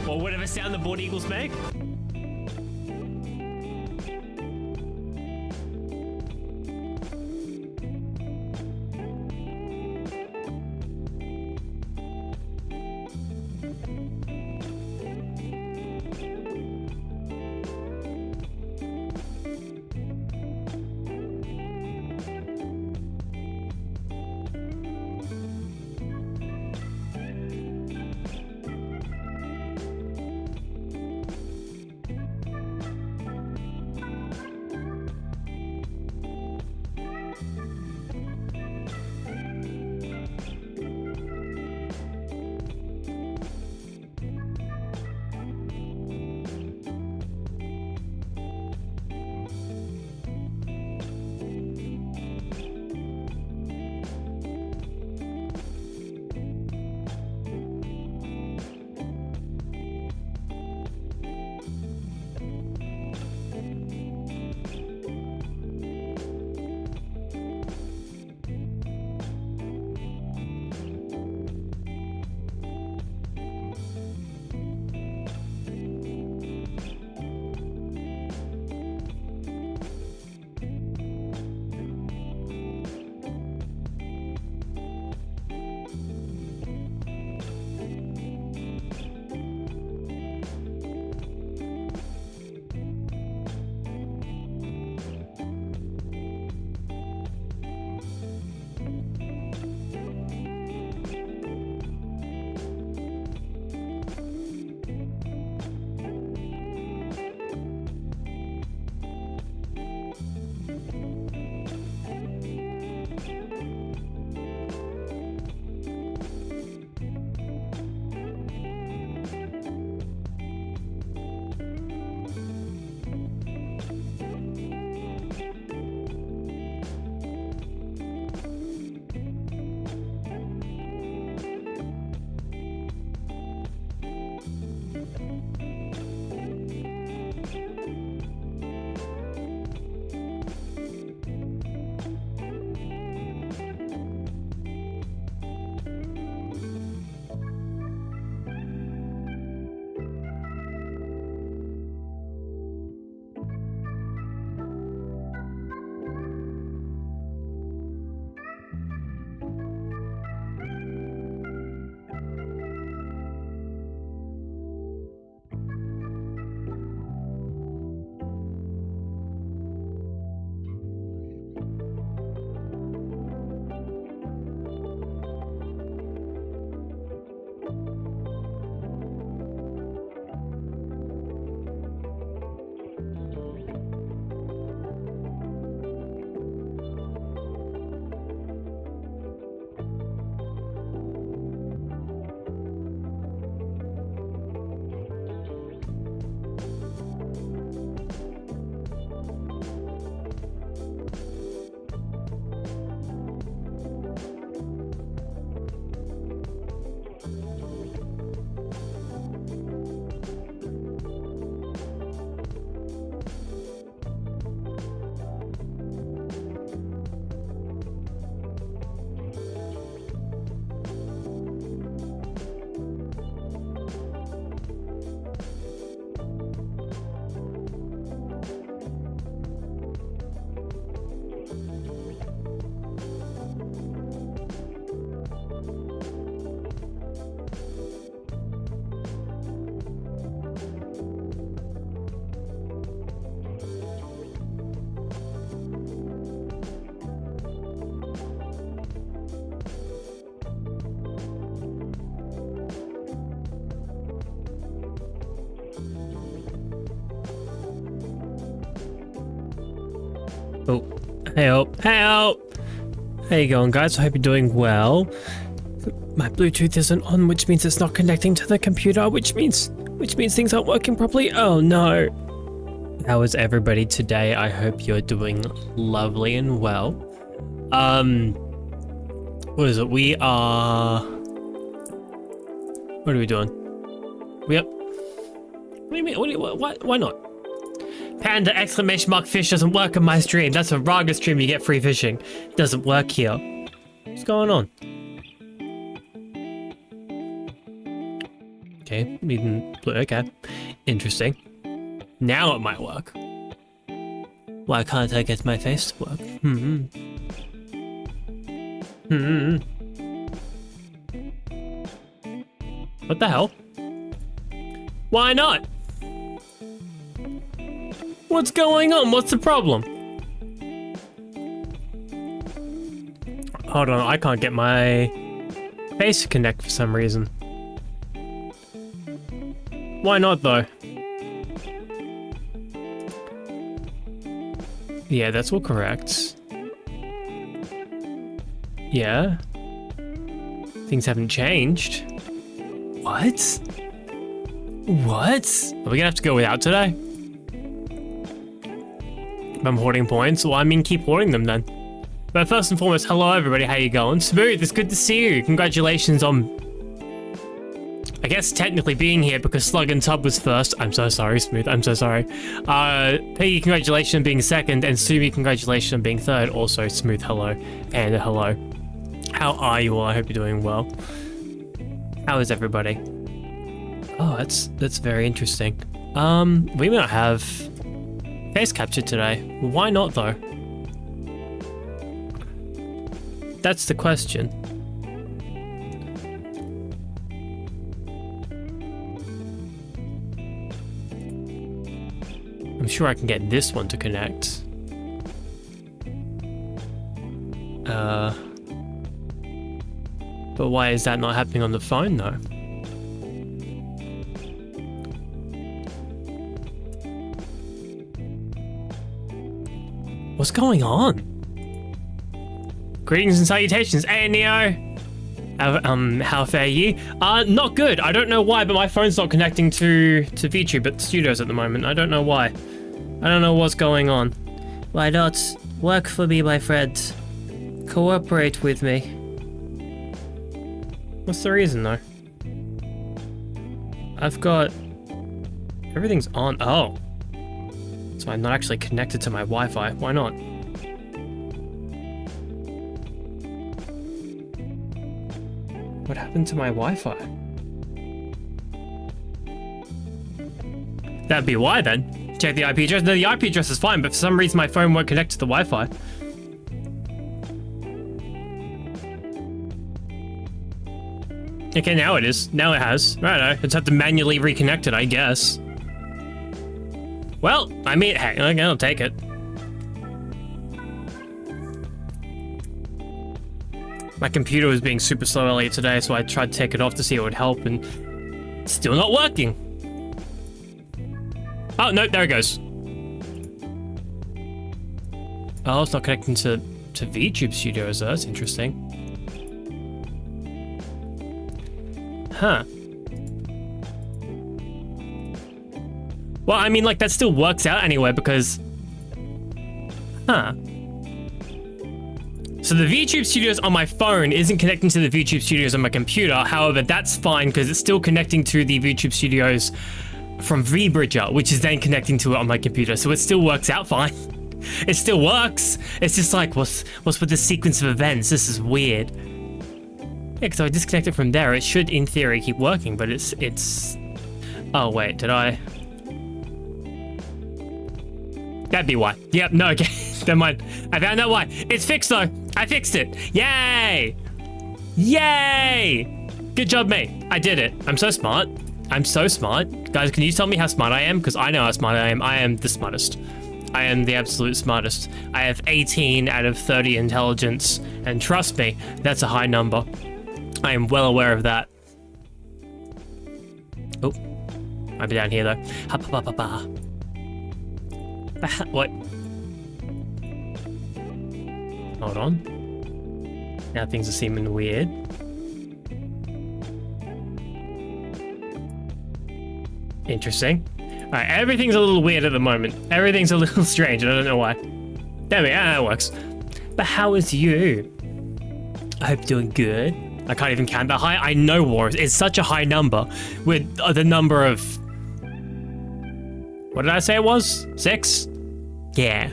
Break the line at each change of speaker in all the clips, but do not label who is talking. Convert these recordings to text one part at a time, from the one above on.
Or whatever sound the bald eagles make. Oh, help, help! How you going, guys? I hope you're doing well. My Bluetooth isn't on, which means it's not connecting to the computer, which means things aren't working properly. Oh no! How is everybody today? I hope you're doing lovely and well. What is it? What are we doing? Yep. What do you mean? Why not? Panda exclamation mark fish doesn't work on my stream. That's a Raga stream, you get free fishing. Doesn't work here. What's going on? Okay, okay. Interesting. Now it might work. Why can't I get my face to work? What the hell? Why not? What's going on? What's the problem? Hold on, I can't get my face to connect for some reason. Why not though? Yeah, that's all correct. Yeah. Things haven't changed. What? What? Are we gonna have to go without today? I'm hoarding points. Well, I mean, keep hoarding them then. But first and foremost, hello everybody, how you going? Smooth, it's good to see you. Congratulations on, I guess, technically being here because Slug and Tub was first. I'm so sorry, Smooth, I'm so sorry. Piggy, congratulations on being second, and Sumi, congratulations on being third. Also, Smooth, hello. Panda, hello. How are you all? I hope you're doing well. How is everybody? Oh, that's very interesting. We may not have face capture today. Why not though? That's the question. I'm sure I can get this one to connect. But why is that not happening on the phone though? What's going on? Greetings and salutations. Hey Neo. How fare ye? Not good. I don't know why, but my phone's not connecting to VTube at Studios at the moment. I don't know why. I don't know what's going on. Why not? Work for me, my friend. Cooperate with me. What's the reason though? I've got... Everything's on. Oh. So I'm not actually connected to my Wi-Fi. Why not? What happened to my Wi-Fi? That'd be why then. Check the IP address. No, the IP address is fine, but for some reason my phone won't connect to the Wi-Fi. Okay, now it is. Now it has. Right, I just have to manually reconnect it, I guess. Well, I mean, hey, I'll take it. My computer was being super slow earlier today, so I tried to take it off to see if it would help, and it's still not working. Oh, no, there it goes. Oh, it's not connecting to VTube Studios, though. That's interesting. Huh. Well, I mean, like, that still works out anyway, because... Huh. So the VTube Studios on my phone isn't connecting to the VTube Studios on my computer. However, that's fine, because it's still connecting to the VTube Studios from vBridger, which is then connecting to it on my computer. So it still works out fine. It still works. It's just like, what's with the sequence of events? This is weird. Yeah, because if I disconnect it from there, it should, in theory, keep working, but it's... Oh, wait, did I... That'd be why. Yep, no, okay. Never mind. I found out why. It's fixed though. I fixed it. Yay! Yay! Good job, mate. I did it. I'm so smart. I'm so smart. Guys, can you tell me how smart I am? Because I know how smart I am. I am the smartest. I am the absolute smartest. I have 18 out of 30 intelligence. And trust me, that's a high number. I am well aware of that. Oh. I'll be down here though. Ha, ba, ba, ba, ba. What? Hold on. Now things are seeming weird. Interesting. Alright, everything's a little weird at the moment. Everything's a little strange, and I don't know why. There we go, that works. But how is you? I hope you're doing good. I can't even count that high. I know Wars is such a high number with the number of... What did I say it was? 6? Yeah,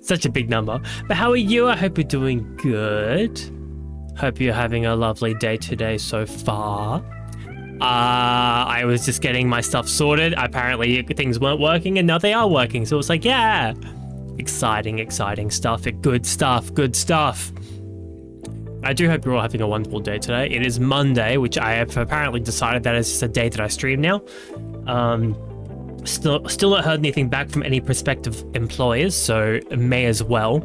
such a big number. But how are you? I hope you're doing good. Hope you're having a lovely day today so far. I was just getting my stuff sorted. Apparently things weren't working and now they are working. So it's like, yeah, exciting stuff. Good stuff. I do hope you're all having a wonderful day today. It is Monday, which I have apparently decided that is just a day that I stream now. Still not heard anything back from any prospective employers, so may as well.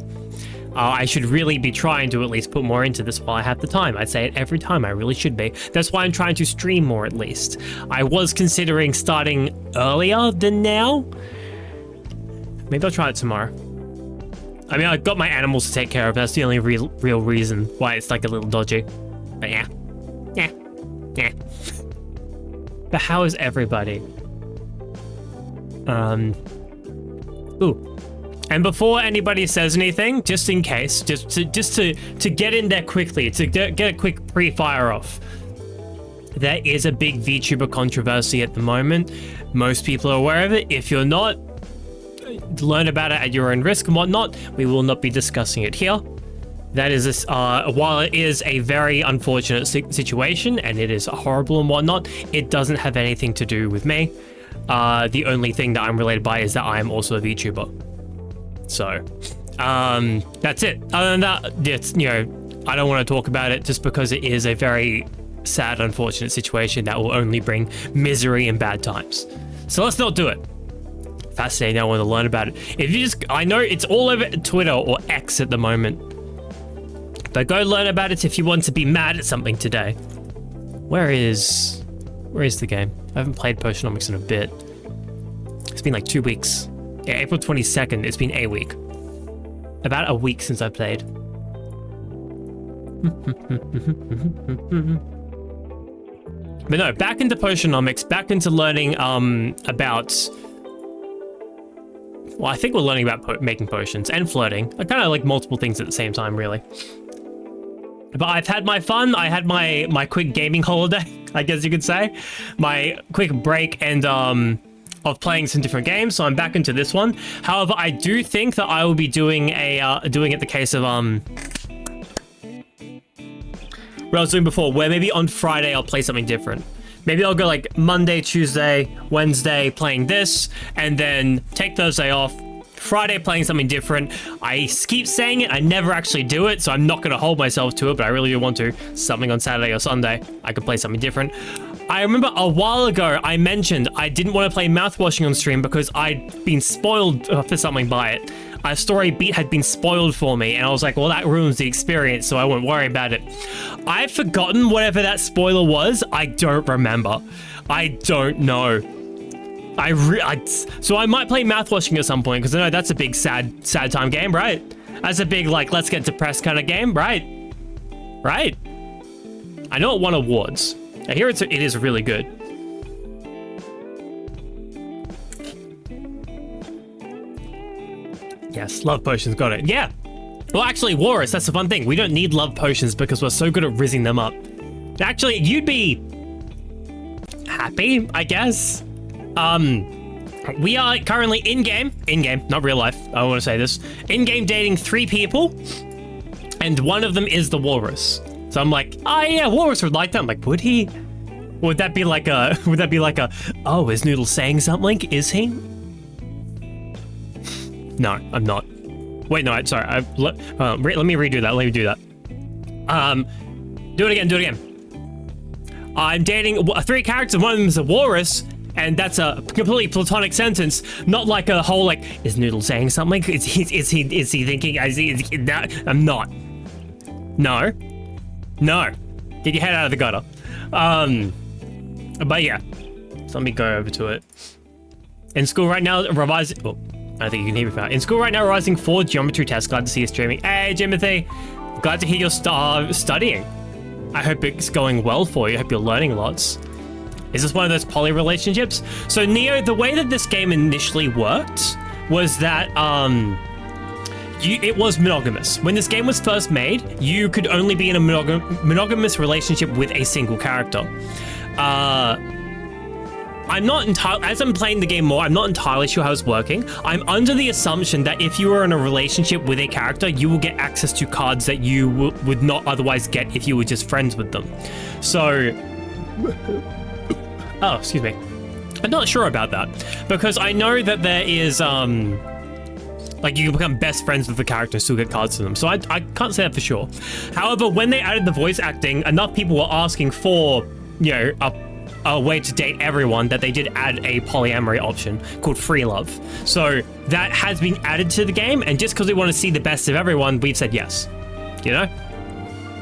I should really be trying to at least put more into this while I have the time. I say it every time, I really should be. That's why I'm trying to stream more at least. I was considering starting earlier than now. Maybe I'll try it tomorrow. I mean, I've got my animals to take care of. That's the only real reason why it's like a little dodgy. But yeah. But how is everybody? Ooh. And before anybody says anything, just in case, just to get in there quickly, to get a quick pre-fire off. There is a big VTuber controversy at the moment. Most people are aware of it. If you're not, learn about it at your own risk and whatnot. We will not be discussing it here. That is, while it is a very unfortunate situation and it is horrible and whatnot, it doesn't have anything to do with me. The only thing that I'm related by is that I am also a VTuber. So, that's it. Other than that, it's, you know, I don't want to talk about it just because it is a very sad, unfortunate situation that will only bring misery and bad times. So let's not do it. Fascinating, I want to learn about it. If you just, I know it's all over Twitter or X at the moment. But go learn about it if you want to be mad at something today. Where is the game? I haven't played Potionomics in a bit. It's been like 2 weeks. Yeah, April 22nd, it's been a week. About a week since I played. But no, back into Potionomics, back into learning about... Well, I think we're learning about making potions and flirting. I kind of like multiple things at the same time, really. But I've had my fun. I had my quick gaming holiday, I guess you could say. My quick break and of playing some different games, so I'm back into this one. However, I do think that I will be doing it the case of what I was doing before, where maybe on Friday I'll play something different. Maybe I'll go like Monday, Tuesday, Wednesday playing this, and then take Thursday off. Friday playing something different. I keep saying it, I never actually do it, so I'm not going to hold myself to it, but I really do want to. Something on Saturday or Sunday, I could play something different. I remember a while ago, I mentioned I didn't want to play mouthwashing on stream because I'd been spoiled for something by it. A story beat had been spoiled for me, and I was like, well, that ruins the experience, so I won't worry about it. I've forgotten whatever that spoiler was. I don't remember. I don't know. So I might play mouthwashing at some point, because I know that's a big sad time game, right? That's a big, like, let's get depressed kind of game, right? Right? I know it won awards. I hear it is really good. Yes, love potions, got it. Yeah. Well, actually, Walrus, that's the fun thing. We don't need love potions because we're so good at rizzing them up. Actually, you'd be happy, I guess. We are currently in-game, not real life, I want to say this, in-game dating 3 people, and one of them is the Walrus. So I'm like, oh yeah, Walrus would like that. I'm like, would he? Would that be like a, oh, is Noodle saying something? Is he? No, I'm not. Wait, no, sorry, let me redo that, do it again. I'm dating 3 characters, one of them is a Walrus, and that's a completely platonic sentence, not like a whole, like, is Noodle saying something? Is he thinking, I'm not. No. Get your head out of the gutter. But yeah, so let me go over to it. In school right now, revising, I think you can hear me fine. In school right now, rising 4 geometry tests. Glad to see you streaming. Hey, Timothy. Glad to hear you're studying. I hope it's going well for you. I hope you're learning lots. Is this one of those poly relationships? So, Neo, the way that this game initially worked was that it was monogamous. When this game was first made, you could only be in a monogamous relationship with a single character. I'm not entirely, as I'm playing the game more, I'm not entirely sure how it's working. I'm under the assumption that if you were in a relationship with a character, you will get access to cards that you would not otherwise get if you were just friends with them. So, oh, excuse me. I'm not sure about that because I know that there is, like you can become best friends with the character and still get cards to them. So I can't say that for sure. However, when they added the voice acting, enough people were asking for, you know, a way to date everyone that they did add a polyamory option called free love. So that has been added to the game, and just because we want to see the best of everyone, we've said yes. You know?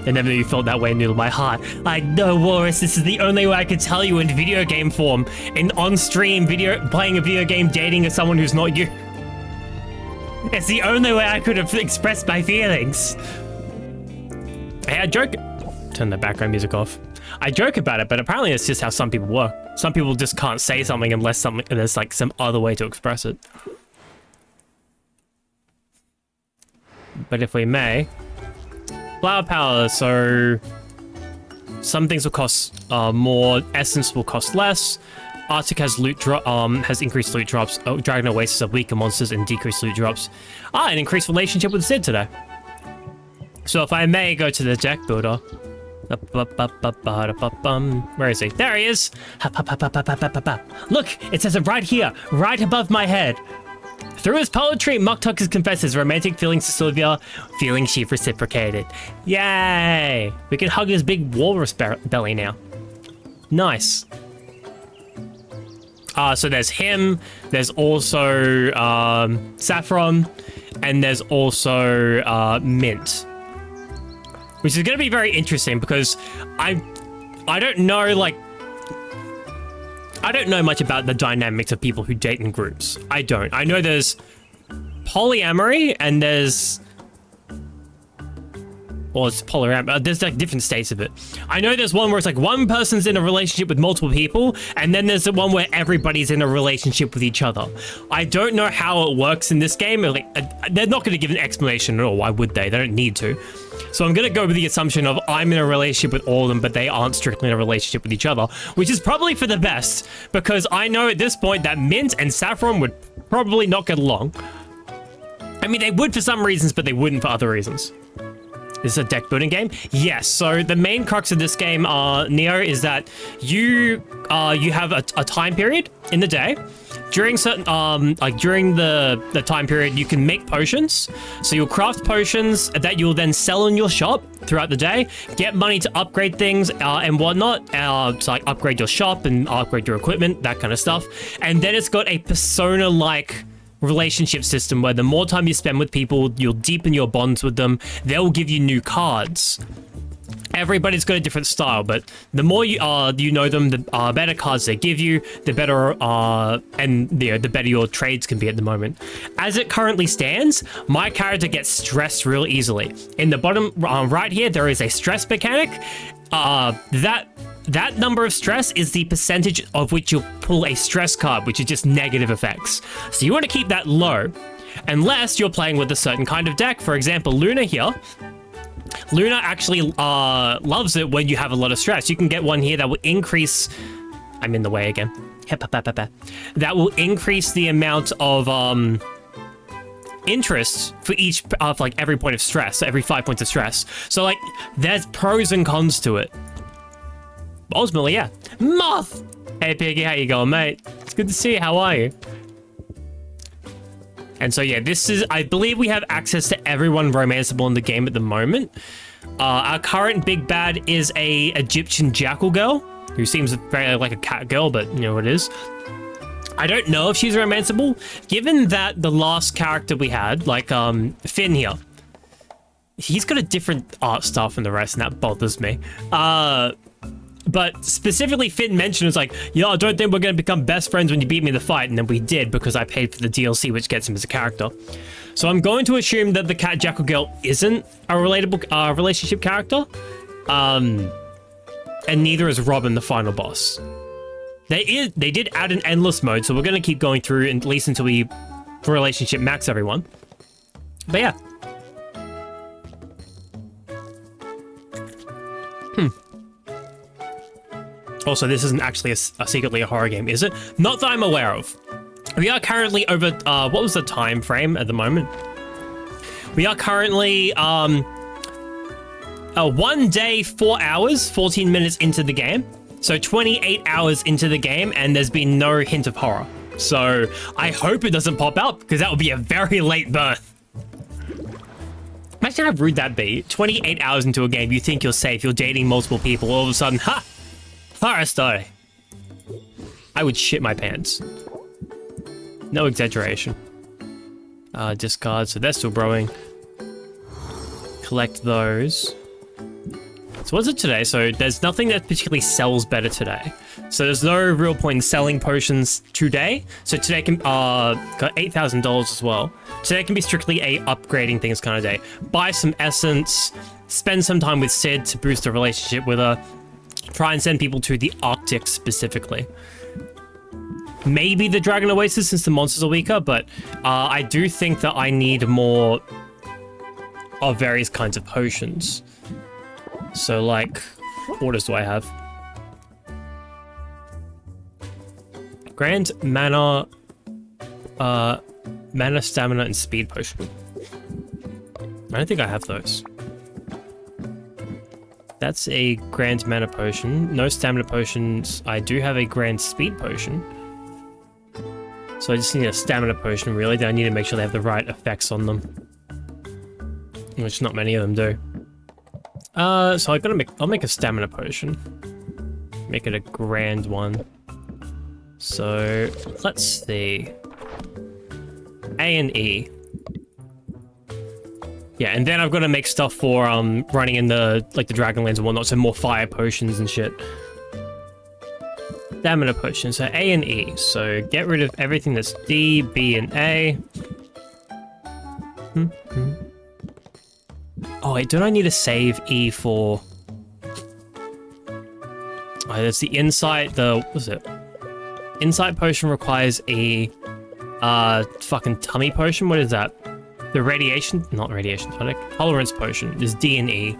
And never knew you felt that way in my heart. Like, no, Walrus, this is the only way I could tell you in video game form. In on-stream playing a video game, dating someone who's not you. It's the only way I could have expressed my feelings. Hey, I joke. Turn the background music off. I joke about it, but apparently it's just how some people work. Some people just can't say something unless there's like some other way to express it. But if we may, flower power. So some things will cost more. Essence will cost less. Arctic has has increased loot drops. Oh, Dragon Oasis have weaker monsters and decreased loot drops. An increased relationship with Sid today. So if I may go to the deck builder. Where is he? There he is! Look, it says it right here, right above my head. Through his poetry, Muktuk has confessed his romantic feelings to Sylvia, feeling she reciprocated. Yay! We can hug his big walrus belly now. Nice. So there's him, there's also Saffron, and there's also Mint. Which is going to be very interesting because I don't know, like, I don't know much about the dynamics of people who date in groups. I don't. I know there's polyamory and there's, well, it's polyamory. There's like different states of it. I know there's one where it's like one person's in a relationship with multiple people, and then there's the one where everybody's in a relationship with each other. I don't know how it works in this game. Like, they're not going to give an explanation at all. Why would they? They don't need to. So I'm going to go with the assumption of I'm in a relationship with all of them, but they aren't strictly in a relationship with each other, which is probably for the best, because I know at this point that Mint and Saffron would probably not get along. I mean, they would for some reasons, but they wouldn't for other reasons. This is a deck building game? Yes, so the main crux of this game, Neo, is that you have a time period in the day. During certain, during the time period, you can make potions. So you'll craft potions that you'll then sell in your shop throughout the day, get money to upgrade things and whatnot, to like upgrade your shop and upgrade your equipment, that kind of stuff. And then it's got a persona-like relationship system where the more time you spend with people, you'll deepen your bonds with them. They'll give you new cards. Everybody's got a different style, but the more you know them, the better cards they give you, the better and you know, the better your trades can be at the moment. As it currently stands, my character gets stressed real easily. In the bottom right here, there is a stress mechanic. That number of stress is the percentage of which you'll pull a stress card, which is just negative effects. So you want to keep that low, unless you're playing with a certain kind of deck. For example, Luna here. Luna actually loves it when you have a lot of stress. You can get one here that will increase... I'm in the way again. That will increase the amount of interest for each of like every point of stress, so every 5 points of stress. So like there's pros and cons to it. But ultimately, yeah. Moth! Hey Piggy, how you going, mate? It's good to see you. How are you? And so yeah, this is, I believe we have access to everyone romanceable in the game at the moment. Our current big bad is a Egyptian jackal girl, who seems very like a cat girl, but you know what it is. I don't know if she's romanceable, given that the last character we had, like Finn here, he's got a different art style from the rest, and that bothers me. But specifically, Finn mentioned, it's like, yeah, I don't think we're going to become best friends when you beat me in the fight. And then we did, because I paid for the DLC, which gets him as a character. So I'm going to assume that the Cat Jackal Girl isn't a relatable relationship character. And neither is Robin, the final boss. They did add an endless mode, so we're going to keep going through at least until we relationship max everyone. But yeah. Also, this isn't actually a secretly a horror game, is it? Not that I'm aware of. We are currently over, what was the time frame at the moment? We are currently, 1 day, 4 hours, 14 minutes into the game. So 28 hours into the game, and there's been no hint of horror. So I hope it doesn't pop out, because that would be a very late birth. Imagine how rude that'd be. 28 hours into a game, you think you're safe, you're dating multiple people, all of a sudden, ha! Horror story. I would shit my pants. No exaggeration. Discard, so they're still growing. Collect those. So what's it today? So there's nothing that particularly sells better today. So there's no real point in selling potions today. So today can, got $8,000 as well. Today can be strictly a upgrading things kind of day. Buy some essence, spend some time with Sid to boost a relationship with her. Try and send people to the Arctic specifically. Maybe the Dragon Oasis since the monsters are weaker, but I do think that I need more of various kinds of potions. So like, what orders do I have? Grand Mana, Mana, Stamina, and Speed Potion. I don't think I have those. That's a Grand Mana Potion. No Stamina Potions. I do have a Grand Speed Potion. So I just need a Stamina Potion, really. I need to make sure they have the right effects on them. Which not many of them do. So I'll make a Stamina Potion. Make it a grand one. So, let's see. A and E. Yeah, and then I've got to make stuff for running in the Dragonlands and whatnot, so more fire potions and shit. Stamina potion, so A and E. So get rid of everything that's D, B, and A. Oh wait, don't I need to save E for? Oh, there's the insight. What was it? Insight potion requires a fucking tummy potion. What is that? The not radiation tonic. Tolerance potion is D and E.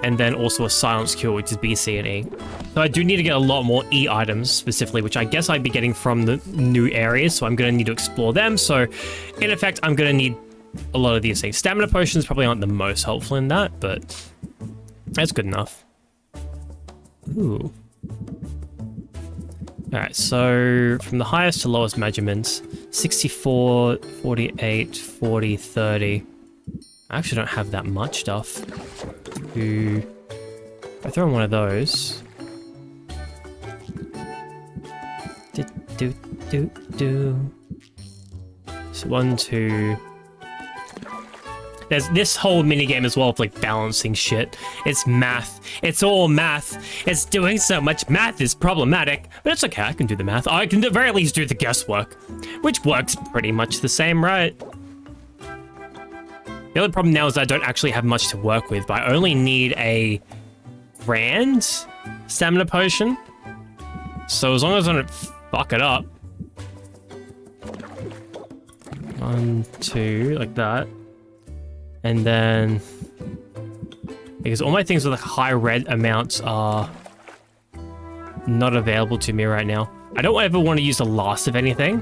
And then also a silence cure, which is B, C, and E. So I do need to get a lot more E items specifically, which I guess I'd be getting from the new areas. So I'm going to need to explore them. So in effect, I'm going to need a lot of these things. Stamina potions probably aren't the most helpful in that, but that's good enough. Ooh. Alright, so from the highest to lowest measurements, 64, 48, 40, 30. I actually don't have that much stuff. If I throw in one of those. So 1, 2. There's this whole minigame as well of like balancing shit. It's math. It's all math. It's doing so much math is problematic, but it's okay. I can do the math. I can at the very least do the guesswork, which works pretty much the same, right? The only problem now is I don't actually have much to work with, but I only need a grand stamina potion. So as long as I don't fuck it up. 1, 2, like that. And then, because all my things with like high red amounts are not available to me right now. I don't ever want to use the last of anything.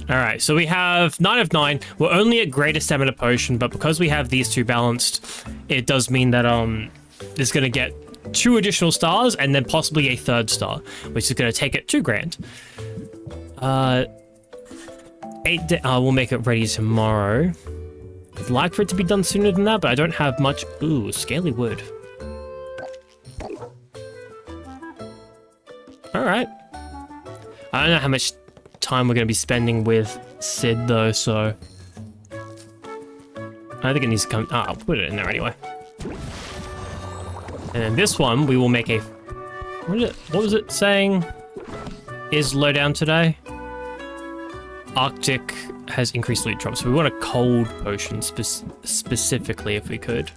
Alright, so we have 9 of 9. We're only at greater stamina potion, but because we have these two balanced, it does mean that it's going to get 2 additional stars and then possibly a 3rd star, which is going to take it 2 grand. 8 we'll make it ready tomorrow. I'd like for it to be done sooner than that, but I don't have much. Ooh, scaly wood. Alright. I don't know how much time we're going to be spending with Sid though, so I don't think it needs to come. Ah, I'll put it in there anyway. And then this one, we will make a... What was it saying? Is low down today? Arctic has increased loot drop, so we want a cold potion specifically if we could.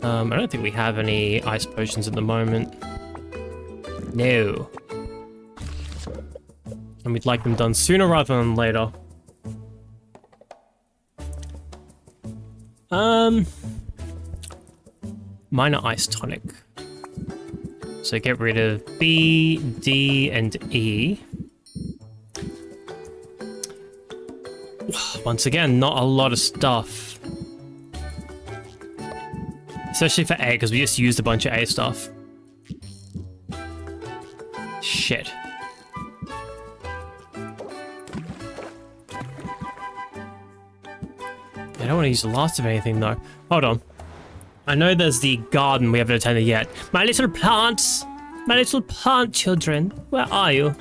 I don't think we have any ice potions at the moment. No. And we'd like them done sooner rather than later. Minor ice tonic. So get rid of B, D, and E. Once again, not a lot of stuff. Especially for A, because we just used a bunch of A stuff. Shit. I don't want to use the last of anything, though. Hold on. I know there's the garden we haven't attended yet. My little plants! My little plant children! Where are you?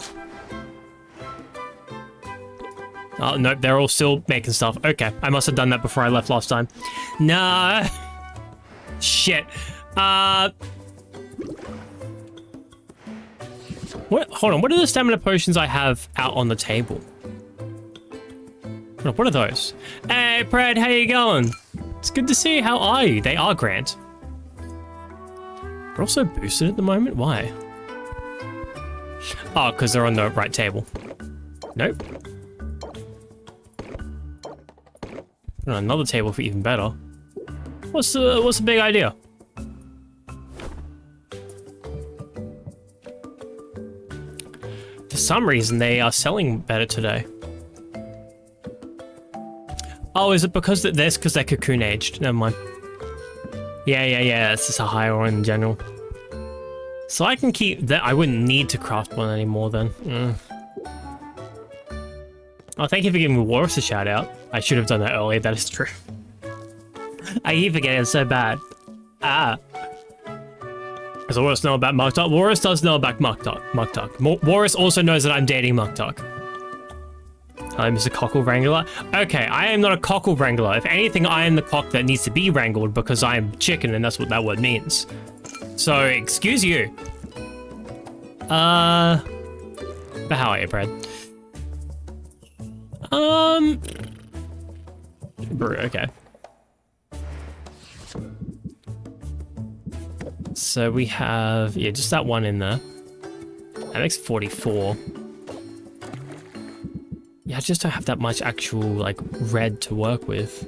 Oh, no, they're all still making stuff. Okay, I must have done that before I left last time. No! Shit. What? Hold on, what are the stamina potions I have out on the table? What are those? Hey, Pred, how you going? It's good to see you. How are you? They are Grant. They're also boosted at the moment? Why? Oh, because they're on the right table. Nope. Put on another table for even better. What's the big idea? For some reason, they are selling better today. Oh, is it because because they're cocoon aged? Never mind. Yeah. It's just a higher one in general. So I can keep that. I wouldn't need to craft one anymore then. Oh, thank you for giving Walrus a shout out. I should have done that earlier. That is true. I keep forgetting it's so bad. Does Walrus know about Muktuk? Walrus does know about Muktuk. Walrus also knows that I'm dating Muktuk. I'm just a cockle wrangler. Okay, I am not a cockle wrangler. If anything, I am the cock that needs to be wrangled because I am chicken, and that's what that word means. So, excuse you. But how are you, Brad? Okay. So we have, yeah, just that one in there. That makes 44. Yeah, I just don't have that much actual, like, red to work with.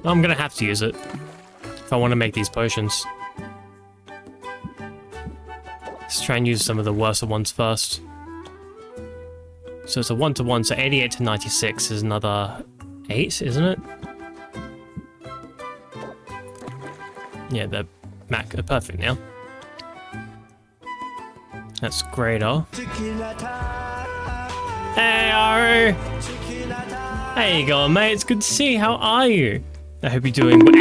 I'm gonna have to use it if I want to make these potions. Let's try and use some of the worse ones first. So it's a 1-to-1, so 88 to 96 is another 8, isn't it? Yeah, they're perfect now. That's greater. Hey, Aru! How you going, mate? It's good to see you. How are you? I hope you're doing well.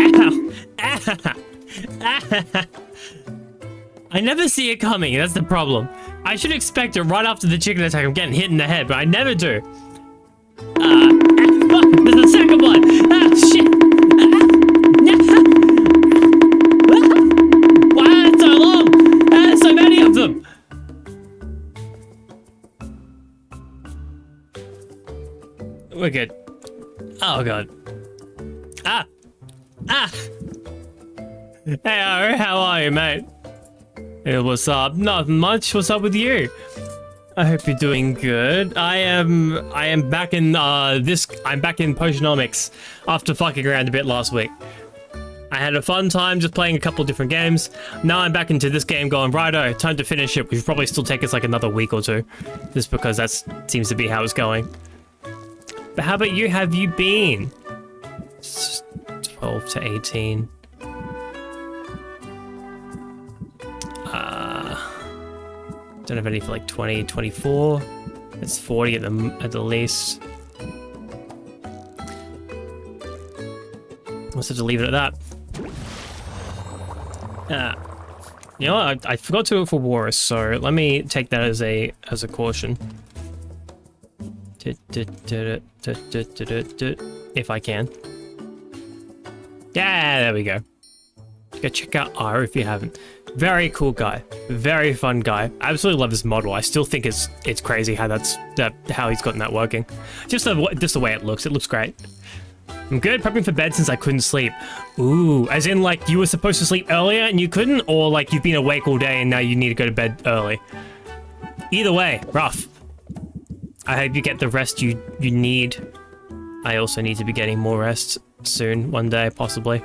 I never see it coming, that's the problem. I should expect it right after the chicken attack. I'm getting hit in the head, but I never do. There's a second one! Ah, shit! Why is it so long? There's so many of them! We're good. Oh, God. Hey, Ari, how are you, mate? Hey, what's up? Nothing much. What's up with you? I hope you're doing good. I am back in I'm back in Potionomics after fucking around a bit last week. I had a fun time just playing a couple different games. Now I'm back into this game going, righto, time to finish it, which will probably still take us like another week or two. Just because that seems to be how it's going. But how about you? Have you been? It's 12 to 18. Don't have any for like 20, 24. It's 40 at the least. Let's have to leave it at that. You know what? I forgot to do it for Walrus, so let me take that as a caution. If I can. Yeah, there we go. Go check out R if you haven't. Very cool guy. Very fun guy. I absolutely love this model. I still think it's crazy how how he's gotten that working. Just the way it looks. It looks great. I'm good, prepping for bed since I couldn't sleep. Ooh, as in like you were supposed to sleep earlier and you couldn't, or like you've been awake all day and now you need to go to bed early. Either way, rough. I hope you get the rest you need. I also need to be getting more rest soon, one day, possibly.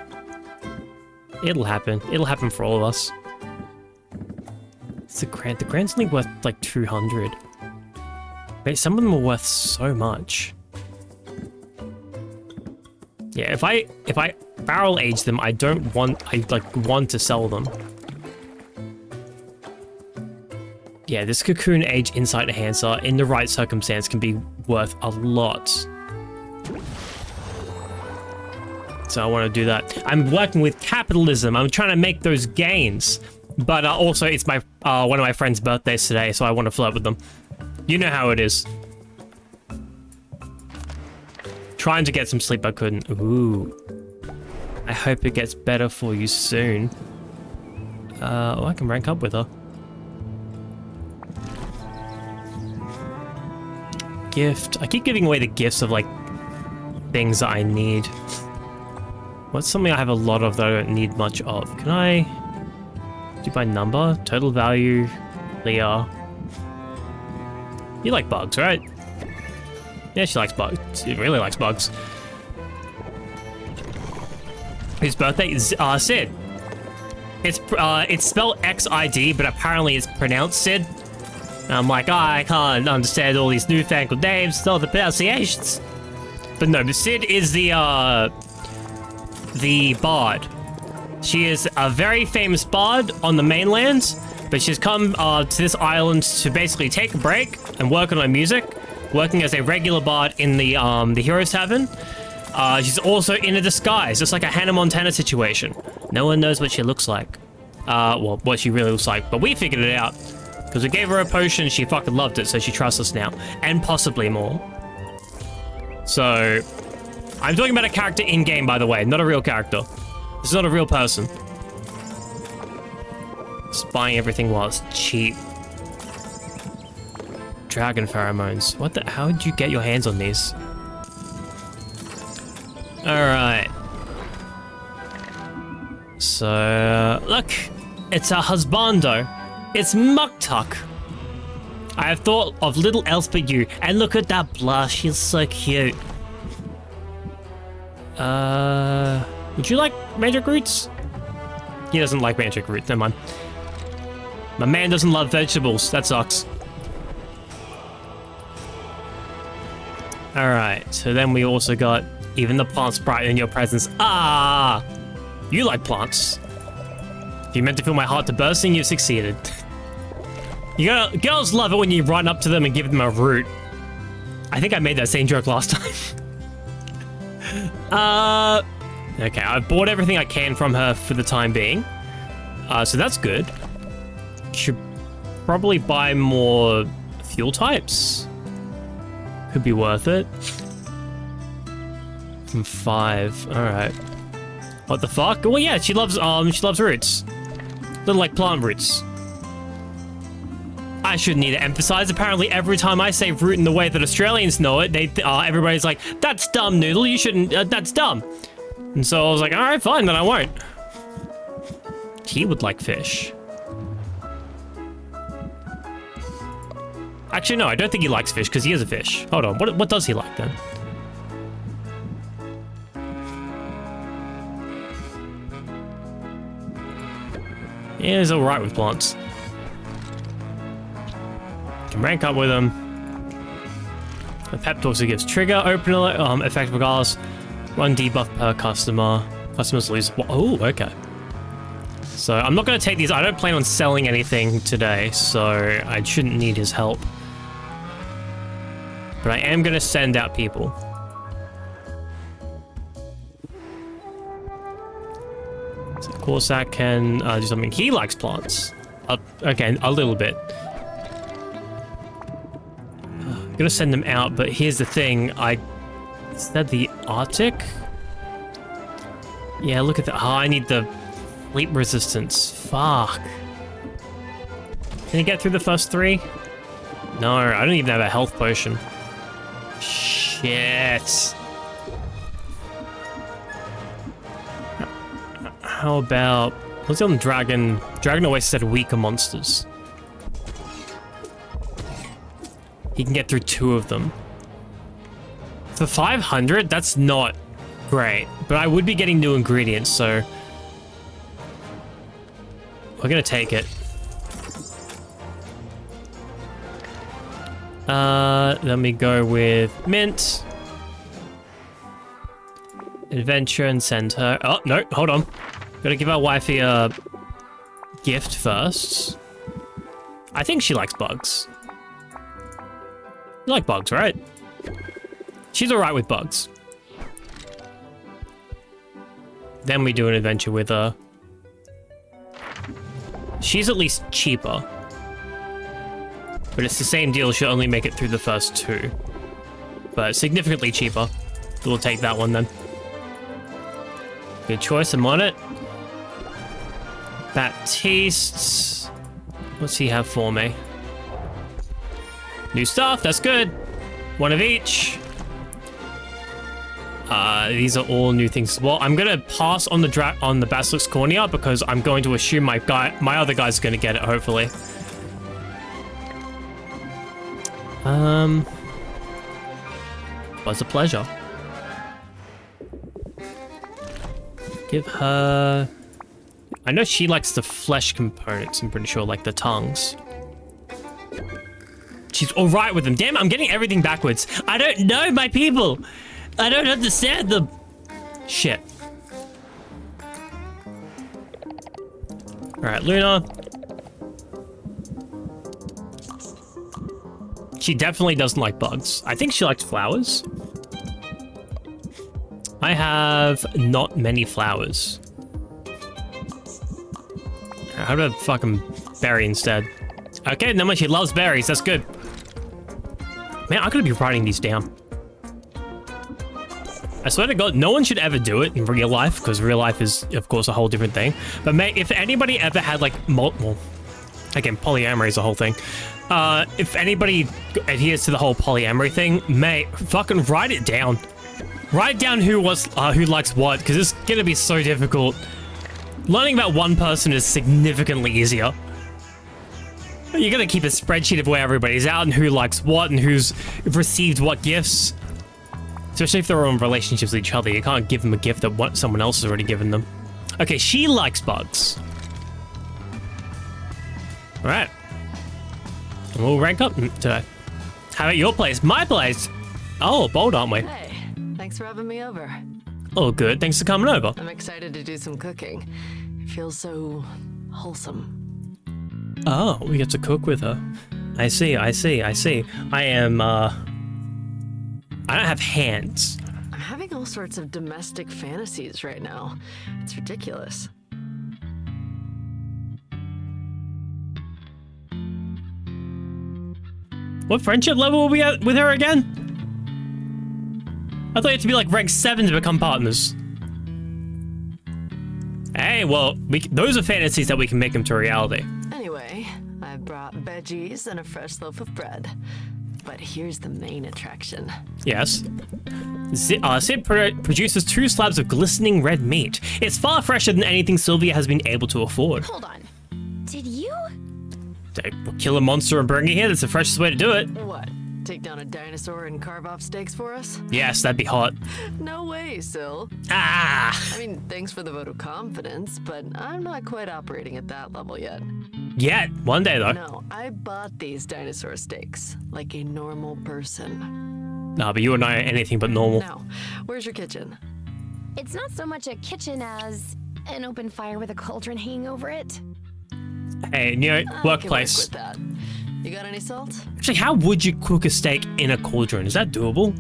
It'll happen. It'll happen for all of us. It's the grant. The grant's only worth like 200. Wait, some of them are worth so much. Yeah, if I barrel age them, I want to sell them. Yeah, this cocoon age inside enhancer in the right circumstance can be worth a lot. So I want to do that. I'm working with Capitalism. I'm trying to make those gains. But also it's my one of my friends' birthdays today, so I want to flirt with them. You know how it is. Trying to get some sleep, I couldn't. Ooh. I hope it gets better for you soon. Oh, I can rank up with her. Gift. I keep giving away the gifts of, like, things that I need. What's something I have a lot of that I don't need much of? Can I do by number? Total value. Leah. You like bugs, right? Yeah, she likes bugs. She really likes bugs. His birthday is Sid. It's spelled XID, but apparently it's pronounced Sid. And I'm like, I can't understand all these newfangled names, all the pronunciations. But no, but Sid is the bard. She is a very famous bard on the mainland, but she's come to this island to basically take a break and work on her music. Working as a regular bard in the Heroes Tavern. She's also in a disguise, just like a Hannah Montana situation. No one knows what she looks like. Well, what she really looks like, but we figured it out. Because we gave her a potion, she fucking loved it, so she trusts us now. And possibly more. So, I'm talking about a character in-game, by the way, not a real character. This is not a real person. Just buying everything while it's cheap. Dragon pheromones. What the? How did you get your hands on these? Alright. So, look. It's a husbando. It's Muktuk. I have thought of little else but you. And look at that blush. She's so cute. Would you like magic roots? He doesn't like magic roots. Never mind. My man doesn't love vegetables. That sucks. Alright, so then we also got even the plants bright in your presence. Ah! You like plants. If you meant to fill my heart to bursting, you've succeeded. Girls love it when you run up to them and give them a root. I think I made that same joke last time. Okay, I've bought everything I can from her for the time being. So that's good. Should probably buy more fuel types. Could be worth it. From 5. Alright. What the fuck? Well, yeah, she loves roots. Little like plant roots. I shouldn't need to emphasize. Apparently, every time I say root in the way that Australians know it, everybody's like, "That's dumb, Noodle. You shouldn't. That's dumb." And so I was like, "All right, fine, then I won't." He would like fish. Actually, no, I don't think he likes fish because he is a fish. Hold on, what does he like then? Yeah, he's all right with plants. Can rank up with him. The pep also gives trigger, opener, effect regardless. 1 debuff per customer. Customers lose. Oh, okay. So I'm not going to take these. I don't plan on selling anything today, so I shouldn't need his help. But I am going to send out people. So Corsac can do something. He likes plants. Again, a little bit. I'm gonna send them out, but here's the thing. Is that the Arctic? Yeah, look at that. Oh, I need the sleep resistance. Fuck. Can you get through the first 3? No, I don't even have a health potion. Shit. How about... Let's go on Dragon. Dragon always said weaker monsters. He can get through 2 of them. For 500, that's not great. But I would be getting new ingredients, so... We're gonna take it. Let me go with Mint. Adventure and send her... Oh, no, hold on. Gotta give our wifey a gift first. I think she likes bugs. You like bugs, right? She's alright with bugs. Then we do an adventure with her. She's at least cheaper. But it's the same deal, she'll only make it through the first 2. But significantly cheaper. We'll take that one then. Good choice, I'm on it. Baptiste. What's he have for me? New stuff, that's good. 1 of each. These are all new things as well. I'm gonna pass on the Basilisk Cornea because I'm going to assume my other guy's gonna get it, hopefully. Was a pleasure. Give her... I know she likes the flesh components, I'm pretty sure, like the tongues. She's alright with them. Damn, I'm getting everything backwards. I don't know my people. I don't understand them. Shit. Alright, Luna. She definitely doesn't like bugs. I think she likes flowers. I have not many flowers. How about fucking berry instead? Okay, no, she loves berries. That's good. Man, I could be writing these down. I swear to God, no one should ever do it in real life, because real life is, of course, a whole different thing. But mate, if anybody ever had like multiple, again, polyamory is a whole thing. If anybody adheres to the whole polyamory thing, mate, fucking write it down. Write down who likes what, because it's gonna be so difficult. Learning about one person is significantly easier. You're gonna keep a spreadsheet of where everybody's out and who likes what and who's received what gifts. Especially if they're in relationships with each other, you can't give them a gift that someone else has already given them. Okay, she likes bugs. Alright. We'll rank up today. How about your place? My place! Oh, bold, aren't we?
Hey, thanks for having me over.
Oh, good. Thanks for coming over.
I'm excited to do some cooking. It feels so wholesome.
Oh, we get to cook with her. I see. I don't have hands.
I'm having all sorts of domestic fantasies right now. It's ridiculous.
What friendship level are we at with her again? I thought you had to be like rank 7 to become partners. Hey, well, those are fantasies that we can make them to reality.
Anyway, I brought veggies and a fresh loaf of bread. But here's the main attraction.
Yes. Sid produces 2 slabs of glistening red meat. It's far fresher than anything Sylvia has been able to afford.
Hold on. Did you?
Kill a monster and bring it here. That's the freshest way to do it.
What? Take down a dinosaur and carve off steaks for us?
Yes, that'd be hot.
No way, Syl.
Ah!
I mean, thanks for the vote of confidence, but I'm not quite operating at that level yet.
Yet. One day, though.
No, I bought these dinosaur steaks like a normal person.
Nah, but you and I are anything but normal.
Now, where's your kitchen?
It's not so much a kitchen as an open fire with a cauldron hanging over it.
Hey, workplace.
I can work with that. You got any salt?
Actually, how would you cook a steak in a cauldron? Is that doable?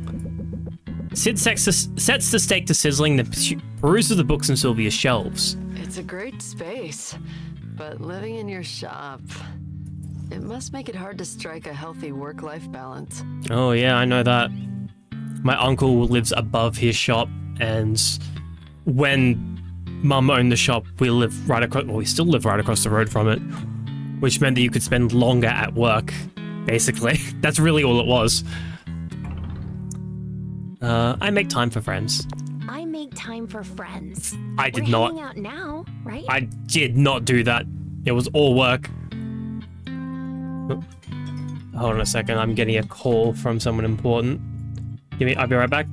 Sid sets the steak to sizzling, then peruses the books on Sylvia's shelves.
It's It's a great space, but living in your shop, it must make it hard to strike a healthy work-life balance.
Oh yeah, I know that. My uncle lives above his shop, and when Mum owned the shop, we still live right across the road from it, which meant that you could spend longer at work, basically. That's really all it was. I make time for friends.
I make time for friends.
I did
We're
not.
hanging out now, right?
I did not do that. It was all work. Oh, hold on a second, I'm getting a call from someone important. I'll be right back.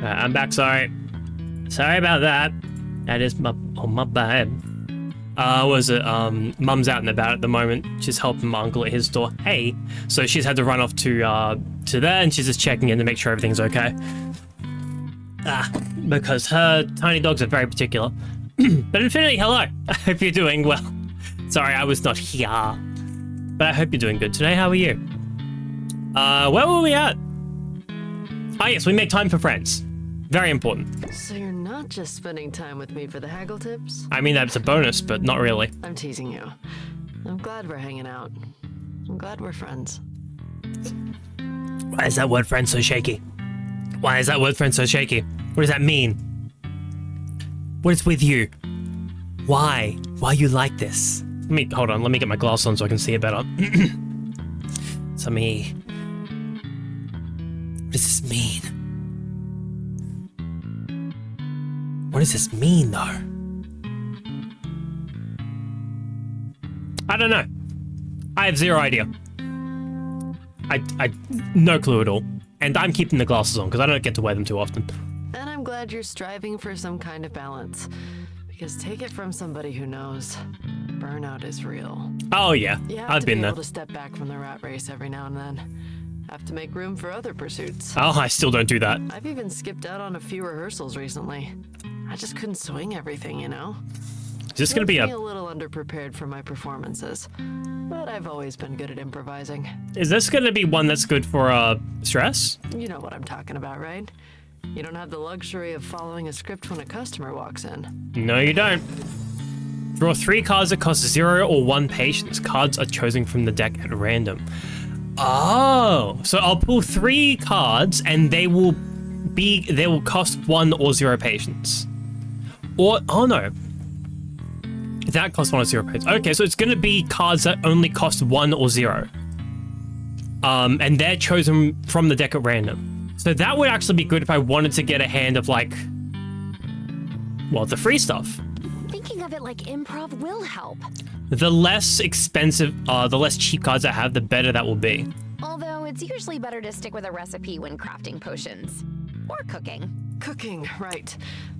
I'm back, sorry. Sorry about that. That is my bad. Was it, Mum's out and about at the moment. She's helping my uncle at his store. Hey. So she's had to run off to there, and she's just checking in to make sure everything's okay. Because her tiny dogs are very particular. But Infinity, hello. I hope you're doing well. Sorry, I was not here. But I hope you're doing good today. How are you? Where were we at? Oh, yes, we make time for friends. Very important.
So you're not just spending time with me for the haggle tips?
I mean, that's a bonus, but not really.
I'm teasing you. I'm glad we're hanging out. I'm glad we're friends.
Why is that word friend so shaky? Why is that word friend so shaky? What does that mean? What is with you? Why? Why you like this? Hold on, let me get my glass on so I can see it better. So what does this mean? What does this mean, though? I don't know. I have zero idea. I no clue at all. And I'm keeping the glasses on because I don't get to wear them too often.
And I'm glad you're striving for some kind of balance. Because take it from somebody who knows, burnout is real.
Oh yeah,
You have
I've
to
been
be
there.
able to step back from the rat race every now and then. Have to make room for other pursuits.
Oh, I still don't do that.
I've even skipped out on a few rehearsals recently. I just couldn't swing everything, you know?
Is this gonna be
Left me a little underprepared for my performances, but I've always been good at improvising.
Is this gonna be one that's good for stress?
You know what I'm talking about, right? You don't have the luxury of following a script when a customer walks in.
No, you don't. Draw 3 cards that cost 0 or 1 patience. Cards are chosen from the deck at random. Oh, so I'll pull 3 cards and they will cost 1 or 0 patience. Or, oh no. That costs 1 or 0 patience. Okay, so it's gonna be cards that only cost 1 or 0. And they're chosen from the deck at random. So that would actually be good if I wanted to get a hand of like, well, the free stuff.
Thinking of it like improv will help.
The less expensive, the less cheap cards I have, the better that will be.
Although it's usually better to stick with a recipe when crafting potions. Or cooking.
Cooking, right.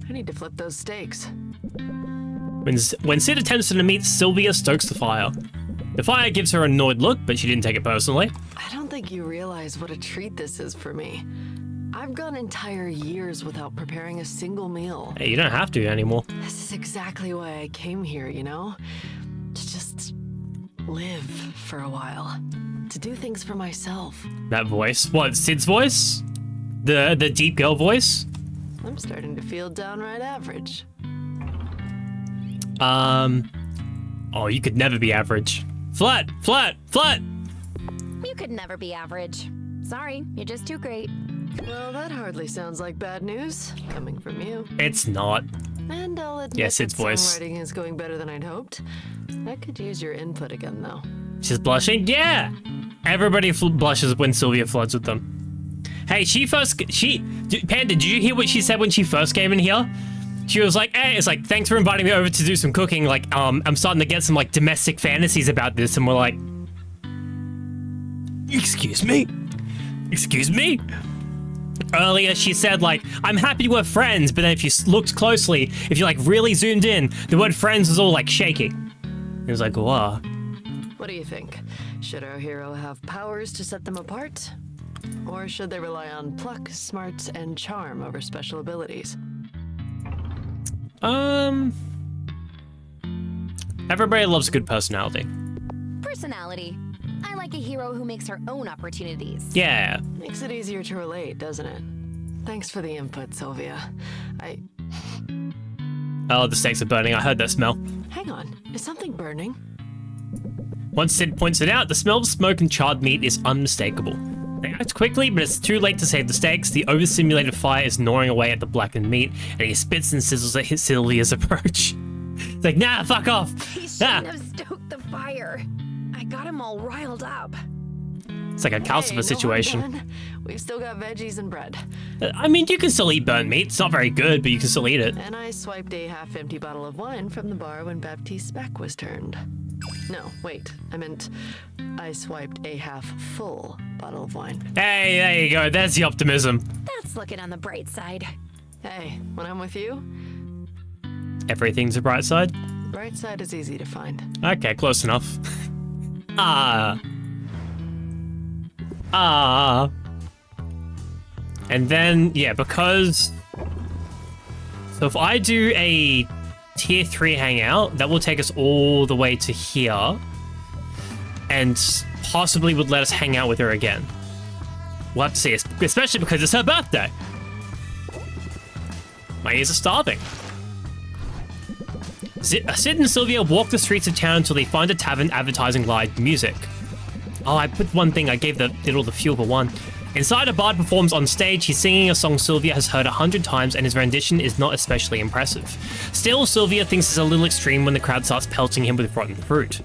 I need to flip those steaks.
When Sid attempts to meet Sylvia stokes the fire. The fire gives her an annoyed look, but she didn't take it personally.
I don't think you realize what a treat this is for me. I've gone entire years without preparing a single meal.
Hey, you don't have to anymore.
This is exactly why I came here, you know? To just live for a while. To do things for myself.
That voice. What, Sid's voice? The deep girl voice?
I'm starting to feel downright average.
Oh, you could never be average. Flat, flat, flat!
You could never be average. Sorry, you're just too great.
Well, that hardly sounds like bad news, coming from you.
It's not.
And I'll admit
Yes, its
that
voice.
songwriting is going better than I'd hoped. I could use your input again, though.
She's blushing? Yeah! Everybody blushes when Sylvia floods with them. Hey, Panda, did you hear what she said when she first came in here? She was like, hey, it's like, thanks for inviting me over to do some cooking. Like, I'm starting to get some, like, domestic fantasies about this. And we're like, excuse me? Excuse me? Earlier, she said, like, I'm happy we're friends. But then if you looked closely, if you, like, really zoomed in, the word friends was all, like, shaking. It was like, whoa.
What do you think? Should our hero have powers to set them apart? Or should they rely on pluck, smarts, and charm over special abilities?
Everybody loves a good personality.
Personality. I like a hero who makes her own opportunities.
Yeah.
Makes it easier to relate, doesn't it? Thanks for the input, Sylvia.
Oh, the steaks are burning. I heard that smell.
Hang on. Is something burning?
Once Sid points it out, the smell of smoke and charred meat is unmistakable. They act quickly, but it's too late to save the steaks. The overstimulated fire is gnawing away at the blackened meat, and he spits and sizzles at Sylvia's approach. It's like, nah, fuck off.
He shouldn't have stoked the fire. I got him all riled up.
It's like a calcifer
Hey, no
situation.
harm done. We've still got veggies and bread.
I mean, you can still eat burnt meat. It's not very good, but you can still eat it.
And I swiped a half-empty bottle of wine from the bar when Baptiste's back was turned. No, wait. I meant I swiped a half full bottle of wine.
Hey, there you go. There's the optimism.
That's looking on the bright side.
Hey, when I'm with you,
Everything's a bright side.
bright side is easy to find.
Okay, close enough. And then, yeah, because... So if I do a tier 3 hangout, that will take us all the way to here. And possibly would let us hang out with her again. We'll have to see, especially because it's her birthday. My ears are starving. Sid and Sylvia walk the streets of town until they find a tavern advertising live music. Oh, I put one thing, I did all the fuel for one. Inside, a bard performs on stage. He's singing a song Sylvia has heard 100 times, and his rendition is not especially impressive. Still, Sylvia thinks it's a little extreme when the crowd starts pelting him with rotten fruit.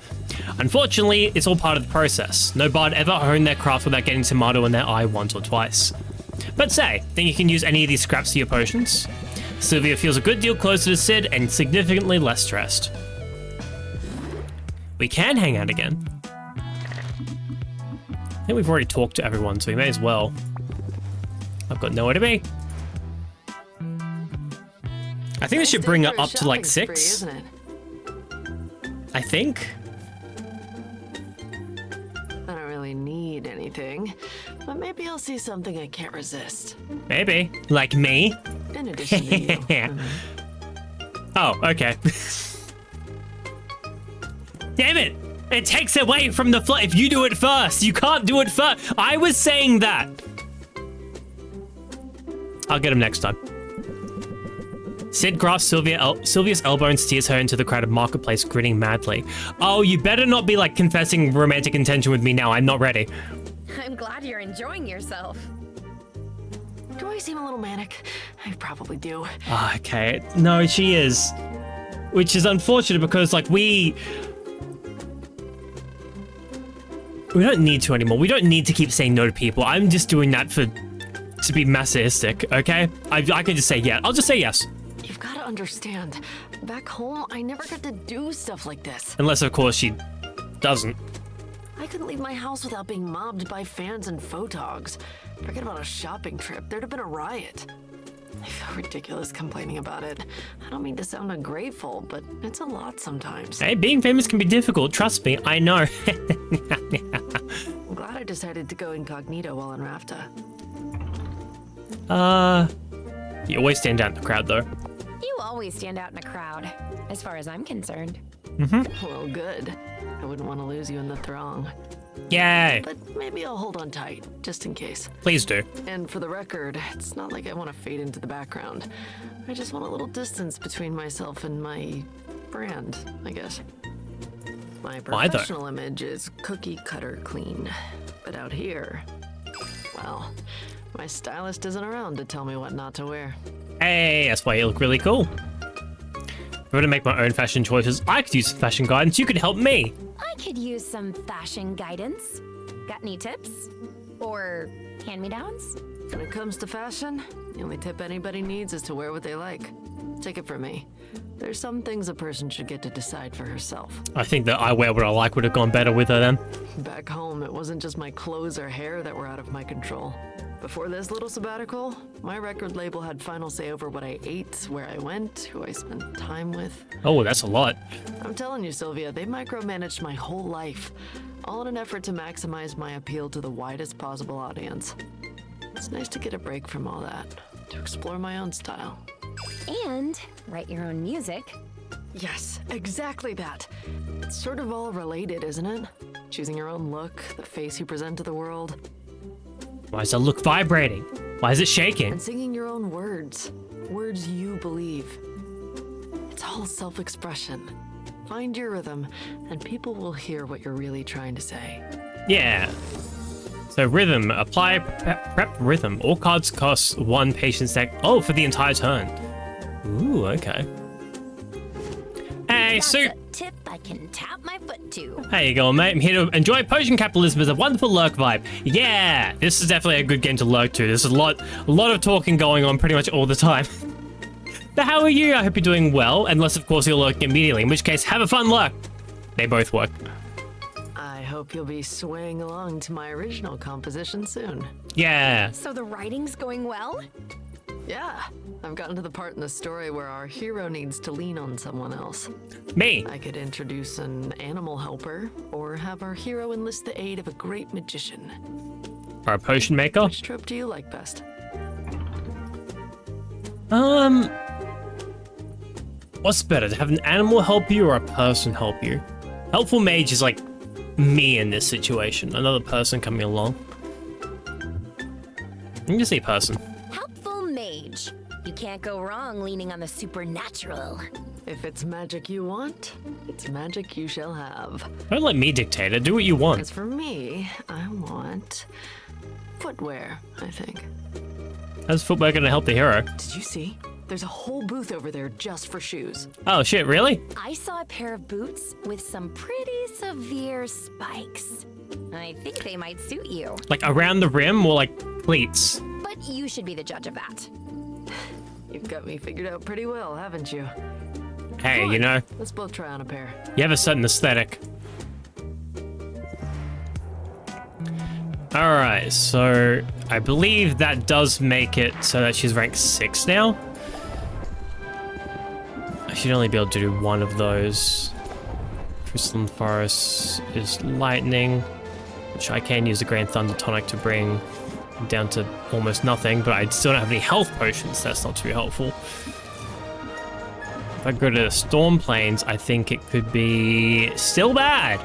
Unfortunately, it's all part of the process. No bard ever honed their craft without getting tomato in their eye once or twice. But say, think you can use any of these scraps to your potions? Sylvia feels a good deal closer to Sid and significantly less stressed. We can hang out again. I think we've already talked to everyone, so we may as well. I've got nowhere to be. I think this should bring her up to like 6.
Isn't it?
I think.
I don't really need anything, but maybe I'll see something I can't resist.
Maybe. Like me.
In addition to you.
Oh, okay. Damn it! It takes away from the if you do it first. You can't do it first. I was saying that. I'll get him next time. Sid grasps Sylvia's elbow and steers her into the crowded marketplace, grinning madly. Oh, you better not be like confessing romantic intention with me now. I'm not ready.
I'm glad you're enjoying yourself.
Do I seem a little manic? I probably do.
Oh, okay. No, she is. Which is unfortunate because like we don't need to anymore. We don't need to keep saying no to people. I'm just doing that to be masochistic, okay? I can just say yeah. I'll just say yes.
You've got to understand. Back home, I never got to do stuff like this.
Unless, of course, she doesn't.
I couldn't leave my house without being mobbed by fans and photogs. Forget about a shopping trip. There'd have been a riot. I feel ridiculous complaining about it. I don't mean to sound ungrateful, but it's a lot sometimes.
Hey, being famous can be difficult. Trust me, I know.
I'm glad I decided to go incognito while in Rafta.
You always stand out in the crowd, though.
You always stand out in a crowd, as far as I'm concerned.
Well, good. I wouldn't want to lose you in the throng.
Yay!
But maybe I'll hold on tight, just in case.
Please do.
And for the record, it's not like I want to fade into the background. I just want a little distance between myself and my brand, I guess. My
Why, though?
professional image is cookie cutter clean. But out here, well, my stylist isn't around to tell me what not to wear.
Hey, that's why you look really cool. If I were to make my own fashion choices, I could use some fashion guidance. You could help me.
I could use some fashion guidance. Got any tips? Or hand-me-downs?
When it comes to fashion, the only tip anybody needs is to wear what they like. Take it from me. There's some things a person should get to decide for herself.
I think that I wear what I like would have gone better with her then.
Back home, it wasn't just my clothes or hair that were out of my control. Before this little sabbatical, my record label had final say over what I ate, where I went, who I spent time with.
Oh, that's a lot.
I'm telling you, Sylvia, they micromanaged my whole life, all in an effort to maximize my appeal to the widest possible audience. It's nice to get a break from all that, to explore my own style.
And write your own music.
Yes, exactly that. It's sort of all related, isn't it? Choosing your own look, the face you present to the world.
Why is the look vibrating? Why is it shaking?
And singing your own words. Words you believe. It's all self-expression. Find your rhythm, and people will hear what you're really trying to say.
Yeah. So rhythm, apply prep rhythm. All cards cost 1 patience deck. Oh, for the entire turn. Ooh, okay. Hey,
That's
Soup.
a tip I can tap my foot to.
How you going, mate? I'm here to enjoy Potion Capitalism with a wonderful lurk vibe. Yeah, this is definitely a good game to lurk to. There's a lot of talking going on pretty much all the time. But how are you? I hope you're doing well, unless of course you're lurking immediately, in which case have a fun lurk. They both work.
I hope you'll be swaying along to my original composition soon.
Yeah.
So the writing's going well?
Yeah, I've gotten to the part in the story where our hero needs to lean on someone else.
Me.
I could introduce an animal helper, or have our hero enlist the aid of a great magician.
Or a potion maker.
Which trope do you like best?
What's better, to have an animal help you or a person help you? Helpful mage is like me in this situation. Another person coming along. I'm gonna say person.
Helpful mage. You can't go wrong leaning on the supernatural.
If it's magic you want, it's magic you shall have.
Don't let me dictate it. Do what you want.
As for me, I want footwear, I think.
How's footwear gonna help the hero?
Did you see? There's a whole booth over there just for shoes.
Oh shit, really?
I saw a pair of boots with some pretty severe spikes. I think they might suit you,
Like around the rim or like pleats?
but you should be the judge of that.
You've got me figured out pretty well, haven't you?
Hey,
Come
you
on,
know,
let's both try on a pair.
you have a certain aesthetic. Alright, so I believe that does make it so that she's ranked 6 now. I should only be able to do one of those. Crystalline Forest is lightning, which I can use the Grand Thunder Tonic to bring down to almost nothing, but I still don't have any health potions. That's not too helpful. If I go to the Storm Plains, I think it could be still bad.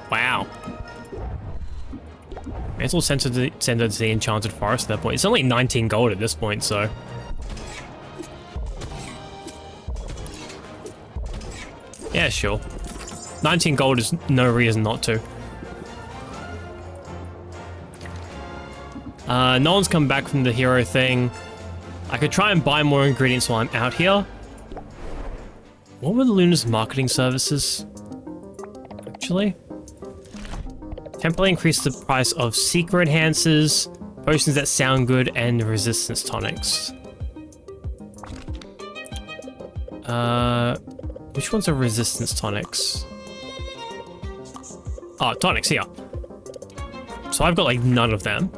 Wow. May as well send her to the Enchanted Forest at that point. It's only 19 gold at this point, so... yeah, sure. 19 gold is no reason not to. No one's come back from the hero thing. I could try and buy more ingredients while I'm out here. What were the Luna's marketing services? Actually? Temporarily increase the price of secret enhancers, potions that sound good, and resistance tonics. Which ones are resistance tonics? Oh, tonics here. So I've got like none of them.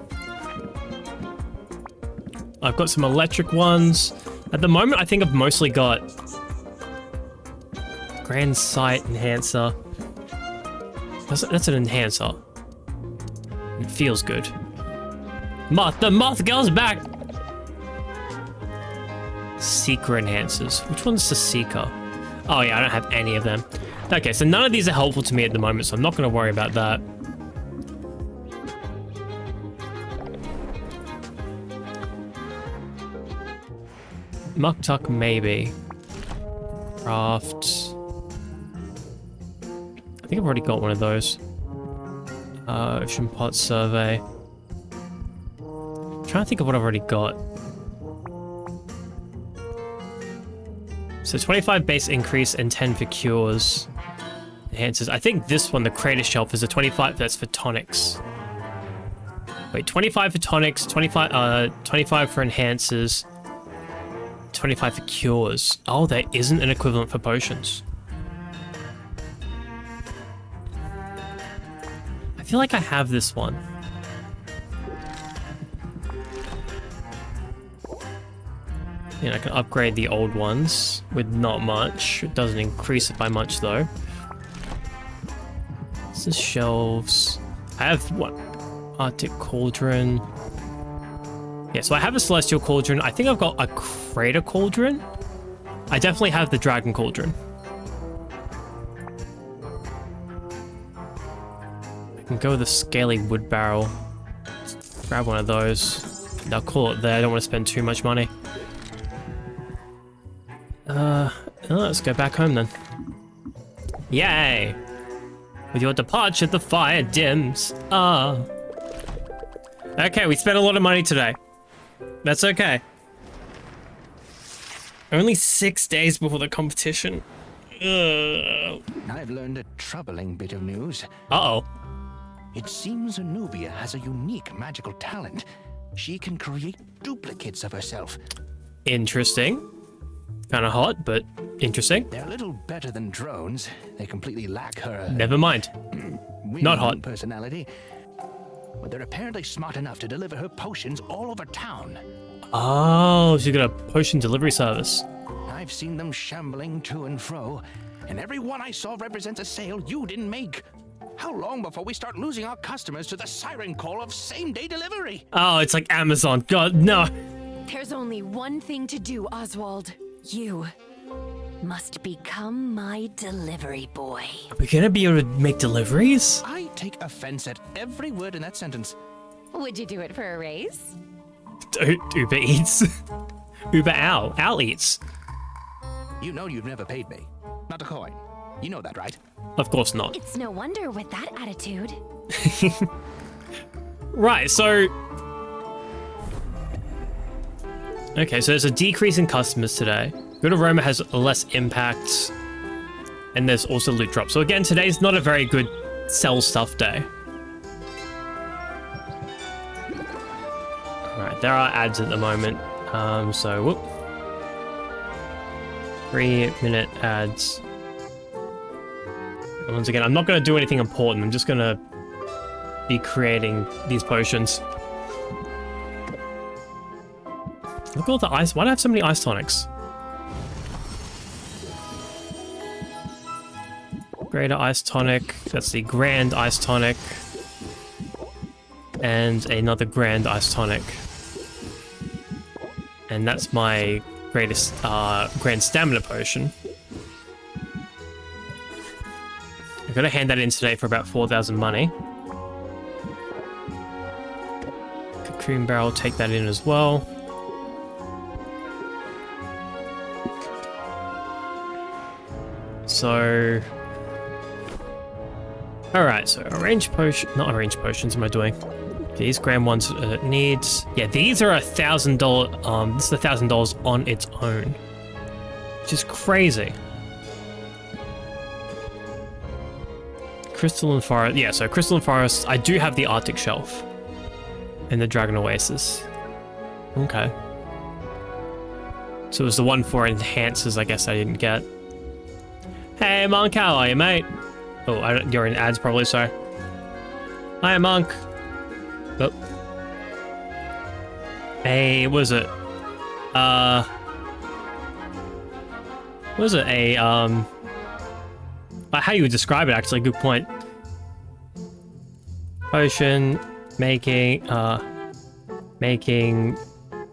I've got some electric ones. At the moment, I think I've mostly got Grand Sight Enhancer. That's an enhancer. It feels good. The moth girl's back! Seeker enhancers. Which one's the Seeker? Oh yeah, I don't have any of them. Okay, so none of these are helpful to me at the moment, so I'm not going to worry about that. Muck Tuck, maybe. Craft. I think I've already got one of those. Ocean Pot Survey. I'm trying to think of what I've already got. So 25 base increase and 10 for cures. Enhances. I think this one, the Crater Shelf, is a 25. That's for tonics. Wait, 25 for tonics, 25 for enhancers, 25 for cures. Oh, there isn't an equivalent for potions. I feel like I have this one. You know, I can upgrade the old ones with not much. It doesn't increase it by much though. This is shelves. I have what? Arctic Cauldron. Yeah, so I have a Celestial Cauldron. I think I've got a Crater Cauldron. I definitely have the Dragon Cauldron. I can go with the Scaly Wood Barrel. Grab one of those. And I'll call it there. I don't want to spend too much money. Let's go back home then. Yay! With your departure, the fire dims. Okay, we spent a lot of money today. That's okay. Only 6 days before the competition.
I've learned a troubling bit of news.
Uh-oh.
It seems Anubia has a unique magical talent. She can create duplicates of herself.
Interesting. Kind of hot, but interesting.
They're little better than drones. They completely lack her
Never mind. Not hot.
personality. But they're apparently smart enough to deliver her potions all over town.
Oh, so you got a potion delivery service.
I've seen them shambling to and fro, and every one I saw represents a sale you didn't make. How long before we start losing our customers to the siren call of same-day delivery?
Oh, it's like Amazon. God, no.
There's only one thing to do, Oswald. You must become my delivery boy.
Are we gonna be able to make deliveries?
I take offense at every word in that sentence.
Would you do it for a raise?
Uber Eats. Uber Owl. Owl Eats.
You know you've never paid me. Not a coin. You know that, right?
Of course not.
It's no wonder with that attitude.
Right, so... Okay, so there's a decrease in customers today. Good aroma has less impact. And there's also loot drop. So again, today's not a very good sell stuff day. Alright, there are ads at the moment. So, whoop. 3-minute ads. And once again, I'm not going to do anything important. I'm just going to be creating these potions. Look at all the ice. Why do I have so many ice tonics? Greater ice tonic. That's the grand ice tonic. And another grand ice tonic. And that's my greatest grand stamina potion. I've got to hand that in today for about 4,000 money. Cocoon barrel, take that in as well. So... Alright, so arrange potion... Not arrange potions, what am I doing? These grand ones needs... Yeah, these are $1,000... this is $1,000 on its own. Which is crazy. Crystalline Forest... Yeah, so Crystalline Forest, I do have the Arctic Shelf. And the Dragon Oasis. Okay. So it was the one for enhancers, I guess I didn't get. Hey, Monk, how are you, mate? Oh, you're in ads probably, so. Hi, Monk. Oh. Hey, what is it? What is it? How you would describe it, actually, good point. Potion, making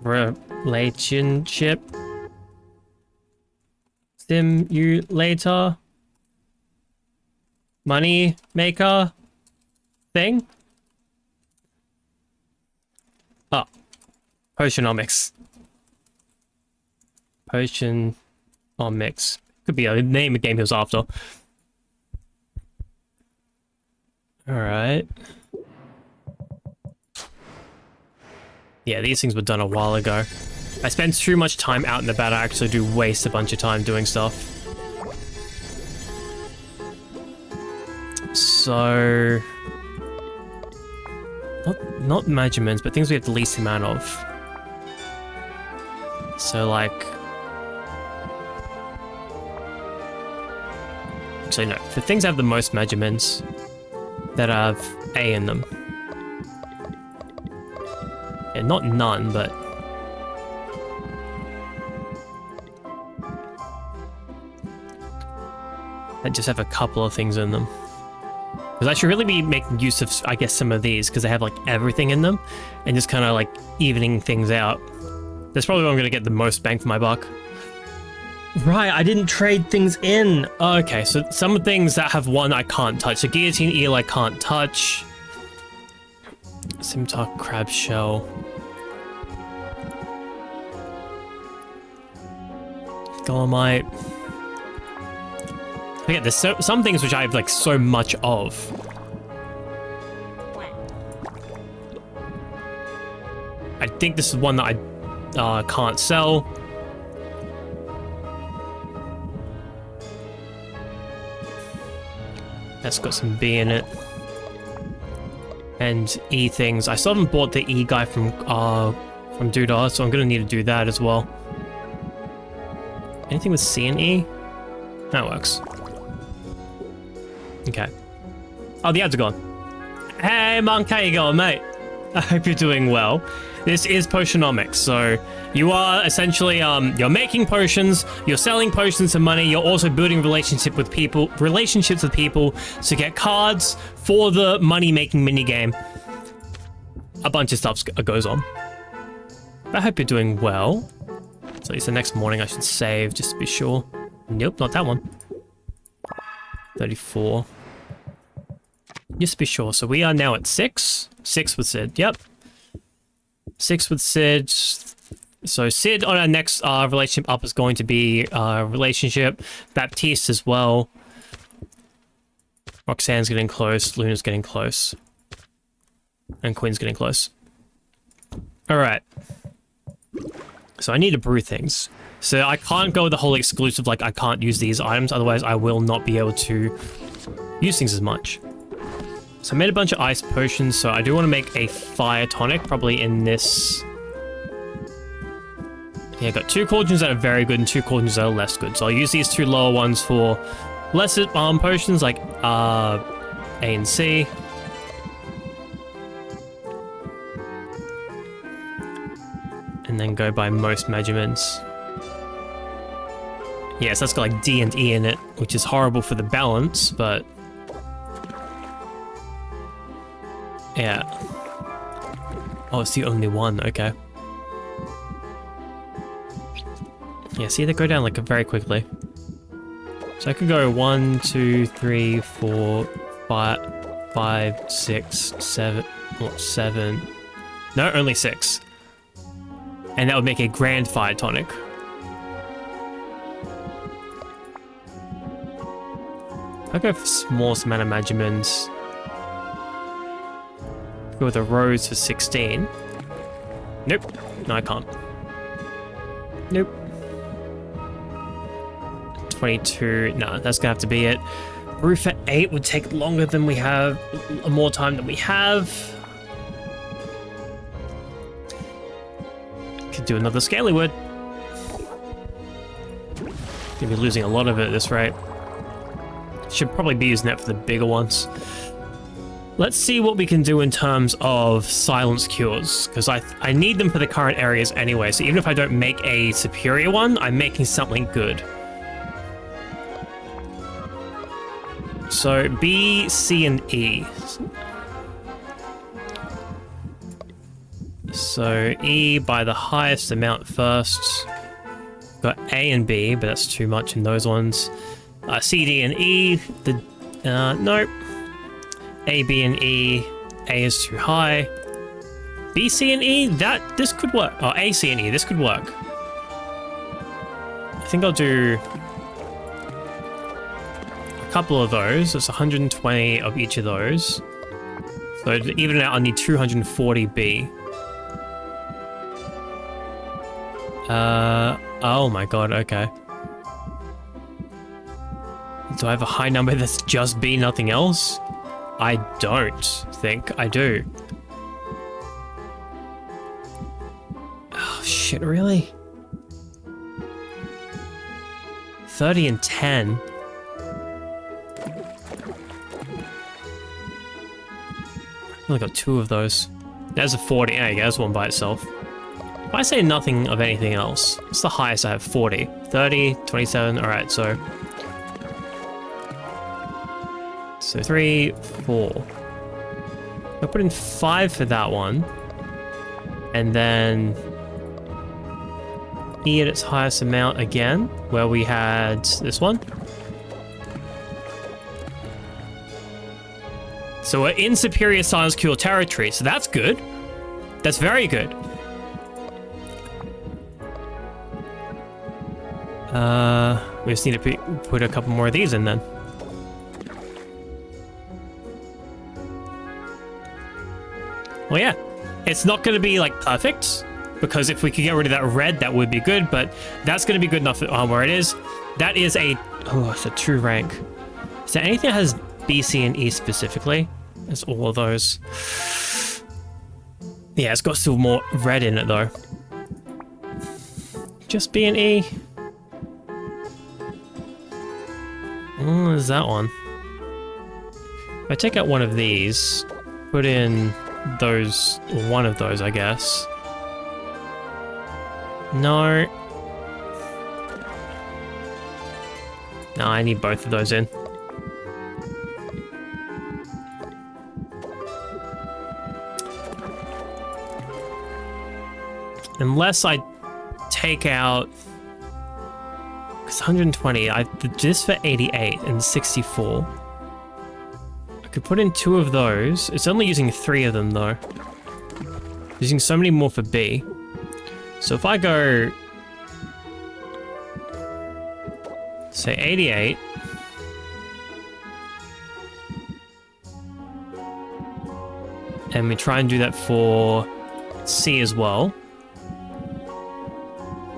relationship simulator money maker thing. Oh, Potionomics. Potionomics. Could be a name of game he was after. Alright. Yeah, these things were done a while ago. I spend too much time out and about. I actually do waste a bunch of time doing stuff. So... Not measurements, but things we have the least amount of. So, like... Actually, no. For things that have the most measurements, that have A in them. Yeah, not none, but... that just have a couple of things in them. Because I should really be making use of, I guess, some of these, because they have, like, everything in them, and just kind of, like, evening things out. That's probably where I'm going to get the most bang for my buck. Right, I didn't trade things in. Okay, so some things that have one I can't touch. So guillotine eel I can't touch. Scimitar crab shell. Dolomite. Okay, there's some things which I have like so much of. I think this is one that I can't sell. That's got some B in it. And E things. I still haven't bought the E guy from Doodah, so I'm gonna need to do that as well. Anything with C and E? That works. Okay. Oh, the ads are gone. Hey, Monk, how you going, mate? I hope you're doing well. This is Potionomics, so you are essentially, you're making potions, you're selling potions for money, you're also building relationships with people to get cards for the money-making minigame. A bunch of stuff goes on. I hope you're doing well. So it's the next morning I should save, just to be sure. Nope, not that one. 34. Just to be sure. So we are now at 6. 6 with Sid. Yep. 6 with Sid. So Sid on our next relationship up is going to be relationship. Baptiste as well. Roxanne's getting close. Luna's getting close. And Quinn's getting close. Alright. So I need to brew things. So I can't go with the whole exclusive, like I can't use these items, otherwise I will not be able to use things as much. So I made a bunch of ice potions, so I do want to make a fire tonic, probably in this. Yeah, I got 2 cauldrons that are very good and 2 cauldrons that are less good. So I'll use these 2 lower ones for lesser potions like A and C. And then go by most measurements. Yes, that's got like D and E in it, which is horrible for the balance, but yeah. Oh, it's the only one, okay. Yeah, see, they go down like very quickly. So I could go 1, 2, 3, 4, 5, 6, 7, or 7. No, only 6. And that would make a grand fire tonic. I'll go for smallest amount of measurements. Go with a rose for 16. Nope. No, I can't. Nope. 22. No, that's gonna have to be it. Brew for 8 would take longer than we have, more time than we have. Could do another scaly wood. Gonna be losing a lot of it at this rate. Should probably be using that for the bigger ones. Let's see what we can do in terms of silence cures, because I need them for the current areas anyway, so even if I don't make a superior one, I'm making something good. So B, C, and E. So E by the highest amount first. Got A and B, but that's too much in those ones. C, D, and E. Nope. A, B, and E. A is too high. B, C, and E. This could work. Oh, A, C, and E. This could work. I think I'll do a couple of those. That's 120 of each of those. So to even it out, I'll need 240 B. Oh my god, okay. Do I have a high number that's just B, nothing else? I don't think I do. Oh shit, really? 30 and 10. I only got 2 of those. There's a 40. There you go, there's one by itself. If I say nothing of anything else, what's the highest I have? 40. 30, 27, alright, so 3, 4. I'll put in 5 for that one. And then E at its highest amount again, where we had this one. So we're in superior silence cure territory, so that's good. That's very good. We just need to put a couple more of these in then. Well, yeah, it's not going to be like perfect, because if we could get rid of that red, that would be good, but that's going to be good enough where it is. That is it's a true rank. Is there anything that has B, C, and E specifically? It's all of those. Yeah, it's got still more red in it though. Just B and E. Oh, there's that one. If I take out one of these, put in those, or one of those, I guess. No. No, I need both of those in. Unless I take out, because 120, I did this for 88 and 64. I could put in 2 of those. It's only using 3 of them though. Using so many more for B. So if I go, say 88. And we try and do that for C as well.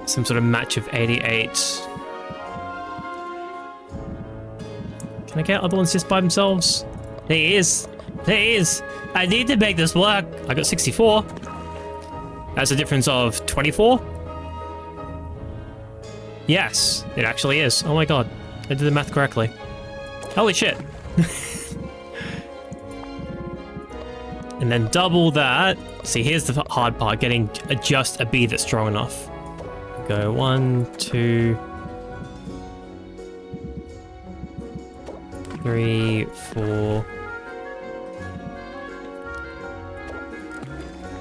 Some sort of match of 88. Can I get other ones just by themselves? Please. Please. I need to make this work. I got 64. That's a difference of 24. Yes, it actually is. Oh my god. I did the math correctly. Holy shit. And then double that. See, here's the hard part. Getting just a B that's strong enough. Go 1, 2, 3, 4,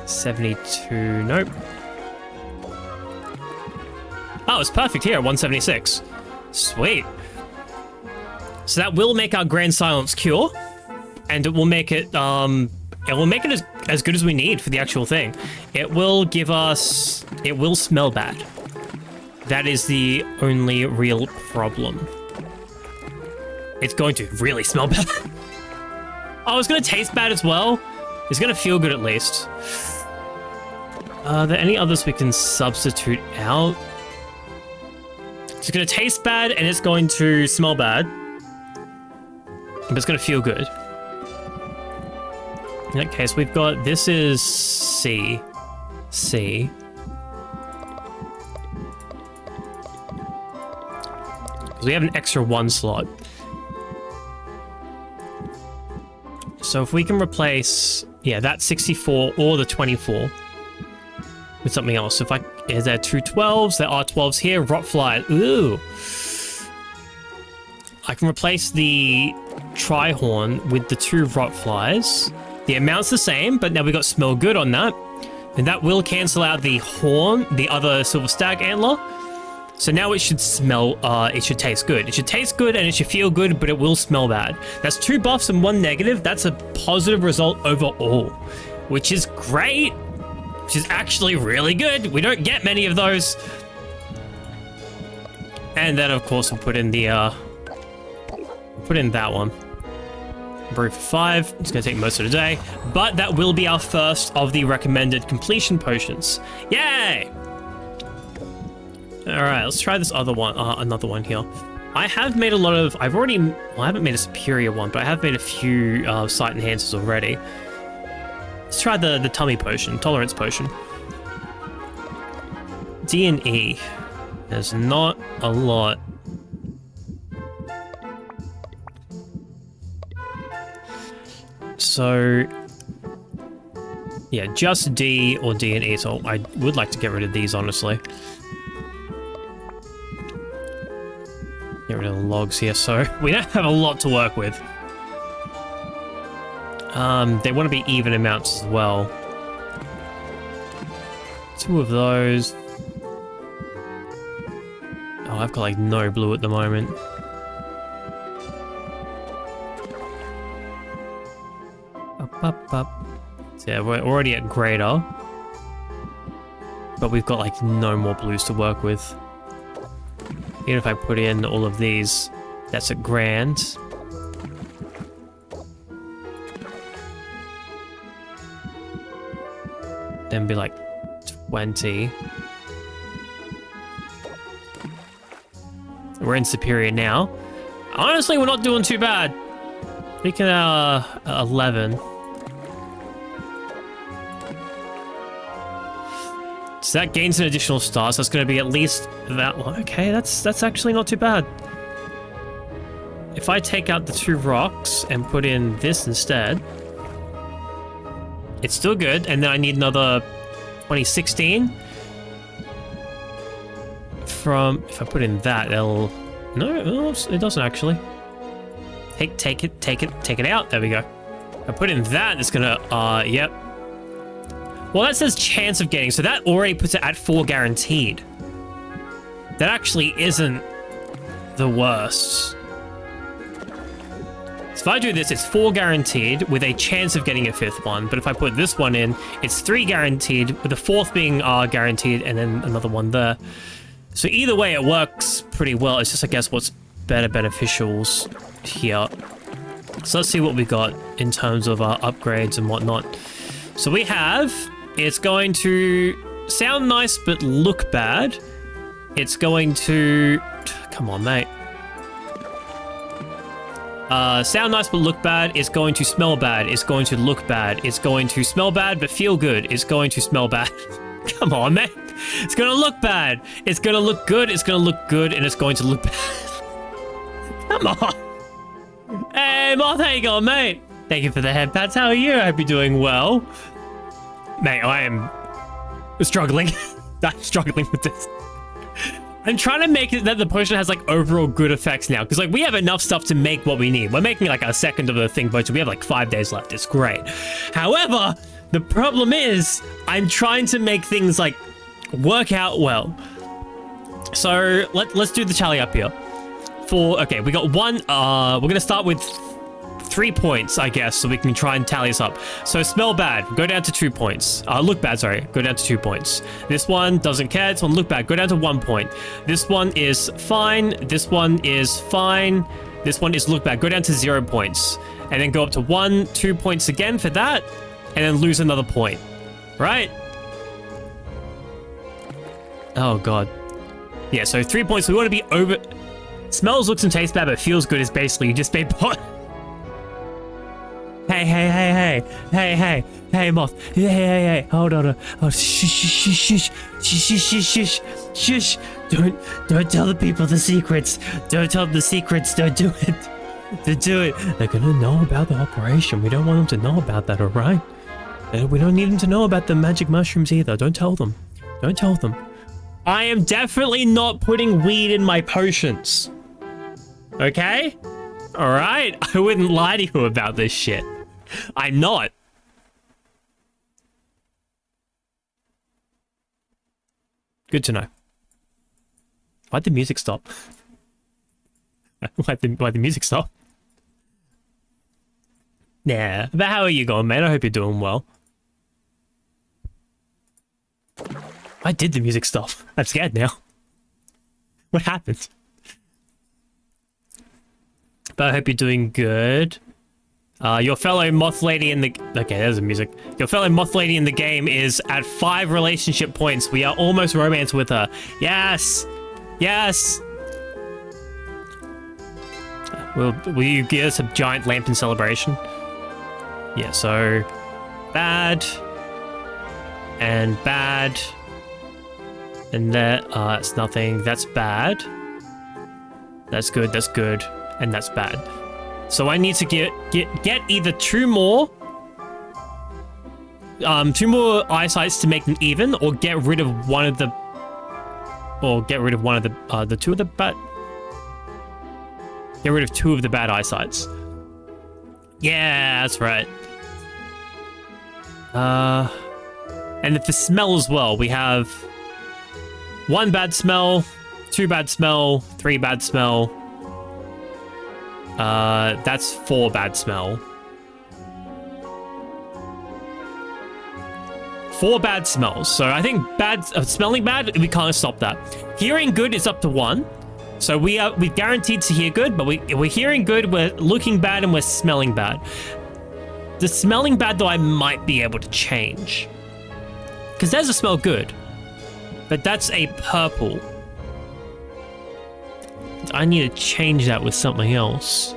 72. Nope. Oh, it's perfect here at 176. Sweet. So that will make our Grand Silence cure, and it will make it as good as we need for the actual thing. It will give us. It will smell bad. That is the only real problem. It's going to really smell bad. Oh, it's going to taste bad as well. It's going to feel good at least. Are there any others we can substitute out? It's going to taste bad and it's going to smell bad. But it's going to feel good. In that case, we've got, this is C. C. We have an extra 1 slot. So if we can replace, yeah, that 64 or the 24 with something else. So if is there 2 12s? There are 12s here. Rotfly. Ooh. I can replace the Trihorn with the 2 Rotflies. The amount's the same, but now we got Smell Good on that. And that will cancel out the horn, the other Silver Stag Antler. So now it should smell, it should taste good. It should taste good and it should feel good, but it will smell bad. That's 2 buffs and 1 negative. That's a positive result overall, which is great, which is actually really good. We don't get many of those. And then of course we'll put in the, put in that one. Brew for 5. It's going to take most of the day, but that will be our first of the recommended completion potions. Yay! All right, let's try this other one, another one here. I have made a lot of, I haven't made a superior one, but I have made a few sight enhancers already. Let's try the tummy potion, tolerance potion. D and E. There's not a lot. So, yeah, just D or D and E. So I would like to get rid of these, honestly. Get rid of the logs here, so we don't have a lot to work with. They want to be even amounts as well. 2 of those. Oh, I've got like no blue at the moment. Up. So yeah, we're already at greater. But we've got like no more blues to work with. Even if I put in all of these, that's a grand. Then be like 20. We're in superior now. Honestly, we're not doing too bad. We can 11. So that gains an additional star, so it's going to be at least that one. Okay, that's actually not too bad. if I take out the 2 rocks and put in this instead, it's still good. And then I need another 2016 from, if I put in that, it'll, no, it doesn't actually. Take it out. There we go. I put in that, it's gonna, yep. Well, that says chance of getting, so that already puts it at 4 guaranteed. That actually isn't the worst. So if I do this, it's 4 guaranteed with a chance of getting a 5th one. But if I put this one in, it's 3 guaranteed with the 4th being guaranteed and then another one there. So either way, it works pretty well. It's just, I guess, what's better beneficials here. So let's see what we got in terms of upgrades and whatnot. So we have, it's going to sound nice but look bad. It's going to, come on, mate. Sound nice but look bad. It's going to smell bad. It's going to look bad. It's going to smell bad but feel good. It's going to smell bad. Come on, man. It's going to look bad. It's going to look good. It's going to look good. And it's going to look bad. Come on. Hey, Moth, how you going, mate? Thank you for the head pats. How are you? I hope you're doing well. Mate, I am struggling. I'm struggling with this. I'm trying to make it that the potion has like overall good effects now, because like we have enough stuff to make what we need. We're making like a second of the thing potion. We have like 5 days left. It's great. However, the problem is I'm trying to make things like work out well. So let's do the tally up here. Okay, we got 1. We're gonna start with 3 points, I guess, so we can try and tally this up. So smell bad, go down to 2 points. Look bad, sorry, go down to 2 points. This one doesn't care. This one look bad, go down to 1 point. This one is fine. This one is fine. This one is look bad, go down to 0 points. And then go up to 1, 2 points again for that, and then lose another point. Right? Oh god. Yeah, so 3 points. We want to be over. Smells, looks, and tastes bad, but feels good is basically you just made pot. Hey, Moth. Hey, hold on. Oh, shush. Don't tell the people the secrets. Don't tell them the secrets. Don't do it. Don't do it. They're gonna know about the operation. We don't want them to know about that, alright? We don't need them to know about the magic mushrooms either. Don't tell them. Don't tell them. I am definitely not putting weed in my potions. Okay? Alright? I wouldn't lie to you about this shit. I'm not. Good to know. Why'd the music stop? Why'd the music stop? Nah, but how are you going, man? I hope you're doing well. Why did the music stop? I'm scared now. What happened? But I hope you're doing good. Your fellow moth lady in the... Okay, there's the music. Your fellow moth lady in the game is at 5 relationship points. We are almost romance with her. Yes! Yes! Will you give us a giant lantern celebration? Yeah, so... Bad. And bad. And that's nothing. That's bad. That's good, that's good. And that's bad. So I need to get either 2 more 2 more eyesights to make them even, or get rid of one of the the 2 of the bad. Get rid of 2 of the bad eyesights. Yeah, that's right. And for smell as well, we have 1 bad smell, 2 bad smell, 3 bad smell. That's 4 bad smell. 4 bad smells. So I think smelling bad, we can't stop that. Hearing good is up to 1. So we're guaranteed to hear good, but we're hearing good, we're looking bad, and we're smelling bad. The smelling bad, though, I might be able to change. Because there's a smell good. But that's a purple. I need to change that with something else.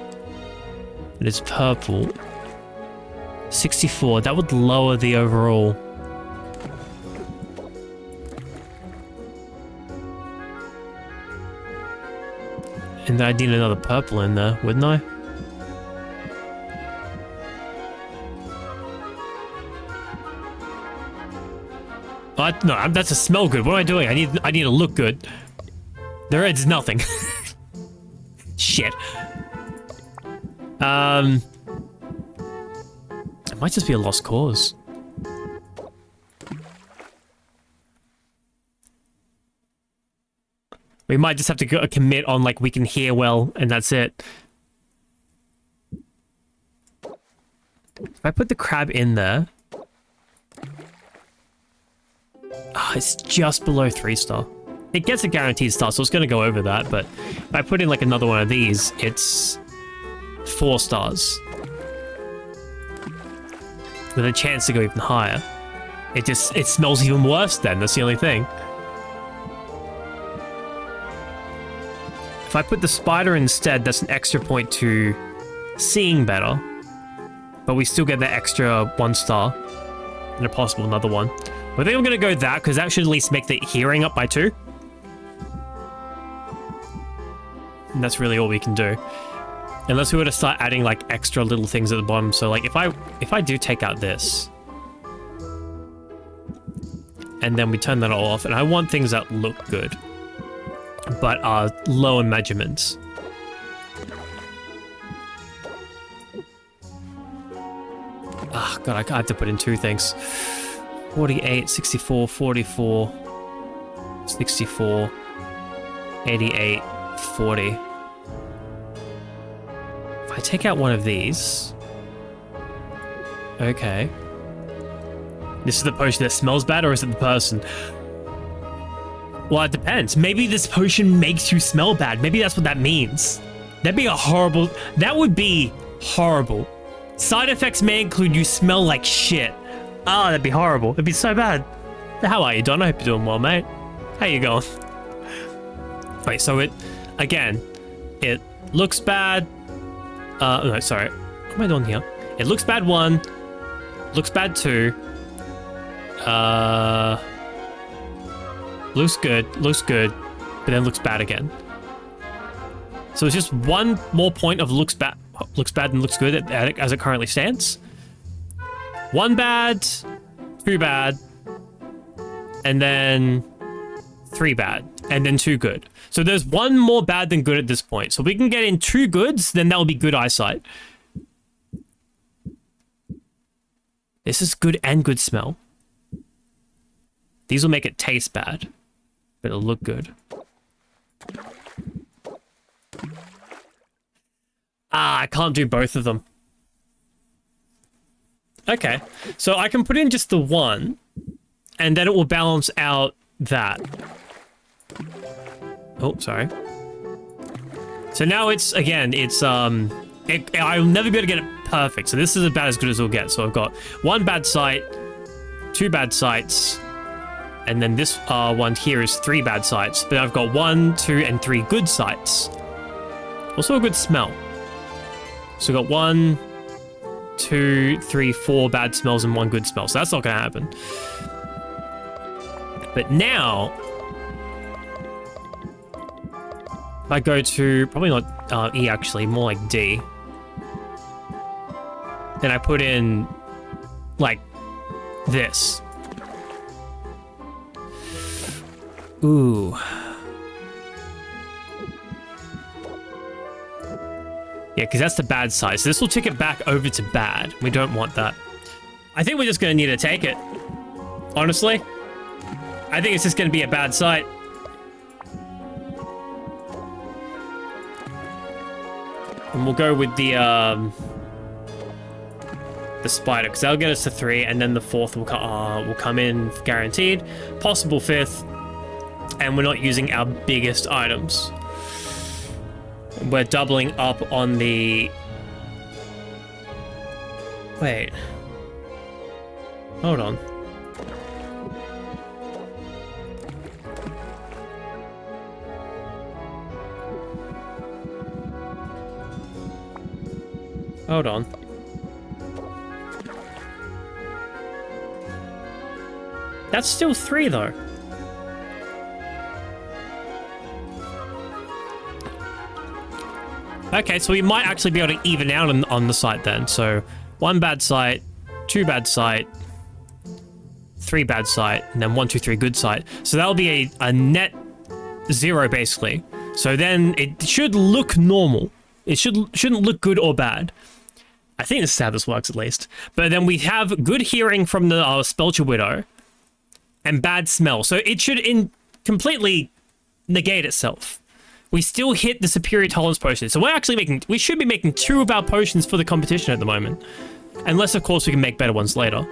It is purple. 64. That would lower the overall. And then I'd need another purple in there, wouldn't I? No, that's a smell good. What am I doing? I need to look good. The red's nothing. Shit. It might just be a lost cause. We might just have to go commit on like we can hear well, and that's it. If I put the crab in there, it's just below 3-star. It gets a guaranteed star, so it's going to go over that. But if I put in like another one of these, it's 4 stars with a chance to go even higher. It smells even worse. Then that's the only thing. If I put the spider instead, that's an extra point to seeing better, but we still get that extra 1 star and a possible another one. But I think I'm going to go that because that should at least make the hearing up by 2. And that's really all we can do. Unless we were to start adding like extra little things at the bottom. So like if I do take out this and then we turn that all off, and I want things that look good but are low in measurements. Oh god, I have to put in 2 things. 48, 64, 44, 64, 88, 40. If I take out one of these... Okay. This is the potion that smells bad, or is it the person? Well, it depends. Maybe this potion makes you smell bad. Maybe that's what that means. That'd be a horrible... That would be horrible. Side effects may include you smell like shit. Oh, that'd be horrible. It'd be so bad. How are you, Don? I hope you're doing well, mate. How you going? Wait, so it... Again, it looks bad. No, sorry. What am I doing here? It looks bad 1. Looks bad 2. Looks good, but then looks bad again. So it's just 1 more point of looks bad and looks good as it currently stands. 1 bad, 2 bad, and then 3 bad, and then 2 good. So there's 1 more bad than good at this point. So if we can get in 2 goods, then that will be good eyesight. This is good and good smell. These will make it taste bad, but it'll look good. I can't do both of them. Okay, so I can put in just the 1, and then it will balance out that. Oh, sorry. So now it's, again, it's, I'll never be able to get it perfect, so this is about as good as we'll get. So I've got 1 bad sight, 2 bad sights, and then this one here is 3 bad sights. But I've got 1, 2, and 3 good sights. Also a good smell. So we've got 1, 2, 3, 4 bad smells and 1 good smell. So that's not going to happen. But now, if I go to, probably not E actually, more like D. Then I put in, like, this. Ooh. Yeah, because that's the bad side. So this will tick it back over to bad. We don't want that. I think we're just going to need to take it. Honestly. I think it's just going to be a bad sight. And we'll go with the spider, because that'll get us to 3, and then the 4th will come in guaranteed. Possible 5th. And we're not using our biggest items. We're doubling up on the... Wait. Hold on. Hold on. That's still 3 though. Okay, so we might actually be able to even out on the site then. So 1 bad site, 2 bad site, 3 bad site, and then 1, 2, 3 good site. So that'll be a net 0 basically. So then it should look normal. It shouldn't look good or bad. I think this is how this works at least. But then we have good hearing from the Spelcher Widow and bad smell. So it should completely negate itself. We still hit the superior tolerance potion. So we should be making 2 of our potions for the competition at the moment. Unless, of course, we can make better ones later.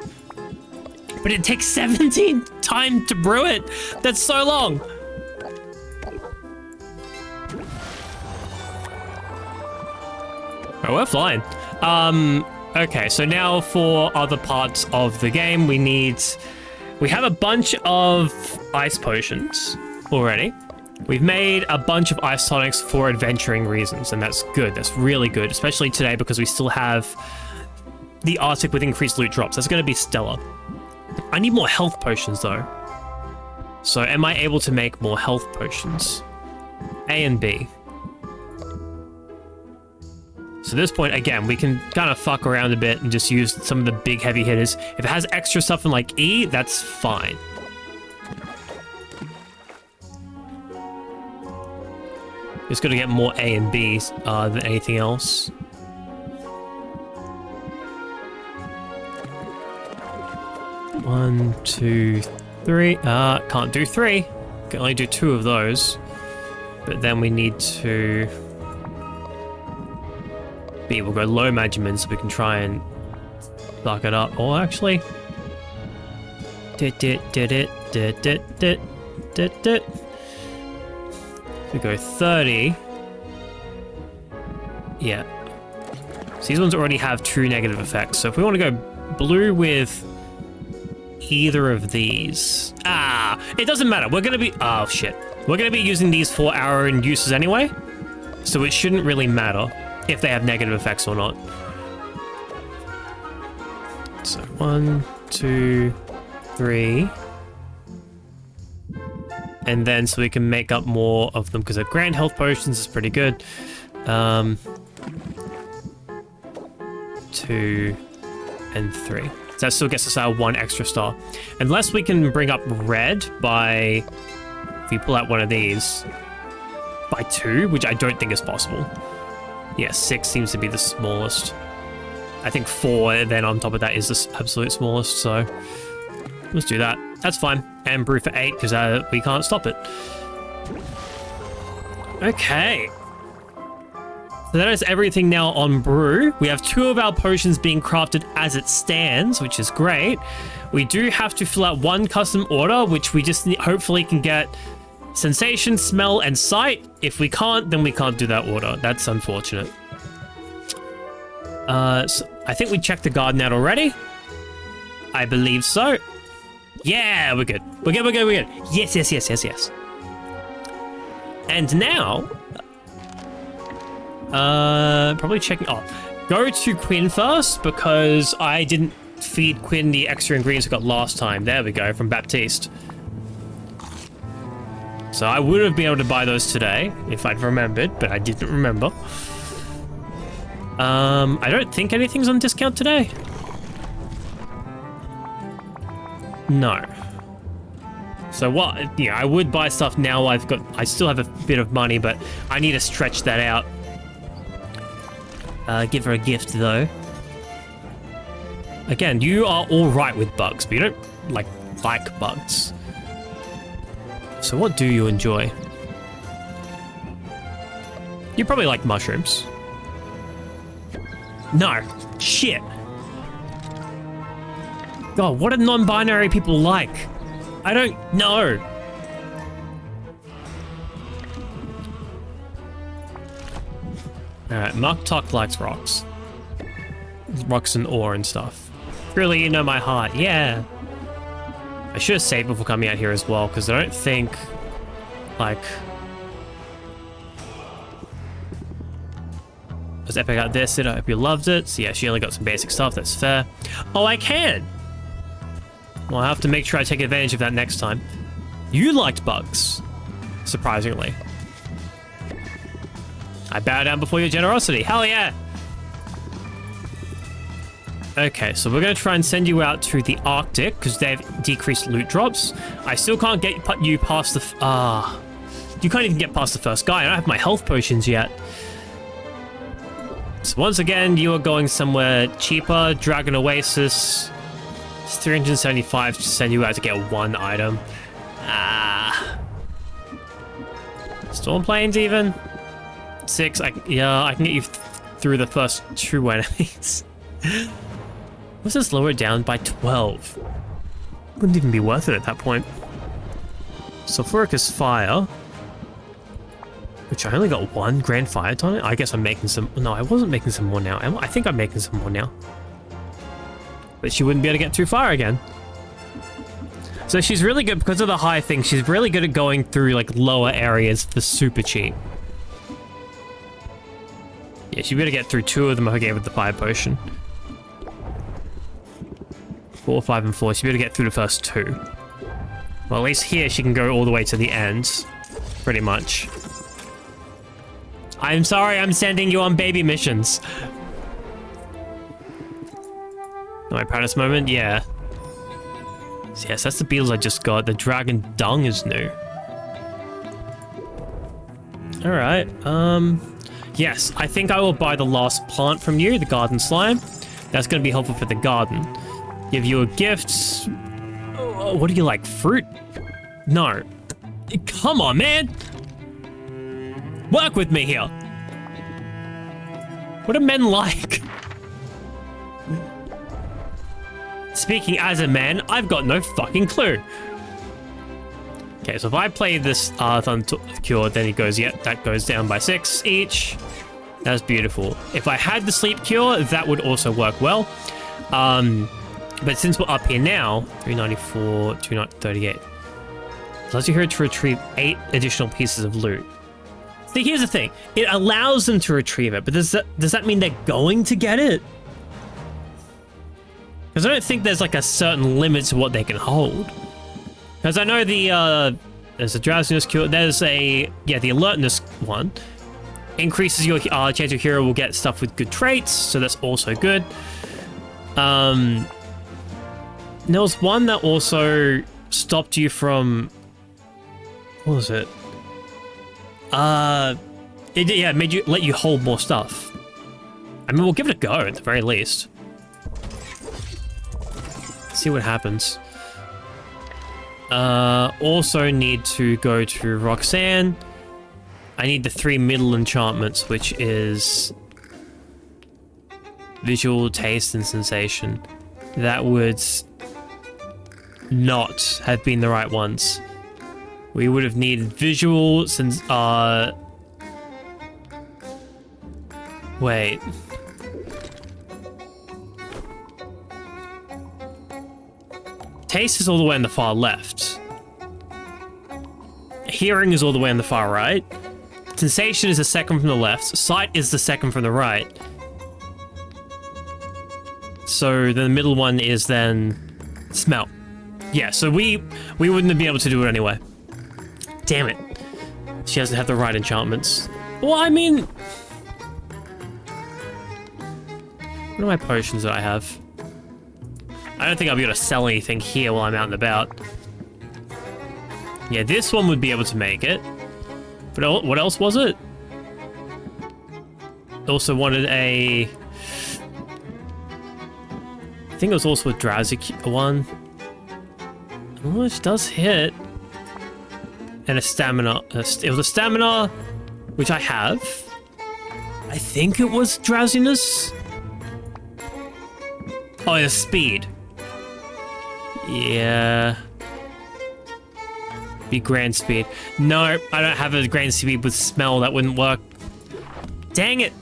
But it takes 17 time to brew it. That's so long. Oh, we're flying. Okay, so now for other parts of the game, we have a bunch of ice potions already. We've made a bunch of ice tonics for adventuring reasons, and that's good. That's really good, especially today because we still have the Arctic with increased loot drops. That's going to be stellar. I need more health potions, though. So am I able to make more health potions? A and B. So at this point, again, we can kind of fuck around a bit and just use some of the big heavy hitters. If it has extra stuff in like E, that's fine. Just got to get more A and B than anything else. One, 2, 3. Can't do 3. Can only do 2 of those. But then we need to... B, we'll go low Magimon so we can try and suck it up. Or actually... We go 30. Yeah. So these ones already have 2 negative effects. So if we want to go blue with either of these... it doesn't matter. We're going to be... Oh, shit. We're going to be using these for our own uses anyway. So it shouldn't really matter if they have negative effects or not. So 1, 2, 3... And then so we can make up more of them because the grand health potions is pretty good. 2 and 3. So that still gets us our 1 extra star. Unless we can bring up red by, if we pull out one of these, by 2, which I don't think is possible. Yeah, 6 seems to be the smallest. I think 4 then on top of that is the absolute smallest, so let's do that. That's fine. And brew for 8 because we can't stop it. Okay. So that is everything now on brew. We have 2 of our potions being crafted as it stands, which is great. We do have to fill out 1 custom order, which we just hopefully can get sensation, smell, and sight. If we can't, then we can't do that order. That's unfortunate. So I think we checked the garden out already. I believe so. Yeah, we're good. We're good. Yes. And now, probably checking. Oh, go to Quinn first because I didn't feed Quinn the extra ingredients we got last time. There we go, from Baptiste. So I would have been able to buy those today if I'd remembered, but I didn't remember. I don't think anything's on discount today. No. So what? Yeah, I would buy stuff now. I still have a bit of money, but I need to stretch that out. Give her a gift though. Again, you are all right with bugs, but you don't like bugs. So what do you enjoy? You probably like mushrooms. No. Shit. God, what do non-binary people like? I don't know. Alright, Muktok likes rocks. Rocks and ore and stuff. Really, you know my heart. Yeah. I should have saved before coming out here as well, because I don't think, like... Does Epic got this? I hope you loved it. So yeah, she only got some basic stuff. That's fair. Oh, I can! Well, I have to make sure I take advantage of that next time. You liked bugs. Surprisingly. I bow down before your generosity. Hell yeah! Okay, so we're going to try and send you out to the Arctic because they've decreased loot drops. I still can't get you past the... you can't even get past the first guy. I don't have my health potions yet. So once again, you are going somewhere cheaper. Dragon Oasis. It's 375 to send you out to get one item. Storm Plains even? 6. I can get you through the first 2 enemies. Let's just lower it down by 12. Wouldn't even be worth it at that point. Sulfuricus Fire. Which I only got 1 Grand Fire Tonic. I guess I'm making some... No, I wasn't making some more now. I think I'm making some more now. But she wouldn't be able to get through fire again. So she's really good because of the high thing. She's really good at going through like lower areas for super cheap. Yeah, she'd be able to get through 2 of them if I gave her the fire potion. 4, 5, and 4. She'd be able to get through the first 2. Well, at least here she can go all the way to the end. Pretty much. I'm sorry, I'm sending you on baby missions. My proudest moment? Yeah. Yes, that's the beetles I just got. The dragon dung is new. Alright, yes, I think I will buy the last plant from you, the garden slime. That's going to be helpful for the garden. Give you a gift. What do you like? Fruit? No. Come on, man! Work with me here! What do men like? Speaking as a man, I've got no fucking clue. Okay, so if I play this Cure, then it goes, yep, that goes down by 6 each. That's beautiful. If I had the Sleep Cure, that would also work well. But since we're up here now, 394, 238. Allows you here to retrieve 8 additional pieces of loot. See, here's the thing. It allows them to retrieve it, but does that mean they're going to get it? Because I don't think there's like a certain limit to what they can hold. Because I know there's a drowsiness cure. There's the alertness one. Increases your chance your hero will get stuff with good traits, so that's also good. There was one that also stopped you from... What was it? It let you hold more stuff. I mean, we'll give it a go at the very least. See what happens. Also need to go to Roxanne. I need the 3 middle enchantments, which is visual, taste, and sensation. That would not have been the right ones. We would have needed visual since wait. Taste is all the way on the far left. Hearing is all the way on the far right. Sensation is the second from the left. Sight is the second from the right. So the middle one is then smell. Yeah, so we wouldn't be able to do it anyway. Damn it. She doesn't have the right enchantments. Well, I mean... What are my potions that I have? I don't think I'll be able to sell anything here while I'm out and about. Yeah, this one would be able to make it. But what else was it? Also wanted a... I think it was also a drowsy one. Which does hit. And a stamina. It was a stamina, which I have. I think it was drowsiness. Oh, it's speed. Yeah. Be grand speed. No, I don't have a grand speed with smell. That wouldn't work. Dang it.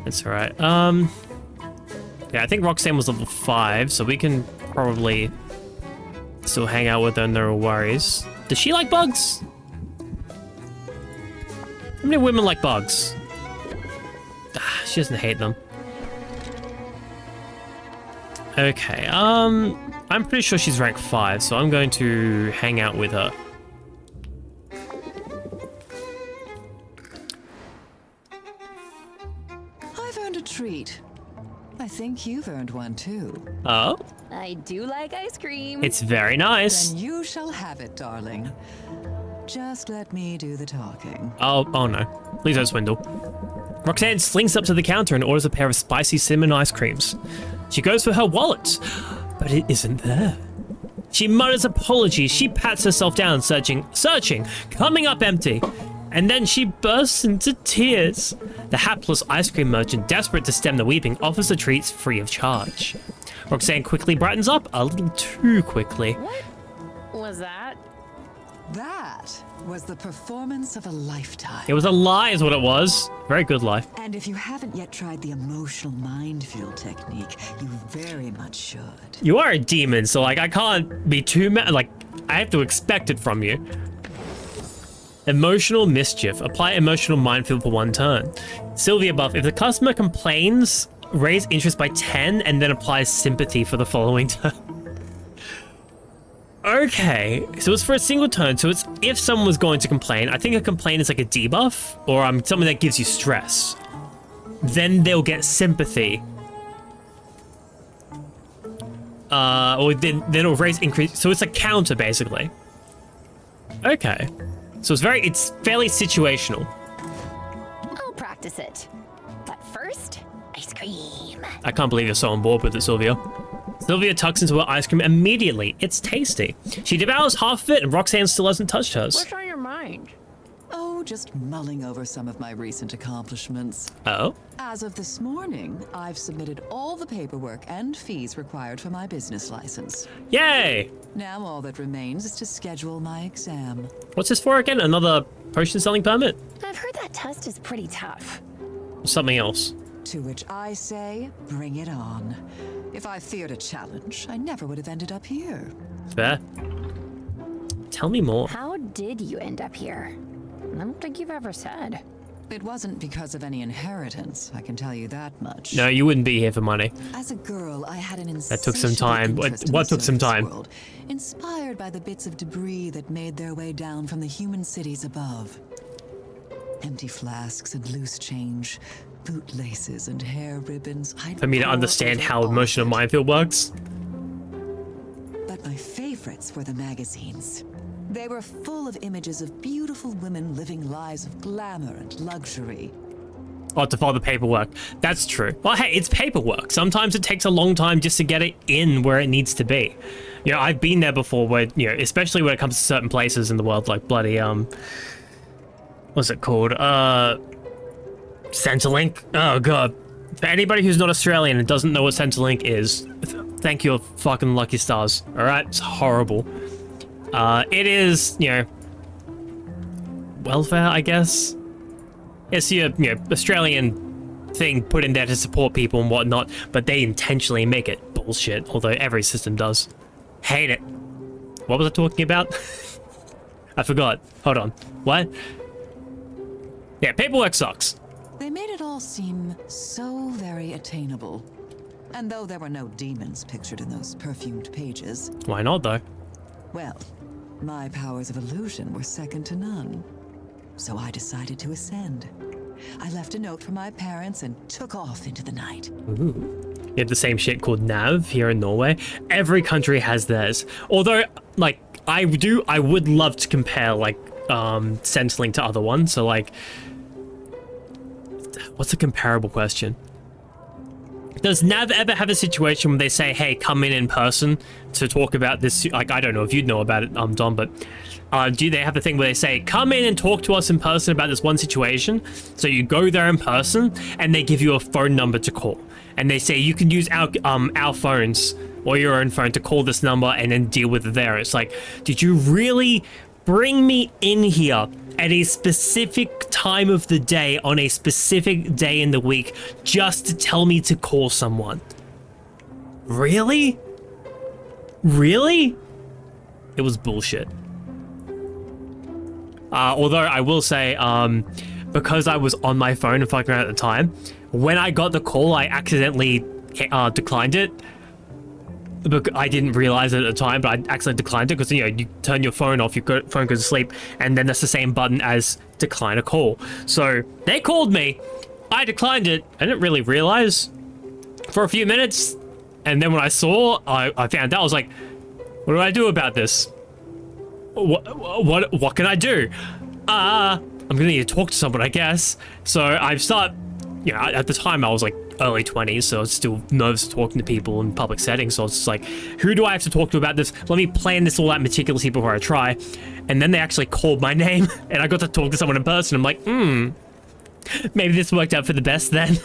That's alright. Yeah, I think Roxanne was level 5, so we can probably still hang out with her, no worries. Does she like bugs? How many women like bugs? She doesn't hate them. Okay, I'm pretty sure she's rank 5, so I'm going to hang out with her.
I've earned a treat. I think you've earned one too.
Oh,
I do like ice cream.
it's very nice.
Then you shall have it, darling. Just let me do the talking.
Oh no. Please don't swindle. Roxanne slinks up to the counter and orders a pair of spicy cinnamon ice creams. She goes for her wallet, but it isn't there. She mutters apologies. She pats herself down, searching, coming up empty. And then she bursts into tears. The hapless ice cream merchant, desperate to stem the weeping, offers the treats free of charge. Roxanne quickly brightens up, a little too quickly.
What was that?
That was the performance of a lifetime.
It was a lie is what it was. Very good lie.
And if you haven't yet tried the emotional minefield technique, you very much should.
You are a demon, so like I can't be too mad. Like I have to expect it from you. Emotional mischief. Apply emotional minefield for 1 turn. Sylvia buff. If the customer complains, raise interest by 10 and then applies sympathy for the following turn. Okay, so it's for a single turn. So it's if someone was going to complain. I think a complaint is like a debuff or something that gives you stress. Then they'll get sympathy. Or then it'll raise increase. So it's a counter basically. Okay. So it's fairly situational.
I'll practice it. But first, ice cream.
I can't believe you're so on board with it, Sylvia. Sylvia tucks into her ice cream immediately. It's tasty. She devours half of it and Roxanne still hasn't touched hers.
What's on your mind?
Oh, just mulling over some of my recent accomplishments.
Oh?
As of this morning, I've submitted all the paperwork and fees required for my business license.
Yay!
Now all that remains is to schedule my exam.
What's this for again? Another potion selling permit?
I've heard that test is pretty tough.
Something else.
To which I say, bring it on. If I feared a challenge, I never would have ended up here.
Fair. Tell me more.
How did you end up here? I don't think you've ever said.
It wasn't because of any inheritance, I can tell you that much.
No, you wouldn't be here for money.
As a girl, I had an
That took some time.
insatiable
What
interest in
took some
the surface
time?
world, inspired by the bits of debris that made their way down from the human cities above. Empty flasks and loose change, bootlaces and hair ribbons.
For me to understand how emotional minefield works.
But my favorites were the magazines. They were full of images of beautiful women living lives of glamour and luxury.
Oh, to follow the paperwork. That's true. Well, hey, it's paperwork. Sometimes it takes a long time just to get it in where it needs to be. You know, I've been there before where, you know, especially when it comes to certain places in the world, like bloody, what's it called? Centrelink? Oh, God. For anybody who's not Australian and doesn't know what Centrelink is, thank your fucking lucky stars, all right? It's horrible. It is, you know, welfare, I guess. It's your, you know, Australian thing put in there to support people and whatnot, but they intentionally make it bullshit, although every system does. Hate it. What was I talking about? I forgot. Hold on. What? Yeah, paperwork sucks.
They made it all seem so very attainable. And though there were no demons pictured in those perfumed pages,
Why not, though?
well, my powers of illusion were second to none. So I decided to ascend. I left a note for my parents and took off into the night.
You have the same shit called Nav here in Norway. Every country has theirs. Although, like, I would love to compare, like, Centrelink to other ones. So, like, what's a comparable question? Does Nav ever have a situation where they say, hey, come in person to talk about this? Like, I don't know if you'd know about it, Dom, but do they have the thing where they say, come in and talk to us in person about this one situation? So you go there in person and they give you a phone number to call. And they say, you can use our phones or your own phone to call this number and then deal with it there. It's like, did you really bring me in here at a specific time of the day on a specific day in the week just to tell me to call someone? Really? Really? It was bullshit. Although I will say, because I was on my phone and fucking around at the time, when I got the call, I accidentally declined it. I didn't realize it at the time, but I accidentally declined it because, you know, you turn your phone off, your phone goes to sleep, and then that's the same button as decline a call. So they called me, I declined it. I didn't really realize for a few minutes. And then when I saw, I found out, I was like, what do I do about this? What can I do? I'm gonna need to talk to someone, I guess. So I've started, you know, at the time I was like early 20s, so I was still nervous talking to people in public settings. So I was just like, who do I have to talk to about this? Let me plan this all out meticulously before I try. And then they actually called my name and I got to talk to someone in person. I'm like, maybe this worked out for the best then.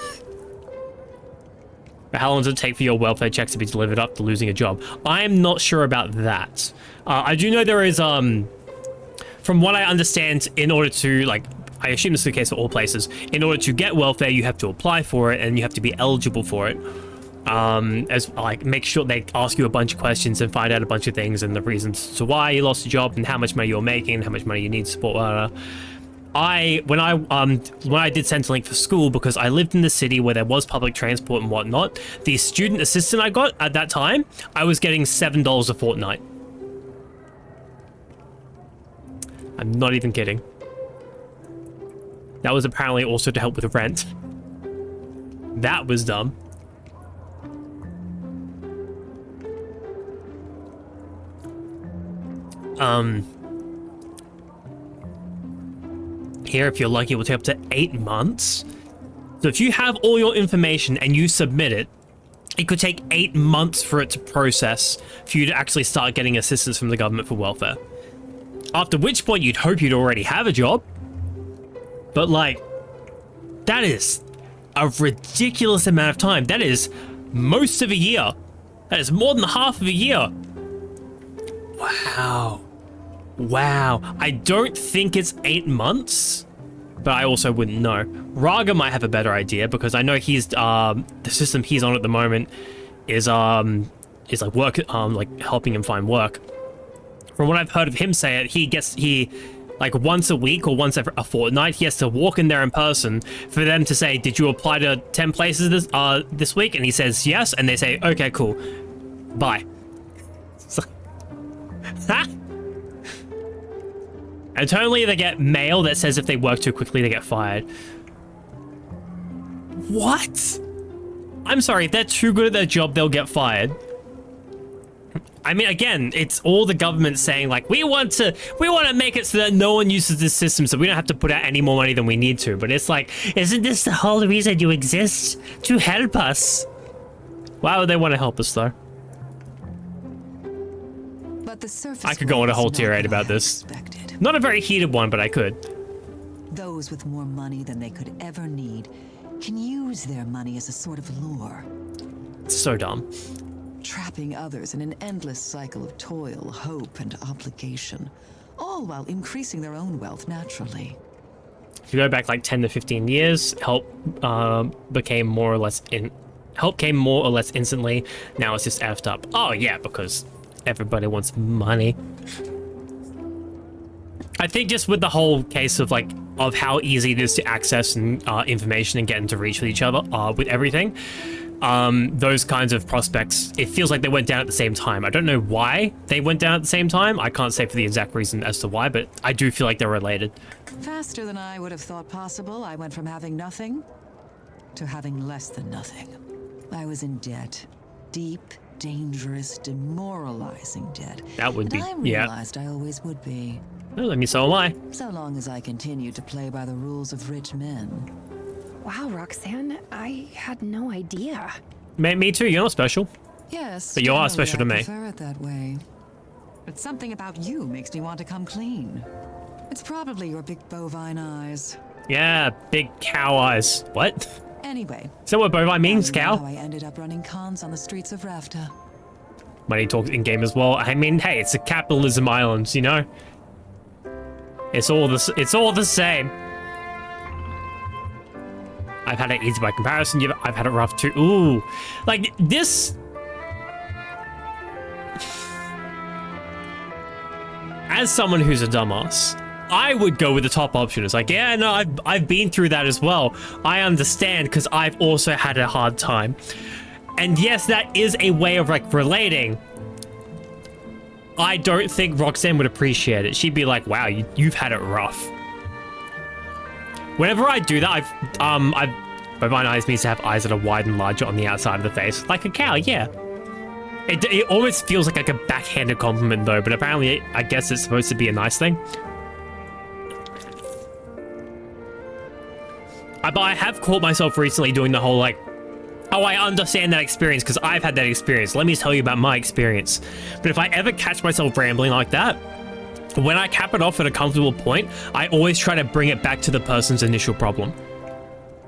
But how long does it take for your welfare checks to be delivered up to losing a job? I'm not sure about that. I do know there is, from what I understand, in order to, like, I assume this is the case for all places, in order to get welfare, you have to apply for it and you have to be eligible for it. As like, make sure they ask you a bunch of questions and find out a bunch of things and the reasons to why you lost your job and how much money you're making and how much money you need to support. When I did Centrelink for school, because I lived in the city where there was public transport and whatnot, the student assistant I got at that time, I was getting $7 a fortnight. I'm not even kidding. That was apparently also to help with rent. That was dumb. Here, if you're lucky, it will take up to 8 months. So if you have all your information and you submit it, it could take 8 months for it to process, for you to actually start getting assistance from the government for welfare. After which point you'd hope you'd already have a job. But like, that is a ridiculous amount of time. That is most of a year. That is more than half of a year. Wow. Wow. I don't think it's 8 months, but I also wouldn't know. Raga might have a better idea because I know he's the system he's on at the moment is like work like helping him find work. From what I've heard of him say it, he like once a week or once every a fortnight, he has to walk in there in person for them to say, did you apply to 10 places this week? And he says yes, and they say, okay, cool, bye. Huh? And totally they get mail that says if they work too quickly, they get fired. What? I'm sorry, if they're too good at their job, they'll get fired. I mean, again, it's all the government saying, like, we want to make it so that no one uses this system so we don't have to put out any more money than we need to. But it's like, isn't this the whole reason you exist? To help us. Why would they want to help us, though?
But the surface
I could go on a whole tirade about this.
expected.
Not a very heated one, but I could.
Those with more money than they could ever need can use their money as a sort of lure,
It's so dumb.
trapping others in an endless cycle of toil, hope, and obligation, all while increasing their own wealth naturally.
If you go back like 10 to 15 years, help came more or less instantly. Now it's just effed up. Oh yeah, because everybody wants money. I think just with the whole case of like of how easy it is to access and information and get into reach with each other with everything, those kinds of prospects, it feels like they went down at the same time. I don't know why they went down at the same time. I can't say for the exact reason as to why, but I do feel like they're related.
Faster than I would have thought possible, I went from having nothing to having less than nothing. I was in debt. Deep, dangerous, demoralizing debt.
That would be,
I
yeah.
realized I always would be.
Well, I mean, so am I.
So long as I continued to play by the rules of rich men.
Wow, Roxanne, I had no idea.
Me too, you're not special.
Yes,
But you are
generally
special to
I
me.
prefer it that way. But something about you makes me want to come clean. It's probably your big bovine eyes.
Yeah, big cow eyes. What?
Anyway.
Is that what bovine means,
you know how
cow?
I ended up running cons on the streets of Rafta.
Money talks in game as well. I mean, hey, it's a capitalism island, you know? It's all the same. I've had it easy by comparison. I've had it rough too. Ooh, like this. As someone who's a dumbass, I would go with the top option. It's like, yeah, no, I've been through that as well. I understand because I've also had a hard time. And yes, that is a way of like relating. I don't think Roxanne would appreciate it. She'd be like, wow, you've had it rough. Whenever I do that, I've Bovine eyes means to have eyes that are wide and larger on the outside of the face. Like a cow, yeah. It almost feels like a backhanded compliment though, but apparently I guess it's supposed to be a nice thing. But I have caught myself recently doing the whole like, oh, I understand that experience because I've had that experience. Let me tell you about my experience. But if I ever catch myself rambling like that, when I cap it off at a comfortable point, I always try to bring it back to the person's initial problem.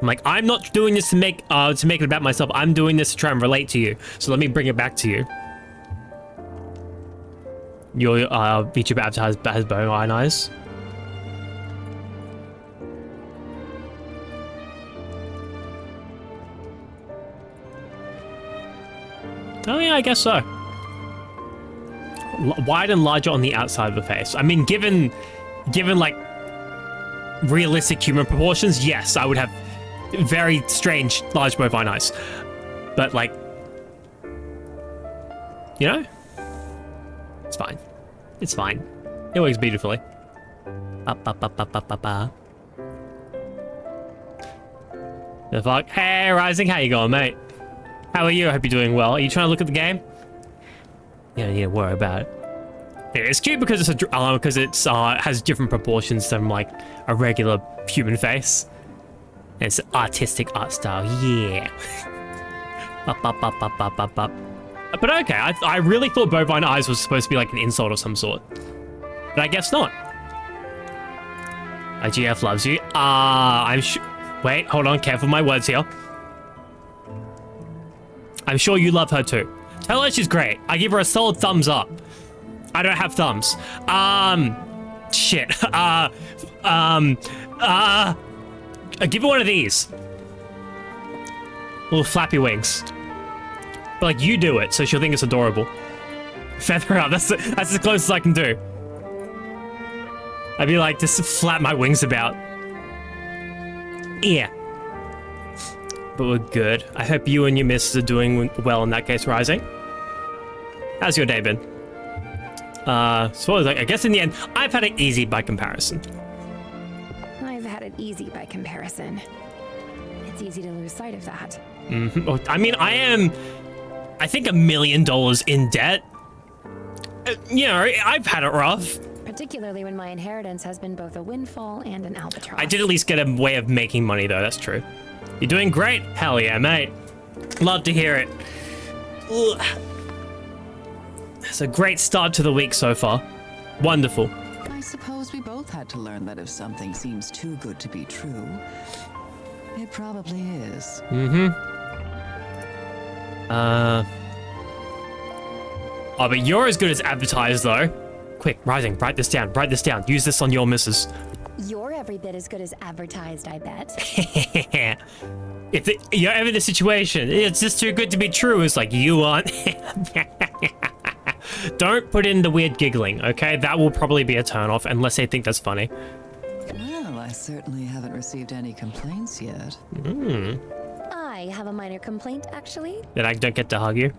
I'm like, I'm not doing this to make it about myself. I'm doing this to try and relate to you. So let me bring it back to you. Your VTuber avatar has bovine eyes. Oh yeah, I guess so. Wide and larger on the outside of the face. I mean, given like realistic human proportions, yes, I would have very strange large bovine eyes. But like, you know, it's fine. It's fine. It works beautifully. The fuck? Hey, Rising, how you going, mate? How are you? I hope you're doing well. Are you trying to look at the game? You don't need to worry about it. Yeah, it's cute because it's has different proportions than like a regular human face. It's artistic art style, yeah. But okay, I really thought bovine eyes was supposed to be like an insult of some sort, but I guess not. IGF loves you. I'm sure. Wait, hold on, careful my words here. I'm sure you love her too. Tell her she's great. I give her a solid thumbs up. I don't have thumbs. Shit. Give her one of these. Little flappy wings. But like you do it, so she'll think it's adorable. Feather her up. That's as close as I can do. I'd be like, just flap my wings about. Yeah. But we're good. I hope you and your missus are doing well in that case, Rising. How's your day been? So I guess in the end, I've had it easy by comparison.
I've had it easy by comparison. It's easy to lose sight of that.
Oh, I mean, I think $1 million in debt. You know, I've had it rough.
Particularly when my inheritance has been both a windfall and an albatross.
I did at least get a way of making money, though. That's true. You're doing great. Hell yeah, mate. Love to hear it. Ugh. It's a great start to the week so far. Wonderful.
I suppose we both had to learn that if something seems too good to be true, it probably is.
Oh, but you're as good as advertised, though. Quick, Rising, write this down. Write this down. Use this on your missus.
You're every bit as good as advertised, I bet.
If you're ever in a situation, it's just too good to be true. It's like, you aren't. Don't put in the weird giggling, okay? That will probably be a turnoff unless they think that's funny.
Well, I certainly haven't received any complaints yet.
I have a minor complaint, actually.
That I don't get to hug you?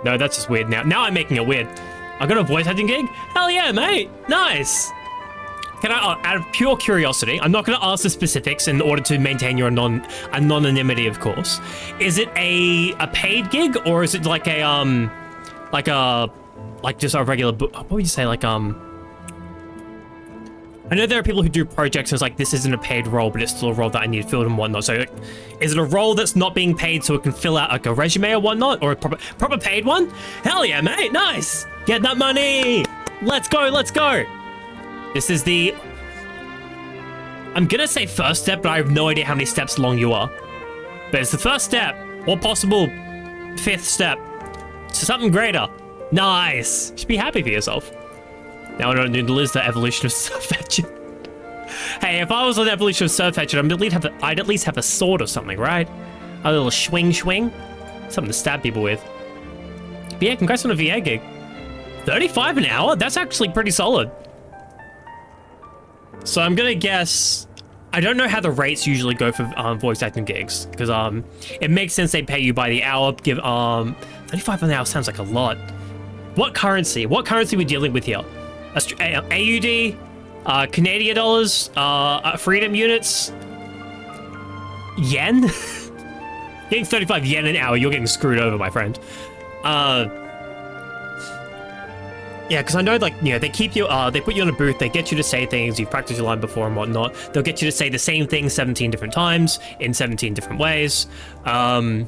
No, that's just weird now. Now I'm making it weird. I got a voice acting gig? Hell yeah, mate. Nice. Can I, out of pure curiosity, I'm not going to ask the specifics in order to maintain your anonymity, of course. Is it a paid gig or is it like a just a regular, what would you say, like, I know there are people who do projects and it's like, this isn't a paid role, but it's still a role that I need filled and whatnot. So is it a role that's not being paid so it can fill out like a resume or whatnot, or a proper paid one? Hell yeah, mate, nice. Get that money. Let's go, let's go. This is the, I'm gonna say first step, but I have no idea how many steps long you are. But it's the first step, or possible 5th step to something greater. Nice. You should be happy for yourself. Now I don't need to lose the evolution of surf etching. Hey, if I was on the evolution of surf etching, I'd at least have a sword or something, right? A little swing. Something to stab people with. But yeah, congrats on a VA gig. 35 an hour? That's actually pretty solid. So I'm gonna guess, I don't know how the rates usually go for voice acting gigs, because it makes sense they pay you by the hour. 35 an hour sounds like a lot. What currency? What currency are we dealing with here? AUD, Canadian dollars, freedom units, yen? Getting 35 yen an hour, you're getting screwed over, my friend. Yeah, because I know, like, you know, they keep you, they put you on a booth, they get you to say things, you've practiced your line before and whatnot. They'll get you to say the same thing 17 different times, in 17 different ways. And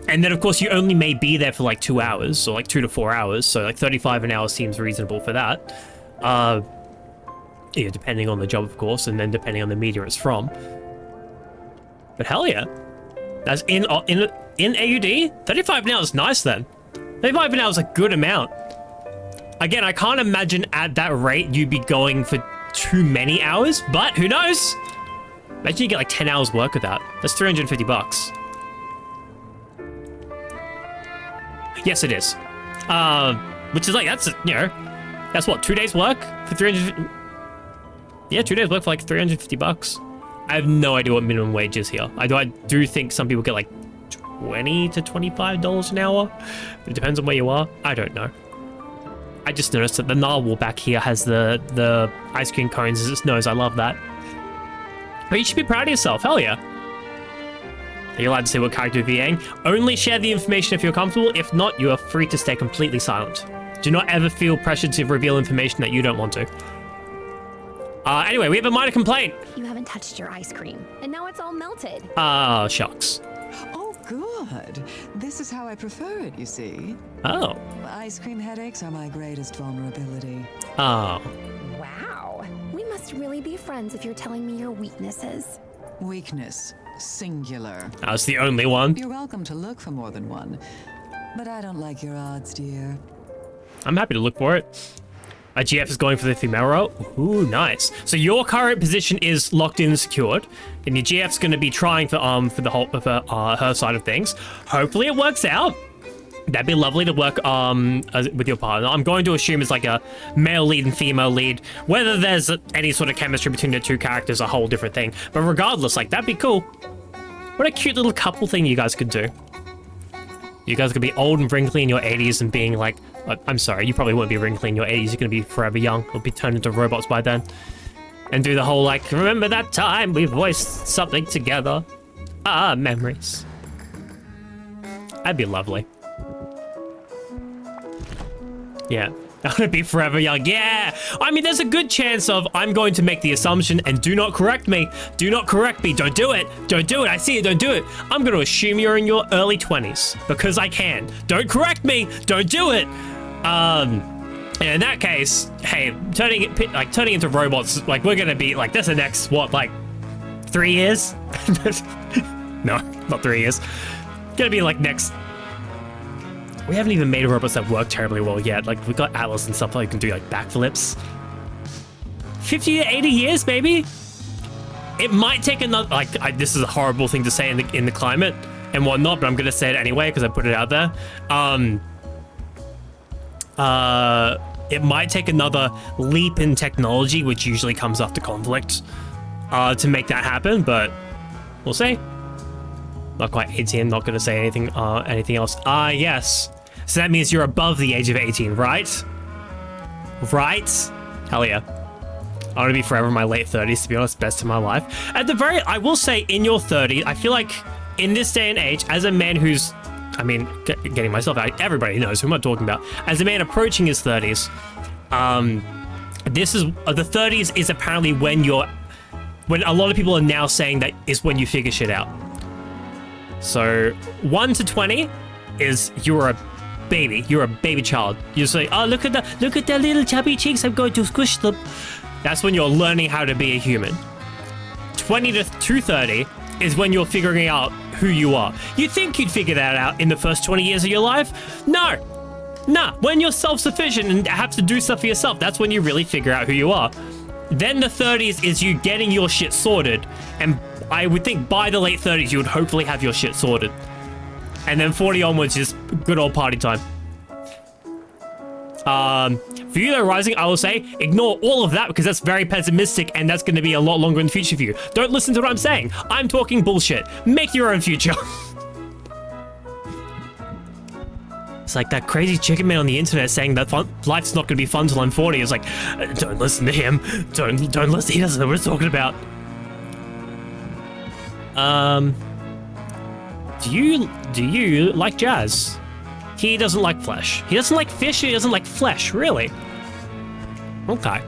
then, of course, you only may be there for, like, 2 hours, or, like, 2 to 4 hours, so, like, 35 an hour seems reasonable for that. Yeah, depending on the job, of course, and then depending on the media it's from. But hell yeah. That's in AUD? 35 an hour is nice, then. 35 an hour is a good amount. Again, I can't imagine at that rate you'd be going for too many hours, but who knows? Imagine you get like 10 hours work of that. That's 350 bucks. Yes, it is. Which is like, that's, you know, that's what, 2 days work for 350? Yeah, 2 days work for like 350 bucks. I have no idea what minimum wage is here. I do think some people get like $20 to $25 an hour. But it depends on where you are. I don't know. I just noticed that the narwhal back here has the ice cream cones as its nose. I love that. But you should be proud of yourself. Hell yeah. Are you allowed to say what character you're VAing? Only share the information if you're comfortable. If not, you are free to stay completely silent. Do not ever feel pressure to reveal information that you don't want to. Anyway, we have a minor complaint.
You haven't touched your ice cream, and now it's all melted.
Oh, shucks.
Oh, good. This is how I prefer it, you see.
Oh.
Ice cream headaches are my greatest vulnerability.
Oh.
Wow. We must really be friends if you're telling me your weaknesses.
Weakness. Singular.
That's the only one.
You're welcome to look for more than one. But I don't like your odds, dear.
I'm happy to look for it. A GF is going for the female role. Ooh, nice. So your current position is locked in and secured, and your GF's going to be trying for the whole of her side of things. Hopefully it works out. That'd be lovely to work with your partner. I'm going to assume it's like a male lead and female lead. Whether there's any sort of chemistry between the two characters, a whole different thing. But regardless, like, that'd be cool. What a cute little couple thing you guys could do. You guys could be old and wrinkly in your 80s and being like, I'm sorry, you probably won't be wrinkly in your 80s. You're going to be forever young or be turned into robots by then. And do the whole, like, remember that time we voiced something together? Ah, memories. That'd be lovely. Yeah. I'm going to be forever young. Yeah. I mean, there's a good chance of I'm going to make the assumption, and do not correct me. Do not correct me. Don't do it. Don't do it. I see it. Don't do it. I'm going to assume you're in your early 20s because I can. Don't correct me. Don't do it. And in that case, hey, turning into robots, like, we're going to be like, that's the next, what, like 3 years? No, not 3 years. Gonna be like next. We haven't even made robots that work terribly well yet. Like, we've got Atlas and stuff that can do, like, backflips. 50 to 80 years, maybe? It might take another... Like, this is a horrible thing to say in the climate and whatnot, but I'm going to say it anyway because I put it out there. It might take another leap in technology, which usually comes after conflict, to make that happen, but we'll see. Not quite 18, not going to say anything else. Yes. So that means you're above the age of 18, right? Right? Hell yeah. I want to be forever in my late 30s, to be honest, best of my life. I will say, in your 30s, I feel like in this day and age, as a man who's, I mean, getting myself out, everybody knows who I'm talking about. As a man approaching his 30s, this is, the 30s is apparently when a lot of people are now saying that is when you figure shit out. So 1 to 20 is you're a baby child. You say, oh, look at the little chubby cheeks, I'm going to squish them. That's when you're learning how to be a human. 20 to 230 is when you're figuring out who you are. You think you'd figure that out in the first 20 years of your life? No. Nah, when you're self-sufficient and have to do stuff for yourself, that's when you really figure out who you are. Then the 30s is you getting your shit sorted, and I would think by the late 30s you would hopefully have your shit sorted. And then 40 onwards is good old party time. For you though, Rising, I will say, ignore all of that because that's very pessimistic and that's going to be a lot longer in the future for you. Don't listen to what I'm saying. I'm talking bullshit. Make your own future. It's like that crazy chicken man on the internet saying that life's not going to be fun till I'm 40. It's like, don't listen to him. Don't listen. He doesn't know what he's talking about. Do you like jazz? He doesn't like flesh. He doesn't like fish, he doesn't like flesh, really? Okay.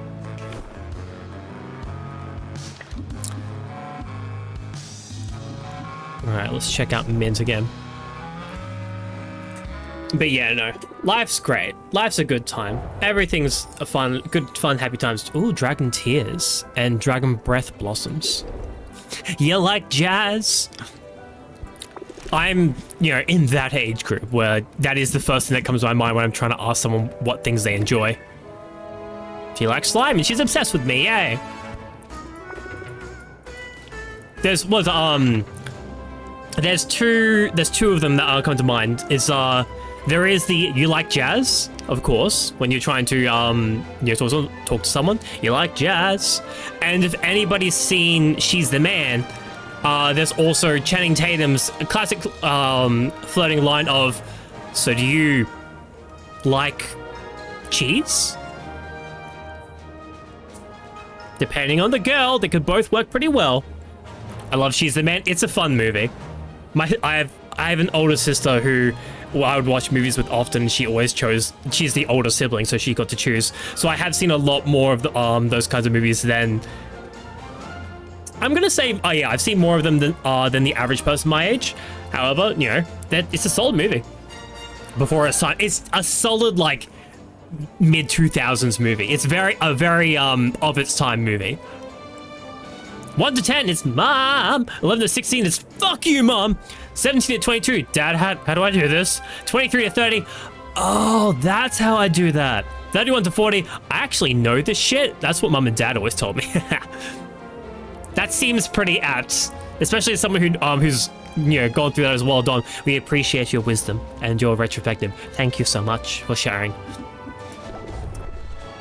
Alright, let's check out Mint again. But yeah, no. Life's great. Life's a good time. Everything's a good fun, happy times. Ooh, Dragon Tears and Dragon Breath Blossoms. You like jazz? I'm, in that age group where that is the first thing that comes to my mind when I'm trying to ask someone what things they enjoy. She likes slime and she's obsessed with me, yay! There's two of them that come to mind. There is the you like jazz, of course, when you're trying to talk to someone. You like jazz. And if anybody's seen She's the Man, there's also Channing Tatum's classic flirting line of, so do you like cheese? Depending on the girl, they could both work pretty well. I love She's the Man. It's a fun movie. I have an older sister who I would watch movies with often. She always chose. She's the older sibling, so she got to choose. So I have seen a lot more of those kinds of movies than. I'm gonna say, yeah, I've seen more of them than the average person my age. However, that it's a solid movie. Before its time, it's a solid like mid 2000s movie. It's a very of its time movie. 1 to 10, it's mom. 11 to 16, it's fuck you, mom. 17 to 22, dad, how do I do this? 23 to 30, oh, that's how I do that. 31 to 40, I actually know this shit. That's what mom and dad always told me. That seems pretty apt, especially as someone who's gone through that as well. Don, we appreciate your wisdom and your retrospective. Thank you so much for sharing.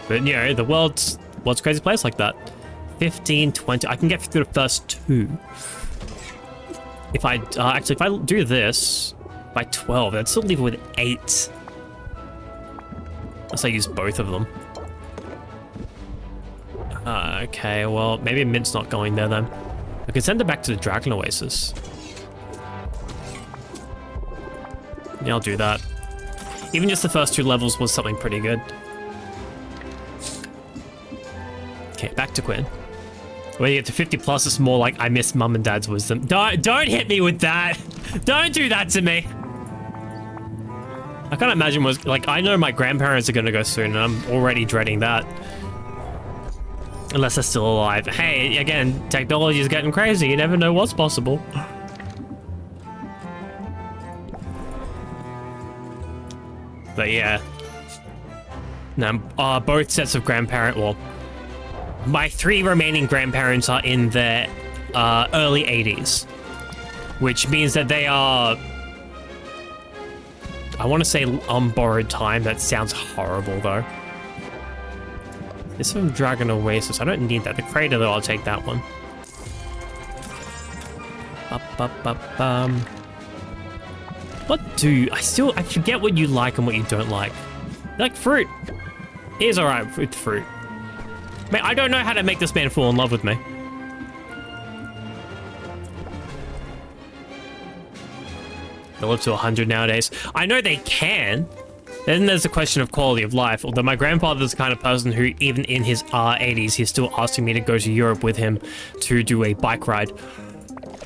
But the world's a crazy place like that. 15, 20. I can get through the first 2. If I if I do this by 12, I'd still leave it with 8. Unless I use both of them. Okay, well, maybe Mint's not going there then. I could send it back to the Dragon Oasis. Yeah, I'll do that. Even just the first 2 levels was something pretty good. Okay, back to Quinn. When you get to 50 plus, it's more like I miss mum and dad's wisdom. Don't hit me with that. Don't do that to me. I can't imagine I know my grandparents are gonna go soon, and I'm already dreading that. Unless they're still alive. Hey, again, technology is getting crazy. You never know what's possible. But yeah. Now, both sets of my 3 remaining grandparents are in their early 80s, which means that they are, I want to say on borrowed time. That sounds horrible though. This is from Dragon Oasis. I don't need that. The crater though, I'll take that one. I forget what you like and what you don't like. You like fruit. He's alright with fruit. Man, I don't know how to make this man fall in love with me. They live to 100 nowadays. I know they can. Then there's a question of quality of life. Although my grandfather's the kind of person who, even in his 80s, he's still asking me to go to Europe with him to do a bike ride.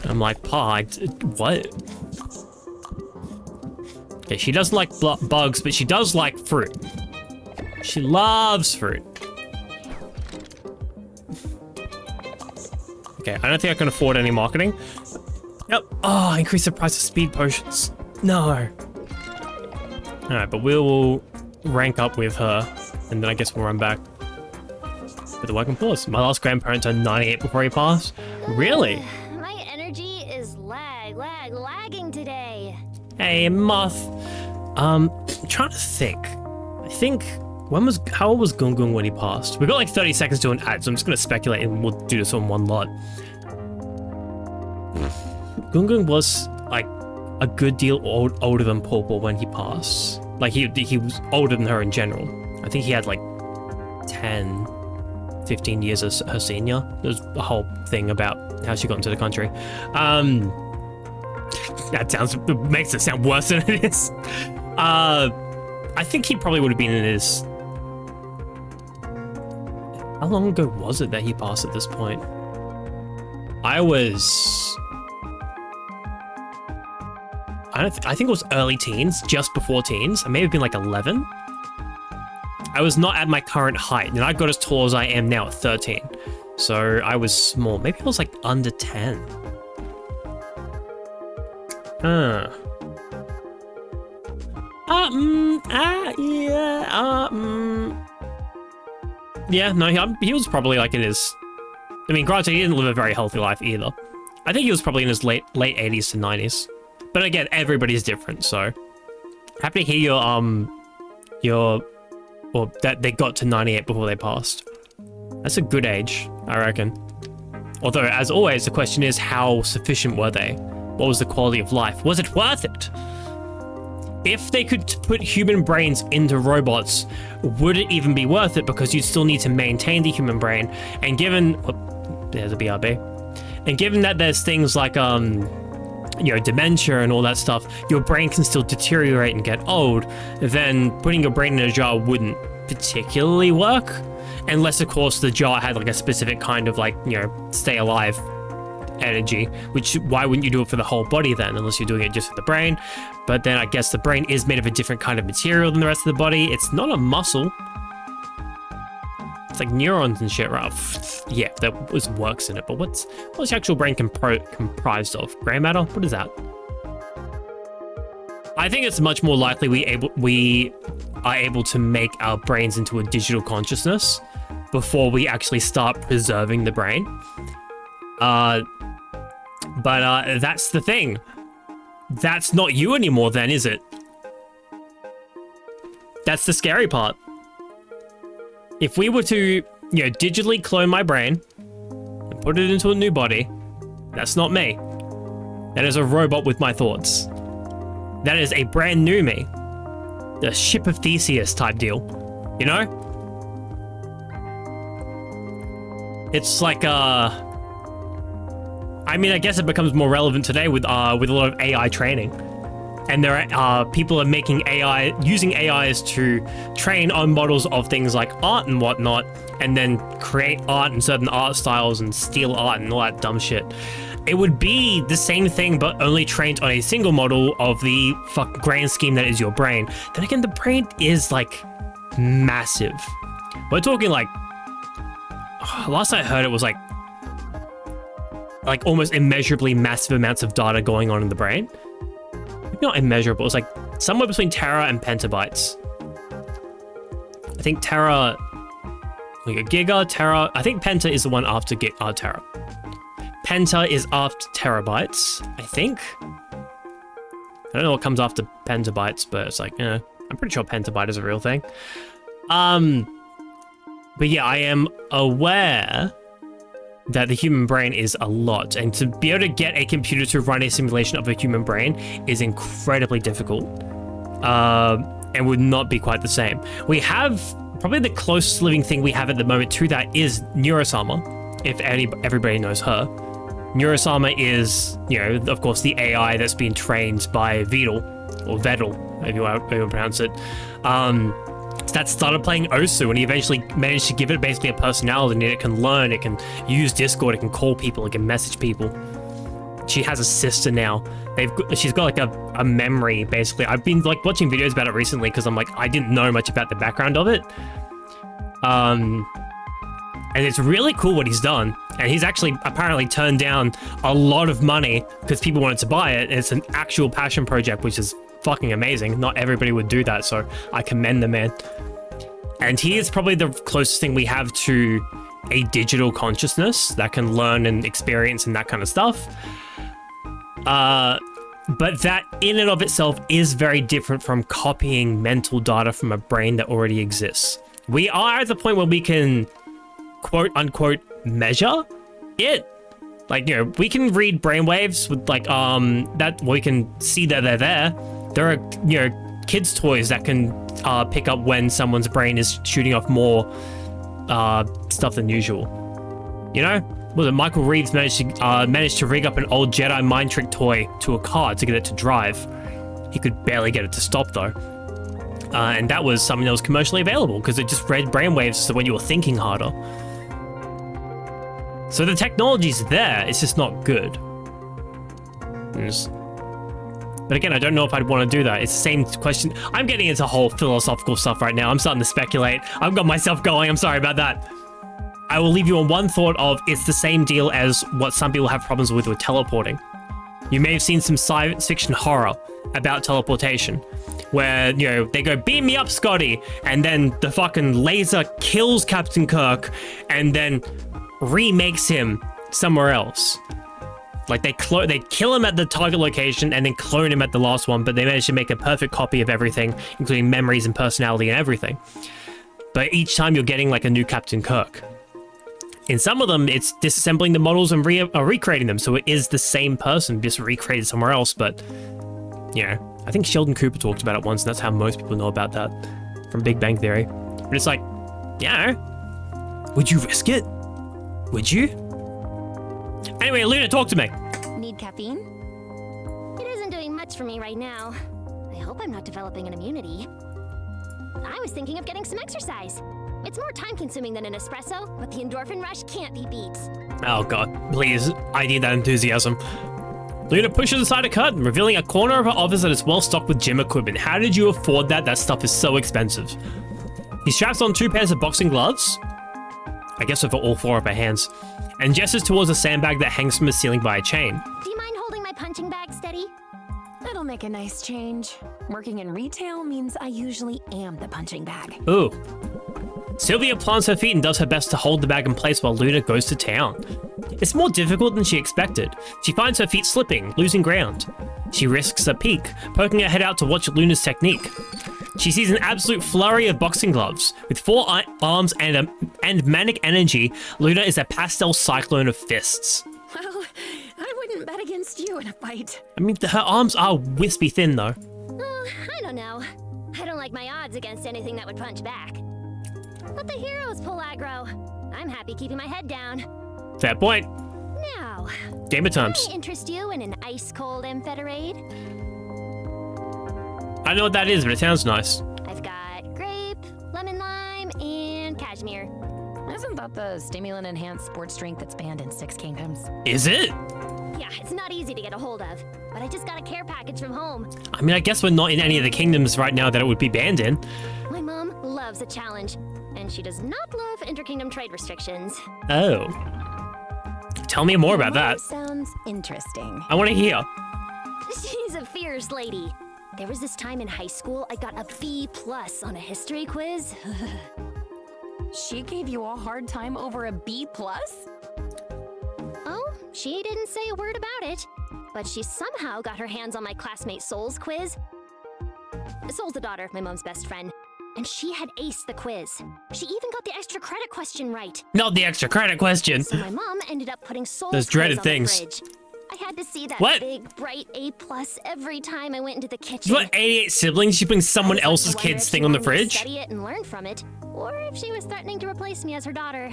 I'm like, Pa, what? Okay, she doesn't like bugs, but she does like fruit. She loves fruit. Okay, I don't think I can afford any marketing. Yep. Oh, increase the price of speed potions. No. Alright, but we'll rank up with her, and then I guess we'll run back with the working pause. My last grandparent turned 98 before he passed. Really?
My energy is lagging today.
Hey, Moth. I'm trying to think. I think, how old was Gung Gung when he passed? We've got like 30 seconds to an ad, so I'm just gonna speculate and we'll do this on one lot. Gung Gung was like a good deal older than Purple when he passed. Like he was older than her in general. I think he had like 10 15 years as her senior. There's a whole thing about how she got into the country. Makes it sound worse than it is. I think he probably would have been in his... How long ago was it that he passed at this point? I think it was early teens, just before teens. I may have been like 11. I was not at my current height, and I got as tall as I am now at 13. So I was small. Maybe I was like under 10. Yeah, no, he was probably like in his... I mean, granted, he didn't live a very healthy life either. I think he was probably in his late 80s to 90s. But again, everybody's different, so... Happy to hear or that they got to 98 before they passed. That's a good age, I reckon. Although, as always, the question is, how sufficient were they? What was the quality of life? Was it worth it? If they could put human brains into robots, would it even be worth it? Because you'd still need to maintain the human brain. And given... Oh, there's a BRB. And given that there's things like, dementia and all that stuff, your brain can still deteriorate and get old, then putting your brain in a jar wouldn't particularly work. Unless, of course, the jar had like a specific kind of like, stay alive energy, which why wouldn't you do it for the whole body then, unless you're doing it just for the brain? But then I guess the brain is made of a different kind of material than the rest of the body. It's not a muscle. It's like neurons and shit, right? Yeah, there was works in it, but what's the actual brain comprised of? Gray matter? What is that? I think it's much more likely we are able to make our brains into a digital consciousness before we actually start preserving the brain. But that's the thing. That's not you anymore then, is it? That's the scary part. If we were to, digitally clone my brain and put it into a new body, that's not me. That is a robot with my thoughts. That is a brand new me. The ship of Theseus type deal, you know? It's like, I mean, I guess it becomes more relevant today with a lot of AI training. And there are people are making using AIs to train on models of things like art and whatnot, and then create art and certain art styles and steal art and all that dumb shit. It would be the same thing, but only trained on a single model of the grand scheme that is your brain. Then again, the brain is like massive. We're talking like, last I heard it was like almost immeasurably massive amounts of data going on in the brain. Not immeasurable, it's like somewhere between tera and petabytes. I think tera, like a giga, tera, I think penta is the one after tera. Penta is after terabytes, I think. I don't know what comes after petabytes, but it's like, I'm pretty sure petabyte is a real thing. But yeah, I am aware that the human brain is a lot, and to be able to get a computer to run a simulation of a human brain is incredibly difficult, and would not be quite the same. We have probably the closest living thing we have at the moment to that is Neurosama, if everybody knows her. Neurosama is, of course, the AI that's been trained by Vedal, or Vedal, if you want to pronounce it. That started playing Osu, and he eventually managed to give it basically a personality, and it can learn, it can use Discord, it can call people, it can message people. She has a sister now. She's got like a memory, basically. I've been like watching videos about it recently because I'm like, I didn't know much about the background of it. And it's really cool what he's done. And he's actually apparently turned down a lot of money because people wanted to buy it. And it's an actual passion project, which is fucking amazing. Not everybody would do that, so I commend the man. And he is probably the closest thing we have to a digital consciousness that can learn and experience and that kind of stuff. But that in and of itself is very different from copying mental data from a brain that already exists. We are at the point where we can quote unquote measure it. Like, we can read brainwaves with like that we can see that they're there. There are kids' toys that can pick up when someone's brain is shooting off more stuff than usual. You know? Was it Michael Reeves managed to rig up an old Jedi mind trick toy to a car to get it to drive. He could barely get it to stop though. And that was something that was commercially available because it just read brainwaves so when you were thinking harder. So the technology's there, it's just not good. But again, I don't know if I'd want to do that. It's the same question. I'm getting into whole philosophical stuff right now. I'm starting to speculate. I've got myself going. I'm sorry about that. I will leave you on one thought of it's the same deal as what some people have problems with teleporting. You may have seen some science fiction horror about teleportation where, you know, they go, beam me up, Scotty, and then the fucking laser kills Captain Kirk and then remakes him somewhere else. Like they kill him at the target location and then clone him at the last one, but they manage to make a perfect copy of everything, including memories and personality and everything. But each time you're getting like a new Captain Kirk. In some of them, it's disassembling the models and recreating them, so it is the same person, just recreated somewhere else, but, you know, I think Sheldon Cooper talked about it once, and that's how most people know about that, from Big Bang Theory. But it's like, yeah, would you risk it? Would you? Anyway, Luna, talk to me.
Need caffeine?
It isn't doing much for me right now. I hope I'm not developing an immunity. I was thinking of getting some exercise. It's more time-consuming than an espresso, but the endorphin rush can't be beat.
Oh god, please, I need that enthusiasm. Luna pushes aside a curtain, revealing a corner of her office that is well stocked with gym equipment. How did you afford that? That stuff is so expensive. He straps on 2 pairs of boxing gloves, I guess over all 4 of her hands, and gestures towards a sandbag that hangs from the ceiling by a chain.
Do you mind holding my punching bag steady?
That'll make a nice change. Working in retail means I usually am the punching bag.
Ooh. Sylvia plants her feet and does her best to hold the bag in place while Luna goes to town. It's more difficult than she expected. She finds her feet slipping, losing ground. She risks a peek, poking her head out to watch Luna's technique. She sees an absolute flurry of boxing gloves. With 4 arms and manic energy, Luna is a pastel cyclone of fists.
Well, I wouldn't bet against you in a fight.
I mean, her arms are wispy thin though.
I don't know. I don't like my odds against anything that would punch back. Let the heroes pull aggro. I'm happy keeping my head down.
Fair point.
Now,
Game of terms.
can I interest you in an ice-cold amphetamine?
I know what that is, but it sounds nice.
I've got grape, lemon lime, and cashmere.
Isn't that the stimulant-enhanced sports drink that's banned in 6 kingdoms?
Is it?
Yeah, it's not easy to get a hold of, but I just got a care package from home.
I mean, I guess we're not in any of the kingdoms right now that it would be banned in.
My mom loves a challenge, and she does not love interkingdom trade restrictions.
Oh. Tell me more about that.
Sounds interesting.
I want to hear.
She's a fierce lady. There was this time in high school I got a B+ on a history quiz.
She gave you a hard time over a B+?
Oh, she didn't say a word about it, but she somehow got her hands on my classmate Sol's quiz. Sol's the daughter of my mom's best friend, and she had aced the quiz. She even got the extra credit question right.
Not the extra credit question.
So my mom ended up putting Sol's
Those
quiz
dreaded
on
things.
the fridge. I had to see that
What?
big, bright A+ every time I went into the kitchen.
You got 88 siblings? She brings someone
I was
else's
left to wonder
kid's
if
thing
she
on the
wanted me to
fridge?
Study it and learn from it, or if she was threatening to replace me as her daughter.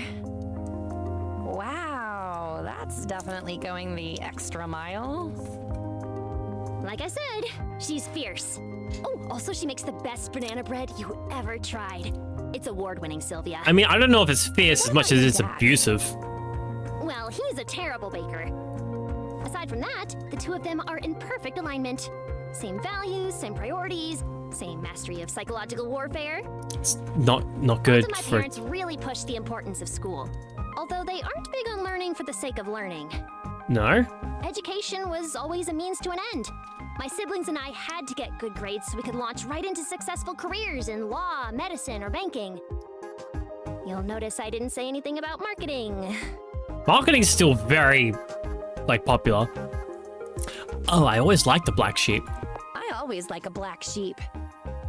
Wow, that's definitely going the extra mile.
Like I said, she's fierce. Oh, also she makes the best banana bread you ever tried. It's award-winning, Sylvia.
I mean, I don't know if it's fierce as much as it's abusive.
Well, he's a terrible baker. Aside from that, the two of them are in perfect alignment. Same values, same priorities, same mastery of psychological warfare.
It's not good
Both of my
for...
parents really push the importance of school, although they aren't big on learning for the sake of learning.
No?
Education was always a means to an end. My siblings and I had to get good grades so we could launch right into successful careers in law, medicine, or banking. You'll notice I didn't say anything about marketing.
Marketing's still very, like, popular. Oh, I always liked the black sheep.
I always like a black sheep.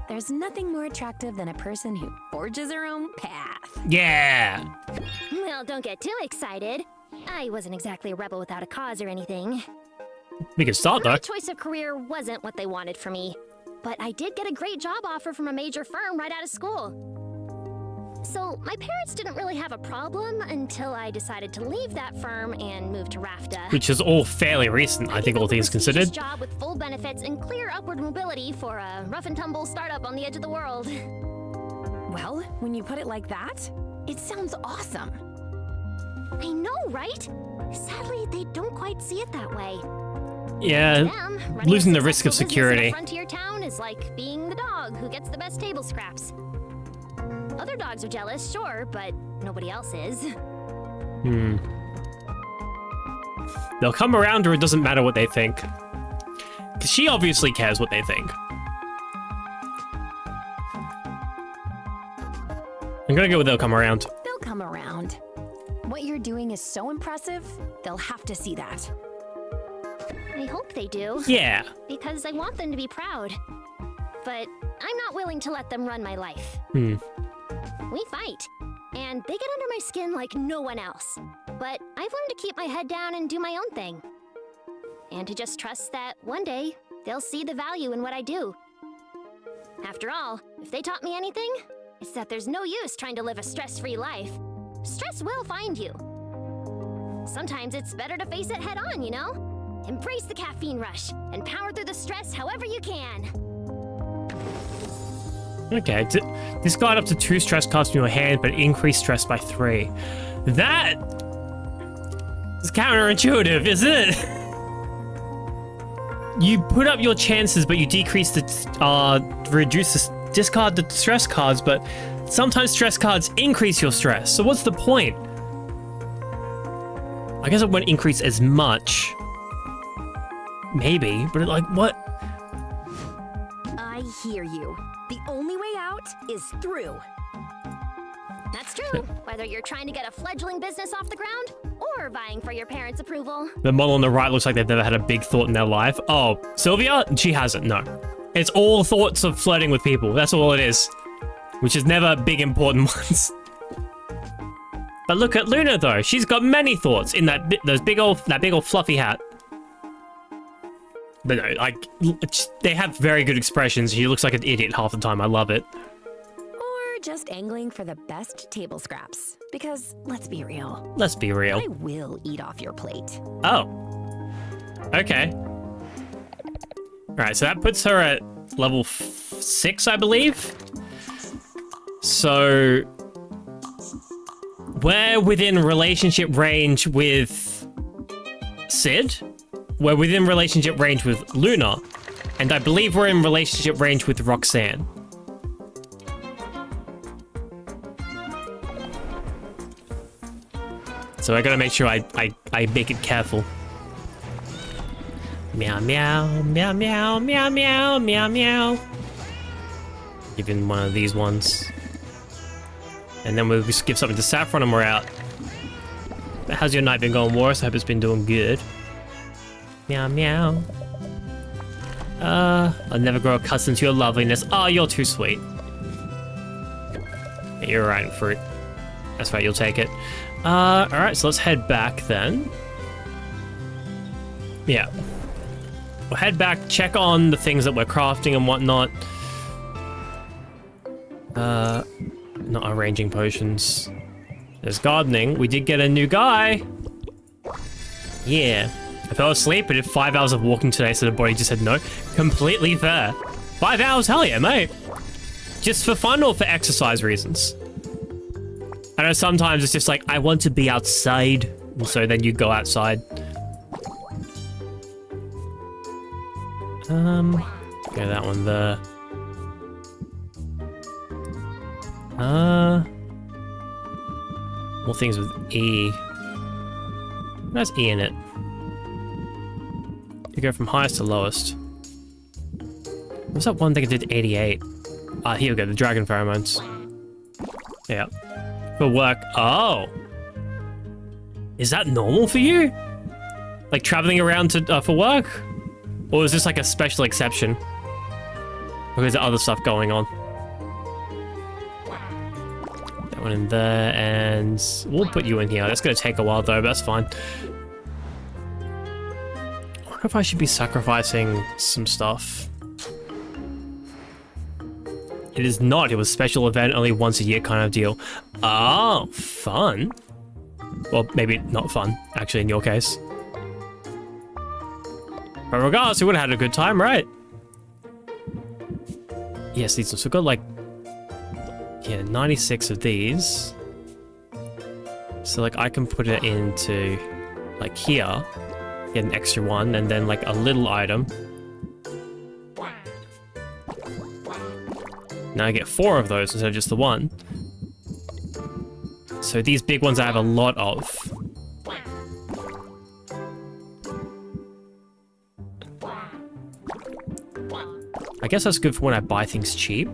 There's nothing more attractive than a person who forges her own path.
Yeah!
Well, don't get too excited. I wasn't exactly a rebel without a cause or anything.
We can start, though.
My choice of career wasn't what they wanted for me, but I did get a great job offer from a major firm right out of school. So my parents didn't really have a problem until I decided to leave that firm and move to Rafta.
Which is all fairly recent, I think, all things considered.
Job with full benefits and clear upward mobility for a rough and tumble startup on the edge of the world.
Well, when you put it like that, it sounds awesome.
I know, right? Sadly, they don't quite see it that way.
Yeah,
Them, running
losing
a
the risk of
successful business in
security.
a frontier town is like being the dog who gets the best table scraps. Other dogs are jealous, sure, but nobody else is.
They'll come around or it doesn't matter what they think. Because she obviously cares what they think. I'm gonna go with they'll come around.
They'll come around. What you're doing is so impressive, they'll have to see that.
I hope they do.
Yeah.
Because I want them to be proud. But I'm not willing to let them run my life.
Hmm.
We fight, and they get under my skin like no one else. But I've learned to keep my head down and do my own thing. And to just trust that one day, they'll see the value in what I do. After all, if they taught me anything, it's that there's no use trying to live a stress-free life. Stress will find you. Sometimes it's better to face it head on, you know? Embrace the caffeine rush and power through the stress however you can.
Okay, discard up to 2 stress cards from your hand, but increase stress by 3. That is counterintuitive, isn't it? You put up your chances, but you decrease the, reduce the, discard the stress cards, but sometimes stress cards increase your stress. So what's the point? I guess it won't increase as much. Maybe, but like, what?
I hear you. The only way out is through.
That's true, whether you're trying to get a fledgling business off the ground or vying for your parents' approval.
The model on the right looks like they've never had a big thought in their life. Oh, Sylvia? She hasn't, no. It's all thoughts of flirting with people. That's all it is. Which is never big, important ones. But look at Luna, though. She's got many thoughts in that big old fluffy hat. But no, like, they have very good expressions. She looks like an idiot half the time. I love it.
Or just angling for the best table scraps. Because, let's be real.
Let's be real.
I will eat off your plate.
Oh. Okay. Alright, so that puts her at level 6, I believe. So we're within relationship range with Sid. We're within relationship range with Luna. And I believe we're in relationship range with Roxanne. So I gotta make sure I make it careful. Meow, meow, meow, meow, meow, meow, meow, meow. Even one of these ones. And then we'll just give something to Saffron and we're out. But how's your night been going, Warris? I hope it's been doing good. Meow, meow. I'll never grow accustomed to your loveliness. Oh, you're too sweet. Yeah, you're riding fruit. That's right, you'll take it. Alright, so let's head back then. Yeah. We'll head back, check on the things that we're crafting and whatnot. Not arranging potions. There's gardening. We did get a new guy. Yeah. I fell asleep, but did 5 hours of walking today, so the body just said no. Completely fair. 5 hours? Hell yeah, mate. Just for fun or for exercise reasons? I know sometimes it's just like, I want to be outside. And so then you go outside. Okay, that one there. More things with E. Where's E in it? You go from highest to lowest. What's that one thing I did 88? Ah, here we go, the dragon pheromones. Yeah. For work. Oh! Is that normal for you? Like traveling around to for work? Or is this like a special exception? Or is there other stuff going on? That one in there, and we'll put you in here. That's gonna take a while though, but that's fine. I wonder if I should be sacrificing some stuff. It is not. It was special event, only once a year kind of deal. Oh, fun. Well, maybe not fun, actually, in your case. But regardless, we would have had a good time, right? Yes, these ones. We've got like, yeah, 96 of these. So like I can put it into like here, get an extra one, and then like a little item. Now I get 4 of those instead of just the one. So these big ones I have a lot of. I guess that's good for when I buy things cheap.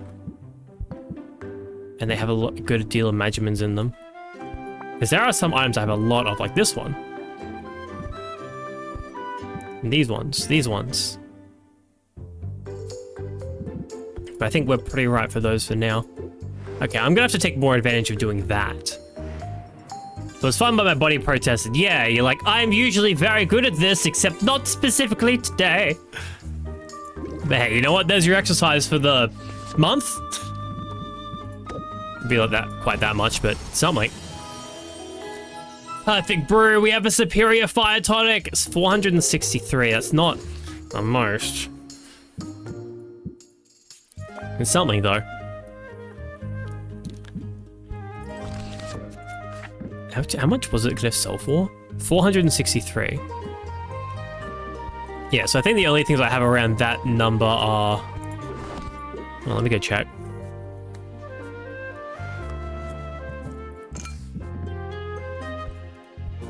And they have a good deal of measurements in them. Because there are some items I have a lot of, like this one. And these ones. But I think we're pretty right for those for now. Okay, I'm gonna have to take more advantage of doing that. So it's fun, but my body protested. Yeah, you're like, I'm usually very good at this, except not specifically today. But hey, you know what? There's your exercise for the month. It'd be like that, quite that much, but something. Perfect brew. We have a superior fire tonic. It's 463. That's not the most. It's something though. How much was it gonna sell for? 463. Yeah, so I think the only things I have around that number are... Well, let me go check.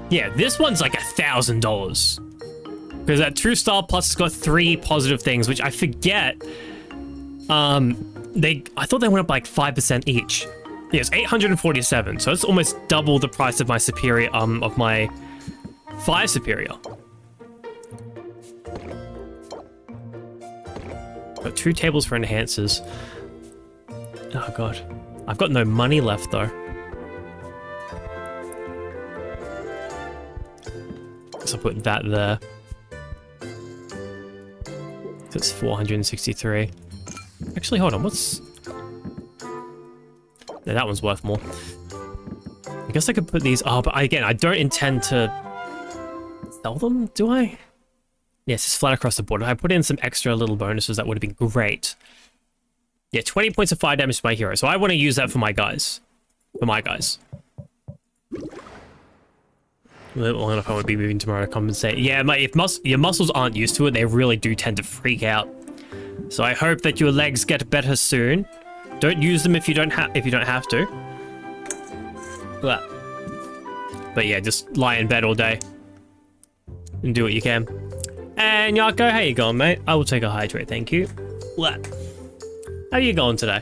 Yeah, this one's like $1,000. Because that True Star Plus has got 3 positive things, which I forget. I thought they went up like 5% each. Yeah, it's 847, so it's almost double the price of my superior, of my Fire Superior. Got 2 tables for enhancers. Oh god. I've got no money left though. So I'll put that there. That's 463. Actually, hold on, what's... No, that one's worth more. I guess I could put these... Oh, but again, I don't intend to sell them, do I? Yes, it's flat across the board. If I put in some extra little bonuses, that would have been great. Yeah, 20 points of fire damage to my hero. So I want to use that for my guys. For my guys. Well, enough I would be moving tomorrow to compensate. Yeah, if your muscles aren't used to it, they really do tend to freak out. So I hope that your legs get better soon. Don't use them if you don't have to. But yeah, just lie in bed all day and do what you can. And Yako, how you going, mate? I will take a hydrate, thank you. How you going today?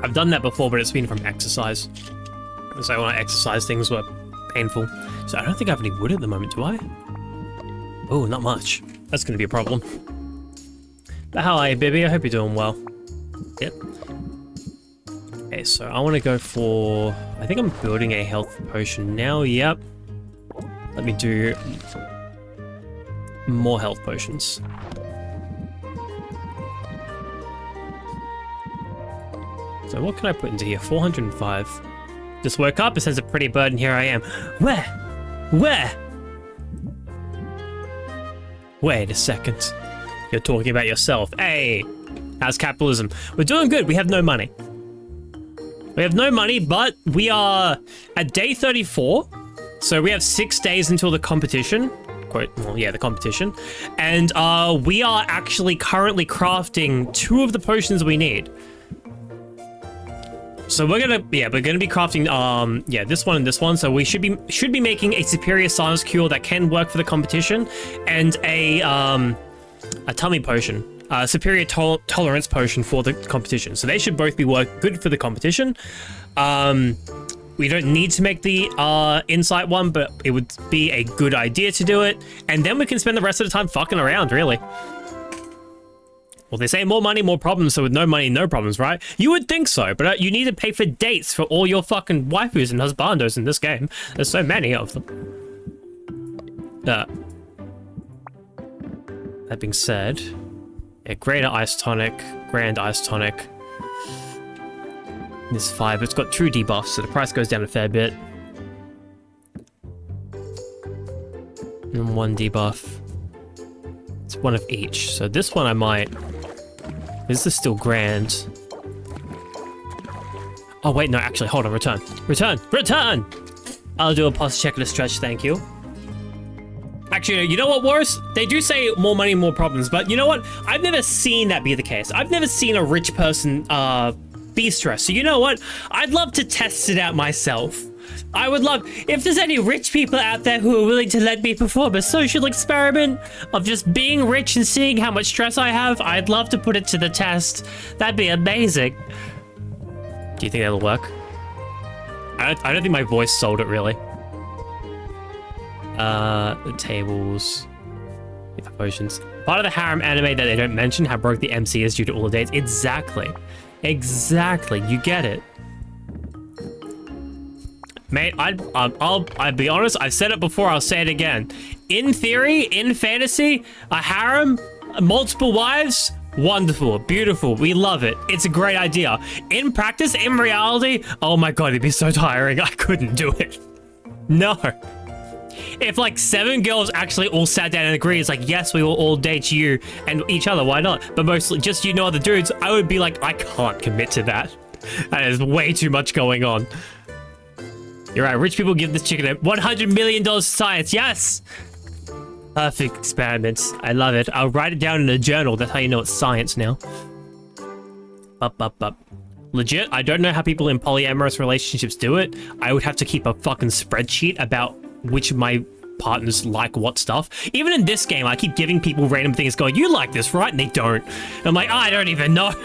I've done that before, but it's been from exercise. So when I exercise, things were painful. So I don't think I have any wood at the moment, do I? Oh, not much. That's going to be a problem. But how are you, baby? I hope you're doing well. Yep. Okay, so I want to go for... I think I'm building a health potion now. Yep. Let me do more health potions. So what can I put into here? 405. Just woke up, it says a pretty bird, and here I am. Where? Wait a second. You're talking about yourself. Hey, how's capitalism? We're doing good. We have no money. But we are at day 34. So we have 6 days until the competition. The competition. And we are actually currently crafting 2 of the potions we need. So we're gonna be crafting this one and this one. So we should be making a superior silence cure that can work for the competition, and a tummy potion, superior tolerance potion for the competition. So they should both be good for the competition. We don't need to make the insight one, but it would be a good idea to do it, and then we can spend the rest of the time fucking around, really. Well, they say more money, more problems, so with no money, no problems, right? You would think so, but you need to pay for dates for all your fucking waifus and husbandos in this game. There's so many of them. That being said, yeah, Greater Ice Tonic, Grand Ice Tonic. This 5, it's got 2 debuffs, so the price goes down a fair bit. And 1 debuff. It's 1 of each, so this one I might... This is still Grand. Oh wait, no, actually, hold on, return. Return! Return! I'll do a pause check and a stretch, thank you. Actually, you know what, Wars? They do say more money, more problems, but you know what? I've never seen that be the case. I've never seen a rich person, be stressed. So you know what? I'd love to test it out myself. I would love, if there's any rich people out there who are willing to let me perform a social experiment of just being rich and seeing how much stress I have, I'd love to put it to the test. That'd be amazing. Do you think that'll work? I don't think my voice sold it really. The tables. The potions. Part of the harem anime that they don't mention how broke the MC is due to all the dates. Exactly. Exactly. You get it. Mate, I'll be honest, I've said it before, I'll say it again. In theory, in fantasy, a harem, multiple wives, wonderful, beautiful, we love it. It's a great idea. In practice, in reality, oh my god, it'd be so tiring. I couldn't do it. No. If like 7 girls actually all sat down and agreed, it's like, yes, we will all date you and each other, why not? But mostly just, you know, other dudes, I would be like, I can't commit to that. That is way too much going on. You're right, rich people give this chicken a $100 million to science, yes! Perfect experiments, I love it. I'll write it down in a journal, that's how you know it's science now. Legit, I don't know how people in polyamorous relationships do it. I would have to keep a fucking spreadsheet about which of my partners like what stuff. Even in this game, I keep giving people random things going, you like this, right? And they don't. I'm like, I don't even know.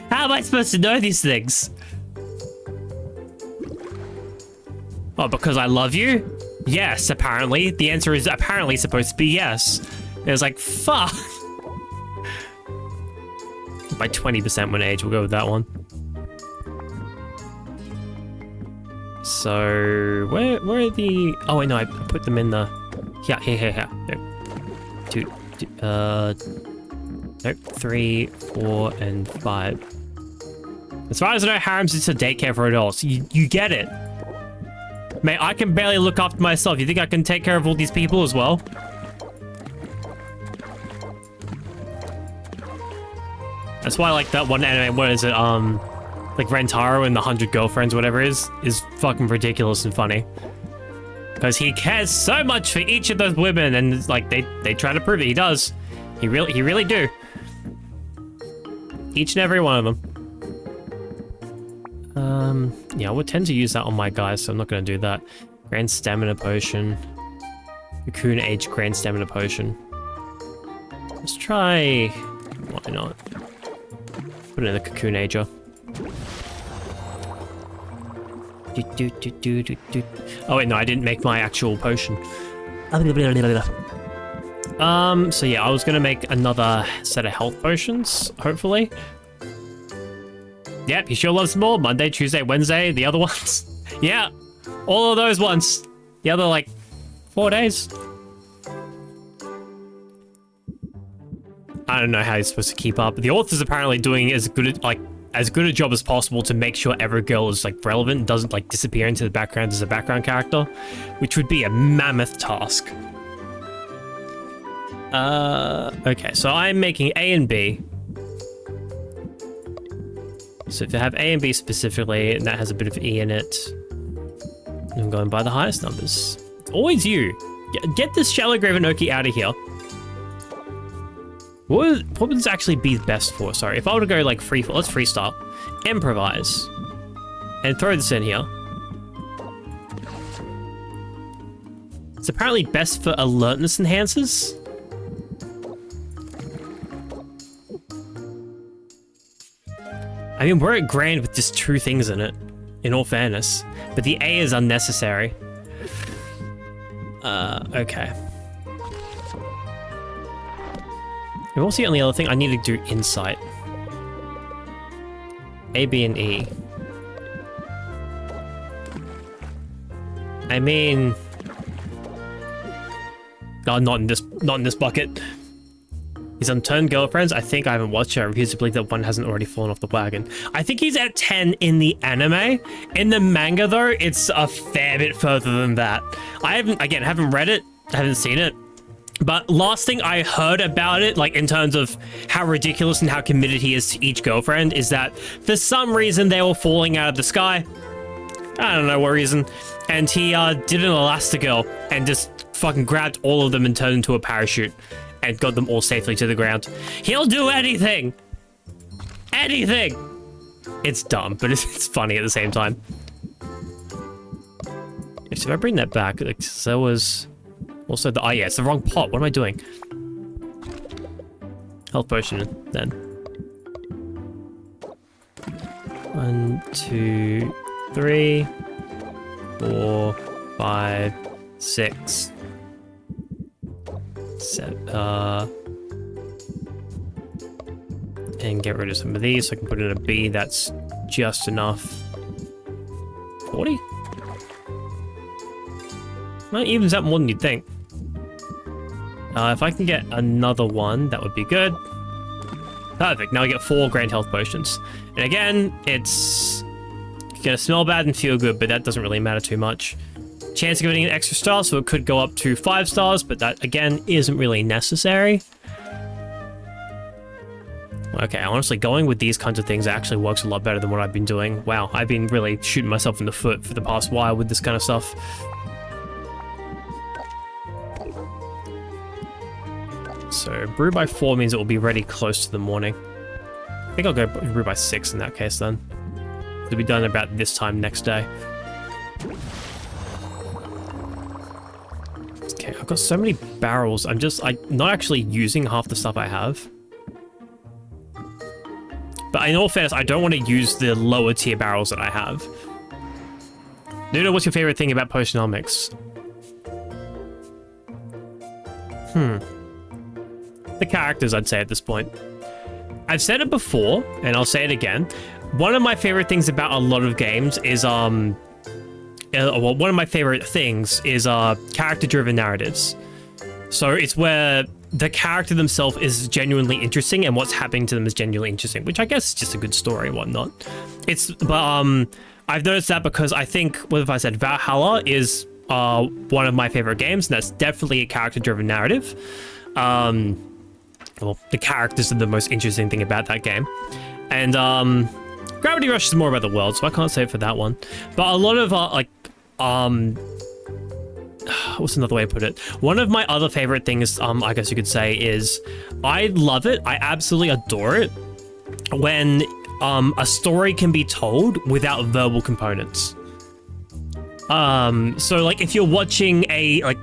How am I supposed to know these things? Oh, because I love you? Yes, apparently. The answer is apparently supposed to be yes. It was like, fuck. By 20% when age, we'll go with that one. So, where are the... Oh, wait, no, I put them in the... Here. Nope, 3, 4, and 5. As far as I know, harems is a daycare for adults. You get it. Mate, I can barely look after myself. You think I can take care of all these people as well? That's why, like, that one anime, what is it, like Rentaro and the 100 Girlfriends, whatever it is fucking ridiculous and funny. Because he cares so much for each of those women, and, like, they try to prove it. He does. He really do. Each and every one of them. Yeah, I would tend to use that on my guys, so I'm not going to do that. Grand Stamina Potion. Cocoon Age Grand Stamina Potion. Let's try... Why not? Put it in the Cocoon Ager. Oh wait, no, I didn't make my actual potion. So yeah, I was going to make another set of health potions, hopefully. Yep, he sure loves them all. Monday, Tuesday, Wednesday, the other ones. Yeah, all of those ones. The other, like, 4 days. I don't know how he's supposed to keep up. The author's apparently doing as good a job as possible to make sure every girl is, like, relevant and doesn't, like, disappear into the background as a background character, which would be a mammoth task. Okay, so I'm making A and B. So if you have A and B specifically, and that has a bit of E in it, I'm going by the highest numbers. It's always you. Get this Shallow Grave Inoki out of here. What would this actually be best for? Sorry, if I were to go like let's freestyle. Improvise. And throw this in here. It's apparently best for alertness enhancers. I mean, we're at Grand with just 2 things in it, in all fairness. But the A is unnecessary. Okay. And what's the only other thing? I need to do Insight. A, B, and E. I mean... Not in this bucket. His unturned girlfriends. I think I haven't watched it. I refuse to believe that one hasn't already fallen off the wagon. I think he's at 10 in the anime. In the manga, though, it's a fair bit further than that. I haven't read it. I haven't seen it. But last thing I heard about it, like in terms of how ridiculous and how committed he is to each girlfriend, is that for some reason they were falling out of the sky. I don't know what reason. And he did an Elastigirl and just fucking grabbed all of them and turned into a parachute and got them all safely to the ground. He'll do anything! Anything! It's dumb, but it's funny at the same time. So if I bring that back, like, there was also the... Oh yeah, it's the wrong pot. What am I doing? Health potion, then. 1, 2, 3, 4, 5, 6, 7, and get rid of some of these so I can put in a B. That's just enough. 40? Well, evens out more than you'd think. If I can get another one, that would be good. Perfect. Now I get 4 grand health potions. And again, it's gonna smell bad and feel good, but that doesn't really matter too much. Chance of getting an extra star, so it could go up to 5 stars, but that, again, isn't really necessary. Okay, honestly, going with these kinds of things actually works a lot better than what I've been doing. Wow, I've been really shooting myself in the foot for the past while with this kind of stuff. So, brew by 4 means it will be ready close to the morning. I think I'll go brew by 6 in that case then. It'll be done about this time next day. Okay, I've got so many barrels. I'm not actually using half the stuff I have. But in all fairness, I don't want to use the lower tier barrels that I have. Nuno, what's your favorite thing about Potionomics? The characters, I'd say, at this point. I've said it before, and I'll say it again. One of my favorite things about a lot of games is, well, one of my favorite things is character-driven narratives. So it's where the character themselves is genuinely interesting and what's happening to them is genuinely interesting, which I guess is just a good story and whatnot. I've noticed that because I think, what if I said Valhalla is one of my favorite games, and that's definitely a character-driven narrative. Well, the characters are the most interesting thing about that game. And Gravity Rush is more about the world, so I can't say it for that one. But a lot of what's another way to put it? One of my other favorite things, I guess you could say, is I love it. I absolutely adore it when a story can be told without verbal components. So like if you're watching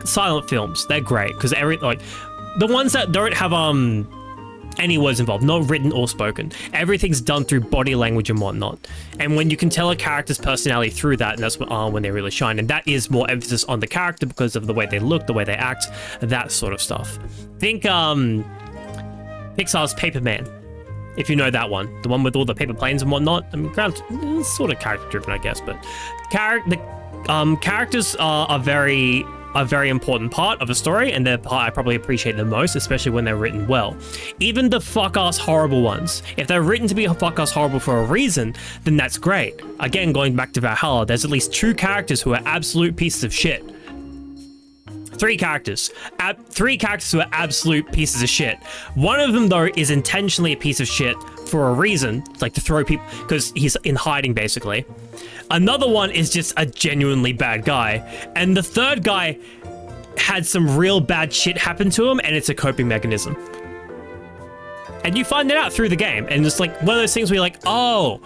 silent films, they're great because the ones that don't have any words involved, not written or spoken. Everything's done through body language and whatnot. And when you can tell a character's personality through that, and that's when they really shine. And that is more emphasis on the character because of the way they look, the way they act, that sort of stuff. Think Pixar's Paper Man, if you know that one. The one with all the paper planes and whatnot. I mean, it's sort of character-driven, I guess, but characters are a very important part of a story, and they're the part I probably appreciate the most, especially when they're written well. Even the fuck-ass horrible ones, if they're written to be fuck-ass horrible for a reason, then that's great. Again, going back to Valhalla, there's at least 2 characters who are absolute pieces of shit. 3 characters. 3 characters who are absolute pieces of shit. One of them, though, is intentionally a piece of shit for a reason, like to throw people, because he's in hiding, basically. Another one is just a genuinely bad guy. And the third guy had some real bad shit happen to him, and it's a coping mechanism. And you find it out through the game, and it's like one of those things where you're like, oh,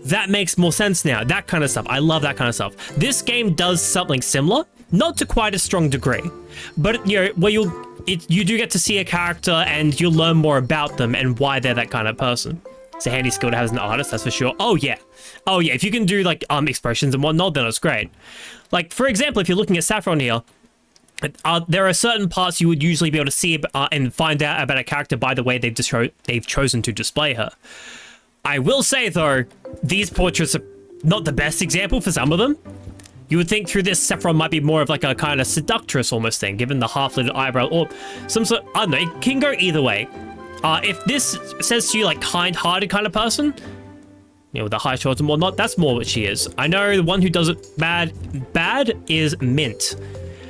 that makes more sense now. That kind of stuff. I love that kind of stuff. This game does something similar, not to quite a strong degree, but you know, where you do get to see a character and you'll learn more about them and why they're that kind of person. It's a handy skill to have as an artist, that's for sure. Oh yeah, if you can do like expressions and whatnot, then it's great. Like for example, if you're looking at Saffron here, there are certain parts you would usually be able to see and find out about a character by the way they've chosen to display her. I will say though, these portraits are not the best example for some of them. You would think through this, Saffron might be more of like a kind of seductress almost thing, given the half-lidded eyebrow, or some sort, I don't know, it can go either way. If this says to you like kind-hearted kind of person, you know, with the high shoulders and whatnot, that's more what she is. I know the one who does it bad is Mint.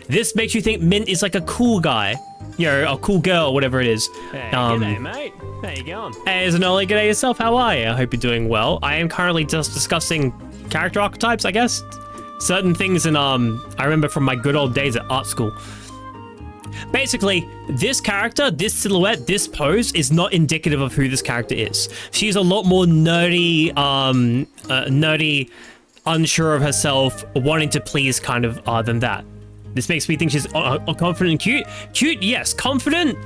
This makes you think Mint is like a cool guy, you know, a cool girl, whatever it is.
Hey, g'day, mate. How you going?
Hey, Zanoli, g'day yourself. How are you? I hope you're doing well. I am currently just discussing character archetypes, I guess. Certain things in, I remember from my good old days at art school. Basically, this character, this silhouette, this pose is not indicative of who this character is. She's a lot more nerdy, nerdy, unsure of herself, wanting to please kind of, than that. This makes me think she's confident and cute. Cute, yes. Confident?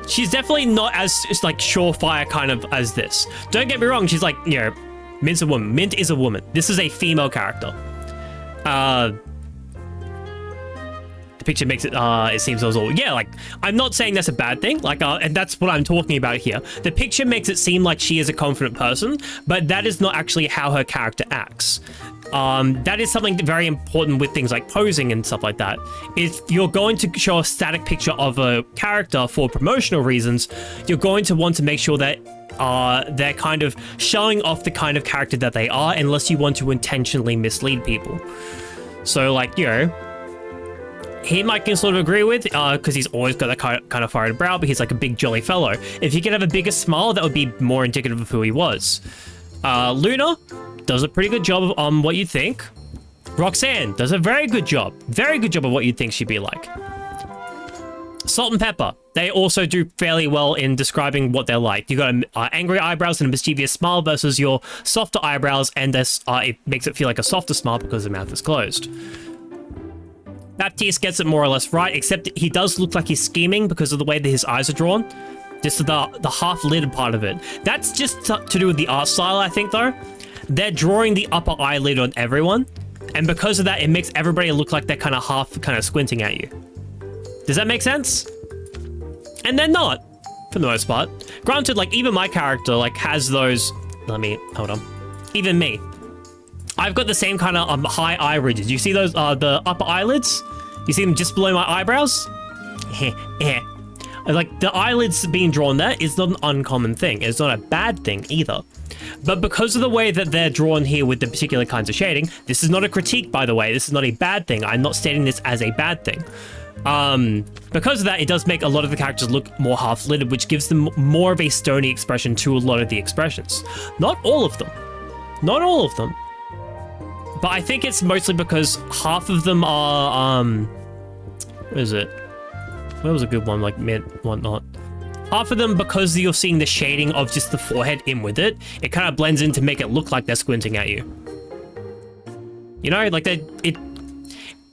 She's definitely not as like surefire kind of as this. Don't get me wrong, she's like, you know, Mint's a woman. Mint is a woman. This is a female character. The picture makes it, it seems all, yeah, like, I'm not saying that's a bad thing, like, and that's what I'm talking about here. The picture makes it seem like she is a confident person, but that is not actually how her character acts. That is something very important with things like posing and stuff like that. If you're going to show a static picture of a character for promotional reasons, you're going to want to make sure that they're kind of showing off the kind of character that they are, unless you want to intentionally mislead people. So, like, you know, him I can sort of agree with, because he's always got that kind of furrowed brow, but he's like a big jolly fellow. If he could have a bigger smile, that would be more indicative of who he was. Luna does a pretty good job on what you think. Roxanne does a very good job of what you'd think she'd be like. Salt and Pepper, they also do fairly well in describing what they're like. You got angry eyebrows and a mischievous smile versus your softer eyebrows, and this it makes it feel like a softer smile because the mouth is closed. Baptiste gets it more or less right, except he does look like he's scheming because of the way that his eyes are drawn. Just the half-lidded part of it. That's just to do with the art style, I think, though. They're drawing the upper eyelid on everyone, and because of that, it makes everybody look like they're kind of squinting at you. Does that make sense? And they're not, for the most part. Granted, like, even my character, like, has those... hold on. Even me. I've got the same kind of high eye ridges. You see those, the upper eyelids? You see them just below my eyebrows? Like, the eyelids being drawn there is not an uncommon thing. It's not a bad thing either. But because of the way that they're drawn here with the particular kinds of shading, this is not a critique, by the way. This is not a bad thing. I'm not stating this as a bad thing. Because of that, it does make a lot of the characters look more half-lidded, which gives them more of a stony expression to a lot of the expressions. Not all of them. Not all of them. But I think it's mostly because half of them are, what is it? Where was a good one, like mid, whatnot? Half of them, because you're seeing the shading of just the forehead in with it, it kind of blends in to make it look like they're squinting at you. You know, like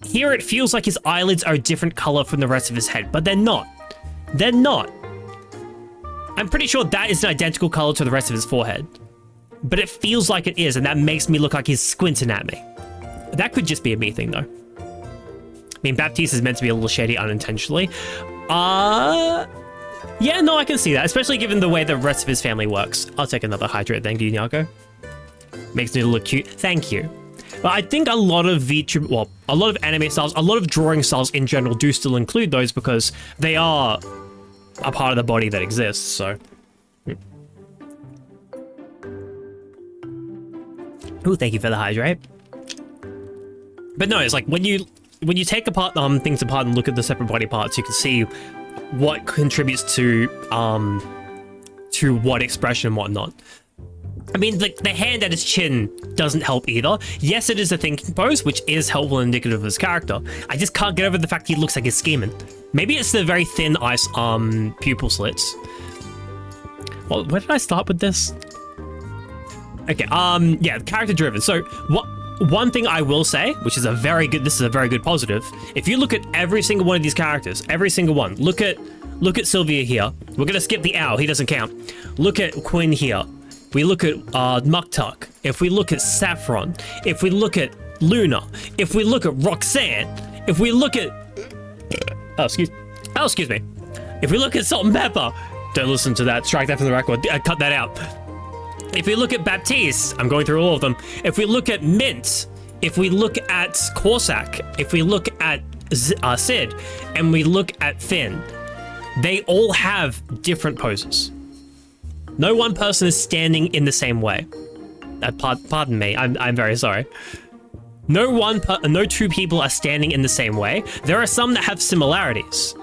here it feels like his eyelids are a different color from the rest of his head, but they're not. They're not. I'm pretty sure that is an identical color to the rest of his forehead. But it feels like it is, and that makes me look like he's squinting at me. That could just be a me thing, though. I mean, Baptiste is meant to be a little shady unintentionally. Yeah, no, I can see that, especially given the way the rest of his family works. I'll take another hydrate, thank you, Nyako. Makes me look cute, thank you. But I think a lot of a lot of anime styles, a lot of drawing styles in general do still include those because they are a part of the body that exists, so. Ooh, thank you for the hydrate. But no, it's like when you take apart things apart and look at the separate body parts, you can see what contributes to what expression and whatnot. I mean, like, the hand at his chin doesn't help either. Yes, it is a thinking pose, which is helpful and indicative of his character. I just can't get over the fact he looks like he's scheming. Maybe it's the very thin ice pupil slits. Well, where did I start with this? Okay, yeah, character driven. So one thing I will say, which is this is a very good positive. If you look at every single one of these characters, every single one, look at Sylvia here. We're gonna skip the owl, he doesn't count. Look at Quinn here. We look at Muktuk. If we look at Saffron, if we look at Luna, if we look at Roxanne, if we look at excuse me. If we look at Salt and Pepper, don't listen to that, strike that from the record, cut that out. If we look at Baptiste, I'm going through all of them. If we look at Mint, if we look at Corsac, if we look at Sid, and we look at Finn, they all have different poses. No one person is standing in the same way. Pardon me, I'm very sorry. No two people are standing in the same way. There are some that have similarities.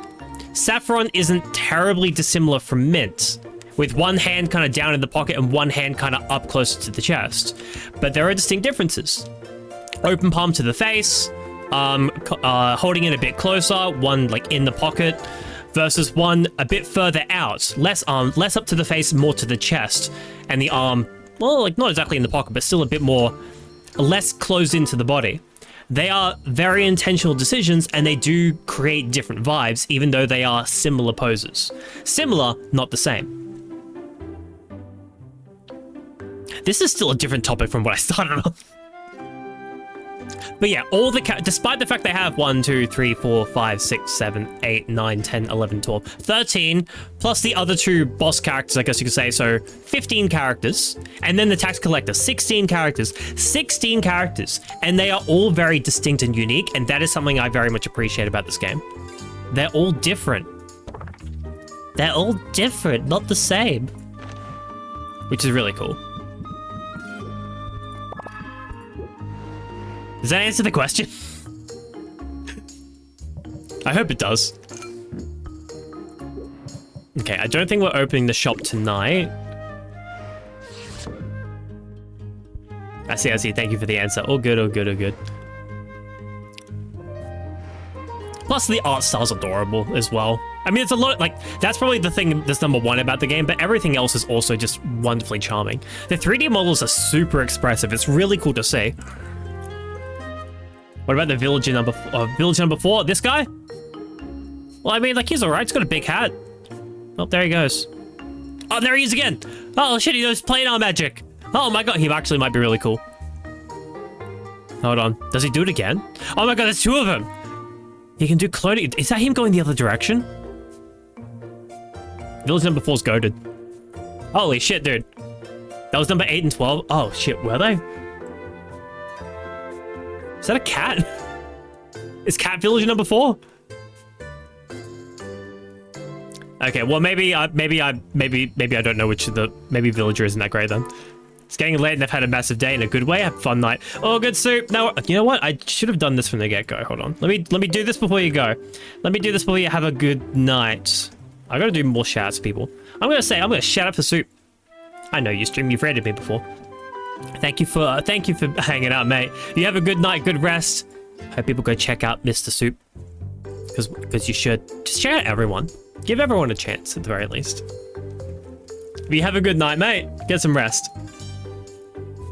Saffron isn't terribly dissimilar from Mint, with one hand kind of down in the pocket and one hand kind of up closer to the chest. But there are distinct differences. Open palm to the face, holding it a bit closer, one like in the pocket, versus one a bit further out, less up to the face, more to the chest, and the arm, well, like not exactly in the pocket, but still a bit more, less closed into the body. They are very intentional decisions, and they do create different vibes, even though they are similar poses. Similar, not the same. This is still a different topic from what I started on. But yeah, all the despite the fact they have 1, 2, 3, 4, 5, 6, 7, 8, 9, 10, 11, 12, 13, plus the other 2 boss characters, I guess you could say, so 15 characters, and then the tax collector, 16 characters, and they are all very distinct and unique, and that is something I very much appreciate about this game. They're all different. They're all different, not the same. Which is really cool. Does that answer the question? I hope it does. Okay, I don't think we're opening the shop tonight. I see. Thank you for the answer. All good. Plus, the art style's adorable as well. I mean, it's a lot, like, that's probably the thing that's number 1 about the game, but everything else is also just wonderfully charming. The 3D models are super expressive. It's really cool to see. What about the villager number 4? This guy? Well, I mean, like, he's alright. He's got a big hat. Oh, there he goes. Oh, there he is again. Oh, shit, he knows planar magic. Oh, my God. He actually might be really cool. Hold on. Does he do it again? Oh, my God, there's 2 of them. He can do cloning. Is that him going the other direction? Village number 4's goated. Holy shit, dude. That was number 8 and 12. Oh, shit, were they? Is that a cat? Is cat villager number 4? Okay, well maybe I don't know which of the villager isn't that great then. It's getting late and I've had a massive day in a good way. Have a fun night. Oh, good soup. No, you know what? I should have done this from the get-go. Hold on. Let me do this before you go. Let me do this before you have a good night. I gotta do more shouts, people. I'm gonna shout out for soup. I know you stream. You've rated me before. Thank you for hanging out, mate. You have a good night, good rest. Hope people go check out Mr. Soup, because you should. Just check out everyone. Give everyone a chance at the very least. You have a good night, mate. Get some rest.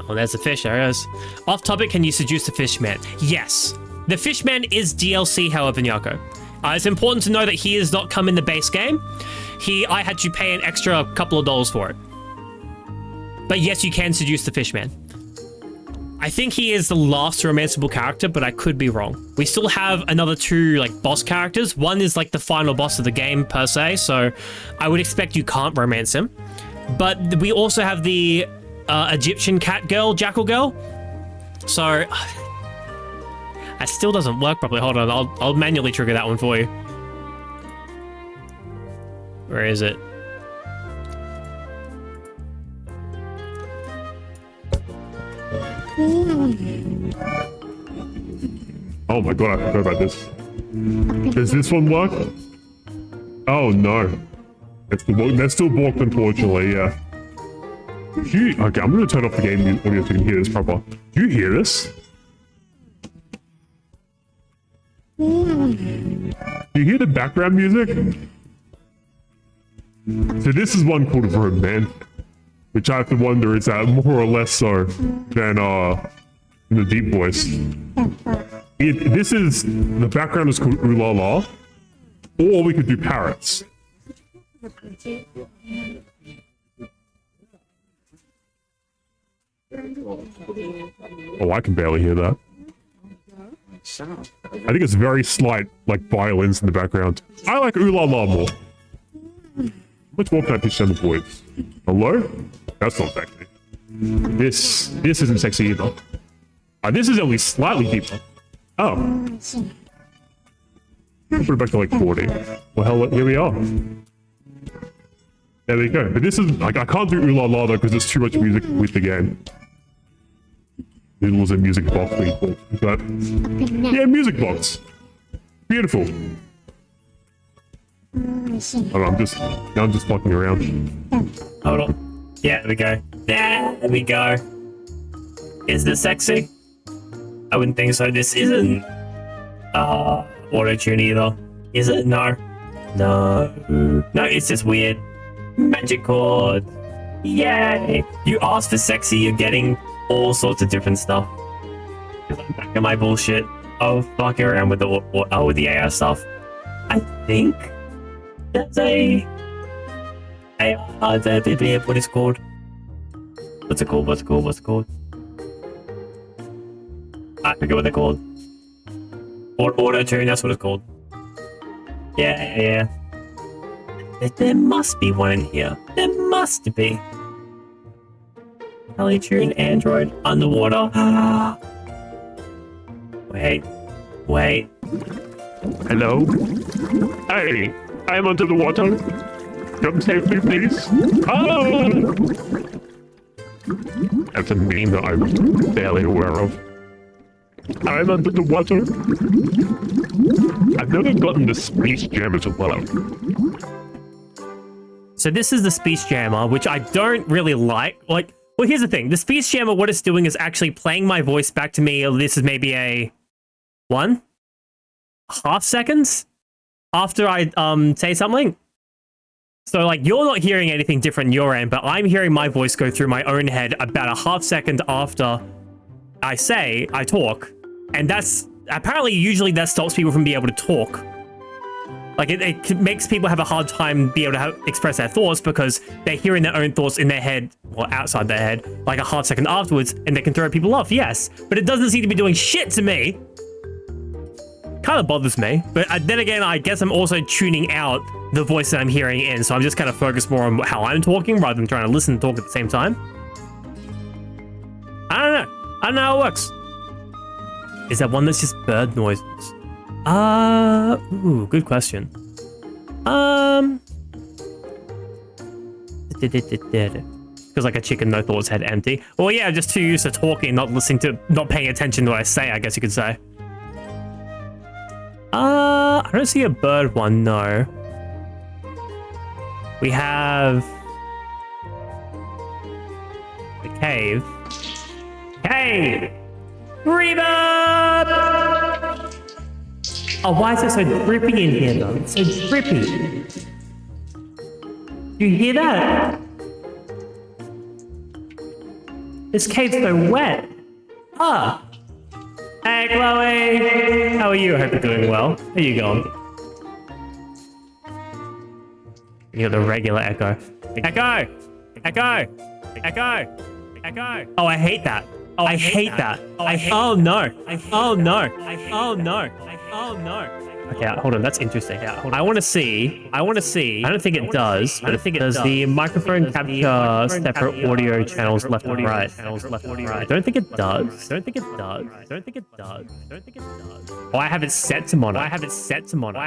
Oh, there's the fish. There it is. Off topic. Can you seduce the fishman? Yes. The fishman is DLC, however, Nyako. It's important to know that he does not come in the base game. I had to pay an extra couple of dollars for it. But yes, you can seduce the fishman. I think he is the last romanceable character, but I could be wrong. We still have another 2 like boss characters. One is like the final boss of the game per se, so I would expect you can't romance him. But we also have the Egyptian cat girl, jackal girl. So that still doesn't work properly. Hold on, I'll manually trigger that one for you. Where is it?
Oh my God, I forgot about this. Does this one work? Oh no. They're still blocked, unfortunately, yeah. Okay, I'm gonna turn off the game audio so you can hear this proper. Do you hear this? Do you hear the background music? So this is one called Room, man. Which I have to wonder, is that more or less so than the deep voice? The background is called Ooh La La, or we could do parrots. Oh, I can barely hear that. I think it's very slight, like violins in the background. I like Ooh La La more. How much more can I pitch down the voice? Hello? That's not sexy. This isn't sexy either. This is at least slightly deeper. Oh. Put it back to like 40. Well, hell, here we are. There we go. But this is like, I can't do ooh la la though because there's too much music with the game. It was a music box being called. But yeah, music box. Beautiful. Oh, I'm just fucking around.
Hold on. Yeah, there we go. There we go. Is this sexy? I wouldn't think so. This isn't auto-tune either. Is it? No. No. No, it's just weird. Magic chord. Yay! You asked for sexy, you're getting all sorts of different stuff. I'm back in my bullshit of fucking around with the AUS stuff. I think there's what is it called? What's it called? I forget what they're called. Auto-tune, that's what it's called. Yeah. There must be one in here. There must be. Polytune, Android, underwater. Wait.
Hello? Hey, I'm under the water. Come save me, please. Oh! That's a meme that I'm barely aware of. I'm under the water. I've never gotten the Space Jam as well.
So this is the Speech Jammer, which I don't really like. Well, here's the thing. The Speech Jammer, what it's doing is actually playing my voice back to me. This is maybe a 1.5 seconds after I say something. So like you're not hearing anything different on your end, but I'm hearing my voice go through my own head about a half second after I talk. And that's apparently usually that stops people from being able to talk. Like it makes people have a hard time being able to express their thoughts because they're hearing their own thoughts in their head or outside their head like a half second afterwards, and they can throw people off. Yes, but it doesn't seem to be doing shit to me. Kind of bothers me, but then again, I guess I'm also tuning out the voice that I'm hearing in, so I'm just kind of focused more on how I'm talking rather than trying to listen and talk at the same time. I don't know how it works. Is that one that's just bird noises? Ooh, good question. Because like a chicken, no thoughts, head empty. Well, yeah, just too used to talking, not paying attention to what I say, I guess you could say. I don't see a bird one, no. We have the cave. Reverb! Oh, why is it so drippy in here, though? It's so drippy. Do you hear that? This cave's so wet. Ah. Hey, Chloe. How are you? I hope you're doing well. How are you going? You got the regular echo. Echo! Oh, I hate that. I hate that. Oh no. Okay, hold on. That's interesting. I want to see. I don't think it does, but I think it does. The microphone capture separate audio channels left and right. I don't think it does. Oh, I have it set to mono. Oh, I have it set to mono.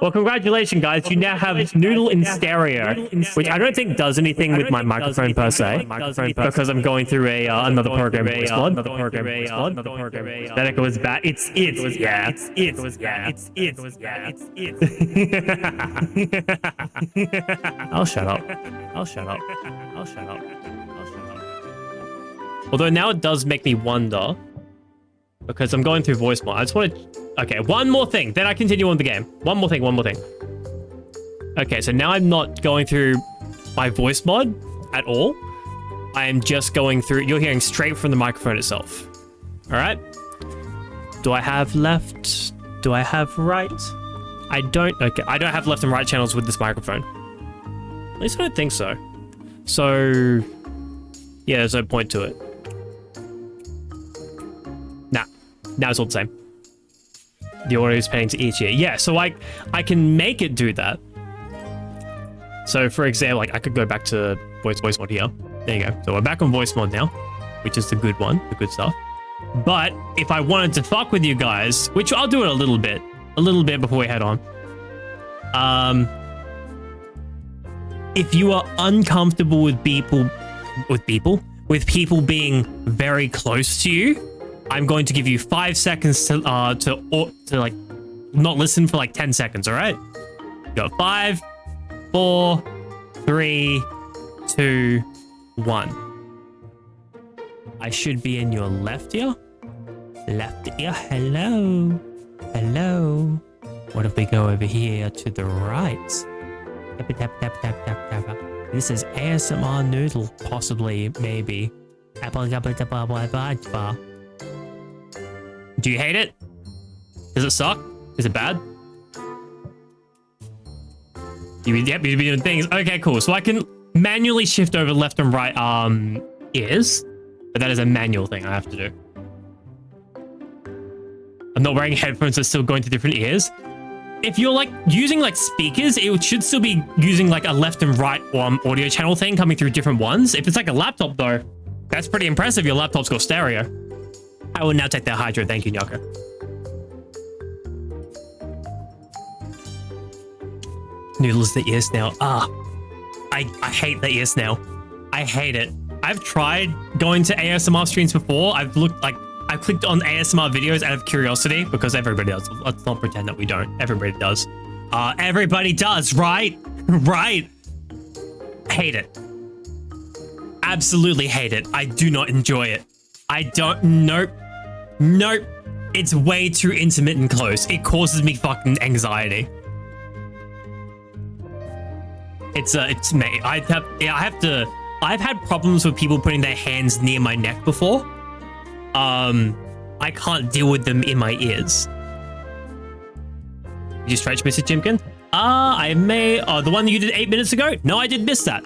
Well, congratulations, guys. You now have Noodle in stereo, which I don't think does anything with my microphone per se, because I'm going through another program voice mod. That echo was bad. It's I'll shut up. Although now it does make me wonder, because I'm going through voice mod. I just want to. Okay, one more thing. Then I continue on the game. One more thing. Okay, so now I'm not going through my voice mod at all. I am just going through. You're hearing straight from the microphone itself. All right. Do I have left? Do I have right? I don't. Okay, I don't have left and right channels with this microphone. At least I don't think so. So, yeah, there's no point to it. Nah, now it's all the same. The audio is panning to each ear. Yeah, so I can make it do that. So for example, like I could go back to voice mod here. There you go. So we're back on voice mod now, which is the good one, the good stuff. But if I wanted to fuck with you guys, which I'll do it a little bit before we head on. If you are uncomfortable with people being very close to you, I'm going to give you 5 seconds to like not listen for like 10 seconds. All right? Go 5, 4, 3, 2, 1. I should be in your left ear. Left ear. Hello. Hello. What if we go over here to the right? Tap, tap, tap, tap, tap, tap. This is ASMR Noodle, possibly, maybe. Do you hate it? Does it suck? Is it bad? You've been doing things. Okay, cool. So I can manually shift over left and right ears, but that is a manual thing I have to do. I'm not wearing headphones, so it's still going to different ears. If you're like using like speakers, it should still be using like a left and right audio channel thing coming through different ones. If it's like a laptop though, that's pretty impressive. Your laptop's got stereo. I will now take that hydro. Thank you, Nyako. Noodles the ear snail. I hate the ear snail. I hate it. I've tried going to ASMR streams before. I've clicked on ASMR videos out of curiosity because everybody does. Let's not pretend that we don't. Everybody does. Everybody does, right? Right. Hate it. Absolutely hate it. I do not enjoy it. I don't. Nope. Nope. It's way too intimate and close. It causes me fucking anxiety. It's me. I've had problems with people putting their hands near my neck before. I can't deal with them in my ears. Did you stretch, Mr. Chimkin? I may. The one that you did 8 minutes ago? No, I did miss that.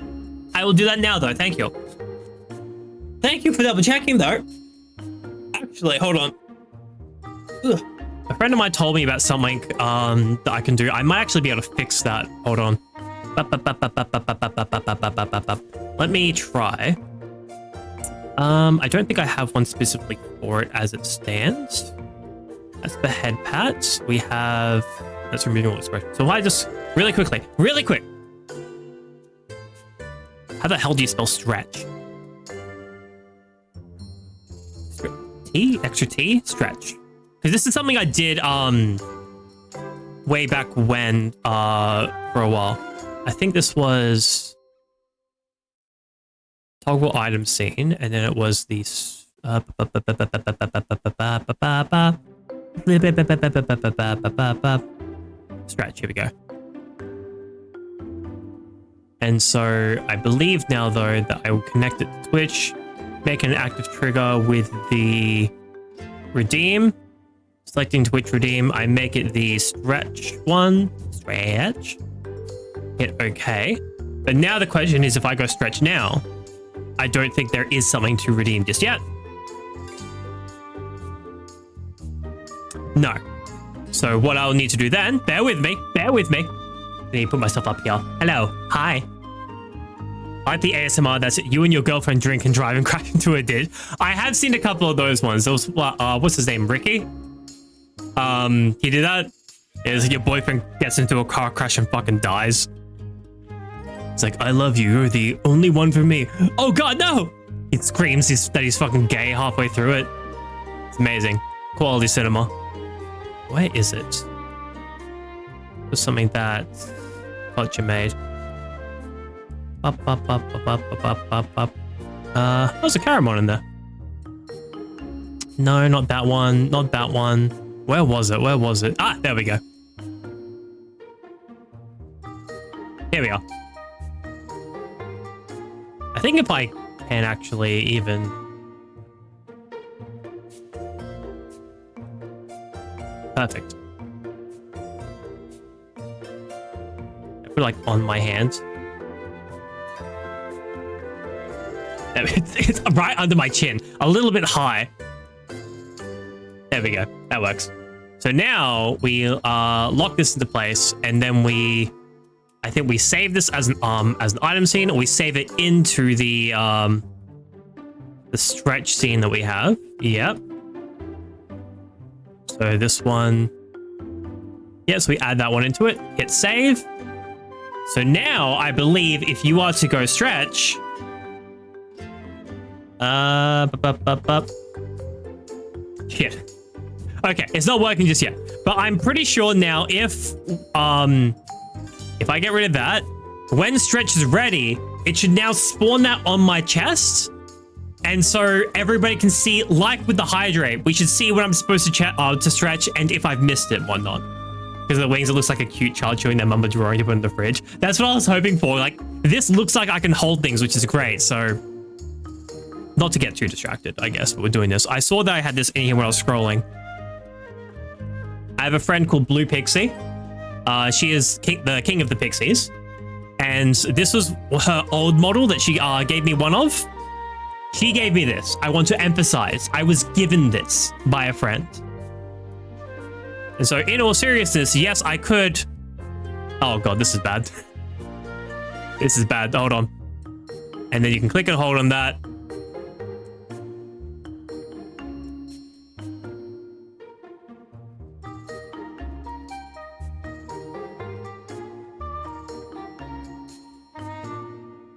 I will do that now, though. Thank you. Thank you for double checking, though. Actually, hold on. Ugh. A friend of mine told me about something that I can do. I might actually be able to fix that. Hold on. Let me try. I don't think I have one specifically for it as it stands. That's the head pat. We have... That's removing all expression. So I just... Really quick. How the hell do you spell stretch? T? Extra T? Stretch. Because this is something I did way back when for a while. I think this was toggle item scene, and then it was the stretch. Here we go. And so I believe now though that I will connect it to Twitch, make an active trigger with the redeem. Selecting Twitch redeem, I make it the stretch one. Stretch. Hit OK. But now the question is, if I go stretch now, I don't think there is something to redeem just yet. No. So what I'll need to do then, bear with me. I need to put myself up here. Hello. Hi. I like the ASMR that's you and your girlfriend drink and drive and crash into a ditch. I have seen a couple of those ones. There was, what's his name? Ricky? He did that. It's like your boyfriend gets into a car crash and fucking dies. It's like, I love you. You're the only one for me. Oh god, no! He screams that he's fucking gay halfway through it. It's amazing. Quality cinema. Where is it? There's something that Culture made. There's a Caramon in there. No, not that one. Not that one. Where was it? Ah, there we go. Here we are. I think if I can actually even... Perfect. I put it like on my hand. It's right under my chin. A little bit high. There we go. That works. So now we lock this into place, and then I think we save this as an item scene, or we save it into the stretch scene that we have. Yep. So this one, yeah, so we add that one into it, hit save. So now I believe if you are to go stretch, yeah. Okay, it's not working just yet, but I'm pretty sure now if I get rid of that, when stretch is ready, it should now spawn that on my chest. And so everybody can see, like with the hydrate, we should see when I'm supposed to stretch and if I've missed it, whatnot. Because of the wings, it looks like a cute child chewing their mama drawing to put in the fridge. That's what I was hoping for. Like, this looks like I can hold things, which is great. So, not to get too distracted, I guess, but we're doing this. I saw that I had this in here when I was scrolling. I have a friend called Blue Pixie. She is the king of the pixies. And this was her old model that she gave me one of. She gave me this. I want to emphasize, I was given this by a friend. And so in all seriousness, yes, I could... Oh god, this is bad. This is bad. Hold on. And then you can click and hold on that.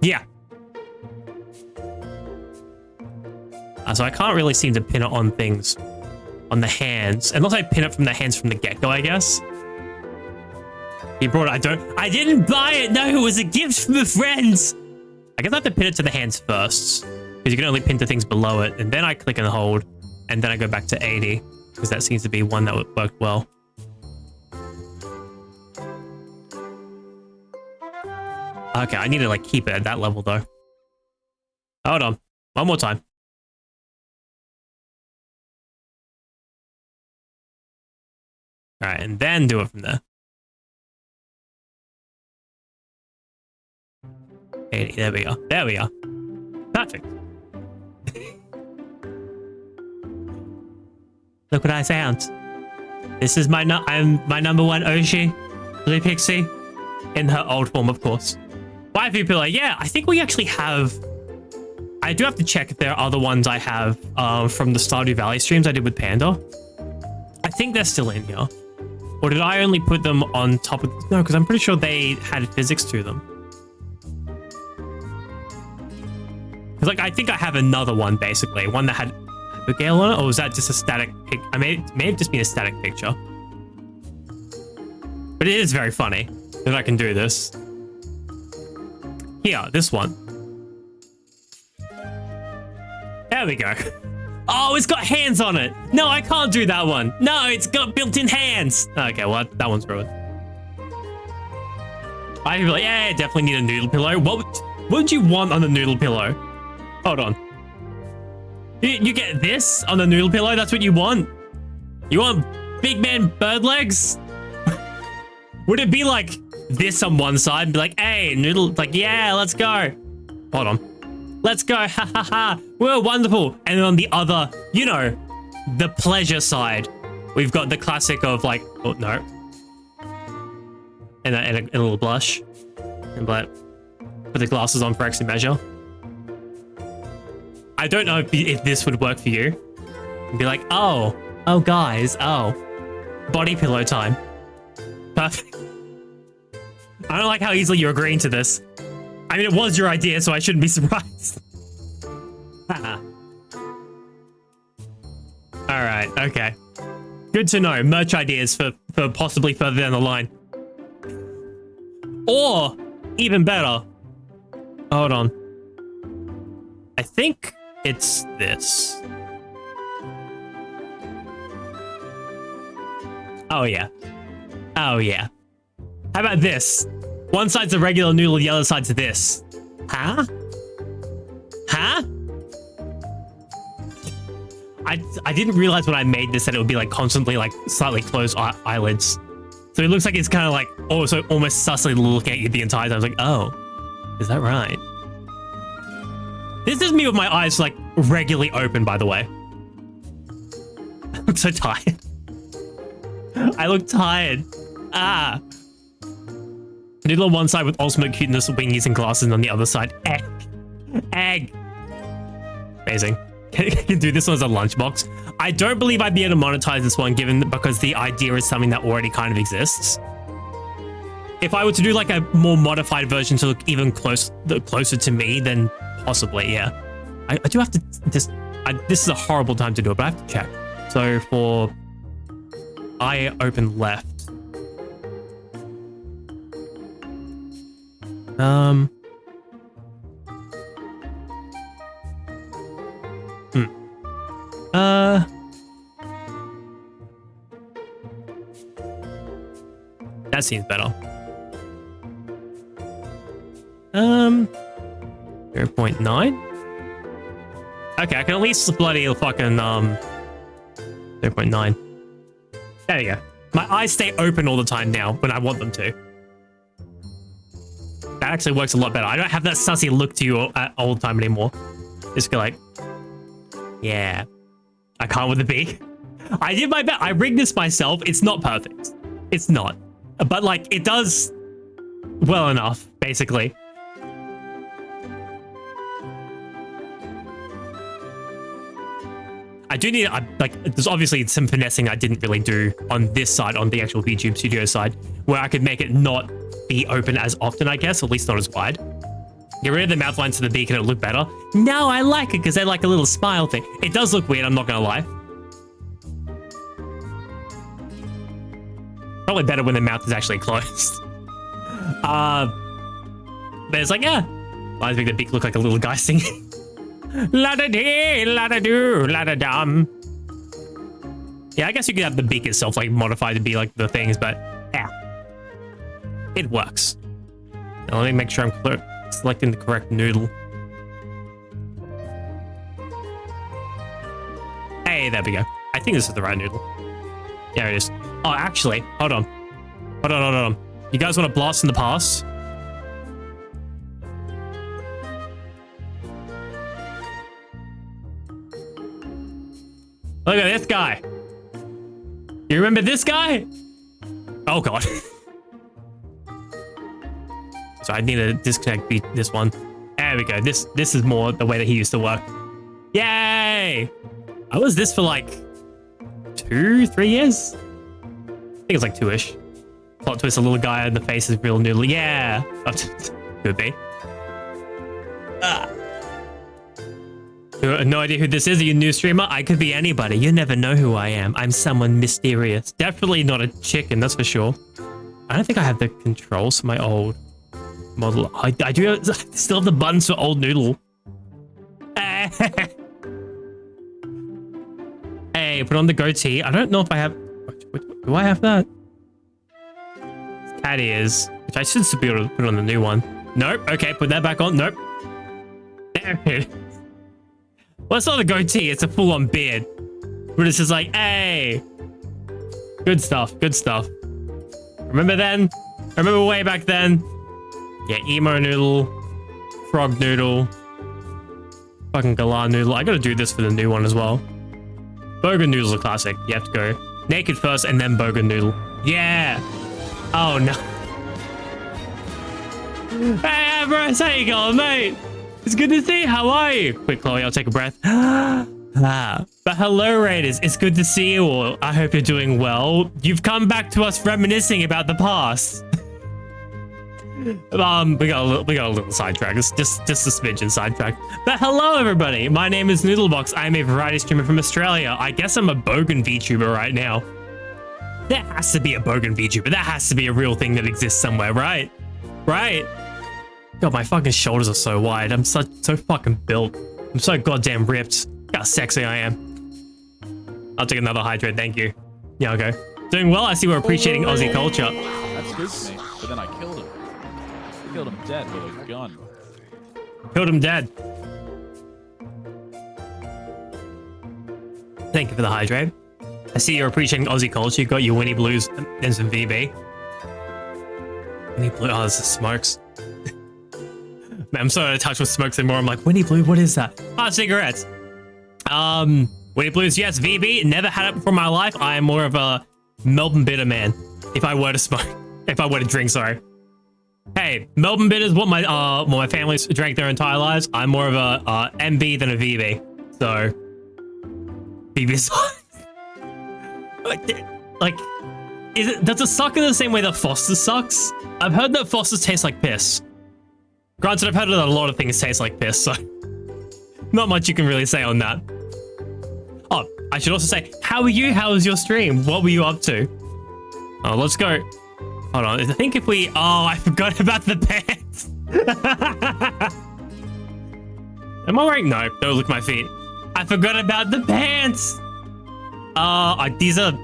Yeah. So I can't really seem to pin it on things, on the hands. Unless I pin it from the hands from the get-go, I guess. He brought it, I didn't buy it, no, it was a gift from a friend. I guess I have to pin it to the hands first, because you can only pin to things below it, and then I click and hold, and then I go back to 80, because that seems to be one that worked well. Okay, I need to like keep it at that level though. Hold on, one more time. All right, and then do it from there. 80, there we go. There we go. Perfect. Look what I found. This is I'm my number one Oshi, Blue Pixie, in her old form, of course. Waifu pillow, yeah, I think we actually have... I do have to check if there are other ones I have from the Stardew Valley streams I did with Panda. I think they're still in here. Or did I only put them on top of... No, because I'm pretty sure they had physics to them. Because, like, I think I have another one, basically. One that had Abigail on it, or was that just a static pic? I may have just been a static picture. But it is very funny that I can do this. Here, this one. There we go. Oh, it's got hands on it. No, I can't do that one. No, it's got built-in hands. Okay, well, that one's ruined. I feel like, yeah, definitely need a noodle pillow. What would you want on the noodle pillow? Hold on. You get this on the noodle pillow? That's what you want? You want big man bird legs? Would it be like this on one side and be like, hey, noodle, like, yeah, let's go. Hold on. Let's go, ha ha ha. We're wonderful. And then on the other, you know, the pleasure side, we've got the classic of like, oh no. And a little blush. And but put the glasses on for extra measure. I don't know if this would work for you. And be like, oh guys, body pillow time. Perfect. I don't like how easily you're agreeing to this. I mean, it was your idea, so I shouldn't be surprised. Alright, okay. Good to know. Merch ideas for possibly further down the line. Or, even better. Hold on. I think it's this. Oh, yeah. Oh, yeah. How about this? One side's a regular noodle, the other side's this. Huh? Huh? I didn't realize when I made this that it would be like constantly like slightly closed eyelids. So it looks like it's kind of like also almost sussly looking at you the entire time. I was like, oh, is that right? This is me with my eyes like regularly open, by the way. I'm so tired. I look tired. Ah. Noodle on one side with ultimate cuteness, wingies, and glasses, and on the other side, egg. Egg. Amazing. Can do this one as a lunchbox. I don't believe I'd be able to monetize this one because the idea is something that already kind of exists. If I were to do like a more modified version to look even closer to me, then possibly, yeah. I do have to this is a horrible time to do it, but I have to check. So for I open left. That seems better. 0.9. Okay, I can at least bloody fucking 0.9. There you go. My eyes stay open all the time now when I want them to. That actually works a lot better. I don't have that sussy look to you all the time anymore. Just go like, yeah, I can't with the B. I did my best. I rigged this myself. It's not perfect. It's not. But like, it does well enough, basically. I do need, like, there's obviously some finessing I didn't really do on this side, on the actual VTube Studio side, where I could make it not be open as often, I guess, or at least not as wide. Get rid of the mouth lines to the beak and it'll look better. No, I like it because they like a little smile thing. It does look weird, I'm not gonna lie. Probably better when the mouth is actually closed. But it's like, yeah. I make the beak look like a little guy singing. La-da-dee, la-da-doo, la-da-dum. Yeah, I guess you could have the beak itself like modified to be like the things, but yeah. It works. Now, let me make sure I'm selecting the correct noodle. Hey, there we go. I think this is the right noodle. Yeah, it is. Oh, actually, hold on. Hold on. You guys want to blast in the past? Look at this guy. You remember this guy? Oh, God. So I need to disconnect this one. There we go. This is more the way that he used to work. Yay! I was this for like 2-3 years. I think it's like 2-ish. Plot twist, a little guy in the face is real noodle. Yeah. Could be. No idea who this is. Are you a new streamer? I could be anybody. You never know who I am. I'm someone mysterious. Definitely not a chicken, that's for sure. I don't think I have the controls for my old model. I do still have the buttons for old noodle. Hey, put on the goatee. I don't know if I have... Do I have that? Cat ears, which I should be able to put on the new one. Nope. Okay, put that back on. Nope. There it is. Well, it's not a goatee, it's a full-on beard. But it's just like, hey. Good stuff, good stuff. Remember then? Remember way back then? Yeah, emo noodle, frog noodle, fucking galah noodle. I gotta do this for the new one as well. Bogan noodle's a classic. You have to go naked first and then bogan noodle. Yeah. Oh, no. Hey, Ambrose, how you going, mate? It's good to see you. How are you? Quick, Chloe, I'll take a breath. But hello, Raiders. It's good to see you all. I hope you're doing well. You've come back to us reminiscing about the past. We got a little sidetrack. It's just a smidgen sidetrack. But hello, everybody. My name is Noodlebox. I'm a variety streamer from Australia. I guess I'm a bogan VTuber right now. There has to be a bogan VTuber. That has to be a real thing that exists somewhere, right? Right? God, my fucking shoulders are so wide. I'm so fucking built. I'm so goddamn ripped. Look how sexy I am. I'll take another hydrate, thank you. Yeah, okay. Doing well, I see we're appreciating Aussie culture.
That's good to me, but then I killed him. I killed him dead with a gun.
Killed him dead. Thank you for the hydrate. I see you're appreciating Aussie culture. You got your Winnie Blues and some VB. Winnie Blue, oh, this is smokes. Man, I'm so out of touch with smokes anymore. I'm like, Winnie Blue, what is that? Ah, cigarettes. Winnie Blues, yes. VB, never had it before in my life. I am more of a Melbourne Bitter man. If I were to smoke, if I were to drink, sorry. Hey, Melbourne Bitter is what my family's drank their entire lives. I'm more of a MB than a VB. So, VB like, does it suck in the same way that Foster's sucks? I've heard that Foster's taste like piss. Granted, I've heard that a lot of things taste like piss, so not much you can really say on that. Oh, I should also say, how are you? How was your stream? What were you up to? Oh, let's go. Hold on. I think if we... Oh, I forgot about the pants. Am I wearing... No, don't look at my feet. I forgot about the pants.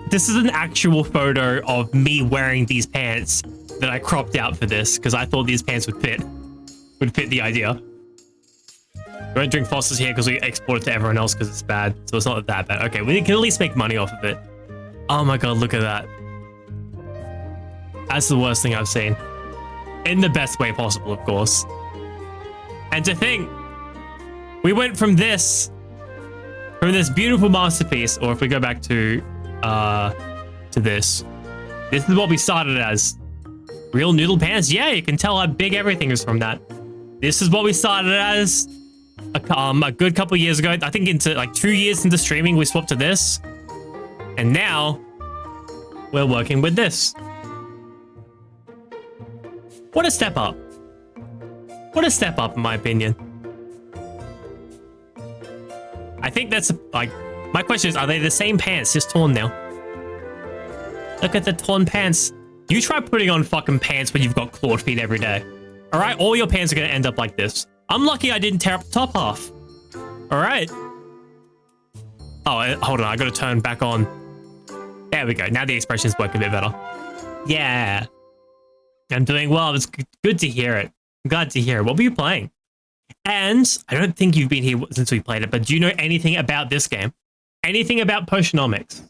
This is an actual photo of me wearing these pants that I cropped out for this because I thought these pants would fit the idea. We won't drink Foster's here because we export it to everyone else because it's bad. So it's not that bad. Okay, we can at least make money off of it. Oh my god, look at that. That's the worst thing I've seen. In the best way possible, of course. And to think, we went from this beautiful masterpiece, or if we go back to this is what we started as. Real noodle pants? Yeah, you can tell how big everything is from that. This is what we started as a good couple years ago. I think into like 2 years into streaming, we swapped to this. And now we're working with this. What a step up. What a step up, in my opinion. I think that's like, my question is, are they the same pants, just torn now? Look at the torn pants. You try putting on fucking pants when you've got clawed feet every day. All right, all your pants are gonna end up like this. I'm lucky I didn't tear up the top half. All right. Oh, hold on, I gotta turn back on. There we go, now the expressions work a bit better. Yeah. I'm doing well, it's good to hear it. I'm glad to hear it. What were you playing? And I don't think you've been here since we played it, but do you know anything about this game? Anything about Potionomics?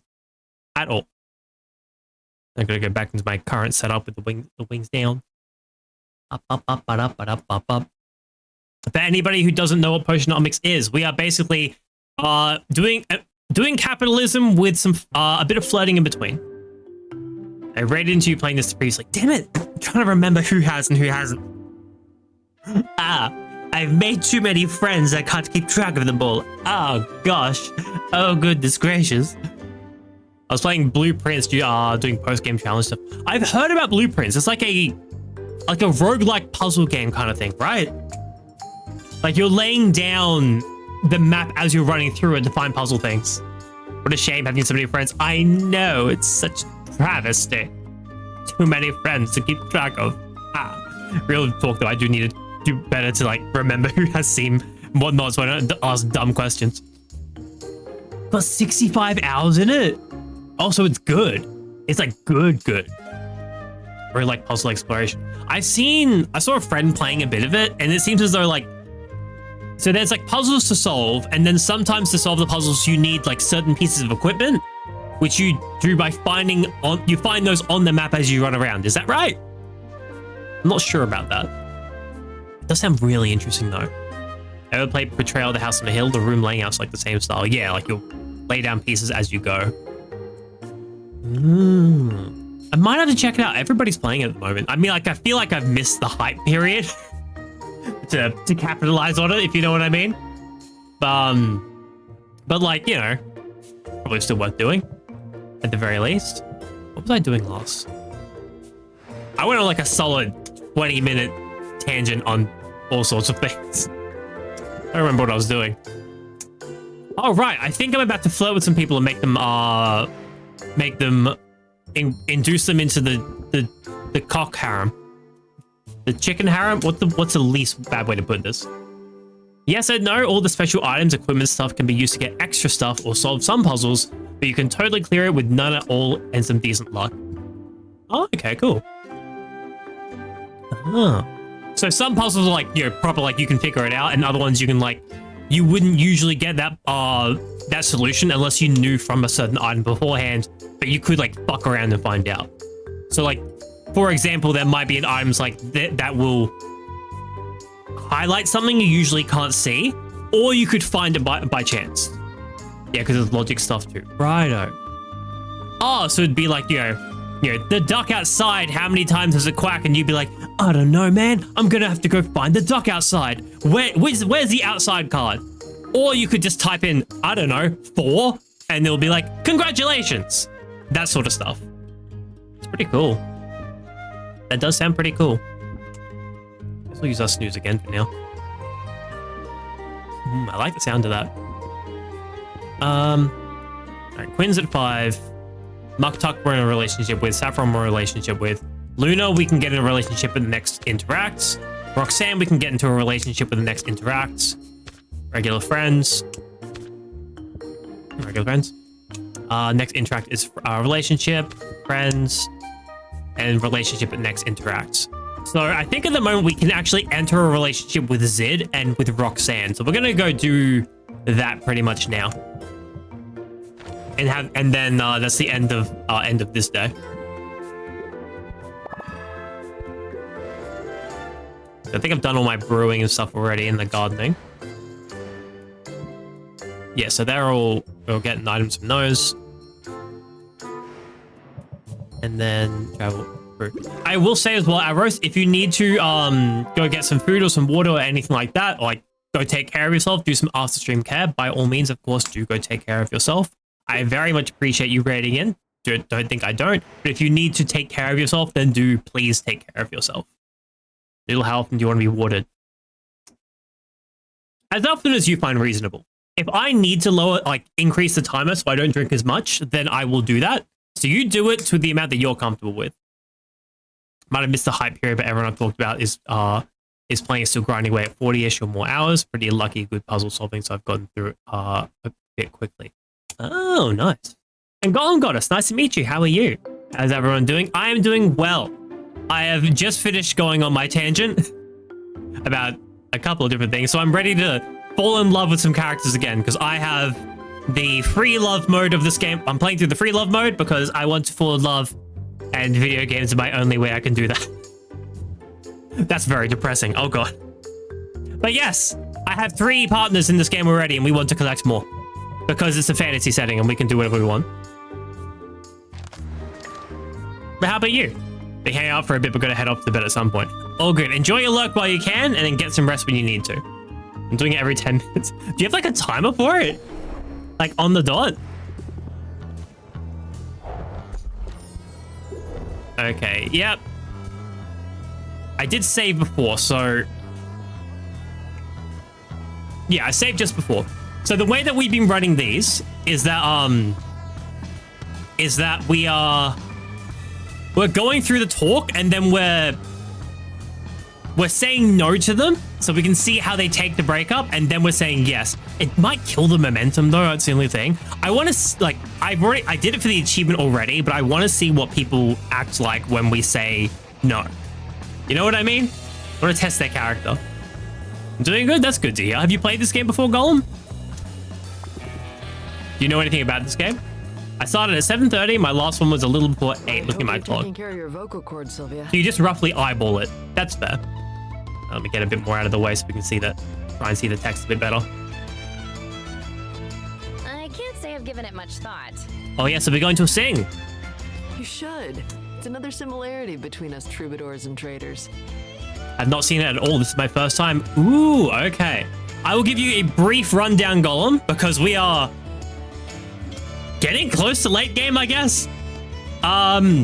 At all? I'm gonna go back into my current setup with the wings down. Up. For anybody who doesn't know what Potionomics is, we are basically doing capitalism with some a bit of flirting in between. I read into you playing this previously. Damn it! I'm trying to remember who has and who hasn't. I've made too many friends, I can't keep track of them all. Oh gosh. Oh goodness gracious. I was playing Blueprints, doing post-game challenge stuff. I've heard about Blueprints. It's like a roguelike puzzle game kind of thing, right? Like you're laying down the map as you're running through it to find puzzle things. What a shame having so many friends. I know, it's such travesty. Too many friends to keep track of. Real talk though, I do need to do better to like remember who has seen what not, so I don't ask dumb questions. Got 65 hours in it. Also, it's good. It's like good. Very like puzzle exploration. I saw a friend playing a bit of it, and it seems as though like, so there's like puzzles to solve, and then sometimes to solve the puzzles you need like certain pieces of equipment, which you do by you find those on the map as you run around. Is that right? I'm not sure about that. It does sound really interesting though. Ever played Betrayal of the House on the Hill? The room layout's like the same style. Yeah, like you'll lay down pieces as you go. I might have to check it out. Everybody's playing it at the moment. I mean, like, I feel like I've missed the hype period to capitalize on it, if you know what I mean. But like, you know, probably still worth doing at the very least. What was I doing last? I went on like a solid 20-minute tangent on all sorts of things. I don't remember what I was doing. Oh, right. I think I'm about to flirt with some people and induce them into the cock harem. The chicken harem? What's the least bad way to put this? Yes and no, all the special items, equipment stuff can be used to get extra stuff or solve some puzzles, but you can totally clear it with none at all and some decent luck. Oh, okay, cool. So some puzzles are like, you know, proper, like you can figure it out, and other ones you can like, you wouldn't usually get that solution unless you knew from a certain item beforehand, but you could like fuck around and find out. So like, for example, there might be an items like that will highlight something you usually can't see, or you could find it by chance. Yeah, because there's logic stuff too. Righto. Oh, so it'd be like, the duck outside, how many times does it quack? And you'd be like, I don't know, man. I'm gonna have to go find the duck outside. Where's the outside card? Or you could just type in, I don't know, 4, and it'll be like, congratulations. That sort of stuff. It's pretty cool. That does sound pretty cool. Guess we'll use our snooze again for now. I like the sound of that. Alright, Quinn's at 5. Muktuk we're in a relationship with. Saffron we're in a relationship with. Luna we can get in a relationship with the next interacts. Roxanne we can get into a relationship with the next interacts. Regular friends. Next interact is relationship, friends, and relationship at next interacts. So I think at the moment we can actually enter a relationship with Zid and with Roxanne. So we're gonna go do that pretty much now. And then that's the end of this day. I think I've done all my brewing and stuff already in the gardening. Yeah, so we're getting items from those. And then travel through. I will say as well, Aros, if you need to go get some food or some water or anything like that, or like go take care of yourself, do some after stream care, by all means, of course, do go take care of yourself. I very much appreciate you raiding in. Don't think I don't. But if you need to take care of yourself, then do please take care of yourself. Little health and you want to be watered. As often as you find reasonable. If I need to increase the timer so I don't drink as much, then I will do that. So you do it to the amount that you're comfortable with. Might have missed the hype period, but everyone I've talked about is playing still grinding away at 40-ish or more hours. Pretty lucky, good puzzle solving, so I've gotten through it a bit quickly. Oh, nice. And Golem Goddess, nice to meet you. How are you? How's everyone doing? I am doing well. I have just finished going on my tangent about a couple of different things, so I'm ready to fall in love with some characters again, because I have the free love mode of this game. I'm playing through the free love mode because I want to fall in love, and video games are my only way I can do that. That's very depressing. Oh, God. But yes, I have 3 partners in this game already, and we want to collect more. Because it's a fantasy setting and we can do whatever we want. But how about you? We hang out for a bit, but gotta head off to bed at some point. All good. Enjoy your lurk while you can, and then get some rest when you need to. I'm doing it every 10 minutes. Do you have like a timer for it? Like on the dot? Okay, yep. I did save before, so... Yeah, I saved just before. So the way that we've been running these is that we're going through the talk and then we're saying no to them so we can see how they take the breakup, and then we're saying yes. It might kill the momentum though, that's the only thing. I want to I did it for the achievement already, but I want to see what people act like when we say no. You know what I mean? I want to test their character. I'm doing good, that's good to hear. Have you played this game before, Golem? Do you know anything about this game? I started at 7:30. My last one was a little before 8. Look at my clock.
Taking care of your vocal cords, Sylvia.
So you just roughly eyeball it. That's fair. Let me get a bit more out of the way so we can see that. Try and see the text a bit better.
I can't say I've given it much thought.
Oh yeah, so we're going to sing.
You should. It's another similarity between us troubadours and traders.
I've not seen it at all. This is my first time. Ooh, okay. I will give you a brief rundown, Golem, because we are getting close to late game, I guess. Yeah,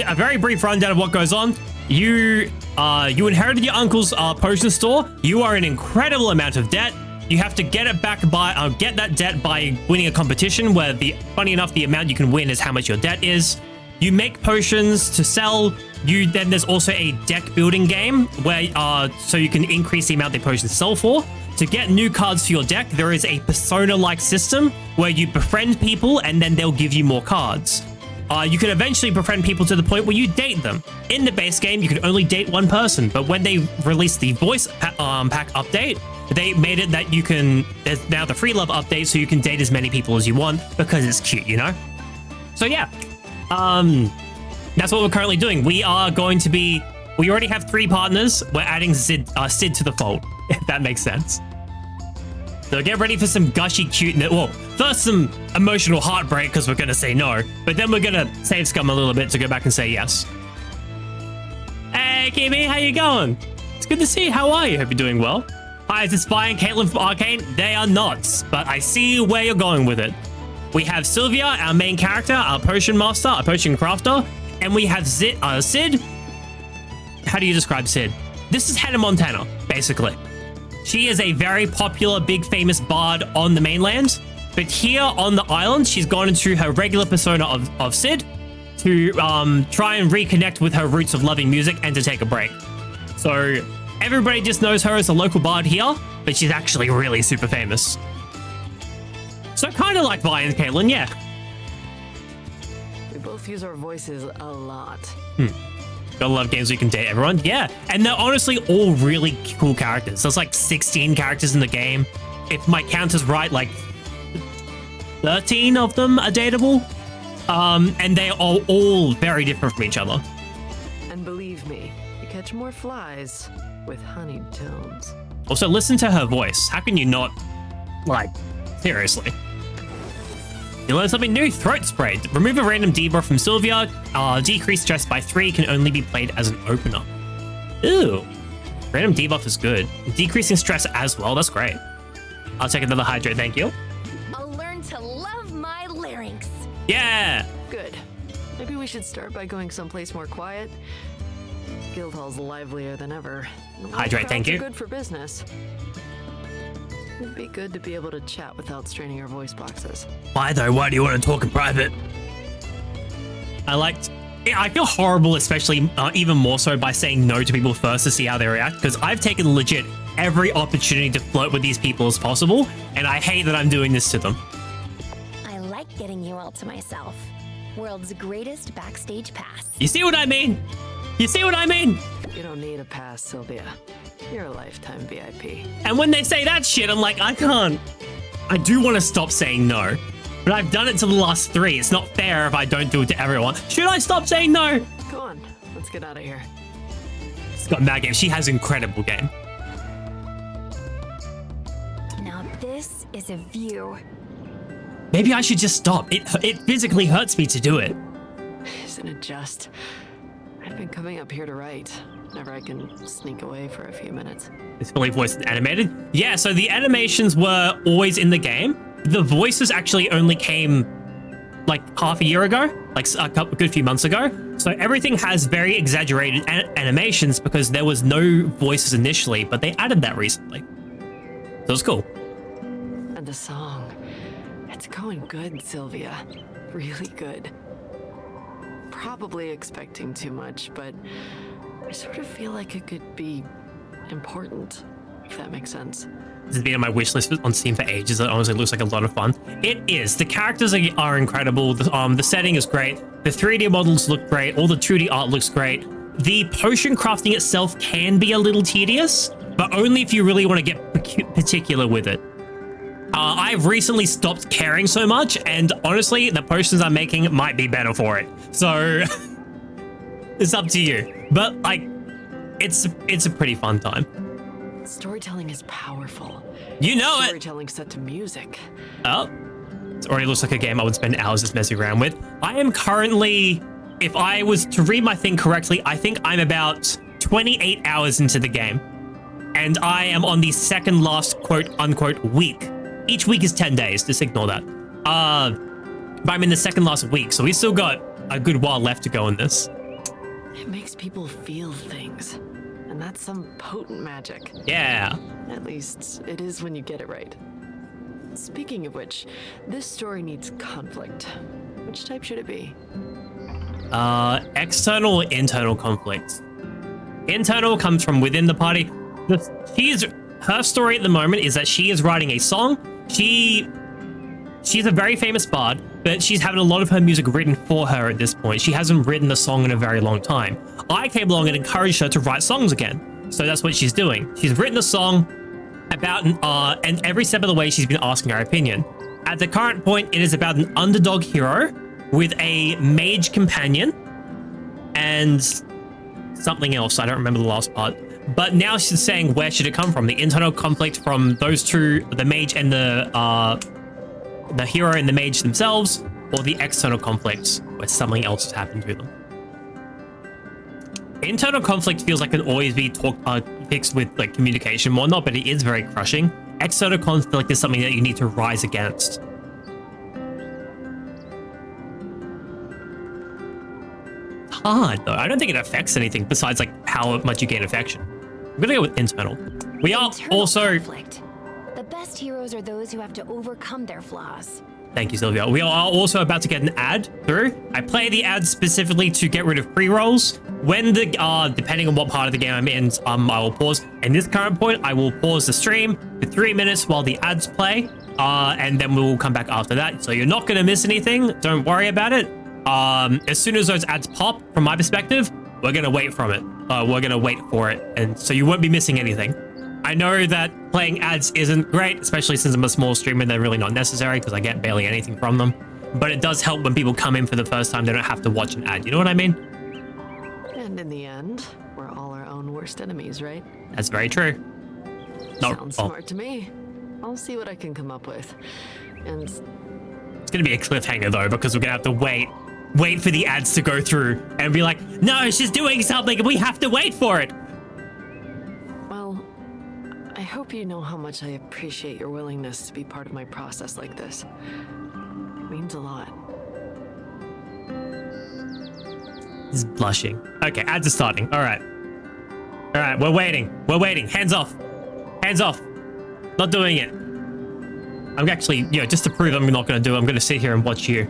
a very brief rundown of what goes on. You inherited your uncle's potion store. You are in an incredible amount of debt. You have to get it back by get that debt by winning a competition where funny enough, the amount you can win is how much your debt is. You make potions to sell. Then there's also a deck building game where so you can increase the amount the potions sell for. To get new cards for your deck, there is a persona-like system where you befriend people and then they'll give you more cards. You can eventually befriend people to the point where you date them. In the base game, you can only date one person, but when they released the voice pack update, they made it that there's now the free love update, so you can date as many people as you want because it's cute, you know? So yeah, that's what we're currently doing. We already have 3 partners. We're adding Sid to the fold, if that makes sense. So So get ready for some gushy cuteness. Well, first some emotional heartbreak because we're going to say no, but then we're going to save Scum a little bit to go back and say yes. Hey, Kimi, how you going? It's good to see you. How are you? Hope you're doing well. Hi, is it Spy and Caitlin from Arcane? They are not, but I see where you're going with it. We have Sylvia, our main character, our potion master, our potion crafter, and we have Sid. How do you describe Sid? This is Hannah Montana, basically. She is a very popular, big, famous bard on the mainland, but here on the island, she's gone into her regular persona of Sid to try and reconnect with her roots of loving music and to take a break. So everybody just knows her as a local bard here, but she's actually really super famous. So kind of like Vi and Caitlin, yeah.
We both use our voices a lot.
Gotta love games where you can date everyone. Yeah, and they're honestly all really cool characters. There's like 16 characters in the game. If my count is right, like 13 of them are dateable. And they are all very different from each other.
And believe me, you catch more flies with honeyed tones.
Also, listen to her voice. How can you not? Like, seriously. You learn something new. Throat spray. Remove a random debuff from Sylvia. Decrease stress by 3 can only be played as an opener. Ooh. Random debuff is good. Decreasing stress as well. That's great. I'll take another hydrate. Thank you.
I'll learn to love my larynx.
Yeah.
Good. Maybe we should start by going someplace more quiet. Guildhall's livelier than ever.
Hydrate, thank you.
Good for business. It'd be good to be able to chat without straining our voice boxes.
Why though? Why do you want to talk in private? I feel horrible, especially even more so by saying no to people first to see how they react, because I've taken legit every opportunity to flirt with these people as possible, and I hate that I'm doing this to them.
I like getting you all to myself. World's greatest backstage pass.
You see what I mean? You see what I mean?
You don't need a pass, Sylvia. You're a lifetime VIP.
And when they say that shit, I'm like, I can't. I do want to stop saying no, but I've done it to the last 3. It's not fair if I don't do it to everyone. Should I stop saying no?
Come on, let's get out of here.
She's got mad game. She has incredible game.
Now this is a view.
Maybe I should just stop. It physically hurts me to do it.
Isn't it just? I've been coming up here to write. Whenever I can sneak away for a few minutes.
It's fully voiced and animated? Yeah, so the animations were always in the game. The voices actually only came like half a year ago, like a good few months ago. So everything has very exaggerated animations because there was no voices initially, but they added that recently. So it's cool.
And the song. It's going good, Sylvia. Really good. Probably expecting too much, but I sort of feel like it could be important, if that makes sense.
This has been on my wish list on Steam for ages. It honestly looks like a lot of fun. It is. The characters are incredible. The setting is great. The 3D models look great. All the 2D art looks great. The potion crafting itself can be a little tedious, but only if you really want to get particular with it. I've recently stopped caring so much, and honestly, the potions I'm making might be better for it. So it's up to you. But like, it's a pretty fun time.
Storytelling is powerful.
You know it.
Storytelling set to music.
Oh, it already looks like a game I would spend hours just messing around with. I am currently, if I was to read my thing correctly, I think I'm about 28 hours into the game, and I am on the second last quote unquote week. Each week is 10 days, just ignore that. But I'm in the second last week, so we still got a good while left to go in this.
It makes people feel things, and that's some potent magic.
Yeah.
At least it is when you get it right. Speaking of which, this story needs conflict. Which type should it be?
External or internal conflict? Internal comes from within the party. Her story at the moment is that she is writing a song. She's a very famous bard, but she's having a lot of her music written for her at this point. She hasn't written a song in a very long time. I came along and encouraged her to write songs again. So that's what she's doing. She's written a song about and every step of the way she's been asking our opinion. At the current point, it is about an underdog hero with a mage companion and something else. I don't remember the last part. But now she's saying, where should it come from? The internal conflict from those two, the mage and the hero and the mage themselves, or the external conflicts where something else has happened to them. Internal conflict feels like it can always be fixed with like communication and whatnot, but it is very crushing. External conflict is something that you need to rise against. It's hard though. I don't think it affects anything besides like how much you gain affection. I'm gonna go with internal. We are
Internal
also
conflict. The best heroes are those who have to overcome their flaws.
Thank you, Sylvia. We are also about to get an ad through. I play the ad specifically to get rid of pre-rolls. When the, depending on what part of the game I'm in, I will pause. In this current point, I will pause the stream for 3 minutes while the ads play. And then we will come back after that. So you're not going to miss anything. Don't worry about it. As soon as those ads pop, from my perspective, we're going to wait from it. We're going to wait for it. And so you won't be missing anything. I know that playing ads isn't great, especially since I'm a small streamer. They're really not necessary because I get barely anything from them. But it does help when people come in for the first time. They don't have to watch an ad. You know what I mean?
And in the end, we're all our own worst enemies, right?
That's very true.
Sounds smart to me. I'll see what I can come up with. And
it's going to be a cliffhanger though, because we're going to have to wait for the ads to go through and be like, no, she's doing something and we have to wait for it.
well, I hope you know how much I appreciate your willingness to be part of my process like this. It means a lot.
He's blushing. Okay, ads are starting. All right. All right, we're waiting. We're waiting. Hands off. Hands off. Not doing it. I'm actually, just to prove I'm not going to do it, I'm going to sit here and watch you.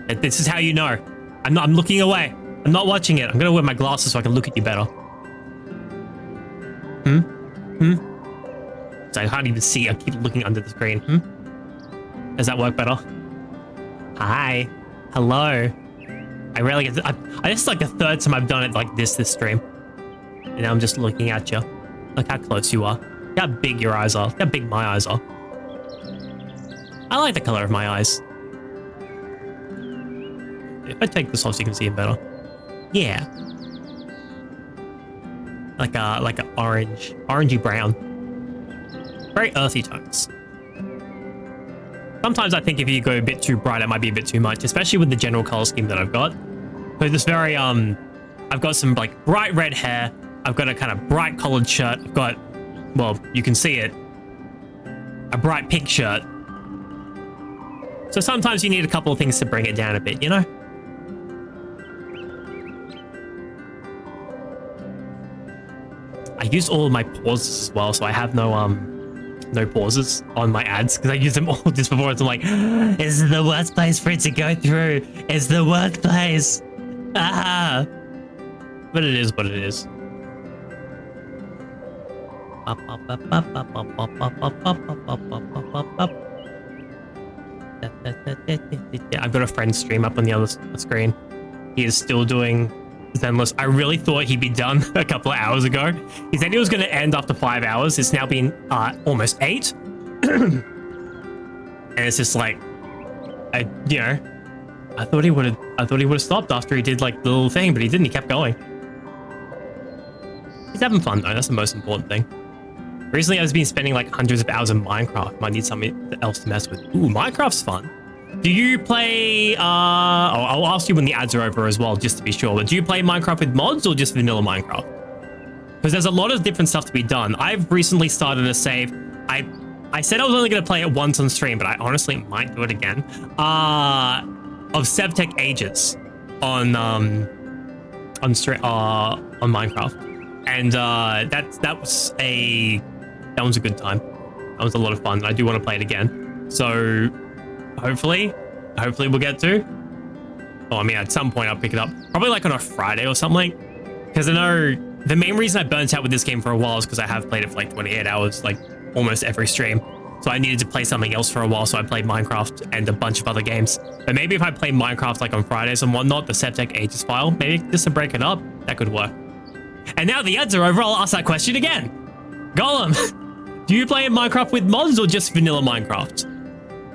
And this is how you know. I'm looking away. I'm not watching it. I'm going to wear my glasses so I can look at you better. So I can't even see. I keep looking under the screen. Does that work better? Hi. Hello. I rarely get to, I just like the third time I've done it like this stream. And now I'm just looking at you. Look how close you are. Look how big your eyes are. Look how big my eyes are. I like the color of my eyes. If I take this off so you can see it better. Yeah. Like a orange, orangey brown. Very earthy tones. Sometimes I think if you go a bit too bright, it might be a bit too much, especially with the general color scheme that I've got. So this very, I've got some like bright red hair. I've got a kind of bright collared shirt. I've got, well, you can see it, a bright pink shirt. So sometimes you need a couple of things to bring it down a bit, you know? I used all of my pauses as well, so I have no pauses on my ads because I use them all just before. It's like, this is the worst place for it to go through. It's the worst place. Ah, but it is what it is. I've got a friend's stream up on the other screen. He is still doing Zenless. I really thought he'd be done a couple of hours ago. He said he was going to end after 5 hours. It's now been almost 8. And it's just like, I thought he would have stopped after he did like the little thing, but he didn't. He kept going. He's having fun though. That's the most important thing. Recently, I've been spending like hundreds of hours in Minecraft. Might need something else to mess with. Ooh, Minecraft's fun. Do you play, I'll ask you when the ads are over as well, just to be sure, but do you play Minecraft with mods or just vanilla Minecraft? Because there's a lot of different stuff to be done. I've recently started a save. I said I was only going to play it once on stream, but I honestly might do it again. Of Sevtech Ages on Minecraft. And that was a good time. That was a lot of fun. I do want to play it again. So hopefully we'll get to. Oh, I mean, at some point I'll pick it up. Probably like on a Friday or something. Because I know the main reason I burnt out with this game for a while is because I have played it for like 28 hours, like almost every stream. So I needed to play something else for a while. So I played Minecraft and a bunch of other games. But maybe if I play Minecraft like on Fridays and whatnot, the Sevtech Ages file, maybe just to break it up, that could work. And now the ads are over, I'll ask that question again. Golem, do you play Minecraft with mods or just vanilla Minecraft?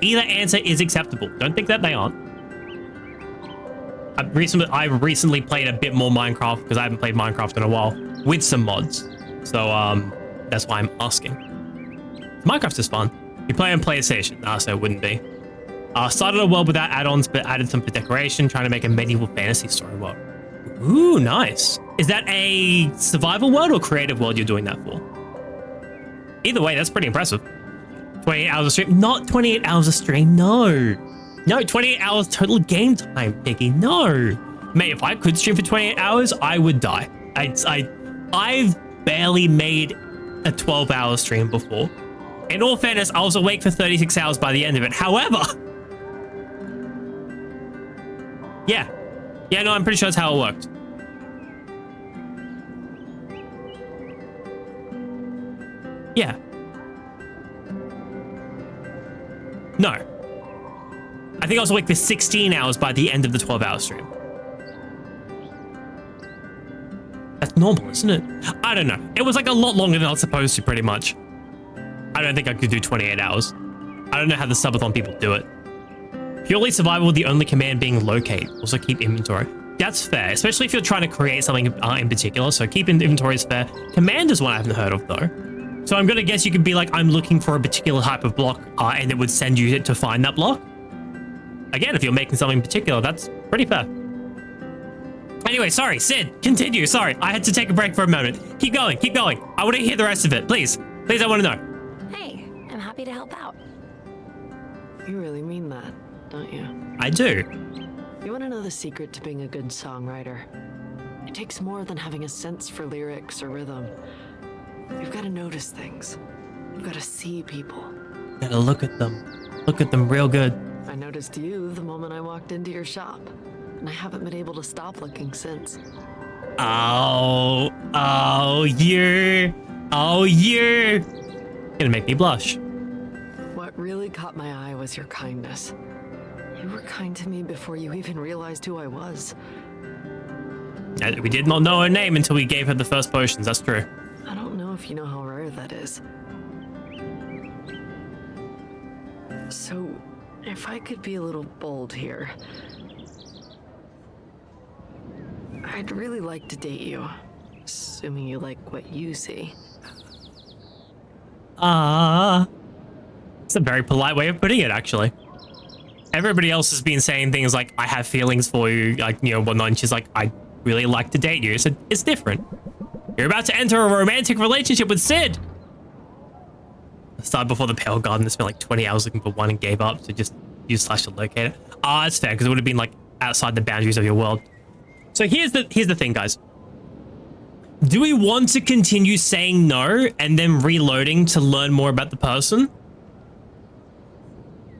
Either answer is acceptable. Don't think that they aren't. I recently played a bit more Minecraft because I haven't played Minecraft in a while with some mods. So that's why I'm asking. Minecraft is fun. You play on PlayStation, so it wouldn't be. Started a world without add-ons, but added some for decoration, trying to make a medieval fantasy story world. Ooh, nice. Is that a survival world or creative world you're doing that for? Either way, that's pretty impressive. 28 hours of stream. Not 28 hours of stream, no. No, 28 hours total game time, Piggy, no. Mate, if I could stream for 28 hours, I would die. I've barely made a 12-hour stream before. In all fairness, I was awake for 36 hours by the end of it. However, yeah, no, I'm pretty sure that's how it worked. Yeah. No. I think I was awake for 16 hours by the end of the 12-hour stream. That's normal, isn't it? I don't know. It was like a lot longer than I was supposed to, pretty much. I don't think I could do 28 hours. I don't know how the subathon people do it. Purely survival with the only command being locate. Also keep inventory. That's fair, especially if you're trying to create something in particular. So keep inventory is fair. Command is one I haven't heard of though. So I'm gonna guess you could be like, I'm looking for a particular type of block, and it would send you to find that block. Again, if you're making something in particular, that's pretty fair. Anyway, sorry, Sid, continue. Sorry, I had to take a break for a moment. Keep going, keep going. I want to hear the rest of it, please. Please, I want to know.
Hey, I'm happy to help out.
You really mean that, don't you?
I do.
You want to know the secret to being a good songwriter? It takes more than having a sense for lyrics or rhythm. You've got to notice things. You've got to see people.
Gotta look at them. Look at them real good.
I noticed you the moment I walked into your shop, and I haven't been able to stop looking since.
Oh, you're gonna make me blush.
What really caught my eye was your kindness. You were kind to me before you even realized who I was.
We did not know her name until we gave her the first potions, that's true.
I don't know if you know how rare that is. So, if I could be a little bold here, I'd really like to date you, assuming you like what you see.
It's a very polite way of putting it, actually. Everybody else has been saying things like, I have feelings for you, like, you know, whatnot, and she's like, I'd really like to date you. So it's different. You're about to enter a romantic relationship with Sid. I started before the Pale Garden, spent like 20 hours looking for one and gave up, so just use slash to locate it. It's fair, because it would have been like outside the boundaries of your world. So here's the thing, guys. Do we want to continue saying no and then reloading to learn more about the person?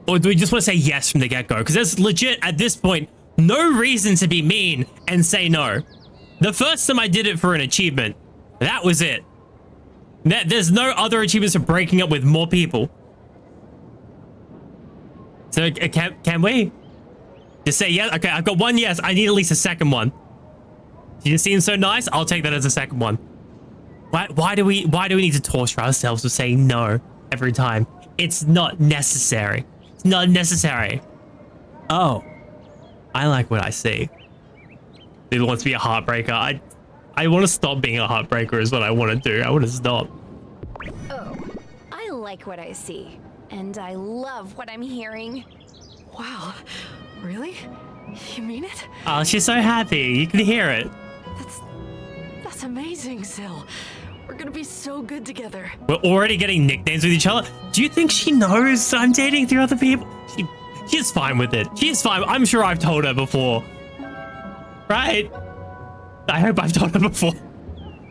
Or do we just want to say yes from the get-go? Because there's legit, at this point, no reason to be mean and say no. The first time I did it for an achievement, that was it. There's no other achievements for breaking up with more people. So can we? Just say yes? Okay, I've got one yes. I need at least a second one. You seem so nice. I'll take that as a second one. Why do we need to torture ourselves with saying no every time? It's not necessary. It's not necessary. Oh, I like what I see. He wants to be a heartbreaker. I want to stop being a heartbreaker is what I want to do. I want to stop.
Oh, I like what I see. And I love what I'm hearing.
Wow, really? You mean it?
Oh, she's so happy. You can hear it.
That's amazing, Sil. We're gonna be so good together.
We're already getting nicknames with each other. Do you think she knows I'm dating 3 other people? She's fine with it. She's fine. I'm sure I've told her before. Right? I hope I've told her before.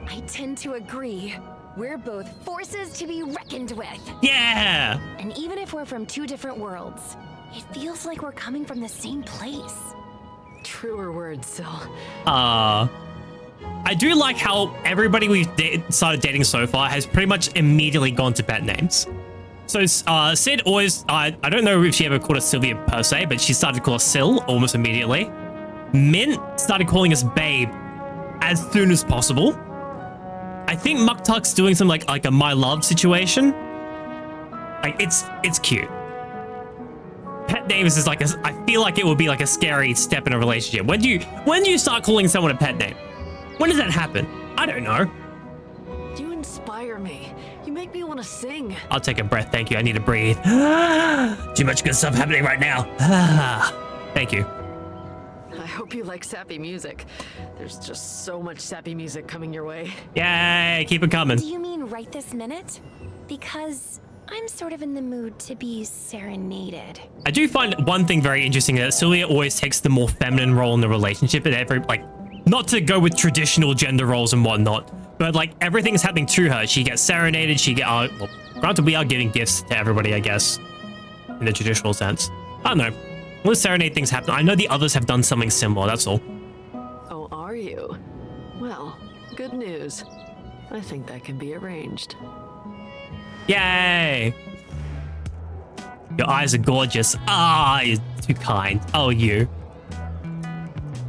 I tend to agree. We're both forces to be reckoned with.
Yeah!
And even if we're from 2 different worlds, it feels like we're coming from the same place.
Truer words, Sil.
I do like how everybody we've started dating so far has pretty much immediately gone to pet names. So Sid always, I don't know if she ever called us Sylvia per se, but she started to call us Sil almost immediately. Mint started calling us Babe as soon as possible. I think Muktuk's doing some like a my love situation. Like it's cute. pet names is like I feel like it would be like a scary step in a relationship. When do you start calling someone a pet name? When does that happen? I don't know.
You inspire me. You make me want to sing.
I'll take a breath, thank you. I need to breathe. Too much good stuff happening right now. Thank you.
I hope you like sappy music. There's just so much sappy music coming your way.
Yay, keep it coming.
Do you mean right this minute? Because I'm sort of in the mood to be serenaded.
I do find one thing very interesting, that Celia always takes the more feminine role in the relationship, and not to go with traditional gender roles and whatnot, but like everything's happening to her. She gets serenaded, well, granted we are giving gifts to everybody, I guess, in the traditional sense. I don't know. When serenade things happen, I know the others have done something similar, that's all.
Oh, are you? Well, good news. I think that can be arranged.
Yay! Your eyes are gorgeous. Ah, you're too kind. Oh, you.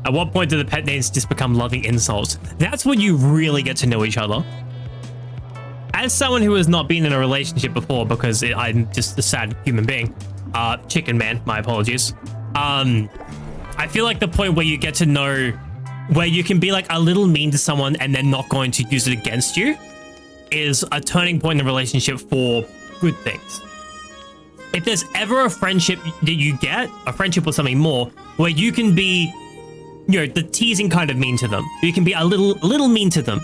At what point do the pet names just become loving insults? That's when you really get to know each other. As someone who has not been in a relationship before, because I'm just a sad human being, chicken man, my apologies. I feel like the point where you get to know, where you can be like a little mean to someone and they're not going to use it against you, is a turning point in the relationship for good things. If there's ever a friendship that you get, a friendship or something more, where you can be, the teasing kind of mean to them. You can be a little mean to them,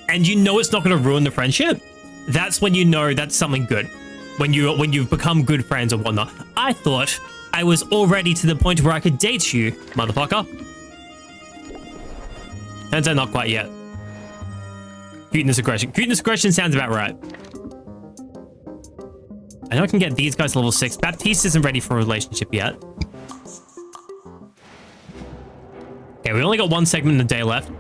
and you know it's not going to ruin the friendship. That's when you know that's something good. When you've become good friends or whatnot. I thought I was already to the point where I could date you, motherfucker. Turns out not quite yet. Cuteness aggression. Cuteness aggression sounds about right. I know I can get these guys level 6. Baptiste isn't ready for a relationship yet. Okay, we only got one segment in the day left.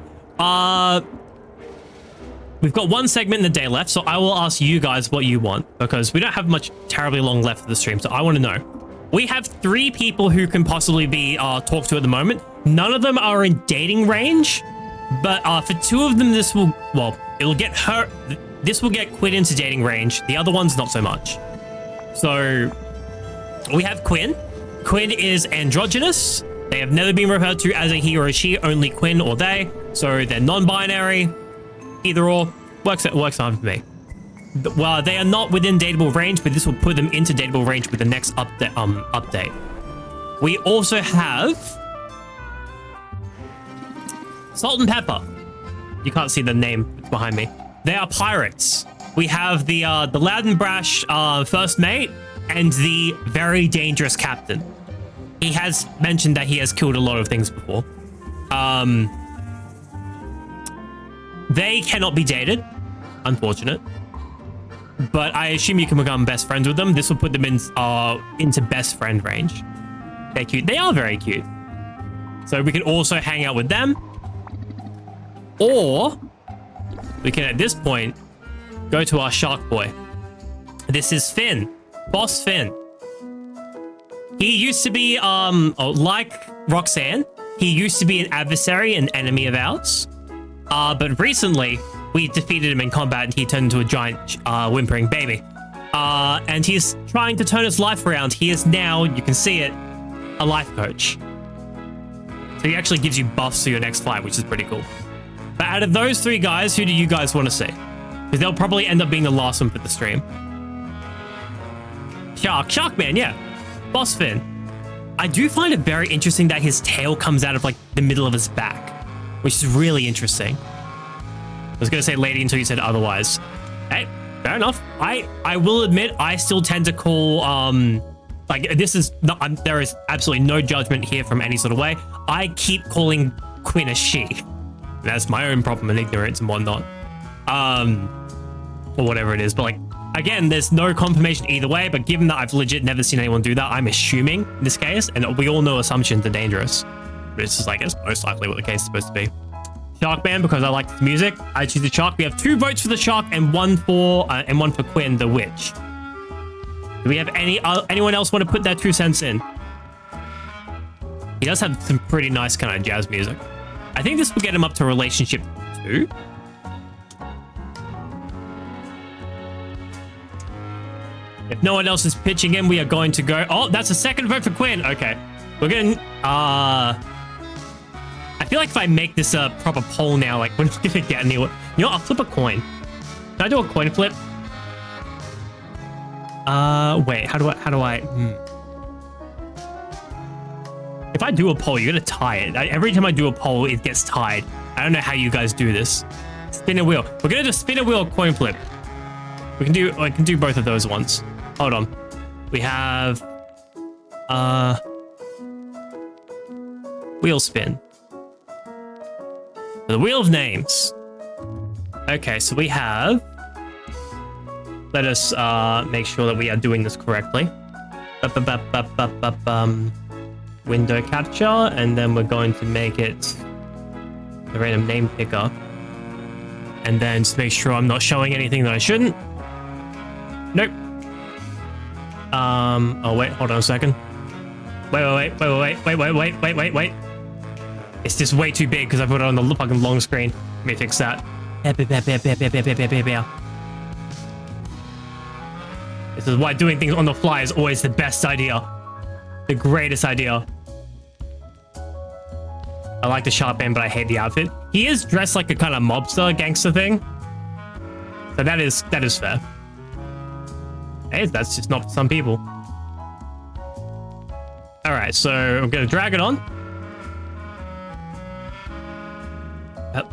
We've got one segment in the day left, so I will ask you guys what you want, because we don't have much terribly long left of the stream, so I want to know. We have 3 people who can possibly be talked to at the moment. None of them are in dating range, but for 2 of them, this will get her. This will get Quinn into dating range. The other ones, not so much. So we have Quinn. Quinn is androgynous. They have never been referred to as a he or a she, only Quinn or they. So they're non-binary. Either or works fine for me. Well, they are not within dateable range, but this will put them into dateable range with the next update. We also have Salt and Pepper. You can't see the name behind me. They are pirates. We have the loud and brash first mate and the very dangerous captain. He has mentioned that he has killed a lot of things before. They cannot be dated, unfortunate. But I assume you can become best friends with them. This will put them into best friend range. They're cute. They are very cute. So we can also hang out with them. Or we can, at this point, go to our shark boy. This is Finn. Boss Finn. He used to be, like Roxanne, he used to be an adversary, an enemy of ours. But recently, we defeated him in combat and he turned into a giant whimpering baby. And he's trying to turn his life around. He is now, you can see it, a life coach. So he actually gives you buffs for your next fight, which is pretty cool. But out of those 3 guys, who do you guys want to see? Because they'll probably end up being the last one for the stream. Sharkman, yeah. Boss Finn. I do find it very interesting that his tail comes out of like the middle of his back, which is really interesting. I was going to say lady until you said otherwise. Hey, fair enough. I will admit, I still tend to call, this is not, there is absolutely no judgment here from any sort of way. I keep calling Quinn a she. That's my own problem and ignorance and whatnot. Or whatever it is. But like, again, there's no confirmation either way, but given that I've legit never seen anyone do that, I'm assuming in this case, and we all know assumptions are dangerous. But it's just like, it's most likely what the case is supposed to be. Sharkman, because I like his music. I choose the shark. We have 2 votes for the shark and one for Quinn, the witch. Do we have anyone else want to put their 2 cents in? He does have some pretty nice kind of jazz music. I think this will get him up to relationship 2. If no one else is pitching in, we are going to go. Oh, that's a second vote for Quinn. Okay. We're going I feel like if I make this a proper poll now, like, we're not going to get anywhere. You know what? I'll flip a coin. Can I do a coin flip? Wait, how do I? If I do a poll, you're going to tie it. Every time I do a poll, it gets tied. I don't know how you guys do this. Spin a wheel. We're going to do spin a wheel coin flip. I can do both of those ones. Hold on. We have, wheel spin. The wheel of names. Okay, so we have, let us make sure that we are doing this correctly. Window capture, and then we're going to make it the random name picker. And then just make sure I'm not showing anything that I shouldn't. Nope. Oh wait, hold on a second. Wait. It's just way too big because I put it on the fucking long screen. Let me fix that. This is why doing things on the fly is always the best idea. The greatest idea. I like the sharp end, but I hate the outfit. He is dressed like a kind of mobster gangster thing. So that is fair. Hey, that's just not for some people. All right, so I'm gonna drag it on.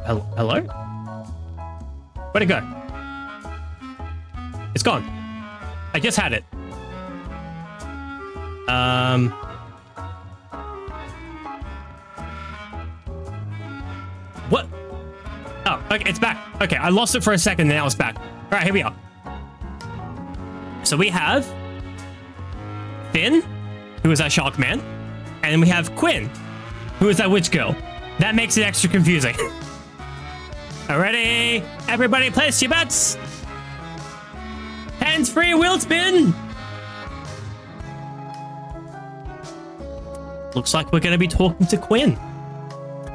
Hello? Where'd it go? It's gone. I just had it. What? Oh, okay, it's back. Okay, I lost it for a second, and now it's back. All right, here we are. So we have Finn, who is our shark man, and we have Quinn, who is our witch girl. That makes it extra confusing. Alrighty, everybody place your bets. Hands-free wheel spin. Looks like we're going to be talking to Quinn.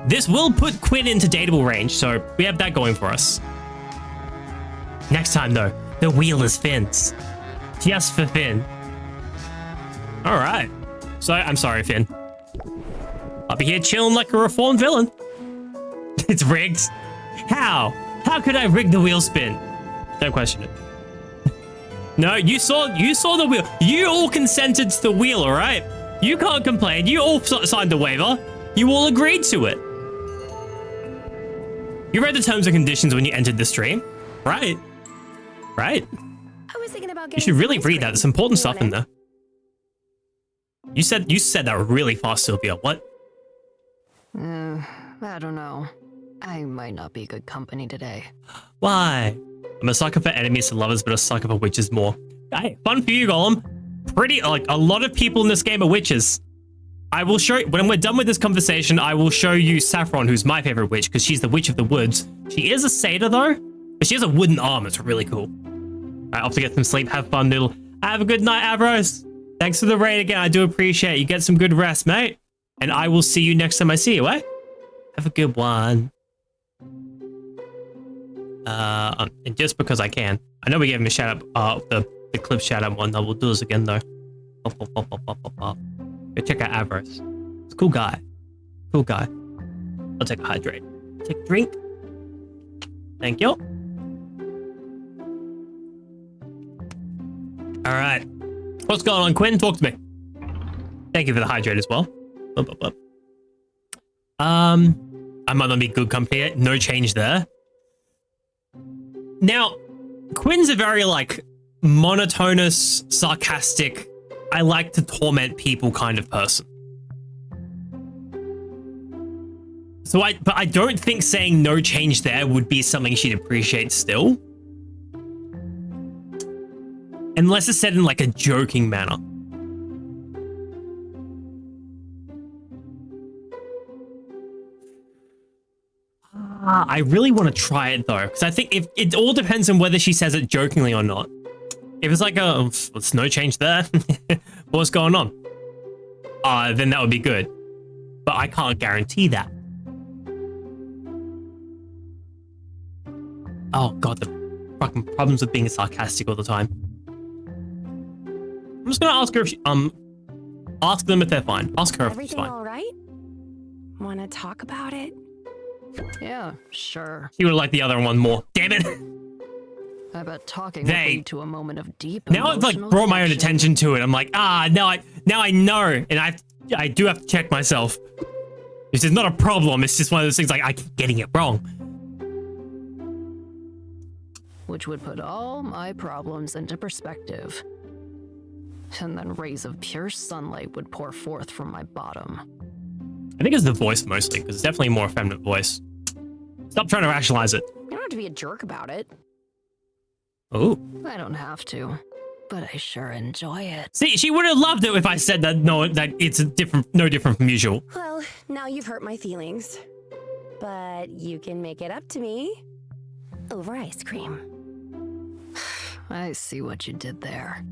This will put Quinn into dateable range, so we have that going for us. Next time, though, the wheel is Finn's. Just for Finn. All right. So, I'm sorry, Finn. I'll be here chilling like a reformed villain. It's rigged. How? How could I rig the wheel spin? Don't question it. No, you saw the wheel. You all consented to the wheel, all right? You can't complain. You all signed the waiver. You all agreed to it. You read the terms and conditions when you entered the stream, right? Right.
I was thinking about
You should really read that. There's important stuff in there. You said that really fast, Sylvia. What?
I don't know. I might not be good company today.
Why? I'm a sucker for enemies to lovers, but a sucker for witches more. Hey, fun for you, Golem. Like, a lot of people in this game are witches. I will show, when we're done with this conversation, I will show you Saffron, who's my favorite witch, because she's the witch of the woods. She is a satyr, though, but she has a wooden arm. It's really cool. All right, off to get some sleep. Have fun, Noodle. Have a good night, Avros. Thanks for the raid again. I do appreciate it. You get some good rest, mate. And I will see you next time I see you, eh? Have a good one. And just because I can. I know we gave him a shout out, the clip shout out one. We'll do this again, though. Go check out Avros. He's a cool guy. Cool guy. I'll take a hydrate. Take a drink. Thank you. All right. What's going on, Quinn? Talk to me. Thank you for the hydrate as well. I might not be good company yet. No change there. Now, Quinn's a very, like, monotonous, sarcastic, I like to torment people kind of person. So but I don't think saying no change there would be something she'd appreciate still. Unless it's said in like a joking manner. I really want to try it though, because I think if it all depends on whether she says it jokingly or not. If it's like there's no change there, what's going on? Then that would be good. But I can't guarantee that. Oh god, the fucking problems with being sarcastic all the time. I'm just gonna ask her if she, ask them if they're fine. Ask her if it's
Everything
fine.
all right? Want to talk about it?
Yeah, sure.
She would like the other one more. Damn it!
I bet talking
They-
would lead to a moment of deep
Now I've like
emotional
brought my own
connection.
attention to it. I'm like, now I know, and I do have to check myself. This is not a problem. It's just one of those things like I keep getting it wrong.
Which would put all my problems into perspective. And then rays of pure sunlight would pour forth from my bottom.
I think it's the voice mostly, because it's definitely a more effeminate voice. Stop trying to rationalize it.
You don't have to be a jerk about it.
Oh.
I don't have to, but I sure enjoy it.
See, she would have loved it if I said that that it's no different from usual.
Well, now you've hurt my feelings. But you can make it up to me over ice cream.
I see what you did there.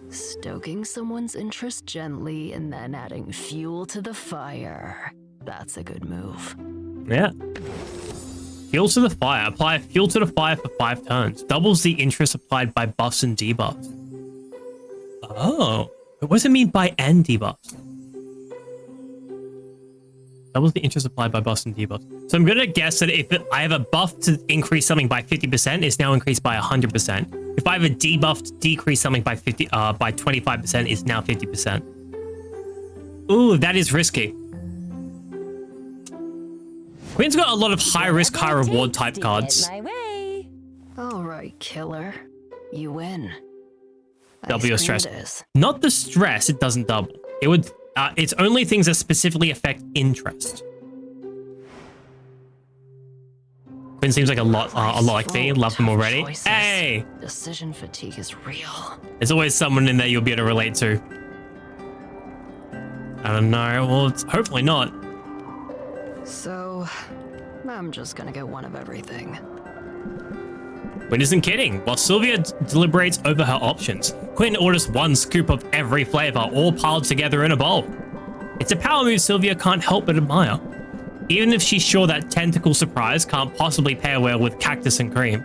Stoking someone's interest gently and then adding fuel to the fire. That's a good move.
Yeah. Fuel to the fire. Apply fuel to the fire for 5 turns. Doubles the interest applied by buffs and debuffs. Oh. What does it mean by and debuffs? Doubles the interest applied by buffs and debuffs. So I'm going to guess that if I have a buff to increase something by 50%, it's now increased by 100%. If I have a debuff to decrease something by 25%, it's now 50%. Ooh, that is risky. Queen's got a lot of high risk, high reward type cards.
My way.
All right, killer. You win.
Double your
Ice cream
stress.
it is.
Not the stress, it doesn't double. It would, it's only things that specifically affect interest. Quinn seems like a lot like me.
Full
Love them
tough
already.
choices.
Hey!
Decision fatigue is real.
There's always someone in there you'll be able to relate to. I don't know. Well, it's hopefully not.
So, I'm just gonna get one of everything.
Quinn isn't kidding. While Sylvia deliberates over her options, Quinn orders 1 scoop of every flavor, all piled together in a bowl. It's a power move Sylvia can't help but admire, even if she's sure that Tentacle Surprise can't possibly pair well with Cactus and Cream.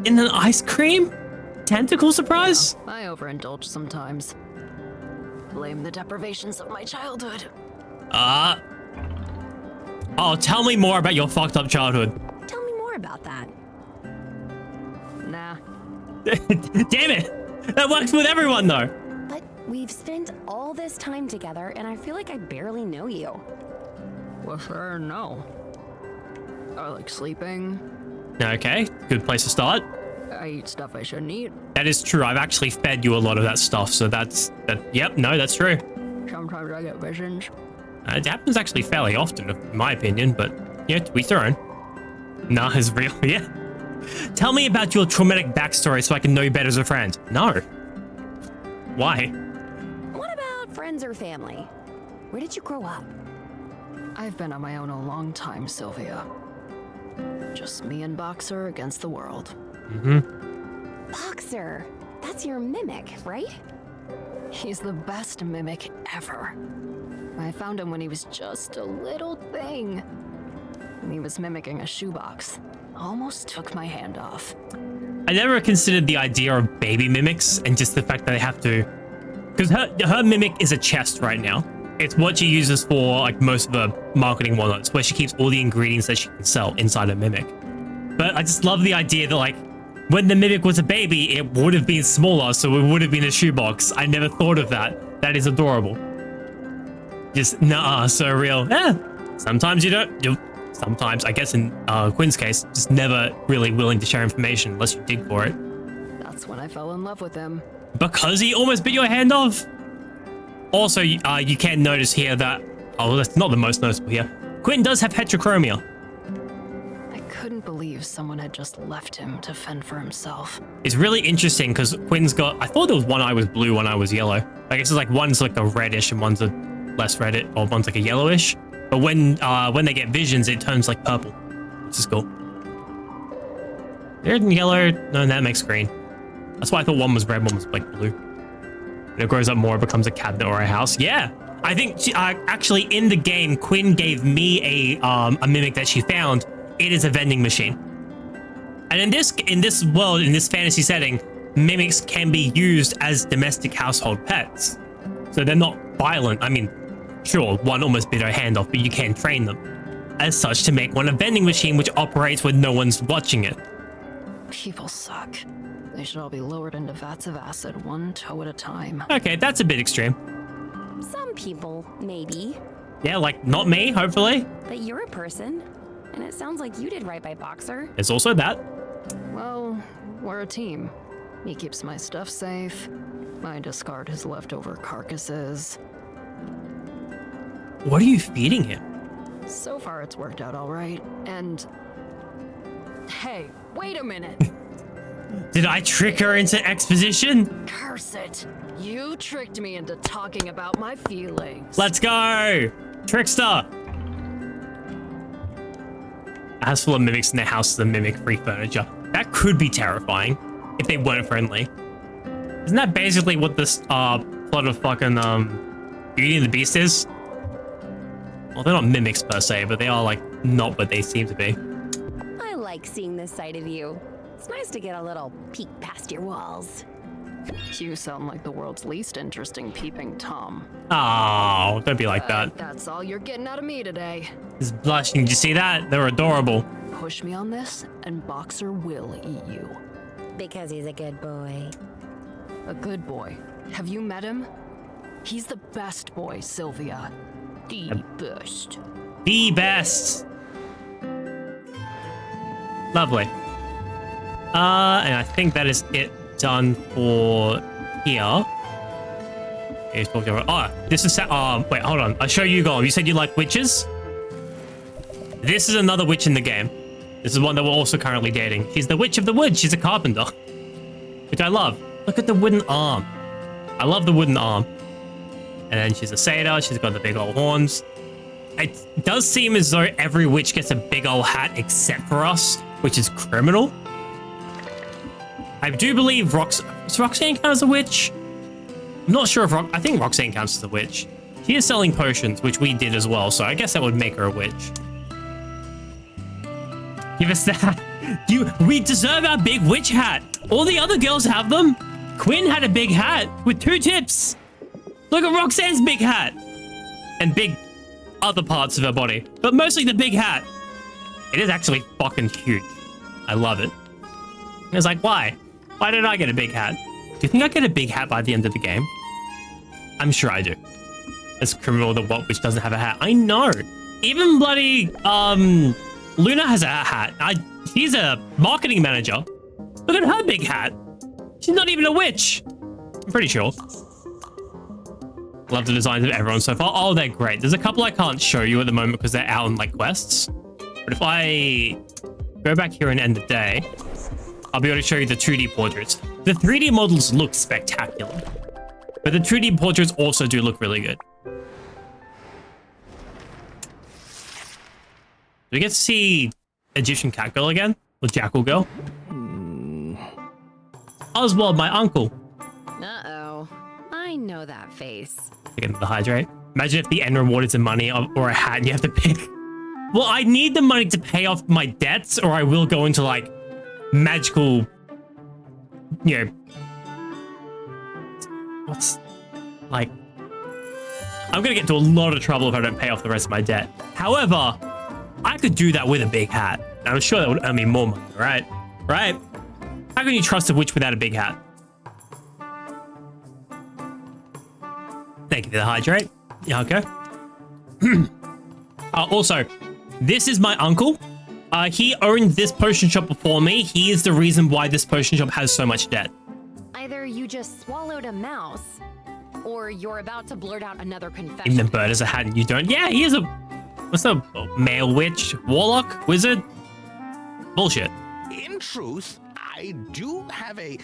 In an ice cream? Tentacle Surprise?
I overindulge sometimes. Blame the deprivations of my childhood.
Oh, tell me more about your fucked up childhood.
Tell me more about that.
Nah.
Damn it! That works with everyone though.
But we've spent all this time together, and I feel like I barely know you.
Well, sure, no. I like sleeping.
Okay, good place to start.
I eat stuff I shouldn't eat.
That is true. I've actually fed you a lot of that stuff, so that's that. Yep, no, that's true.
Sometimes I get visions.
It happens actually fairly often, in my opinion, but yeah, to each their own. Nah, it's real. Yeah. Tell me about your traumatic backstory so I can know you better as a friend. No. Why?
What about friends or family? Where did you grow up?
I've been on my own a long time, Sylvia. Just me and Boxer against the world.
Boxer. That's your mimic, right?
He's the best mimic ever. I found him when he was just a little thing. And he was mimicking a shoebox. Almost took my hand off.
I never considered the idea of baby mimics and just the fact that they have to, because her mimic is a chest right now. It's what she uses for like most of the marketing whatnots, where she keeps all the ingredients that she can sell inside her mimic. But I just love the idea that like when the mimic was a baby, it would have been smaller, so it would have been a shoebox. I never thought of that. That is adorable. Just nah, so real. Yeah. Sometimes you don't. Sometimes, I guess in Quinn's case, just never really willing to share information unless you dig for it.
That's when I fell in love with him.
Because he almost bit your hand off? Also, you can notice here that, oh, that's not the most noticeable here. Quinn does have heterochromia.
I couldn't believe someone had just left him to fend for himself.
It's really interesting because Quinn's got, I thought there was one eye was blue, one eye was yellow. I guess it's like one's like a reddish and one's a less red, or one's like a yellowish. But when they get visions, it turns like purple, which is cool. Red and yellow, no, that makes green. That's why I thought one was red, one was like blue. When it grows up more, it becomes a cabinet or a house. Yeah, I think she, actually in the game, Quinn gave me a mimic that she found. It is a vending machine. And in this world, in this fantasy setting, mimics can be used as domestic household pets. So they're not violent. I mean, sure, one almost bit her hand off, but you can train them as such to make one a vending machine which operates when no one's watching it.
People suck. They should all be lowered into vats of acid, one toe at a time.
Okay, that's a bit extreme.
Some people, maybe.
Yeah, like not me, hopefully.
But you're a person, and it sounds like you did right by Boxer.
There's also that.
Well, we're a team. He keeps my stuff safe. I discard his leftover carcasses.
What are you feeding him?
So far, it's worked out all right. And hey, wait a minute.
Did I trick her into exposition?
Curse it. You tricked me into talking about my feelings.
Let's go! Trickster! A house full of mimics in their house is the mimic-free furniture. That could be terrifying if they weren't friendly. Isn't that basically what this plot of fucking Beauty and the Beast is? Well, they're not mimics per se, but they are like not what they seem to be.
I like seeing this side of you. It's nice to get a little peek past your walls.
You sound like the world's least interesting peeping Tom.
Oh, don't be like that.
That's all you're getting out of me today.
He's blushing. Did you see that? They're adorable.
Push me on this, and Boxer will eat you.
Because he's a good boy.
A good boy. Have you met him? He's the best boy, Sylvia. The best.
The best. Lovely. And I think that is it done for here. Oh, this is wait, hold on. I'll show you Golem. You said you like witches? This is another witch in the game. This is one that we're also currently dating. She's the witch of the wood. She's a carpenter, which I love. Look at the wooden arm. I love the wooden arm. And then she's a satyr. She's got the big old horns. It does seem as though every witch gets a big old hat except for us, which is criminal. I do believe Roxanne counts as a witch. I'm not sure if I think Roxanne counts as a witch. She is selling potions, which we did as well, so I guess that would make her a witch. Give us that. We deserve our big witch hat. All the other girls have them. Quinn had a big hat with 2 tips. Look at Roxanne's big hat. And big other parts of her body, but mostly the big hat. It is actually fucking huge. I love it. I was like, why? Why did I get a big hat? Do you think I get a big hat by the end of the game? I'm sure I do. It's criminal that what witch doesn't have a hat. I know. Even bloody Luna has a hat. She's a marketing manager. Look at her big hat. She's not even a witch. I'm pretty sure. Love the designs of everyone so far. Oh, they're great. There's a couple I can't show you at the moment because they're out on like quests. But if I go back here and end the day, I'll be able to show you the 2D portraits. The 3D models look spectacular, but the 2D portraits also do look really good. Do we get to see Egyptian cat girl again? Or jackal girl? Oswald, my uncle.
Uh-oh. I know that face.
Again, the hydrate. Imagine if the end reward is a money or a hat and you have to pick. Well, I need the money to pay off my debts or I will go into like magical, you know, what's like, I'm gonna get into a lot of trouble if I don't pay off the rest of my debt. However, I could do that with a big hat. And I'm sure that would earn me more money, right? Right? How can you trust a witch without a big hat? Thank you for the hydrate. Yeah, okay. Also, this is my uncle. He owned this potion shop before me. He is the reason why this potion shop has so much debt.
Either you just swallowed a mouse, or you're about to blurt out another confession.
Even the bird has a hat and you don't. Yeah, he is a... What's the male witch? Warlock? Wizard? Bullshit.
In truth, I do have a...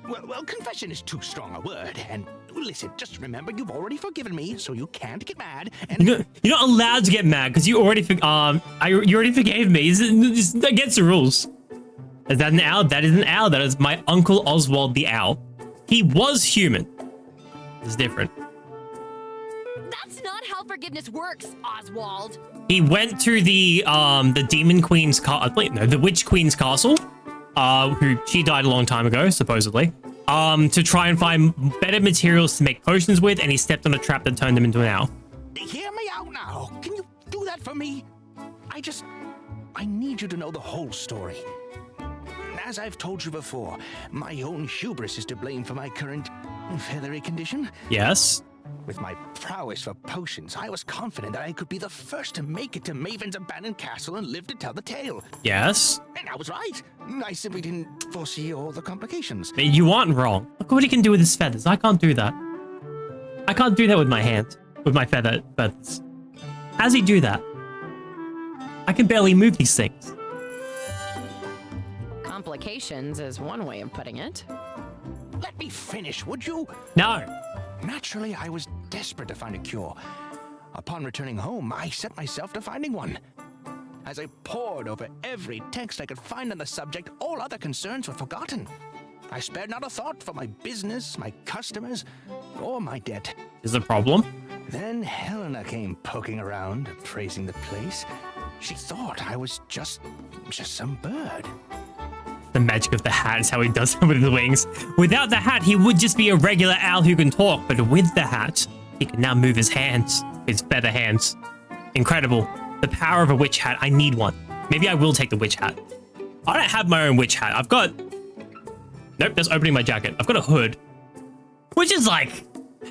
Well, confession is too strong a word. And listen, just remember you've already forgiven me, so you can't get mad. And
You're not allowed to get mad because you already you already forgave me. It's against the rules. Is that an owl? That is an owl. That is my Uncle Oswald the owl. He was human. It's different.
That's not how forgiveness works, Oswald.
He went to the Demon Queen's the Witch Queen's castle. Who she died a long time ago, supposedly. to try and find better materials to make potions with, and he stepped on a trap that turned him into an owl.
Hear me out now. Can you do that for me? I need you to know the whole story. As I've told you before, my own hubris is to blame for my current feathery condition.
Yes.
With my prowess for potions, I was confident that I could be the first to make it to Maven's abandoned castle and live to tell the tale.
Yes.
And I was right. I simply didn't foresee all the complications.
You aren't wrong. Look what he can do with his feathers. I can't do that. I can't do that with my hand. With my feathers. How does he do that? I can barely move these things.
Complications is one way of putting it.
Let me finish, would you?
No.
Naturally, I was desperate to find a cure. Upon returning home, I set myself to finding one. As I pored over every text I could find on the subject, all other concerns were forgotten. I spared not a thought for my business, my customers, or my debt.
Is a problem?
Then Helena came poking around, praising the place. She thought I was just some bird.
The magic of the hat is how he does it with his wings. Without the hat, he would just be a regular owl who can talk, but with the hat, he can now move his hands, his feather hands. Incredible. The power of a witch hat. I need one. Maybe I will take the witch hat. I don't have my own witch hat. I've got... Nope, that's opening my jacket. I've got a hood, which is like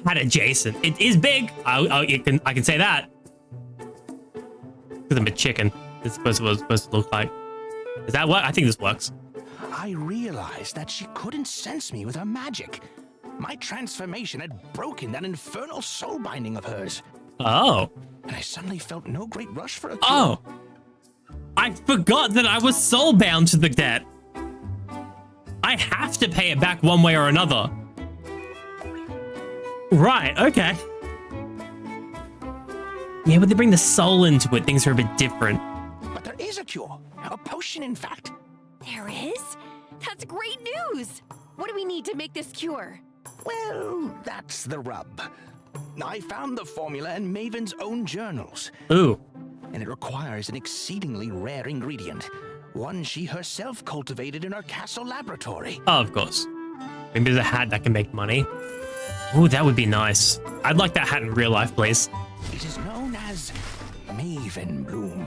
hat adjacent. It is big. I can say that. Because I'm a chicken. This is supposed to look like. Does that work? I think this works.
I realized that she couldn't sense me with her magic. My transformation had broken that infernal soul binding of hers.
Oh.
And I suddenly felt no great rush for a cure.
Oh. I forgot that I was soul bound to the debt. I have to pay it back one way or another. Right, okay. Yeah, but they bring the soul into it. Things are a bit different.
But there is a cure. A potion, in fact.
There is? That's great news! What do we need to make this cure?
Well, that's the rub. I found the formula in Maven's own journals.
Ooh.
And it requires an exceedingly rare ingredient. One she herself cultivated in her castle laboratory.
Oh, of course. Maybe there's a hat that can make money. Ooh, that would be nice. I'd like that hat in real life, please.
It is known as Maven Bloom.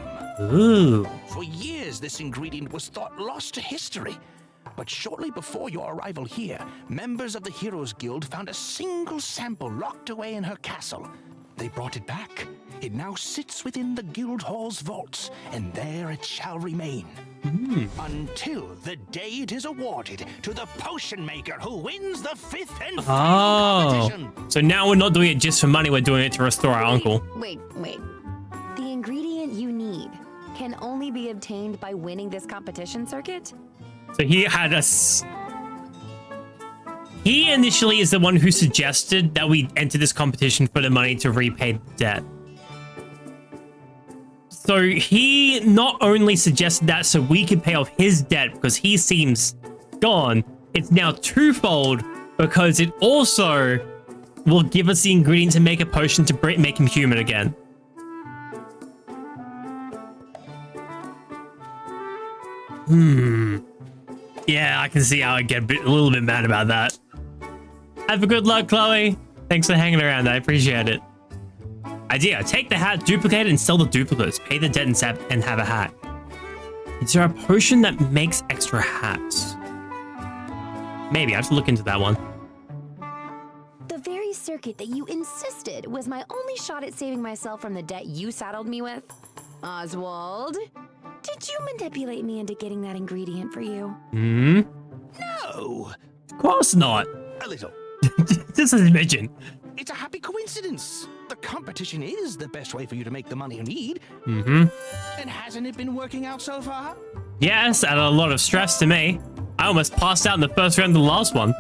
Ooh.
For years, this ingredient was thought lost to history. But shortly before your arrival here, members of the Heroes Guild found a single sample locked away in her castle. They brought it back. It now sits within the guild hall's vaults, and there it shall remain. Until the day it is awarded to the potion maker who wins the 5th and final competition.
So now we're not doing it just for money, we're doing it to restore our uncle.
Wait. The ingredient you need can only be obtained by winning this competition circuit?
So he had He initially is the one who suggested that we enter this competition for the money to repay the debt. So he not only suggested that so we could pay off his debt because he seems gone, it's now twofold because it also will give us the ingredient to make a potion to make him human again. Yeah, I can see how I get a little bit mad about that. Have a good luck, Chloe. Thanks for hanging around. I appreciate it. Idea. Take the hat, duplicate it, and sell the duplicates. Pay the debt and have a hat. Is there a potion that makes extra hats? Maybe. I have to look into that one.
The very circuit that you insisted was my only shot at saving myself from the debt you saddled me with. Oswald, did you manipulate me into getting that ingredient for you?
No.
Of course not.
A little.
This is a mention.
It's a happy coincidence. The competition is the best way for you to make the money you need.
And
hasn't it been working out so far?
Yes, added a lot of stress to me. I almost passed out in the first round of the last one.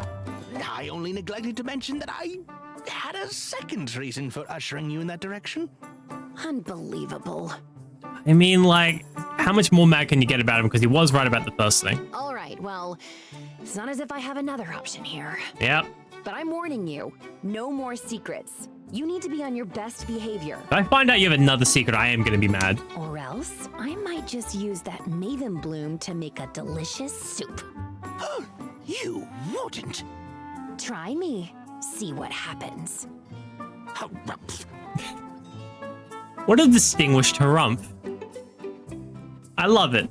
I only neglected to mention that I had a second reason for ushering you in that direction.
Unbelievable.
I mean, like, how much more mad can you get about him? Because he was right about the first thing.
All right, well, it's not as if I have another option here.
Yep.
But I'm warning you, no more secrets. You need to be on your best behavior.
If I find out you have another secret, I am going to be mad.
Or else, I might just use that Maven Bloom to make a delicious soup.
You wouldn't.
Try me. See what happens.
What a distinguished harumph. I love it.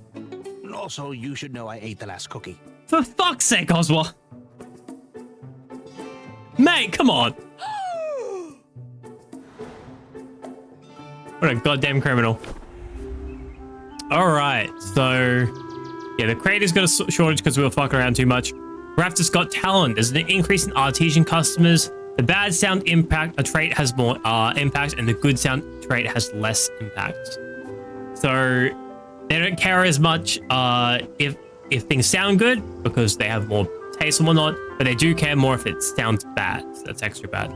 Also, you should know I ate the last cookie.
For fuck's sake, Oswald. Mate, come on. What a goddamn criminal. Alright, so... yeah, the creator's got a shortage because we were fucking around too much. Raptor's got talent. There's an increase in artesian customers. The bad sound impact, a trait has more impact, and the good sound trait has less impact. So they don't care as much if things sound good because they have more taste and whatnot, but they do care more if it sounds bad. So that's extra bad.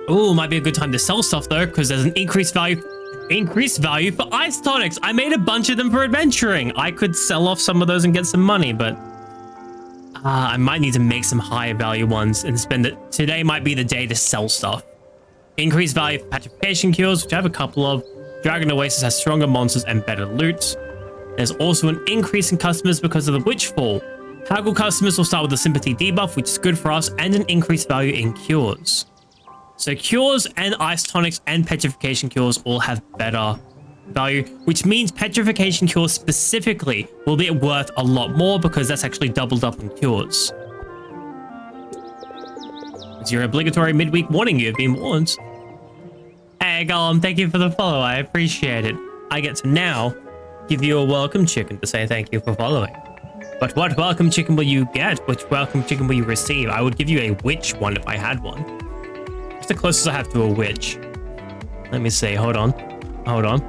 Ooh, might be a good time to sell stuff though, because there's an increased value for ice tonics. I made a bunch of them for adventuring. I could sell off some of those and get some money, but I might need to make some higher value ones and spend it. Today might be the day to sell stuff. Increased value for petrification cures, which I have a couple of. Dragon Oasis has stronger monsters and better loot. There's also an increase in customers because of the Witchfall. Haggle customers will start with a sympathy debuff, which is good for us, and an increased value in cures. So cures and ice tonics and petrification cures all have better value, which means petrification cures specifically will be worth a lot more because that's actually doubled up on cures. It's your obligatory midweek warning. You have been warned. Hey Gollum, thank you for the follow. I appreciate it. I get to now give you a welcome chicken to say thank you for following. But what welcome chicken will you get? Which welcome chicken will you receive? I would give you a witch one if I had one. It's the closest I have to a witch. Let me see. Hold on. Hold on.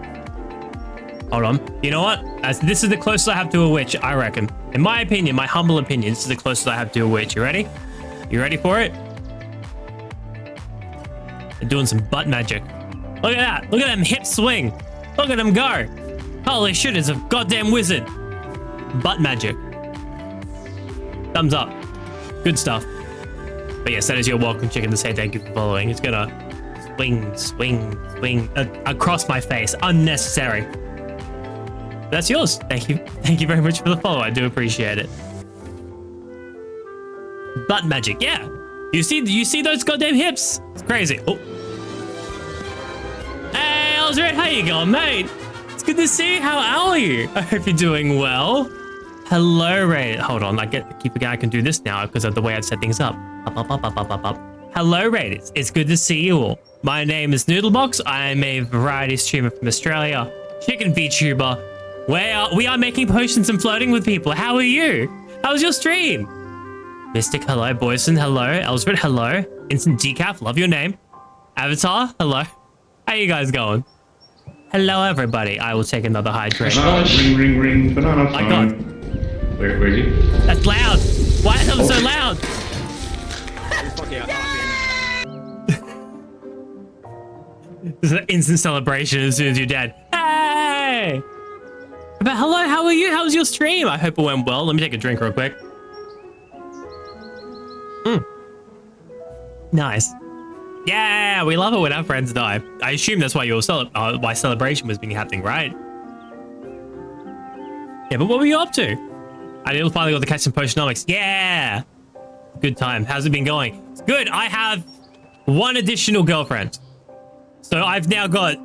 Hold on. You know what? This is the closest I have to a witch, I reckon. In my opinion, my humble opinion, this is the closest I have to a witch. You ready? You ready for it? They're doing some butt magic. Look at that. Look at them hips swing. Look at them go. Holy shit, it's a goddamn wizard. Butt magic. Thumbs up. Good stuff. But yes, that is your welcome chicken to say thank you for following. It's gonna swing, swing, swing across my face. Unnecessary. That's yours. Thank you. Thank you very much for the follow. I do appreciate it. Butt magic, yeah. You see those goddamn hips? It's crazy. Oh. Hey, Ellsred, how you going, mate? It's good to see you. How are you? I hope you're doing well. Hello, Ray. Hold on, I keep forgetting I can do this now because of the way I've set things up. Up. Hello, Ray. It's good to see you all. My name is Noodlebox. I'm a variety streamer from Australia. Chicken VTuber. We are making potions and flirting with people. How are you? How was your stream? Mystic, hello. Boyson, hello. Elsbert, hello. Instant Decaf, love your name. Avatar, hello. How you guys going? Hello, everybody. I will take another hydrate.
Ring, banana.
My God.
Where is he?
That's loud. Why is that so loud? This is an instant celebration as soon as you're dead. Hey! But hello, how are you? How was your stream? I hope it went well. Let me take a drink real quick. Nice. Yeah, we love it when our friends die. I assume that's why your why celebration was being happening, right? Yeah, but what were you up to? I finally got to catch some Potionomics. Yeah! Good time. How's it been going? It's good. I have one additional girlfriend. So I've now got...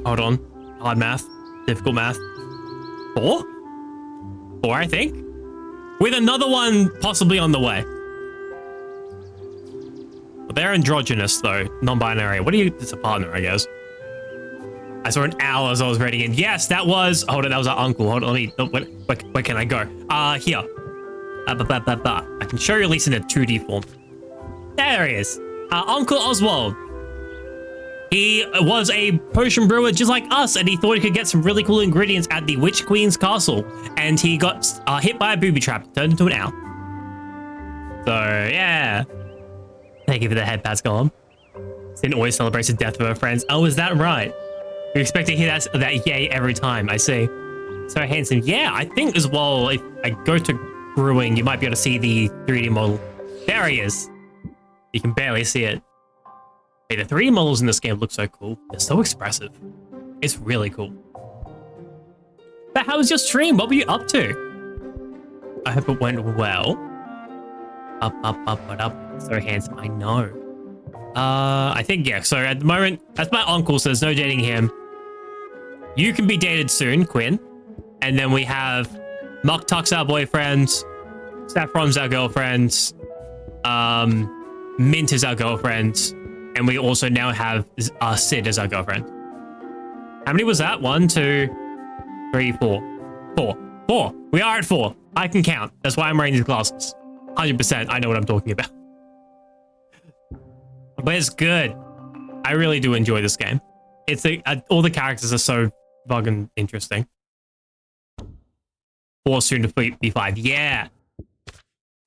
Hold on. Hard math. Difficult math. 4? 4, I think. With another one possibly on the way. But they're androgynous, though. Non-binary. What do you... It's a partner, I guess. I saw an owl as I was reading in. Yes, that was... Hold on, that was our uncle. Hold on, let me... Where can I go? Here. I can show you at least in a 2D form. There he is. Uncle Oswald. He was a potion brewer just like us, and he thought he could get some really cool ingredients at the Witch Queen's castle. And he got hit by a booby trap, turned into an owl. So, yeah. Thank you for the head pats, Gollum. Sin always celebrates the death of her friends. Oh, is that right? You expect to hear that yay every time, I see. So handsome. Yeah, I think as well, if I go to brewing, you might be able to see the 3D model. There he is. You can barely see it. Hey, the 3D models in this game look so cool. They're so expressive. It's really cool. But how was your stream? What were you up to? I hope it went well. Up. So handsome, I know. I think, yeah. So at the moment, that's my uncle, so there's no dating him. You can be dated soon, Quinn. And then we have Muck Tuck's our boyfriend. Saffron's our girlfriend. Mint is our girlfriend. And we also now have Sid as our girlfriend. How many was that? 1, 2, 3, 4. 4. We are at 4. I can count. That's why I'm wearing these glasses. 100%. I know what I'm talking about. But it's good. I really do enjoy this game. It's all the characters are so fucking interesting. 4 soon to be 5. Yeah.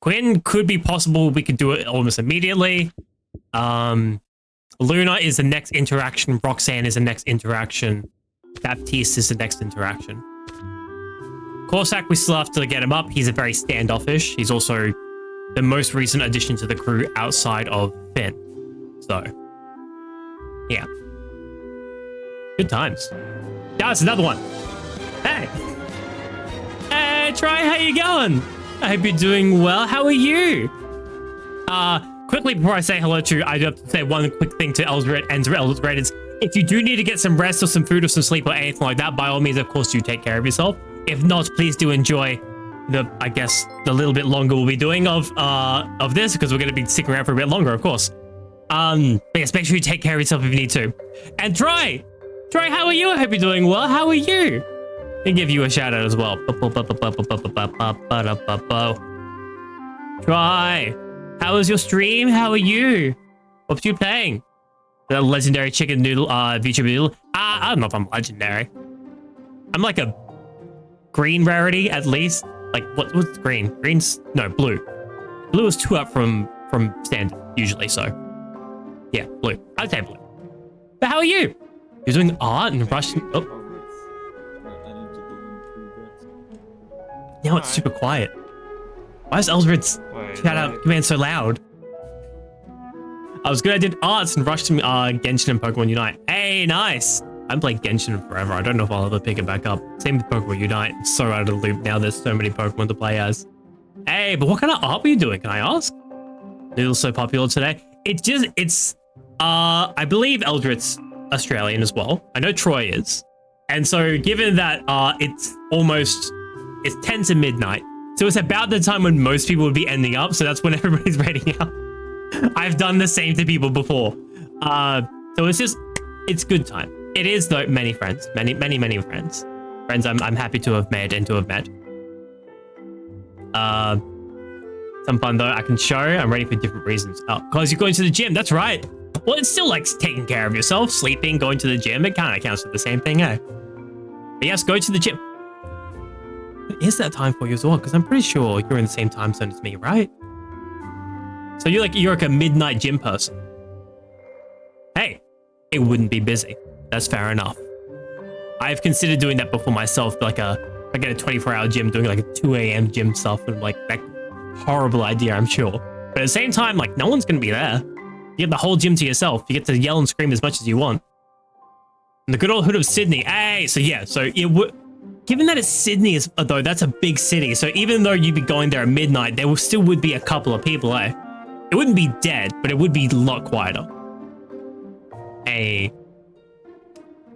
Quinn could be possible. We could do it almost immediately. Luna is the next interaction. Roxanne is the next interaction. Baptiste is the next interaction. Corsac, we still have to get him up. He's a very standoffish. He's also the most recent addition to the crew outside of Finn. So, yeah. Good times. Yeah, it's another one. Hey. Hey, Troy, how you going? I hope you're doing well. How are you? Quickly before I say hello to you, I do have to say one quick thing to Eldred and Eldred. If you do need to get some rest or some food or some sleep or anything like that, by all means, of course, do take care of yourself. If not, please do enjoy I guess, the little bit longer we'll be doing of this, because we're going to be sticking around for a bit longer, of course. But yes, make sure you take care of yourself if you need to. And Troy, how are you? I hope you're doing well. How are you? I'll give you a shout out as well. Troy, how was your stream? How are you? What are you playing? The legendary chicken noodle, VTuber noodle. I don't know if I'm legendary. I'm like a green rarity at least. Like what's green? Green's no blue. Blue is 2 up from standard usually. So yeah, blue. I'd say blue. But how are you? You're doing art and Russian. Oh, now it's super quiet. Why is Eldred's shout out command so loud? I was good. I did arts and rushed to Genshin and Pokemon Unite. Hey, nice. I haven't played Genshin forever. I don't know if I'll ever pick it back up. Same with Pokemon Unite. I'm so out of the loop now. There's so many Pokemon to play as. Hey, but what kind of art were you doing? Can I ask? Noodle's so popular today. I believe Eldred's Australian as well. I know Troy is. And so given that it's 10 to midnight. So it's about the time when most people would be ending up. So that's when everybody's raiding out. I've done the same to people before. So it's good time. It is though many friends, many friends. Friends I'm happy to have made and to have met. Some fun though, I can show. I'm ready for different reasons. Oh, because you're going to the gym, that's right. Well, it's still like taking care of yourself, sleeping, going to the gym. It kind of counts for the same thing, eh? But yes, go to the gym. What is that time for you as well? Because I'm pretty sure you're in the same time zone as me, right? So you're like a midnight gym person. Hey, it wouldn't be busy. That's fair enough. I've considered doing that before myself, like I get a 24-hour gym doing like a 2 a.m. gym stuff, and like that horrible idea, I'm sure. But at the same time, like no one's gonna be there. You get the whole gym to yourself. You get to yell and scream as much as you want. And the good old hood of Sydney. Hey, so yeah, so it would. Given that it's Sydney, though, that's a big city. So even though you'd be going there at midnight, there still would be a couple of people, eh? It wouldn't be dead, but it would be a lot quieter. Hey.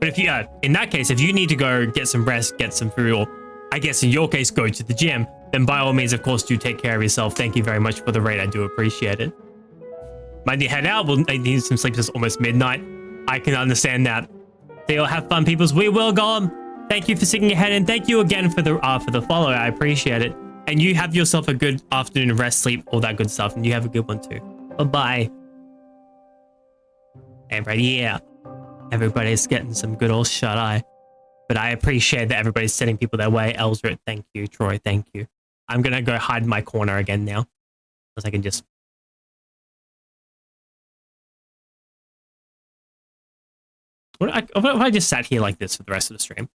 But if you, in that case, if you need to go get some rest, get some food, or I guess in your case, go to the gym, then by all means, of course, do take care of yourself. Thank you very much for the raid. I do appreciate it. Might need to head out. We'll need some sleep. It's almost midnight. I can understand that. So you'll have fun, peoples. We will go on. Thank you for sticking your head in. Thank you again for the follow. I appreciate it. And you have yourself a good afternoon of rest, sleep, all that good stuff. And you have a good one too. Bye-bye. And right here, everybody's getting some good old shut-eye. But I appreciate that everybody's sending people their way. Eldred, thank you. Troy, thank you. I'm going to go hide in my corner again now. Because I can just... What if I just sat here like this for the rest of the stream?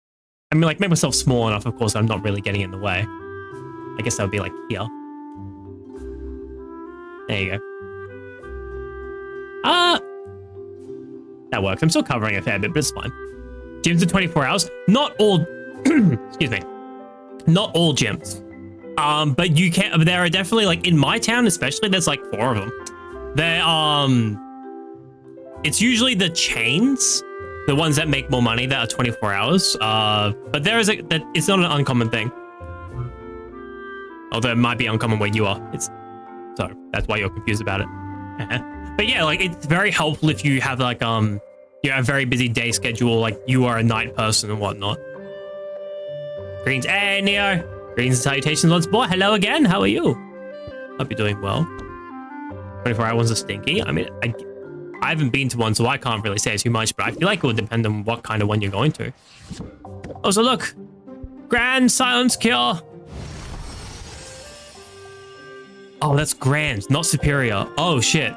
I mean, like, make myself small enough, of course, I'm not really getting in the way. I guess that would be, like, here. There you go. That works. I'm still covering a fair bit, but it's fine. Gyms are 24 hours. Not all... excuse me. Not all gyms But you can. There are definitely like in my town, especially. There's like 4 of them. They're it's usually the chains, the ones that make more money that are 24 hours. But there is that it's not an uncommon thing. Although it might be uncommon where you are. So that's why you're confused about it. But yeah, like it's very helpful if you have like a very busy day schedule, like you are a night person and whatnot. Greens, hey Neo. Greens and salutations once more. Hello again. How are you? Hope you're doing well. 24-hour ones are stinky. I mean, I haven't been to one, so I can't really say too much, but I feel like it would depend on what kind of one you're going to. Oh, so look. Grand silence cure. Oh, that's grand, not superior. Oh, shit.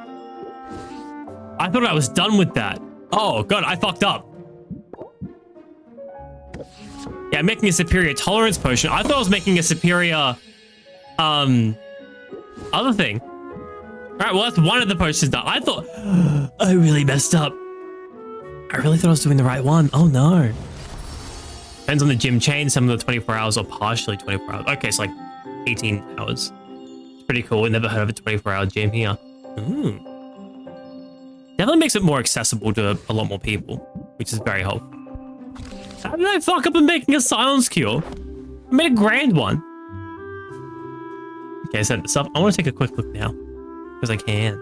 I thought I was done with that. Oh, God, I fucked up. Yeah, I'm making a superior tolerance potion. I thought I was making a superior, other thing. All right, well, that's one of the potions that I thought, I really messed up. I really thought I was doing the right one. Oh, no. Depends on the gym chain. Some of the 24 hours are partially 24 hours. Okay, it's like 18 hours. It's pretty cool. Never heard of a 24-hour gym here. Definitely makes it more accessible to a lot more people, which is very helpful. How did I fuck up in making a silence cure? I made a grand one. Okay, I set this up. I want to take a quick look now. Because I can.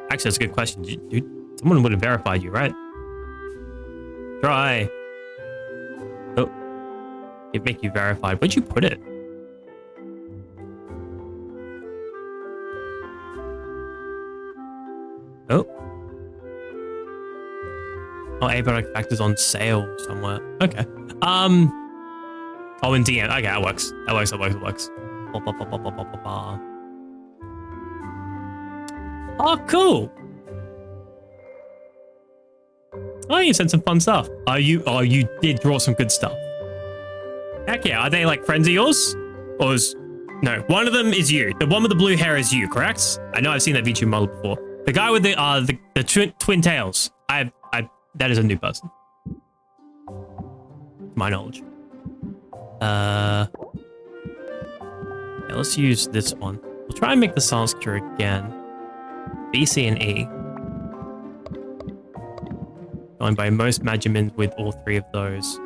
Actually, that's a good question, dude. Someone would have verified you, right? Try. Oh. It'd make you verified. Where'd you put it? Oh. Oh, abiotic factors on sale somewhere. Okay. Oh, in DM. Okay, that works. That works. Oh, cool. Oh, you sent some fun stuff. Oh, you did draw some good stuff. Heck yeah. Are they like friends of yours? Or no, one of them is you. The one with the blue hair is you, correct? I know I've seen that VTuber model before. The guy with the twin tails. That is a new person. To my knowledge. Yeah, let's use this one. We'll try and make the silence cure again. B, C, and E. Going by most measurements with all 3 of those.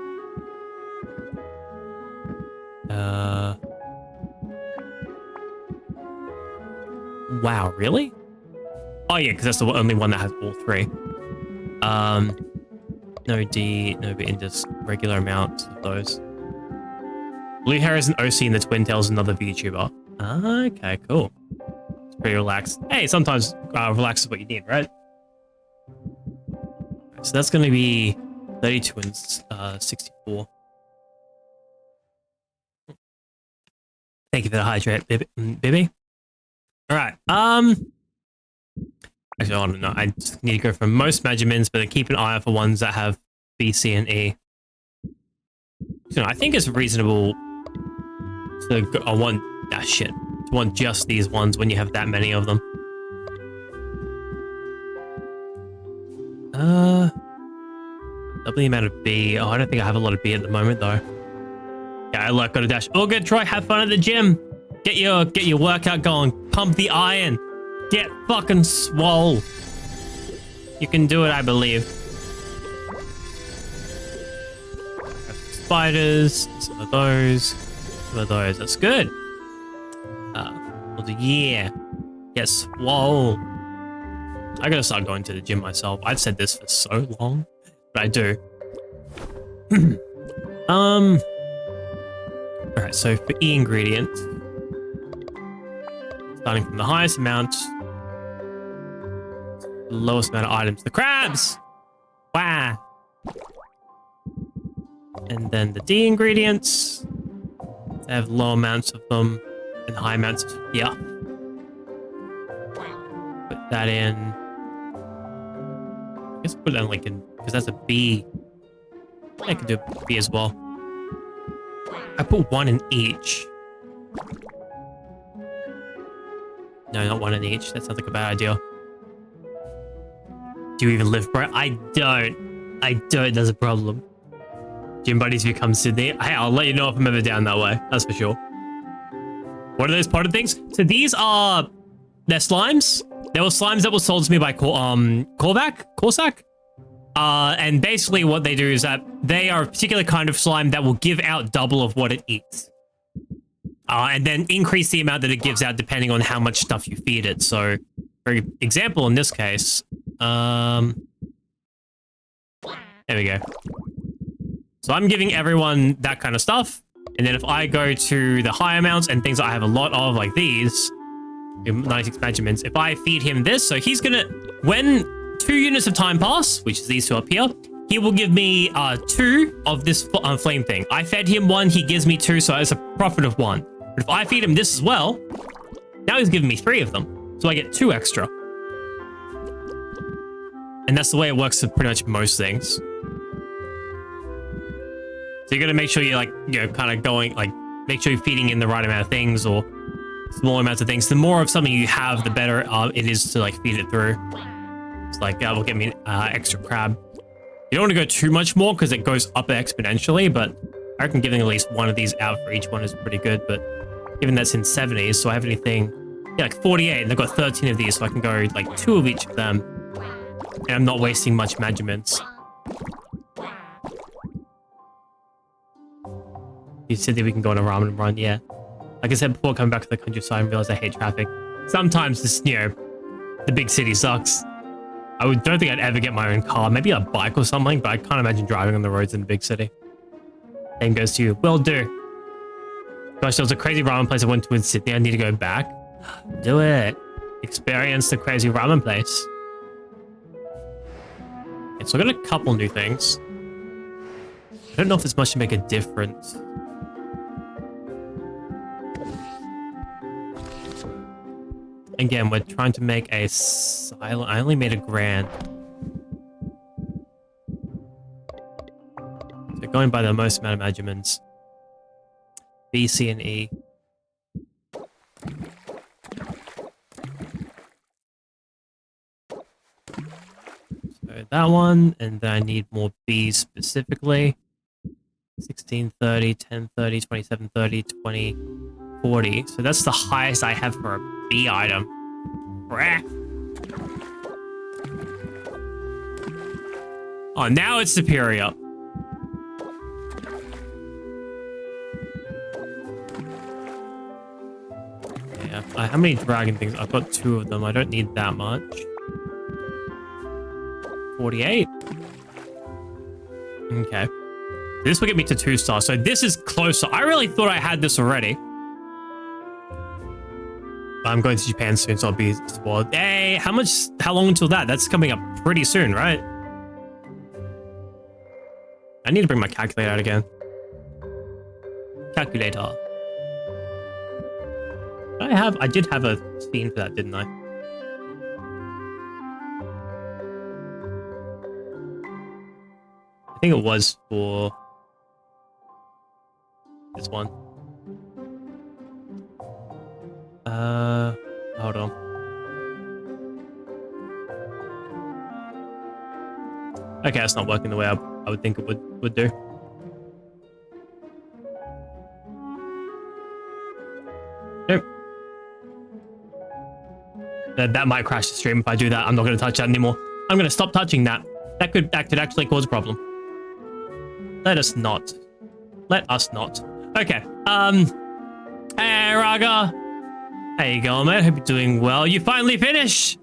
Wow, really? Oh yeah, because that's the only one that has all 3. No D, no B, and just regular amount of those. Blue hair is an OC and the twin tail is another VTuber. Okay, cool. It's pretty relaxed. Hey, sometimes relax is what you need, right? So that's going to be 32 and 64. Thank you for the hydrate, baby. All right. Actually, I don't know. I just need to go for most measurements, but keep an eye out for ones that have B, C, and E. You know, I think it's reasonable to go, I want just these ones when you have that many of them. Double the amount of B. Oh, I don't think I have a lot of B at the moment though. Yeah, I got a dash. Oh, good, Troy. Have fun at the gym. Get your workout going. Pump the iron. Get fucking swole. You can do it, I believe. Spiders. Some of those. Some of those. That's good. Yeah. Get swole. I gotta start going to the gym myself. I've said this for so long, but I do. Alright, so for E ingredients, starting from the highest amount, the lowest amount of items, the crabs! Wow! And then the D ingredients, they have low amounts of them and high amounts of, yeah. Put that in. I guess put it in like in, because that's a B. I could do a B as well. I put 1 in each. No, not 1 in each. That sounds like a bad idea. Do you even live, bro? I don't. There's a problem. Gym buddies become Sydney. Hey, I'll let you know if I'm ever down that way. That's for sure. What are those potted things? So these are... They're slimes. There were slimes that were sold to me by Corsac. And basically what they do is that they are a particular kind of slime that will give out double of what it eats. And then increase the amount that it gives out depending on how much stuff you feed it. So, for example, in this case, there we go. So I'm giving everyone that kind of stuff. And then if I go to the high amounts and things that I have a lot of, like these, nice expansions, if I feed him this, so he's gonna, when 2 units of time pass, which is these two up here, he will give me 2 of this flame thing. I fed him 1, he gives me 2, so it's a profit of 1. But if I feed him this as well, now he's giving me 3 of them. So I get 2 extra. And that's the way it works for pretty much most things. So you gotta make sure you're like, you know, kind of going, like, make sure you're feeding in the right amount of things or small amounts of things. The more of something you have, the better it is to like feed it through. It's like, that will get me extra crab. You don't want to go too much more because it goes up exponentially, but I reckon giving at least 1 of these out for each one is pretty good. But given that's in 70s, so I have anything, yeah, like 48, and I've got 13 of these, so I can go like 2 of each of them. And I'm not wasting much measurements. You said that we can go on a ramen run, yeah. Like I said before, coming back to the countryside and realize I hate traffic. Sometimes this, you know, the big city sucks. Don't think I'd ever get my own car. Maybe a bike or something, but I can't imagine driving on the roads in a big city. Same goes to you. Will do. Gosh, there was a crazy ramen place I went to in Sydney. I need to go back. Do it. Experience the crazy ramen place. Okay, so I got a couple new things. I don't know if there's much to make a difference. Again, we're trying to make a silent... I only made a grand. So going by the most amount of measurements. B, C, and E. So that one, and then I need more B's specifically. 1630, 1030, 2730, 2040. So that's the highest I have for a B item. Oh, now it's superior. Yeah, how many dragon things? I've got 2 of them. I don't need that much. 48. Okay. This will get me to 2 stars. So this is closer. I really thought I had this already. I'm going to Japan soon, so I'll be spoiled. Hey, how long until that? That's coming up pretty soon, right? I need to bring my calculator out again. Calculator. I did have a scene for that, didn't I? I think it was for this one. Hold on. Okay, it's not working the way I would think it would do. Nope. That might crash the stream if I do that. I'm not going to touch that anymore. I'm going to stop touching that. That could actually cause a problem. Let us not. Let us not. Okay. Hey, Raga. How you going, mate? Hope you're doing well. You finally finished.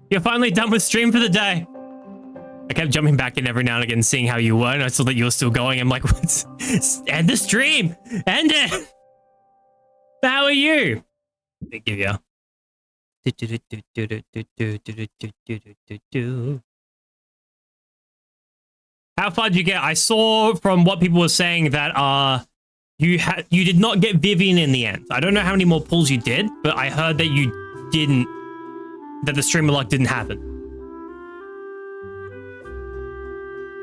You're finally done with stream for the day. I kept jumping back in every now and again, seeing how you were, and I saw that you were still going. I'm like, what? End the stream. End it. How are you? They give you. How far did you get? I saw from what people were saying that you did not get Vivian in the end. I don't know how many more pulls you did, but I heard that you didn't, that the streamer luck didn't happen.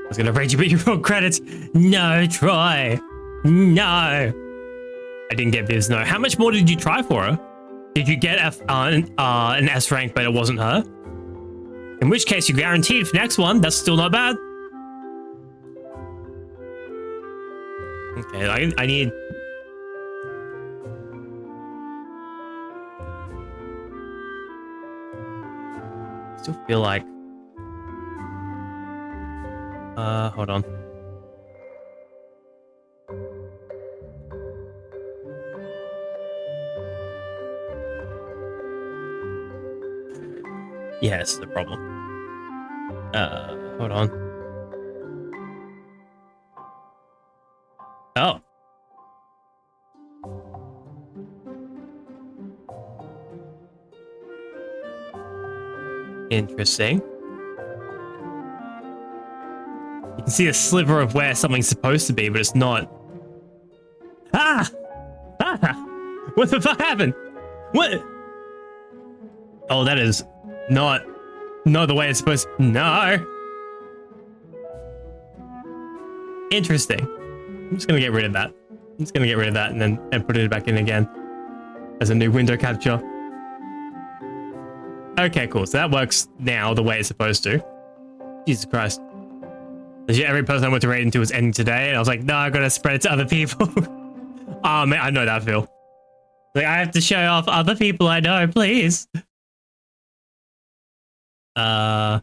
I was gonna rage you, but you wrote credits. No, try. No. I didn't get Viv's, no. How much more did you try for her? Did you get an S rank, but it wasn't her? In which case, you guaranteed for next one. That's still not bad. Okay, I need... Still feel like... hold on. Yes, the problem. Hold on. Oh. Interesting. You can see a sliver of where something's supposed to be, but it's not. Ah! Ah! What the fuck happened? What? Oh, that is not the way it's supposed to. No. Interesting. I'm just gonna get rid of that. I'm just gonna get rid of that and put it back in again as a new window capture. Okay, cool. So that works now the way it's supposed to. Jesus Christ. Legit, every person I went to raid into was ending today, and I was like, no, I gotta spread it to other people. Oh man, I know that feel. Like, I have to show off other people I know, please. Right,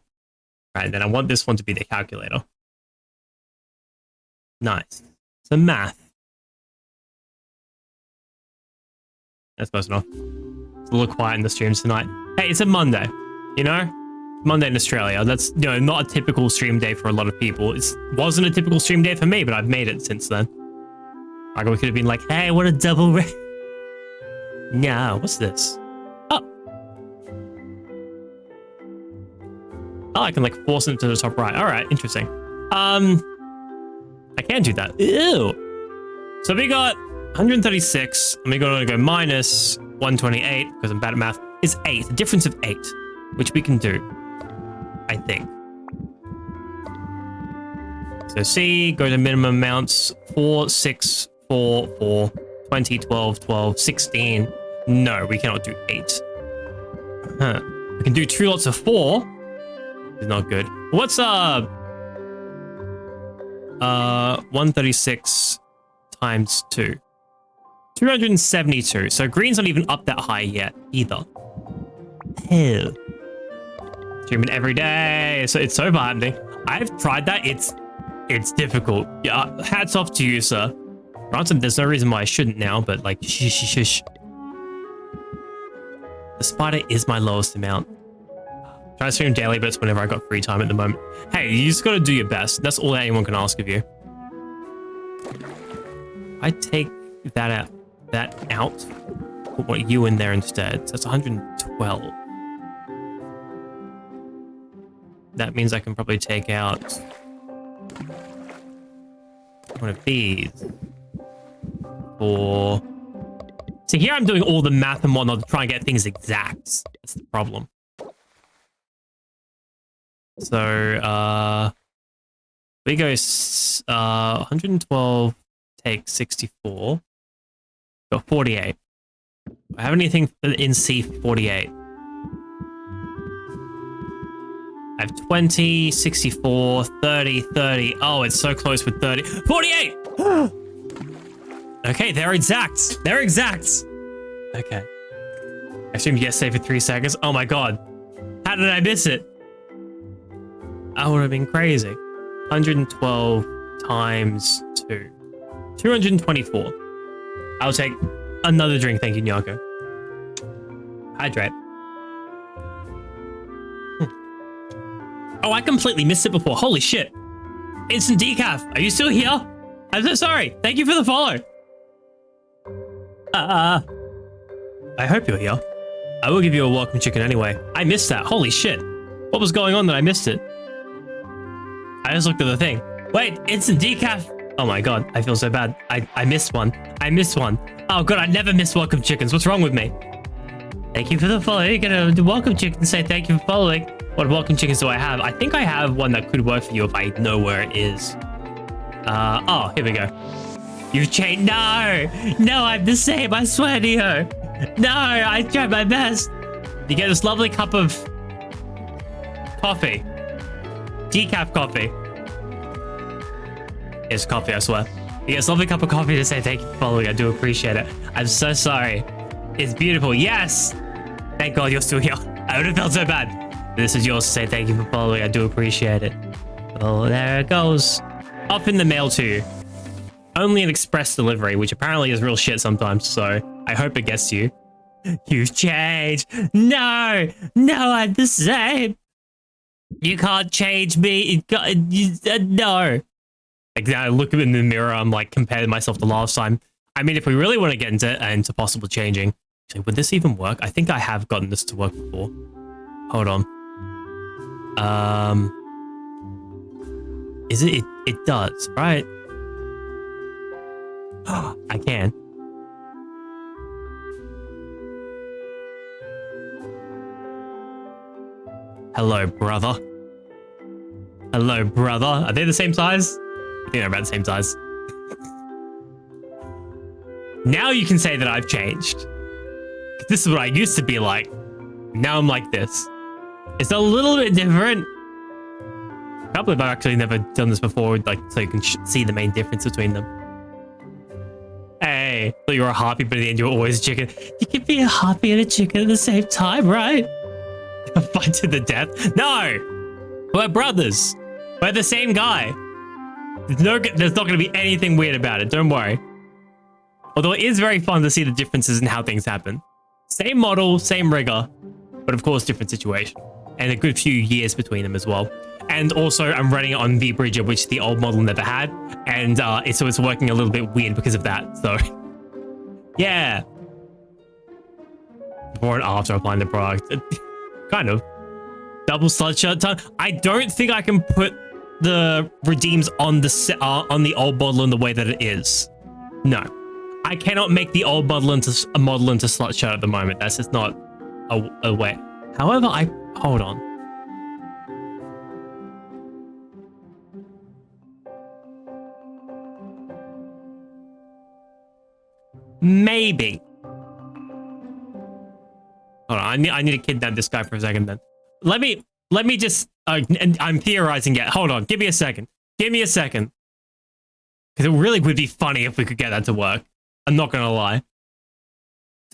then I want this one to be the calculator. Nice. So math. That's close enough. It's a little quiet in the streams tonight. Hey, it's a Monday, you know? Monday in Australia. That's, you know, not a typical stream day for a lot of people. It wasn't a typical stream day for me, but I've made it since then. Like, we could have been like, hey, what a double raid. No, what's this? Oh. Oh, I can like force it to the top right. All right, interesting. I can do that. Ew. So we got 136, and we're going to go minus 128 because I'm bad at math. Is 8, a difference of 8, which we can do, I think. So C, go to minimum amounts, 4, 6, 4, 4, 20, 12, 12, 16. No, we cannot do 8. Huh. We can do 2 lots of 4. It's not good. What's 136 times 2? 272. So green's not even up that high yet either. Hell. Streaming every day. So it's so far happening. I've tried that. It's difficult. Yeah, hats off to you, sir. Granted, there's no reason why I shouldn't now, but like, shush. The spider is my lowest amount. Try to stream daily, but it's whenever I got free time at the moment. Hey, you just gotta do your best. That's all anyone can ask of you. I take that out. Put what you in there instead. So that's 112. That means I can probably take out one of these. Or see, here I'm doing all the math and whatnot to try and get things exact. That's the problem. So we go 112 take 64. Got 48. I have anything in C 48. I have 20, 64, 30, 30. Oh, it's so close with 30. 48! Okay, they're exact. They're exact. Okay. I assumed yesterday for 3 seconds. Oh my god. How did I miss it? I would have been crazy. 112 times 2. 224. I'll take another drink, thank you, Nyako. Hydrate. Oh, I completely missed it before. Holy shit. Instant decaf. Are you still here? I'm so sorry. Thank you for the follow. I hope you're here. I will give you a welcome chicken anyway. I missed that. Holy shit. What was going on that I missed it? I just looked at the thing. Wait, instant decaf. Oh my god, I feel so bad. I missed one. I missed one. Oh god, I never miss welcome chickens. What's wrong with me? Thank you for the follow. You're gonna do welcome chicken say thank you for following. What welcome chickens do I have? I think I have one that could work for you if I know where it is. Oh, here we go. You've changed. No, I'm the same. I swear to you. No, I tried my best. You get this lovely cup of coffee. Decaf coffee. It's coffee, I swear. Yes, lovely cup of coffee to say thank you for following. I do appreciate it. I'm so sorry. It's beautiful. Yes! Thank God you're still here. I would have felt so bad. This is yours to say thank you for following. I do appreciate it. Oh, there it goes. Up in the mail too. Only an express delivery, which apparently is real shit sometimes, so I hope it gets to you. You've changed. No! No, I'm the same. You can't change me. No. Like, now I look in the mirror, I'm like comparing myself to last time. I mean, if we really want to get into possible changing, actually, would this even work? I think I have gotten this to work before. Hold on. Is it? It does, right? I can. Hello, brother. Hello, brother. Are they the same size? I think they're about the same size. Now you can say that I've changed. This is what I used to be like. Now I'm like this. It's a little bit different. I can't believe I've actually never done this before, like, so you can see the main difference between them. Hey, so you're a harpy, but at the end you're always a chicken. You can be a harpy and a chicken at the same time, right? Fight to the death? No! We're brothers. We're the same guy. There's not going to be anything weird about it, don't worry. Although it is very fun to see the differences in how things happen. Same model, same rigger, but of course different situation. And a good few years between them as well. And also I'm running it on the Bridger, which the old model never had. And so it's working a little bit weird because of that, so. Yeah. Before and after applying the product. Kind of. Double stud shirt time. I don't think I can put the redeems on the old model in the way that it is. No. I cannot make the old model into a model into slut shirt at the moment. That's just not a way. However, hold on. Maybe. Hold on, I need to kidnap this guy for a second then. Let me just, and I'm theorizing yet. Hold on, give me a second. Give me a second. Because it really would be funny if we could get that to work. I'm not gonna lie.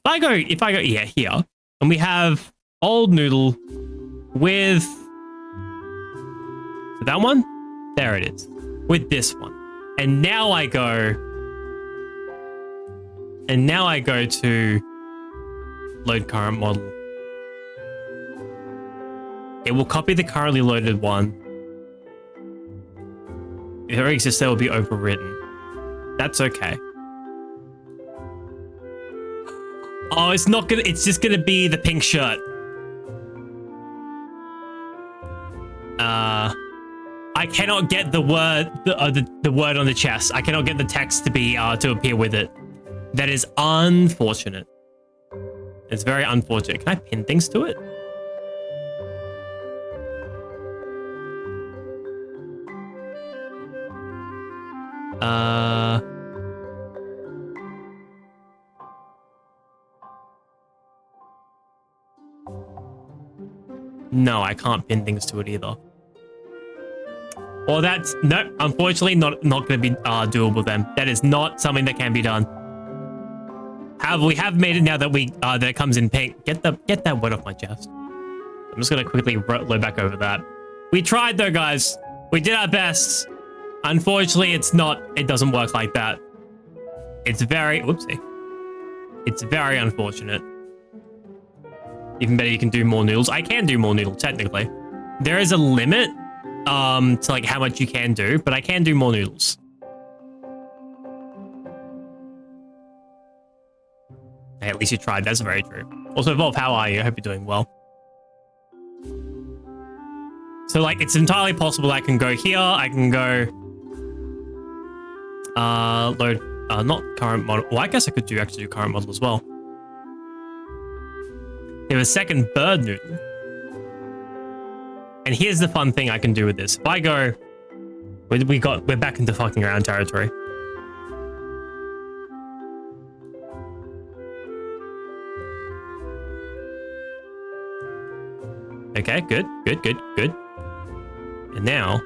If I go, yeah, here, and we have old noodle with so that one, there it is, with this one, and now I go to load current model. It will copy the currently loaded one. If it already exists, that will be overwritten. That's okay. Oh, it's just gonna be the pink shirt. I cannot get the word, the word on the chest. I cannot get the text to appear with it. That is unfortunate. It's very unfortunate. Can I pin things to it? No, I can't pin things to it either. Or that's, no, unfortunately not going to be doable then. That is not something that can be done. However, we have made it now that that it comes in pink. Get that word off my chest. I'm just gonna quickly load back over that. We tried though, guys. We did our best. Unfortunately, it doesn't work like that. It's very, whoopsie. It's very unfortunate. Even better, you can do more noodles. I can do more noodles, technically. There is a limit to like how much you can do, but I can do more noodles. Hey, at least you tried. That's very true. Also, Evolve, how are you? I hope you're doing well. So, like, it's entirely possible I can go here. I can go load not current model. Well, I guess I could actually do current model as well. We have a second bird noodle. And here's the fun thing I can do with this. If I go, we're back into fucking around territory. Okay, good. And now,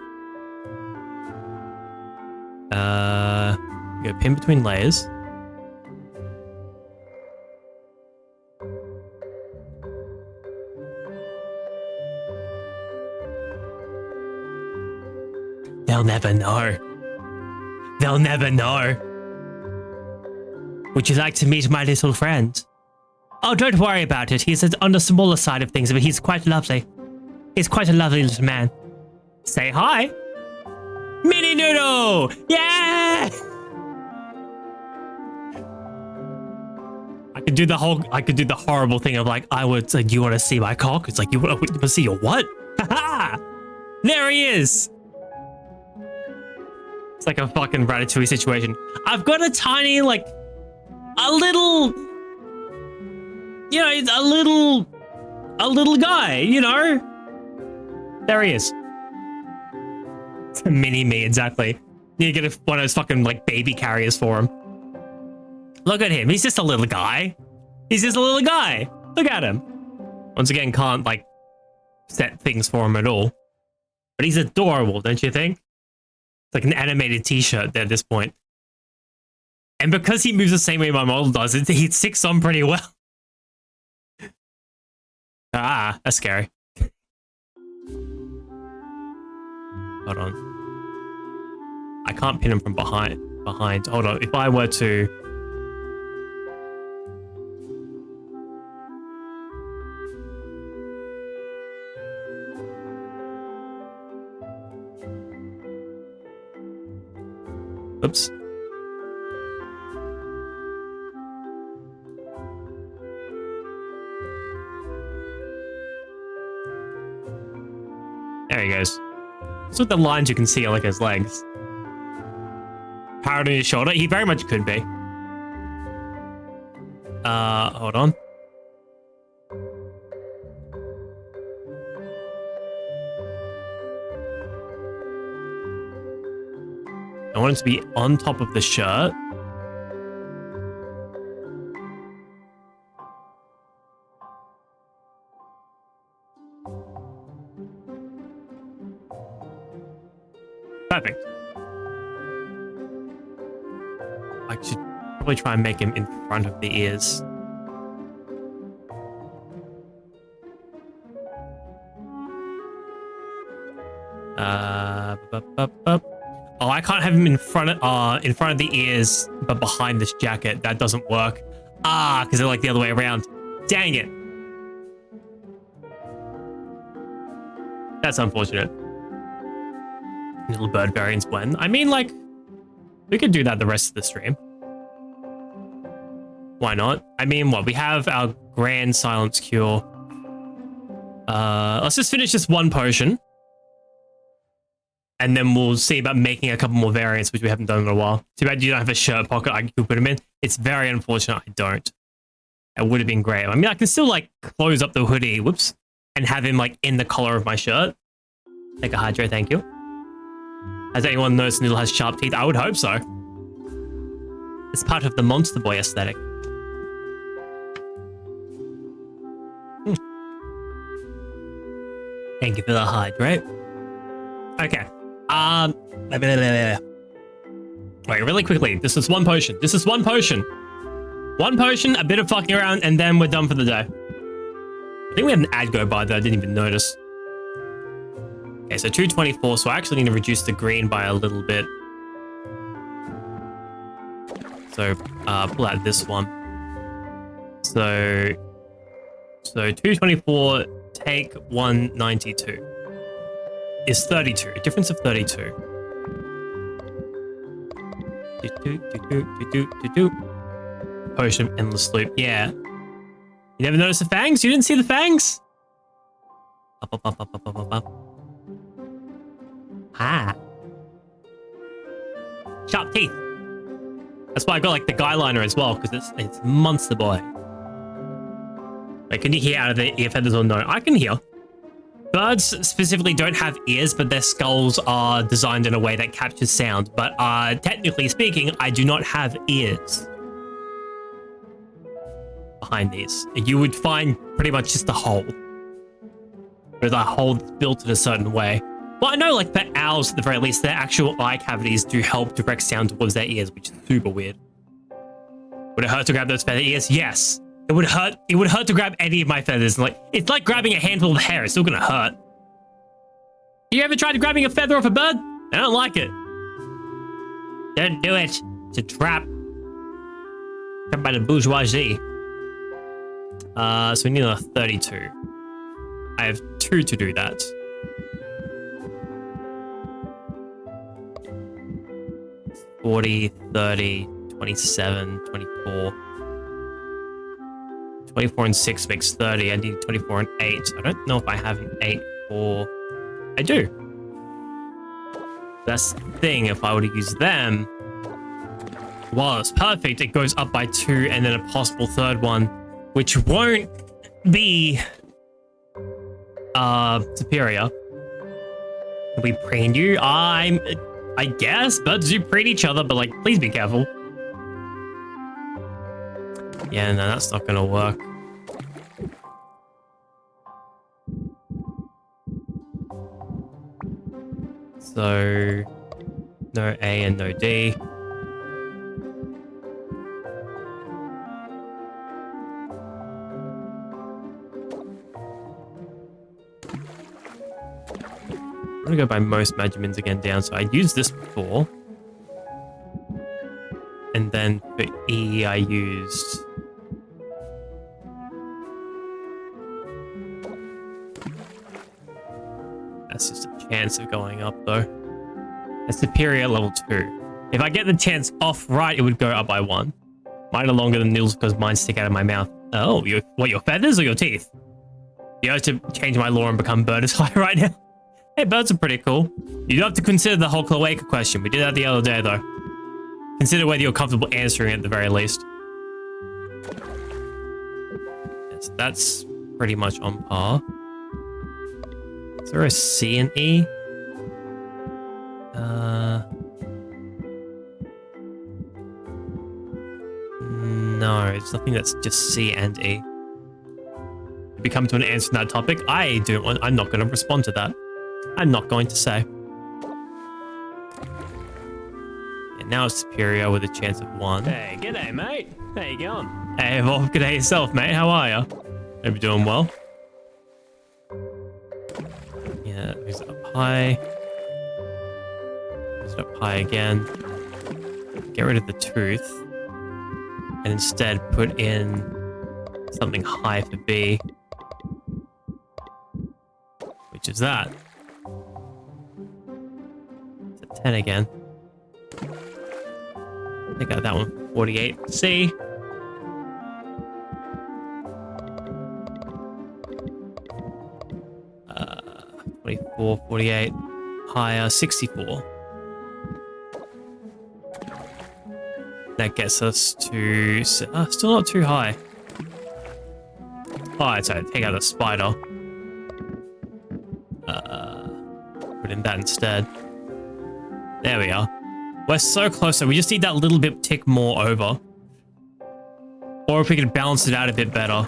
Go pin between layers. They'll never know. They'll never know. Would you like to meet my little friend? Oh, don't worry about it. He's on the smaller side of things, but he's quite lovely. He's quite a lovely little man. Say hi. Mini Noodle! Yeah! I could do the horrible thing of like, do you want to see my cock? It's like, you want to see your what? Haha! There he is! It's like a fucking Ratatouille situation. I've got a tiny, like, a little, you know, a little guy, you know? There he is. It's a mini me, exactly. You get one of those fucking, like, baby carriers for him. Look at him. He's just a little guy. He's just a little guy. Look at him. Once again, can't, like, set things for him at all. But he's adorable, don't you think? It's like an animated t-shirt at this point. And because he moves the same way my model does, he sticks on pretty well. Ah, that's scary. Hold on. I can't pin him from behind. Hold on. If I were to... Oops. There he goes. So with the lines you can see are like his legs. Parrot on his shoulder. He very much could be. Hold on. I want it to be on top of the shirt. Perfect. I should probably try and make him in front of the ears. Oh, I can't have him in front of the ears, but behind this jacket. That doesn't work. Ah, because they're like the other way around. Dang it. That's unfortunate. Little bird variants blend. I mean, like, we could do that the rest of the stream. Why not? I mean, what? We have our grand silence cure. Let's just finish this one potion. And then we'll see about making a couple more variants, which we haven't done in a while. Too bad you don't have a shirt pocket I could put him in. It's very unfortunate I don't. It would have been great. I mean, I can still, like, close up the hoodie, whoops, and have him, like, in the collar of my shirt. Take a hydro, thank you. Has anyone noticed Noodle has sharp teeth? I would hope so. It's part of the Monster Boy aesthetic. Thank you for the hydrate. Okay. Wait, really quickly. This is one potion. This is one potion. One potion, a bit of fucking around, and then we're done for the day. I think we had an ad go by that I didn't even notice. Okay, so 224, so I actually need to reduce the green by a little bit. So, pull out this one. So 224, take 192. Is 32, a difference of 32. Potion of endless loop, yeah. You never noticed the fangs? You didn't see the fangs? Up. Ah. Sharp teeth. That's why I got like the guy liner as well, because it's Monster Boy. Wait, can you hear out of the ear feathers or no? I can hear. Birds specifically don't have ears, but their skulls are designed in a way that captures sound. But technically speaking, I do not have ears behind these. You would find pretty much just a hole. With a hole that's built in a certain way. Well, I know, like, for owls, at the very least, their actual eye cavities do help direct sound towards their ears, which is super weird. Would it hurt to grab those feather ears? Yes. It would hurt. It would hurt to grab any of my feathers. Like, it's like grabbing a handful of hair. It's still gonna hurt. You ever tried grabbing a feather off a bird? I don't like it. Don't do it. It's a trap. Trapped by the bourgeoisie. So we need a 32. I have 2 to do that. $40, $30, $27, $24. 24 and 6 makes 30. I need 24 and 8. I don't know if I have an 8 for... I do. That's the thing. If I were to use them, while it's perfect, it goes up by 2 and then a possible third one, which won't be superior. Can we preen you? I guess birds do preen each other, but like, please be careful. Yeah, no, that's not gonna work. So, no A and no D. I'm gonna go by most measurements again down. So I used this before. And then for E, I used... That's just a chance of going up, though. A superior level 2. If I get the chance off right, it would go up by 1. Mine are longer than Neil's because mine stick out of my mouth. Oh, your feathers or your teeth? You have to change my law and become bird as high right now. Hey, birds are pretty cool. You do have to consider the whole cloaca question. We did that the other day, though. Consider whether you're comfortable answering it at the very least. Yes, that's pretty much on par. Is there a C and E? No, it's nothing that's just C and E. If we come to an answer on that topic, I'm not going to respond to that. I'm not going to say. And now it's superior with a chance of 1.
Hey, g'day, mate. How you going?
Hey, Evolve, g'day yourself, mate. How are you? Hope you're doing well. Yeah, who's up high? Who's up high again? Get rid of the tooth. And instead put in something high for B. Which is that. It's a 10 again. I got that one. 48. C. Uh, 24, 48. Higher, 64. That gets us to... still not too high. Oh, sorry. Take out the spider. Put in that instead. There we are. We're so close, so we just need that little bit tick more over. Or if we could balance it out a bit better.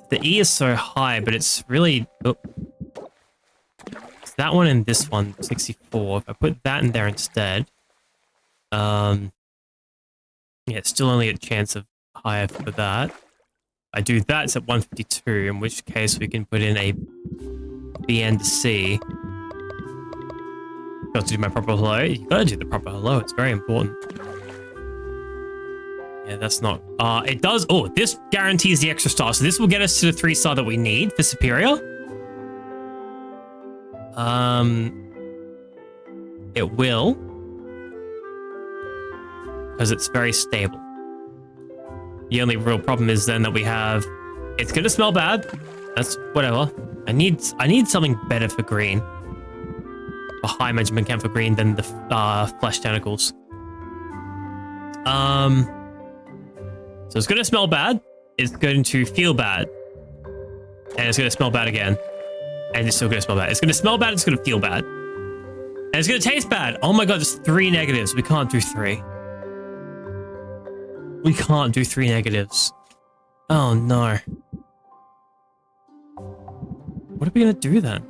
The E is so high, but it's really... Oh. It's that one and this one, 64. If I put that in there instead... yeah, it's still only a chance of higher for that. I do that, it's at 152, in which case we can put in a B and C. Got to do my proper hello. You gotta do the proper hello, it's very important. Yeah, that's not... it does... Oh, this guarantees the extra star, so this will get us to the 3-star that we need for superior. It will. Because it's very stable. The only real problem is then that we have... It's gonna smell bad. That's whatever. I need something better for green. A high measurement count for green than the flesh tentacles. So it's gonna smell bad. It's going to feel bad. And it's gonna smell bad again. And it's still gonna smell bad. It's gonna smell bad, it's gonna feel bad. And it's gonna taste bad. Oh my god, there's 3 negatives. We can't do 3. We can't do 3 negatives. Oh no. What are we gonna do then?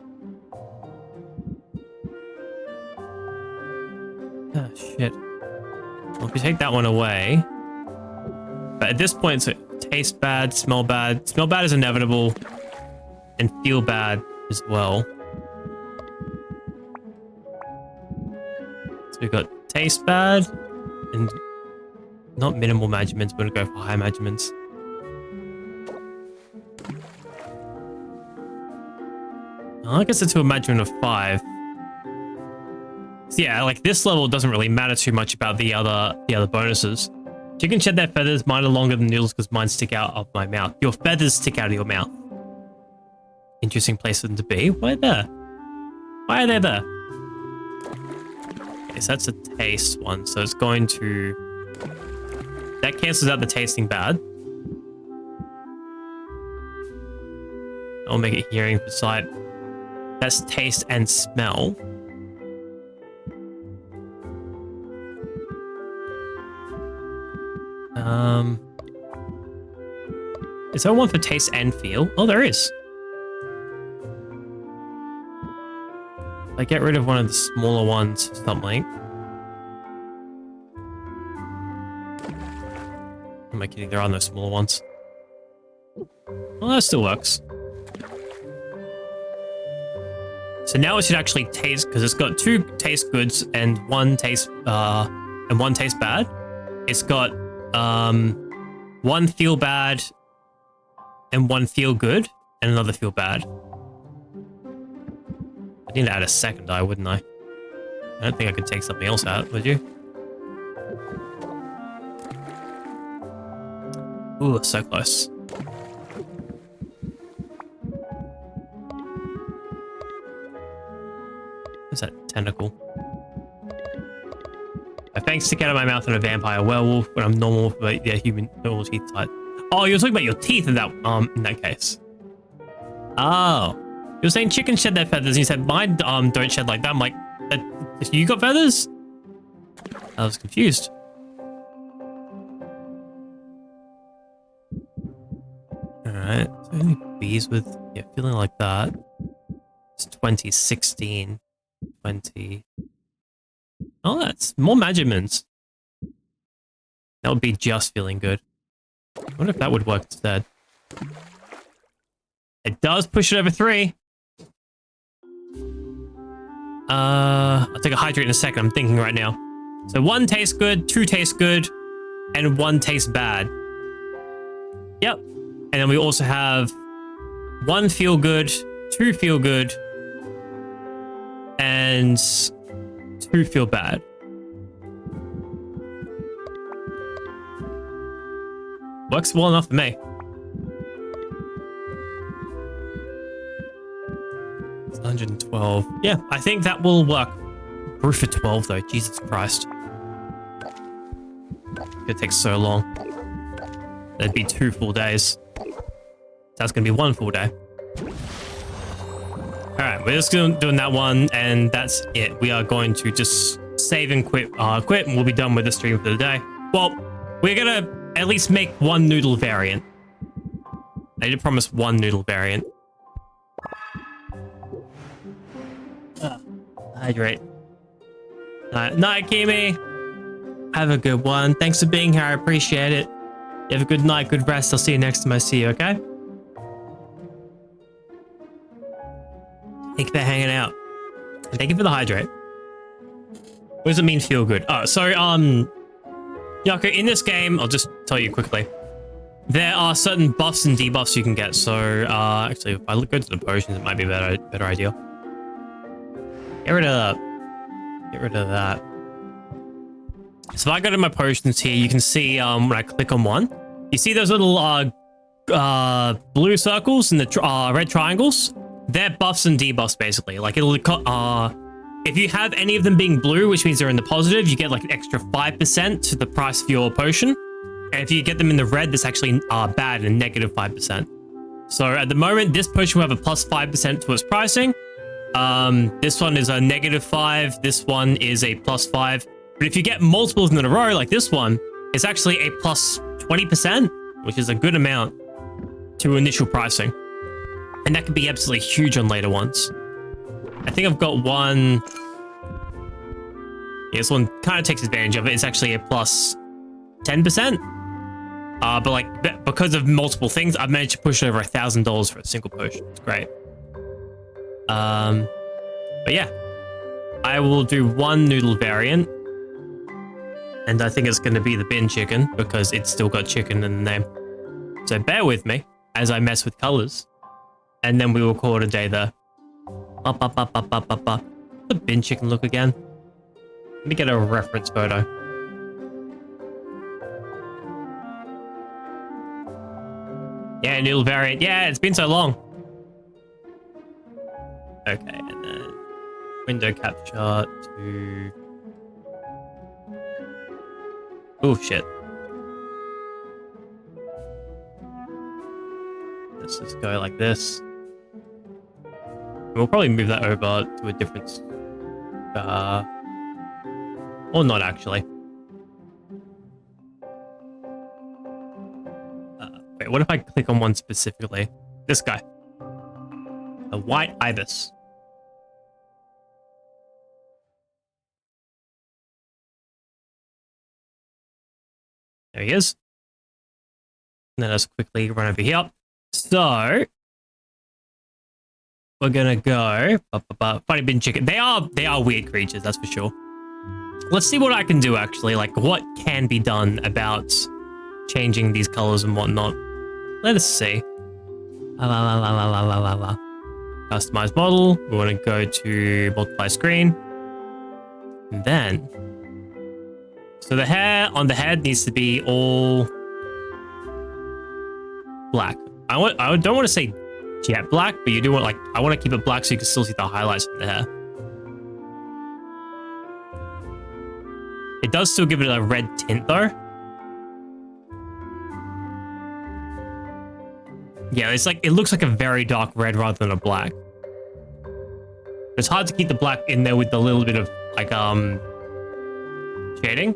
Ah, shit. Well, if we take that one away... But at this point, so taste bad, smell bad. Smell bad is inevitable. And feel bad as well. So we've got taste bad. And not minimal measurements, we're gonna go for high measurements. I guess it's to a measurement of 5. So yeah, like this level doesn't really matter too much about the other bonuses. Chickens shed their feathers. Mine are longer than noodles because mine stick out of my mouth. Your feathers stick out of your mouth. Interesting place for them to be. Why there? Why are they there? Okay, so that's a taste one. So it's going to... That cancels out the tasting bad. I'll make it hearing for sight. That's taste and smell. Is there one for taste and feel? Oh, there is. I get rid of one of the smaller ones or something. Am I kidding? There are no smaller ones. Well, that still works. So now it should actually taste, because it's got 2 taste goods and one taste bad. It's got 1 feel bad and 1 feel good and another feel bad. I need to add a second die, wouldn't I? I don't think I could take something else out, would you? Ooh, so close. What's that tentacle? My fangs stick out of my mouth in a vampire werewolf, but I'm normal, but yeah, human normal teeth type. Oh, you're talking about your teeth in that case. Oh. You're saying chickens shed their feathers, and you said mine don't shed like that. I'm like, you got feathers? I was confused. Alright, so any bees with feeling like that. It's 2016. 20. Oh, that's more measurements. That would be just feeling good. I wonder if that would work instead. It does push it over 3. I'll take a hydrate in a second. I'm thinking right now. So 1 tastes good, 2 tastes good, and 1 tastes bad. Yep. And then we also have 1 feel good, 2 feel good, and 2 feel bad. Works well enough for me. It's 112. Yeah, I think that will work. Brew for 12 though, Jesus Christ. It takes so long. That'd be 2 full days. That's gonna be 1 full day. Alright, we're just doing that one, and that's it. We are going to just save and quit, and we'll be done with the stream for the day. Well, we're gonna at least make 1 noodle variant. I did promise 1 noodle variant. Hydrate. Night, Kimi. Have a good one. Thanks for being here. I appreciate it. You have a good night, good rest. I'll see you next time I see you, okay? Thank you for hanging out. And thank you for the hydrate. What does it mean feel good? Oh, so, Yako, in this game, I'll just tell you quickly. There are certain buffs and debuffs you can get. So, actually, if I go to the potions, it might be a better idea. Get rid of that. Get rid of that. So if I go to my potions here, you can see when I click on one, you see those little blue circles and the red triangles? They're buffs and debuffs, basically. Like it'll if you have any of them being blue, which means they're in the positive, you get like an extra 5% to the price of your potion. And if you get them in the red, that's actually bad and negative 5%. So at the moment, this potion will have a plus 5% to its pricing. This one is a negative 5. This one is a plus 5. But if you get multiples in a row, like this one, it's actually a plus 20%, which is a good amount to initial pricing. And that could be absolutely huge on later ones. I think I've got one... Yeah, this one kind of takes advantage of it. It's actually a plus 10%. But like, because of multiple things, I've managed to push over $1,000 for a single potion. It's great. But yeah. I will do one noodle variant. And I think it's going to be the bin chicken, because it's still got chicken in the name. So bear with me as I mess with colors. And then we will call it a day there. The bin chicken look again. Let me get a reference photo. Yeah, noodle variant. Yeah, it's been so long. Okay, and then window capture to... Oh, shit. Let's just go like this. We'll probably move that over to a different... or not, actually. Wait, what if I click on one specifically? This guy. A white ibis. There he is. And then let's quickly run over here. So... we're gonna go... Funny bin chicken. They are weird creatures, that's for sure. Let's see what I can do, actually. Like, what can be done about changing these colors and whatnot. Let us see. Customize model. We want to go to multiply screen. And then... so the hair on the head needs to be all... black. I don't want to say jet black, but you do want, like... I want to keep it black so you can still see the highlights from the hair. It does still give it a red tint, though. Yeah, it's like, it looks like a very dark red rather than a black. It's hard to keep the black in there with a little bit of, like, shading.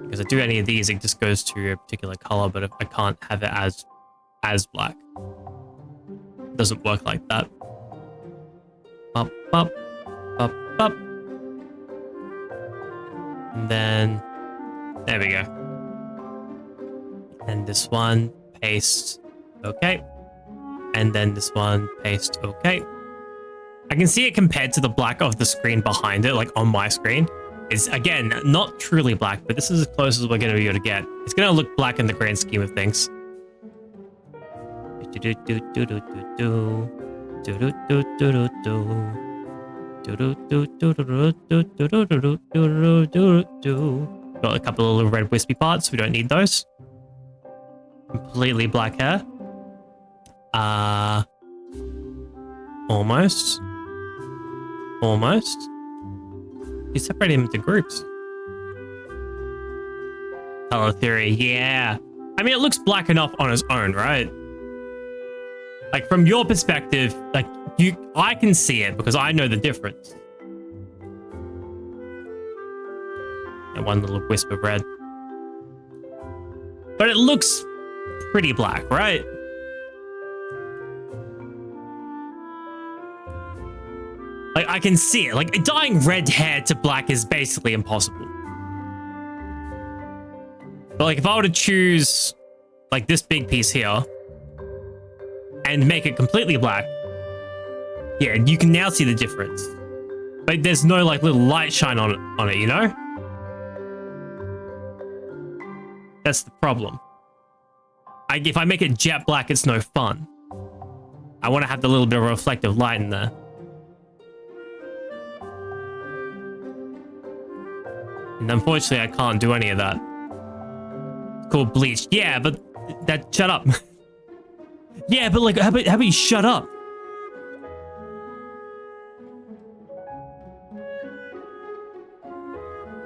Because I do any of these, it just goes to a particular color, but if I can't have it as black. It doesn't work like that. Up, up, up, up. And then, there we go. And this one, paste, okay. And then this one, paste, okay. I can see it compared to the black of the screen behind it, like on my screen. It's, again, not truly black, but this is as close as we're going to be able to get. It's going to look black in the grand scheme of things. Got a couple of little red wispy parts. We don't need those. Completely black hair. Almost. Almost. You separate him into groups. Color theory, yeah. I mean, it looks black enough on its own, right? Like, from your perspective, like, I can see it because I know the difference. And one little wisp of red. But it looks pretty black, right? Like, I can see it. Like, dyeing red hair to black is basically impossible. But, like, if I were to choose, like, this big piece here and make it completely black, yeah, you can now see the difference. But there's no, like, little light shine on it, you know? That's the problem. If I make it jet black, it's no fun. I want to have the little bit of reflective light in there. And unfortunately, I can't do any of that. It's called bleach. Yeah, but that... shut up. Yeah, but like, how about you shut up?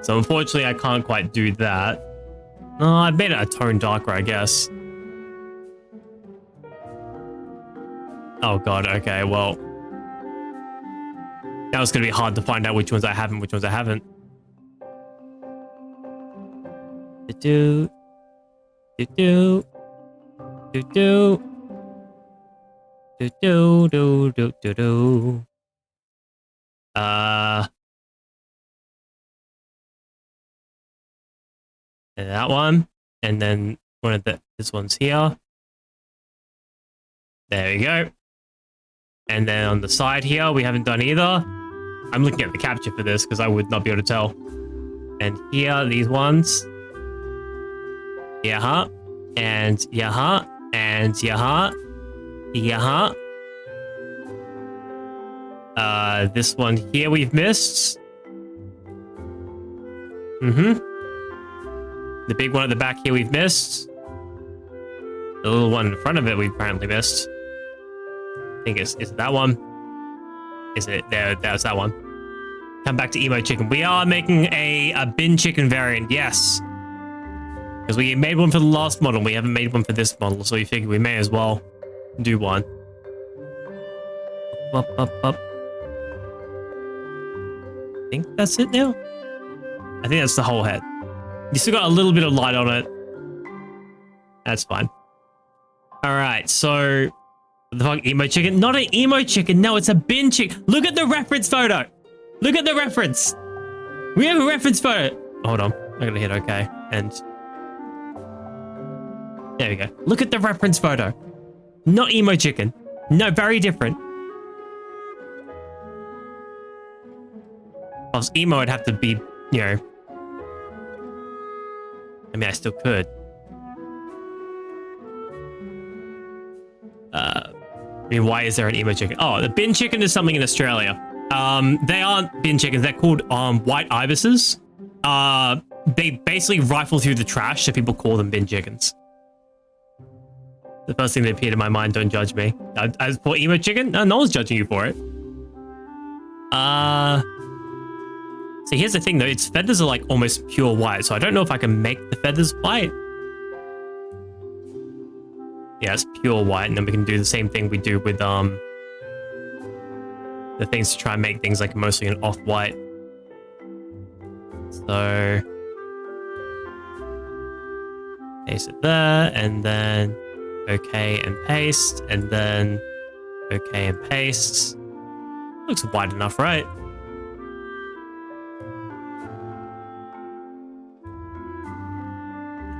So unfortunately, I can't quite do that. No, I've made it a tone darker, I guess. Oh god, okay, well. Now it's gonna be hard to find out which ones I have and which ones I haven't. Do do. Do do. Do do do do do do. And that one, and then one of this one's here. There we go. And then on the side here, we haven't done either. I'm looking at the capture for this because I would not be able to tell. And here, these ones. Yeah, and yeah, and yeah, yeah. This one here we've missed. The big one at the back here we've missed. The little one in front of it we've apparently missed. I think is it that one? Is it there? There's that one. Come back to emo chicken. We are making a bin chicken variant, yes. Because we made one for the last model. We haven't made one for this model, so we figured we may as well do one. Up, up, up. I think that's it now. I think that's the whole head. You still got a little bit of light on it. That's fine. All right, so what the fuck, emo chicken? Not an emo chicken. No, it's a bin chicken. Look at the reference photo. Look at the reference. We have a reference photo. Hold on, I'm gonna hit OK, and there we go. Look at the reference photo. Not emo chicken. No, very different. Plus, emo would have to be, you know. I mean, I still could. I mean, why is there an emo chicken? Oh, the bin chicken is something in Australia. They aren't bin chickens. They're called white ibises. They basically rifle through the trash, so people call them bin chickens. The first thing that appeared in my mind, don't judge me. As for emo chicken, no one's judging you for it. See, here's the thing though, its feathers are like almost pure white, so I don't know if I can make the feathers white. Yeah, it's pure white, and then we can do the same thing we do with the things to try and make things like mostly an off-white. So paste it there, and then OK and paste, and then OK and paste. Looks white enough, right?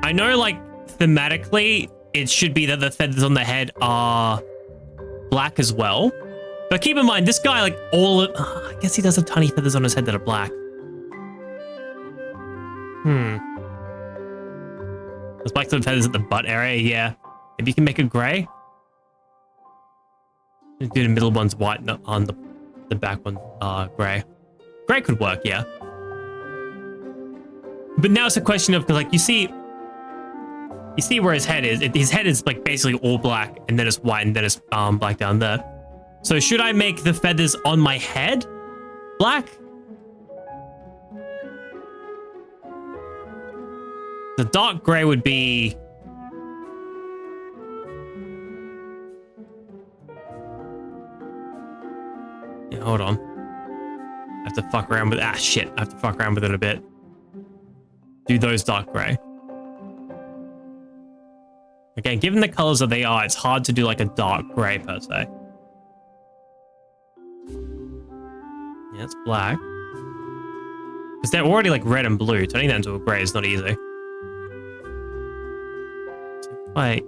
I know, like, thematically, it should be that the feathers on the head are black as well. But keep in mind, this guy, like, I guess he does have tiny feathers on his head that are black. There's black feathers at the butt area, yeah. Maybe you can make it grey. Do the middle one's white, on the back one, grey. Grey could work, yeah. But now it's a question of, because, like, you see where his head is. His head is like basically all black, and then it's white, and then it's black down there. So should I make the feathers on my head black? The dark gray would be... Yeah, hold on. I have to fuck around with... shit. I have to fuck around with it a bit. Do those dark gray. Again, given the colors that they are, it's hard to do like a dark gray per se. Yeah, it's black. Because they're already like red and blue. Turning that into a gray is not easy. Wait.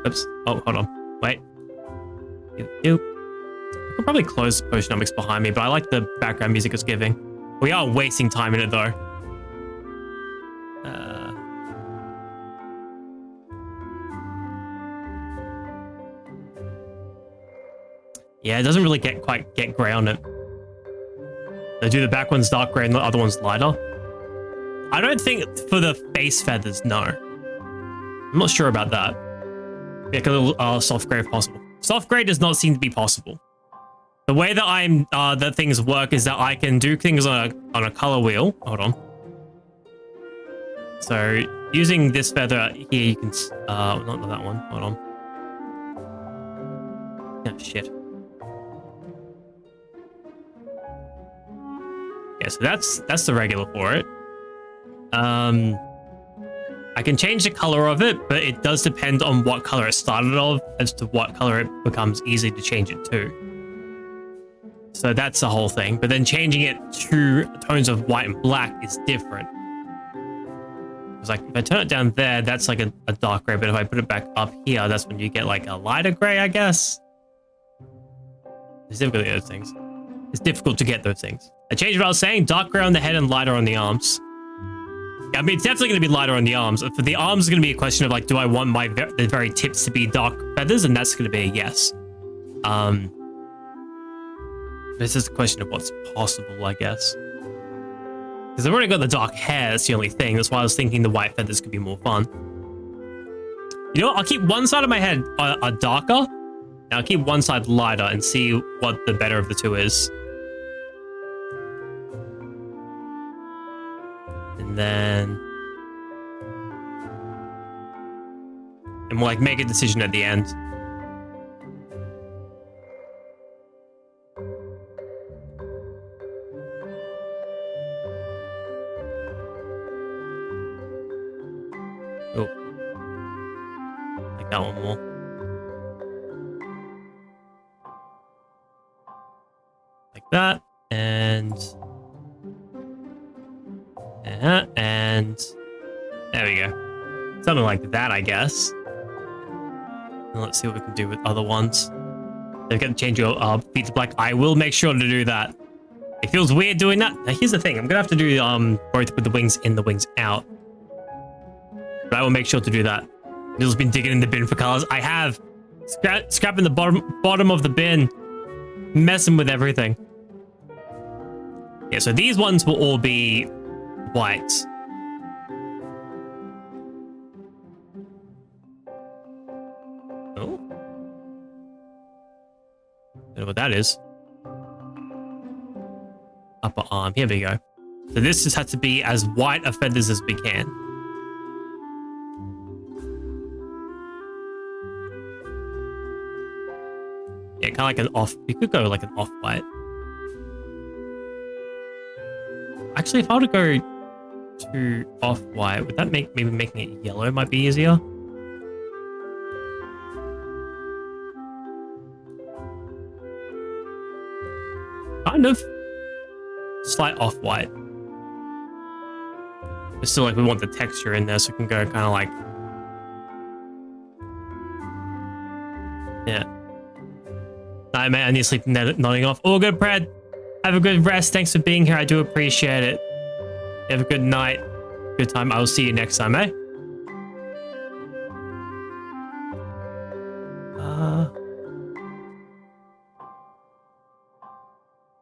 Oops. Oh, hold on. Wait. I could probably close Postnomics behind me, but I like the background music it's giving. We are wasting time in it though. Yeah, it doesn't really quite get grey on it. They do the back one's dark grey and the other one's lighter. I don't think for the face feathers, no. I'm not sure about that. Make a little soft grey if possible. Soft grey does not seem to be possible. The way that that things work is that I can do things on a color wheel. Hold on. So using this feather here, you can not that one. Hold on. shit. Yeah, so that's the regular for it. I can change the color of it, but it does depend on what color it started off as to what color it becomes easy to change it to. So that's the whole thing. But then changing it to tones of white and black is different. It's like if I turn it down there, that's like a dark gray. But if I put it back up here, that's when you get like a lighter gray, I guess. It's difficult to get those things. It's difficult to get those things. I changed what I was saying. Dark gray on the head and lighter on the arms. I mean, it's definitely going to be lighter on the arms. For the arms, it's going to be a question of like, do I want the very tips to be dark feathers? And that's going to be a yes. This is a question of what's possible, I guess. Because I've already got the dark hair. That's the only thing. That's why I was thinking the white feathers could be more fun. You know what? I'll keep one side of my head darker. And I'll keep one side lighter and see what the better of the two is. And then... and we'll like make a decision at the end. Oh. Like that one more. Like that. And there we go. Something like that, I guess. And let's see what we can do with other ones. They've got to change your feet to black. I will make sure to do that. It feels weird doing that. Now, here's the thing. I'm gonna have to do both with the wings in, the wings out. But I will make sure to do that. Neil's been digging in the bin for colors. I have. Scrapping the bottom of the bin. Messing with everything. Yeah, so these ones will all be white. Oh. Don't know what that is. Upper arm. Here we go. So this just has to be as white of feathers as we can. Yeah, kind of like an off. We could go like an off-white. Actually, if I were to go to off-white, would that make maybe making it yellow might be easier? Kind of. Slight off-white. But still, like, we want the texture in there, so we can go kind of like... yeah. Alright, mate, I need to sleep nodding off. All good, Brad. Have a good rest. Thanks for being here. I do appreciate it. Have a good night. Good time. I will see you next time, eh?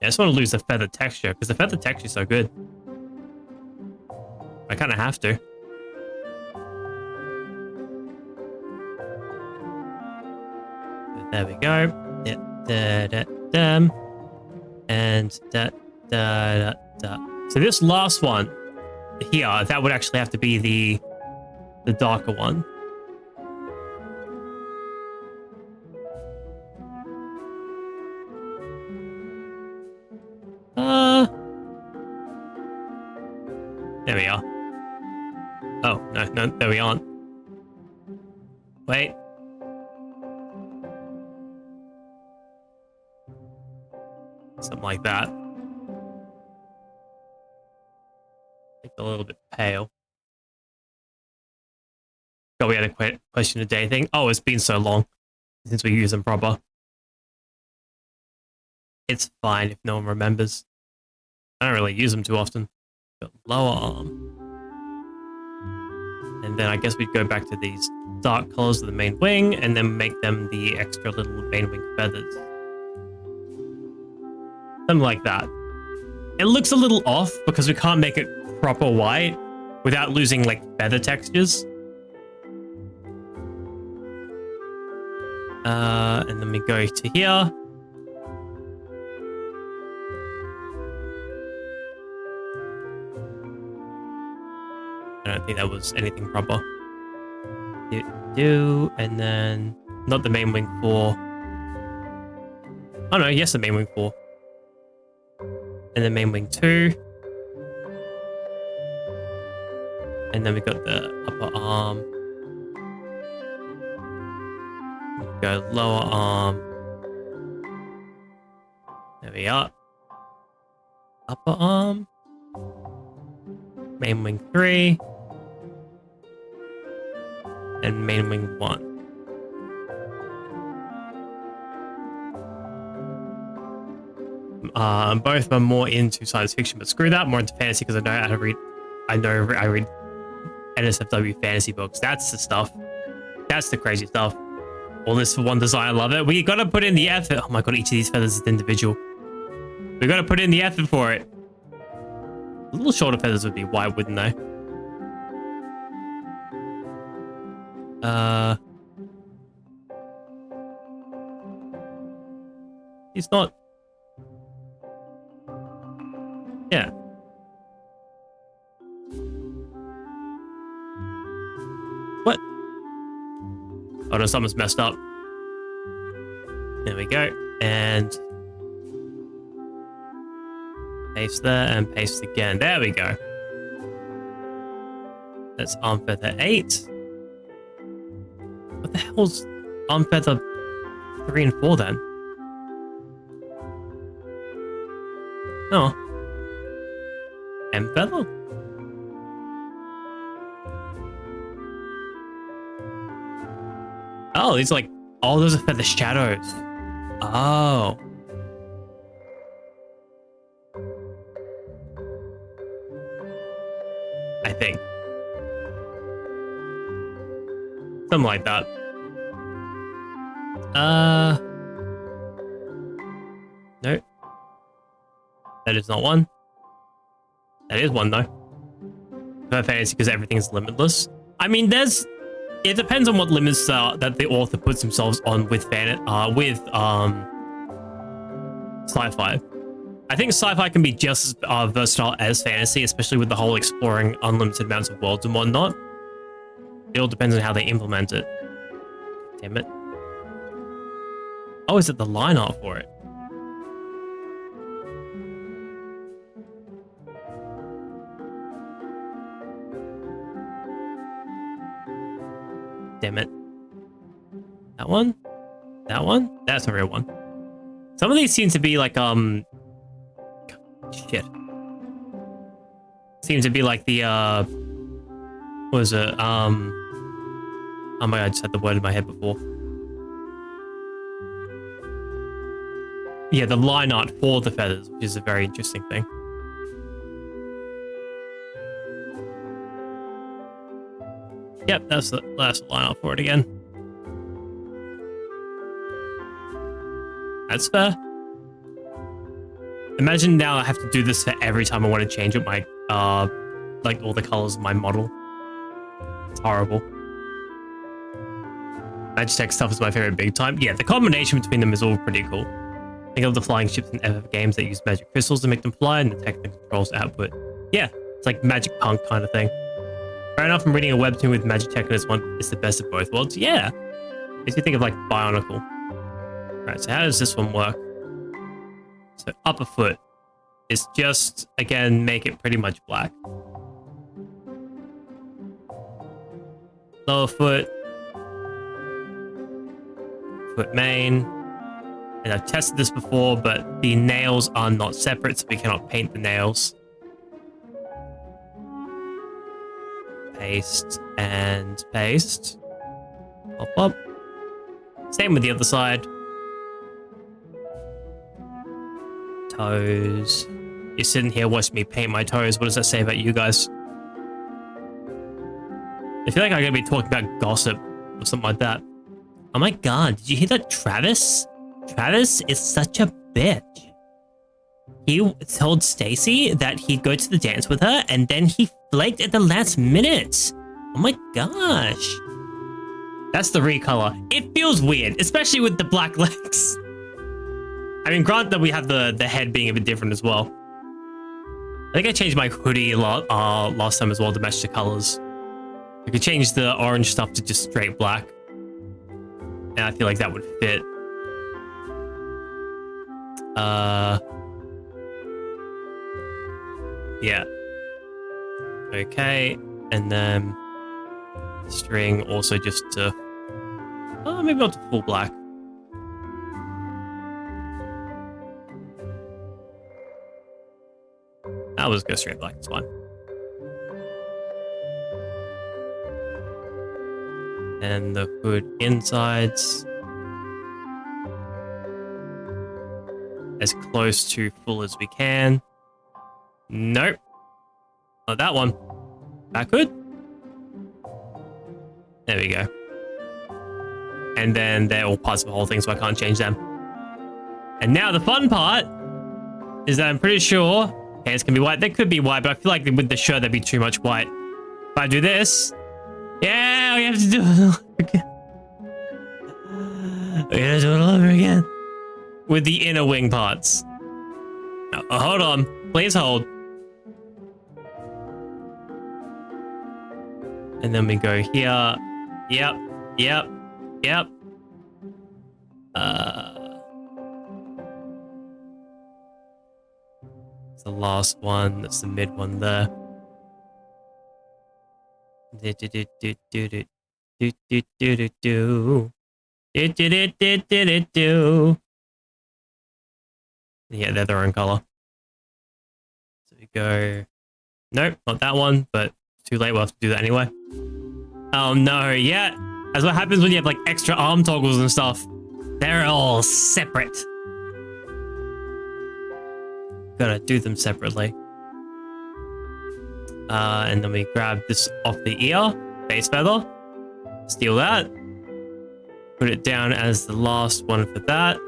Yeah, I just want to lose the feather texture, because the feather texture is so good. I kind of have to. There we go. Yeah. And da. So this last one here, that would actually have to be the darker one. There we are. Oh, no, there we aren't. Wait. Something like that. Like a little bit pale. God, we had a question a day thing. Oh, it's been so long since we use them proper. It's fine if no one remembers. I don't really use them too often. Got lower arm. And then I guess we'd go back to these dark colors of the main wing and then make them the extra little main wing feathers. Something like that. It looks a little off because we can't make it proper white without losing like feather textures. And then we go to here. I don't think that was anything proper. And then not the main wing for Oh no, yes, the main wing 4. And then main wing 2. And then we got the upper arm. Go lower arm. There we are. Upper arm. Main wing 3. And main wing 1. Both are more into science fiction, but screw that, more into fantasy because I know how to read. I read NSFW fantasy books. That's the stuff. That's the crazy stuff. All this for one design, I love it. We gotta put in the effort. Oh my god, each of these feathers is individual. We gotta put in the effort for it. A little shorter feathers would be white, wouldn't they? He's not. Yeah. What? Oh no, something's messed up. There we go. And paste there and paste again. There we go. That's arm feather 8. What the hell's arm feather 3 and 4 then? Oh. M feather? Oh, these are like, oh, those are feather shadows. Oh. I think. Something like that. No. That is not one. That is one though. For fantasy, because everything is limitless. I mean, it depends on what limits that the author puts themselves on with sci-fi. I think sci-fi can be just as versatile as fantasy, especially with the whole exploring unlimited amounts of worlds and whatnot. It all depends on how they implement it. Damn it. Oh, is it the line art for it? Damn it. That one? That one? That's a real one. Some of these seem to be like, shit. Seem to be like the, what was it? Oh my god, I just had the word in my head before. Yeah, the line art for the feathers, which is a very interesting thing. Yep, that's the last line art for it again. That's fair. Imagine now I have to do this for every time I want to change up my, like all the colors of my model. It's horrible. Magitech stuff is my favorite big time. Yeah, the combination between them is all pretty cool. Think of the flying ships in FF games that use magic crystals to make them fly and the tech that controls output. Yeah, it's like magic punk kind of thing. Fair enough, I'm reading a webtoon with Magitech and this one is the best of both worlds. Yeah. Makes me think of like Bionicle. Right, so how does this one work? So upper foot is just, again, make it pretty much black. Lower foot. Foot main. And I've tested this before, but the nails are not separate, so we cannot paint the nails. Paste and paste. Pop up. Same with the other side. Toes. You're sitting here watching me paint my toes. What does that say about you guys? I feel like I'm going to be talking about gossip or something like that. Oh my god, did you hear that, Travis? Travis is such a bitch. He told Stacy that he'd go to the dance with her, and then he flaked at the last minute. Oh my gosh. That's the recolor. It feels weird, especially with the black legs. I mean, granted that we have the head being a bit different as well. I think I changed my hoodie last time as well to match the colors. I could change the orange stuff to just straight black. And I feel like that would fit. Yeah. Okay, and then string also just to... Oh, maybe not to full black. That was go straight black, it's fine. And the hood insides. As close to full as we can. Nope. Not that one. Back hood. There we go. And then they're all parts of the whole thing, so I can't change them. And now the fun part is that I'm pretty sure pants can be white. They could be white, but I feel like with the shirt, there'd be too much white. If I do this, yeah, we have to do it all over again. We gotta do it all over again. With the inner wing parts. Oh, hold on. Please hold. And then we go here. Yep. Yep. Yep. It's the last one. That's the mid one there. Do do do do do do do do do do do do. Yeah, they're their own color. So we go. Nope, not that one. But too late. We'll have to do that anyway. Oh no! Yeah, that's what happens when you have like extra arm toggles and stuff. They're all separate. Gotta do them separately. And then we grab this off the ear, base feather, steal that, put it down as the last one for that,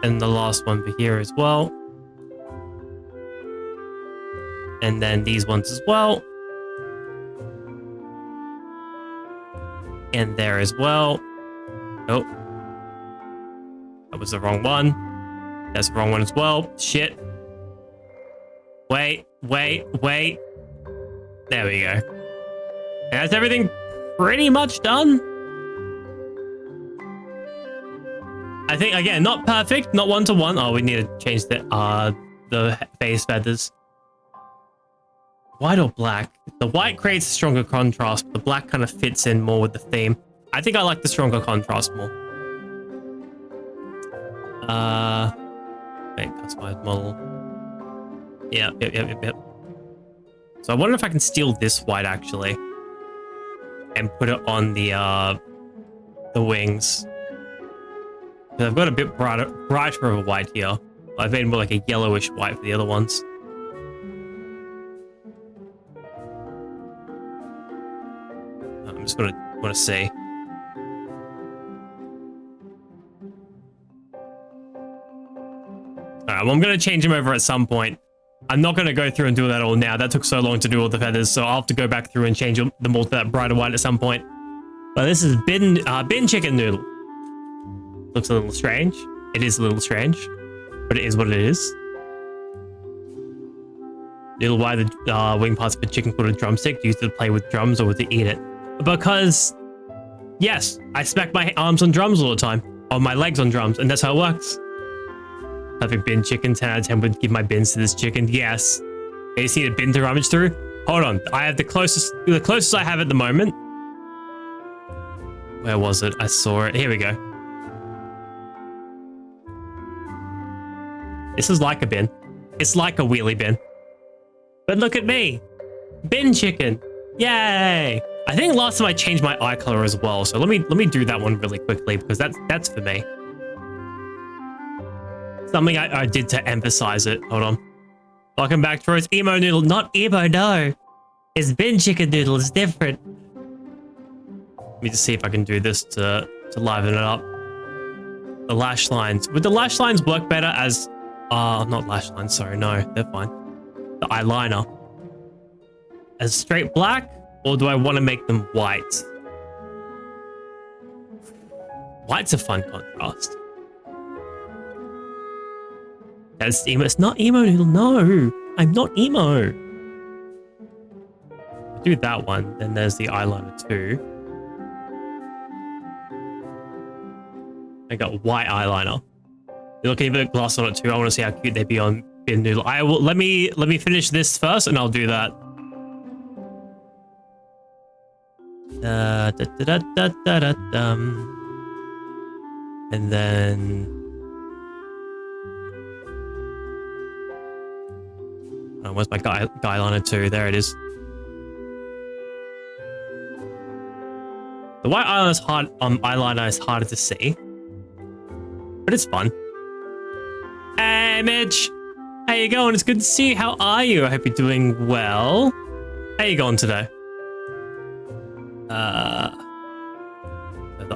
and the last one for here as well. And then these ones as well. And there as well. Oh. That was the wrong one. That's the wrong one as well. Shit. Wait, wait, wait. There we go. And that's everything pretty much done. I think, again, not perfect, not one-to-one. Oh, we need to change the face feathers. White or black? The white creates a stronger contrast, but the black kind of fits in more with the theme. I think I like the stronger contrast more. Wait, customize model. Yep. So I wonder if I can steal this white actually, and put it on the wings. Because I've got a bit brighter of a white here. I've made more like a yellowish white for the other ones. I'm just want to see. Alright, well, I'm going to change them over at some point. I'm not going to go through and do that all now. That took so long to do all the feathers, so I'll have to go back through and change them all to that brighter white at some point. But this is bin chicken noodle. Looks a little strange. It is a little strange, but it is what it is. Noodle, why the wing parts of a chicken called a drumstick? Do you use it to play with drums or to eat it? Because, yes, I smack my arms on drums all the time. Or my legs on drums, and that's how it works. Perfect bin chicken, 10 out of 10 would give my bins to this chicken. Yes. You see a bin to rummage through? Hold on. I have the closest I have at the moment. Where was it? I saw it. Here we go. This is like a bin. It's like a wheelie bin. But look at me. Bin chicken. Yay. I think last time I changed my eye color as well. So let me do that one really quickly because that's for me. Something I did to emphasize it. Hold on. Welcome back to roast emo noodle. Not emo, no. It's bin chicken noodle. It's different. Let me just see if I can do this to liven it up. The lash lines. Would the lash lines work better as... not lash lines. Sorry, no. They're fine. The eyeliner. As straight black? Or do I want to make them white? White's a fun contrast. That's emo. It's not emo noodle. No, I'm not emo. Do that one. Then there's the eyeliner too. I got white eyeliner. You're looking a bit gloss on it too. I want to see how cute they'd be on bin noodle. I will let me finish this first, and I'll do that. And then oh, where's my guy liner 2? There it is. The white eyeliner is harder to see, but it's fun. Hey, Mitch. How you going? It's good to see you. How are you? I hope you're doing well. How you going today? The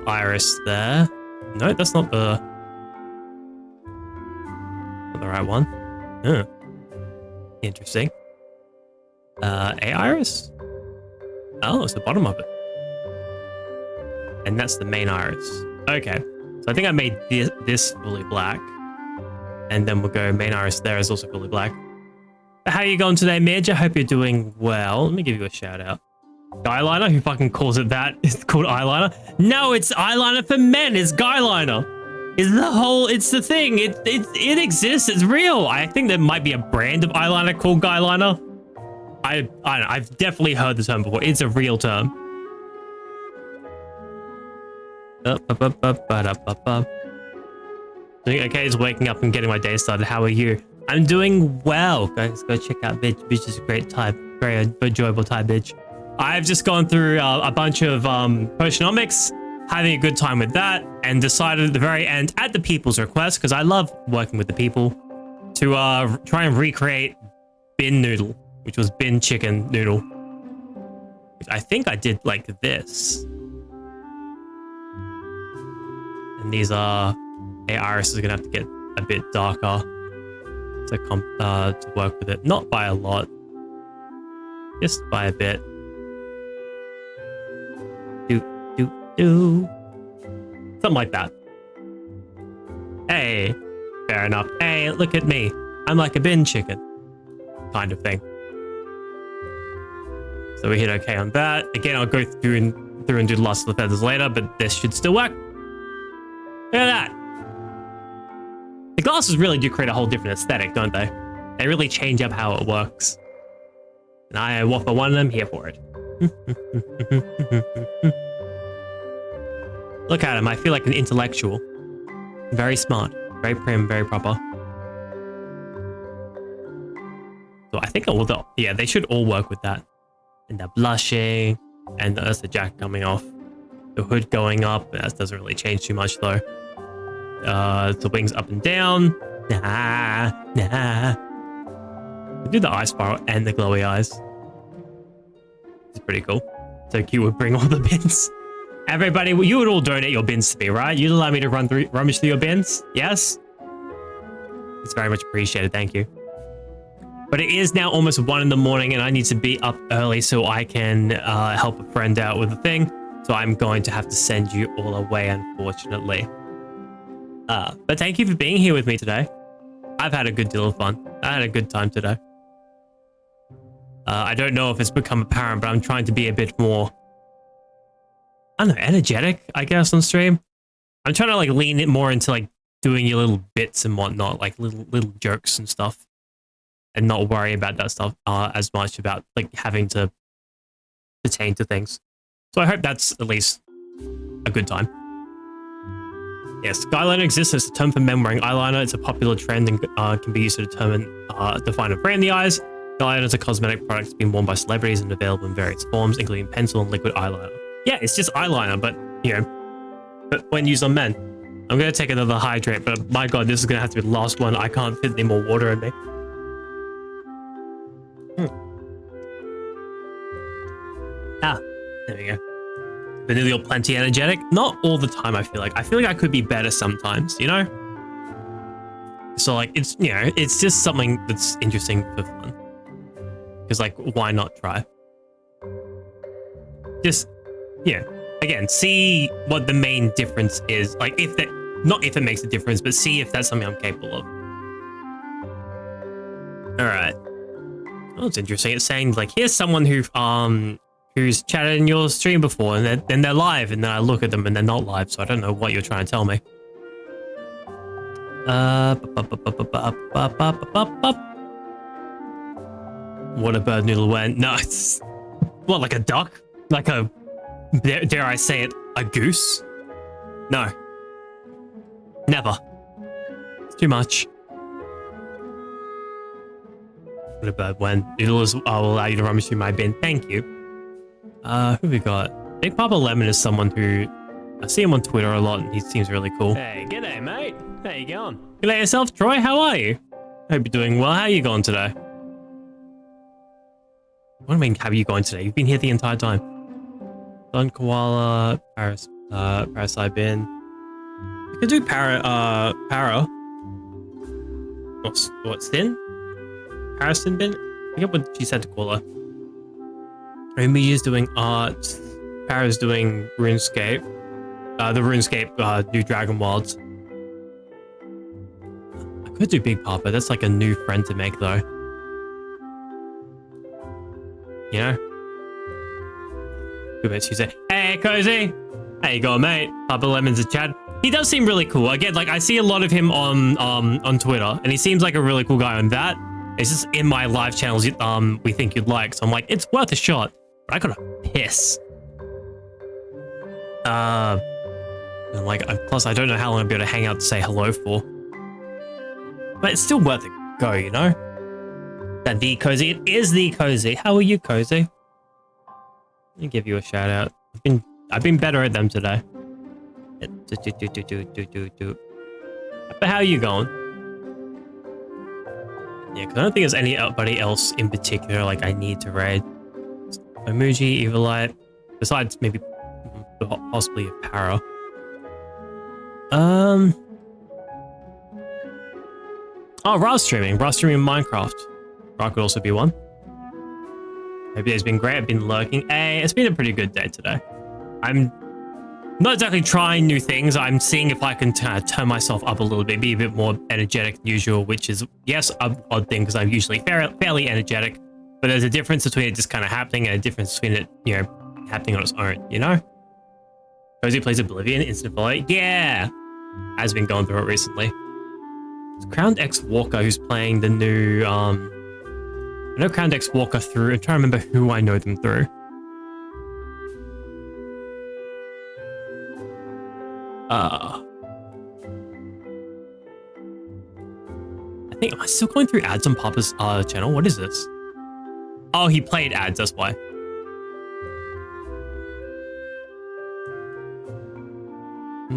iris there. No, that's not the right one. Huh. Interesting. A iris? Oh, it's the bottom of it. And that's the main iris. Okay. So I think I made this fully black. And then we'll go main iris there is also fully black. How are you going today, Midge? I hope you're doing well. Let me give you a shout out. Guyliner? Who fucking calls it that? It's called eyeliner? No, it's eyeliner for men. It's guyliner. It's the thing. It exists. It's real. I think there might be a brand of eyeliner called guyliner. I don't know. I've definitely heard the term before. It's a real term. Okay, it's waking up and getting my day started. How are you? I'm doing well. Guys, go check out Bitch. Bitch is a great type. Very enjoyable type, Bitch. I've just gone through a bunch of Potionomics, having a good time with that, and decided at the very end, at the people's request, because I love working with the people, to try and recreate bin noodle, which was bin chicken noodle. Which I think I did like this. And these irises are gonna have to get a bit darker to work with it. Not by a lot, just by a bit. Something like that. Hey, fair enough. Hey, look at me. I'm like a bin chicken, kind of thing. So we hit okay on that. Again, I'll go through and do the last of the feathers later, but this should still work. Look at that. The glasses really do create a whole different aesthetic, don't they? They really change up how it works. And I for one of them, here for it. Look at him, I feel like an intellectual. Very smart, very prim, very proper. So I think yeah, they should all work with that. And the blushing, and that's the jacket coming off. The hood going up, that doesn't really change too much though. The wings up and down. Nah. We do the eye spiral and the glowy eyes. It's pretty cool. So cute would bring all the bins. Everybody, you would all donate your bins to me, right? You'd allow me to rummage through your bins? Yes? It's very much appreciated, thank you. But it is now almost 1 in the morning and I need to be up early so I can help a friend out with the thing. So I'm going to have to send you all away, unfortunately. But thank you for being here with me today. I've had a good deal of fun. I had a good time today. I don't know if it's become apparent, but I'm trying to be a bit more, I don't know, energetic, I guess, on stream. I'm trying to like lean it more into like doing your little bits and whatnot, like little jokes and stuff, and not worry about that stuff as much about like having to pertain to things. So I hope that's at least a good time. Yes, guyliner exists as a term for men wearing eyeliner. It's a popular trend and can be used to define and frame the eyes. Eyeliner is a cosmetic product being worn by celebrities and available in various forms, including pencil and liquid eyeliner. Yeah, it's just eyeliner, but, you know, but when used on men. I'm going to take another hydrate, but my god, this is going to have to be the last one. I can't fit any more water in me. Ah, there we go. Vanilla plenty energetic. Not all the time, I feel like. I feel like I could be better sometimes, you know? So, like, it's, you know, it's just something that's interesting for fun. Because, like, why not try? Just, yeah. Again, see what the main difference is. Like, if that, not if it makes a difference, but see if that's something I'm capable of. Alright. Oh, it's interesting. It's saying, like, here's someone who's chatted in your stream before, and then they're live, and then I look at them and they're not live, so I don't know what you're trying to tell me. What a bird noodle went. No, it's what, like a duck? Like a, dare I say it, a goose? No. Never. It's too much. What a bird went. Noodle is, I will allow you to rummage through my bin. Thank you. Who we got? Big Papa Lemon is someone who, I see him on Twitter a lot and he seems really cool.
Hey, g'day, mate. How you going?
G'day yourself, Troy. How are you? Hope you're doing well. How are you going today? What do I mean, how are you going today? You've been here the entire time. Don Koala, Parasite Bin. You could do Para. What's Sin? Parasite Bin? I forget what she said to call her. Remi's doing art. Para's doing RuneScape. The RuneScape new Dragon Wilds. I could do Big Papa. That's like a new friend to make though. You know? Good bit. She said, "Hey, Cozy, how you going, mate? Papa Lemon's a Chad." He does seem really cool. Again, like I see a lot of him on Twitter, and he seems like a really cool guy on that. It's just in my live channels we think you'd like, so I'm like, it's worth a shot. But I gotta piss. And like, plus I don't know how long I'll be able to hang out to say hello for. But it's still worth a go, you know? That the Cozy, it is the Cozy. How are you, Cozy? Let me give you a shout out. I've been better at them today. But how are you going? Yeah, because I don't think there's anybody else in particular like I need to raid. Emoji, Evilite, besides maybe possibly a Para. Oh, Ra's streaming Minecraft. Ra could also be one. Maybe it's been great. I've been lurking. Hey, it's been a pretty good day today. I'm not exactly trying new things. I'm seeing if I can turn myself up a little bit, be a bit more energetic than usual, which is, yes, an odd thing because I'm usually fairly energetic, but there's a difference between it just kind of happening and a difference between it, you know, happening on its own, you know? Cozy plays Oblivion, instant follow. Yeah! Has been going through it recently. It's Crowned X Walker who's playing the new, I know Crowned X Walker through, I'm trying to remember who I know them through. I think, am I still going through ads on Papa's channel? What is this? Oh, he played ads, that's why.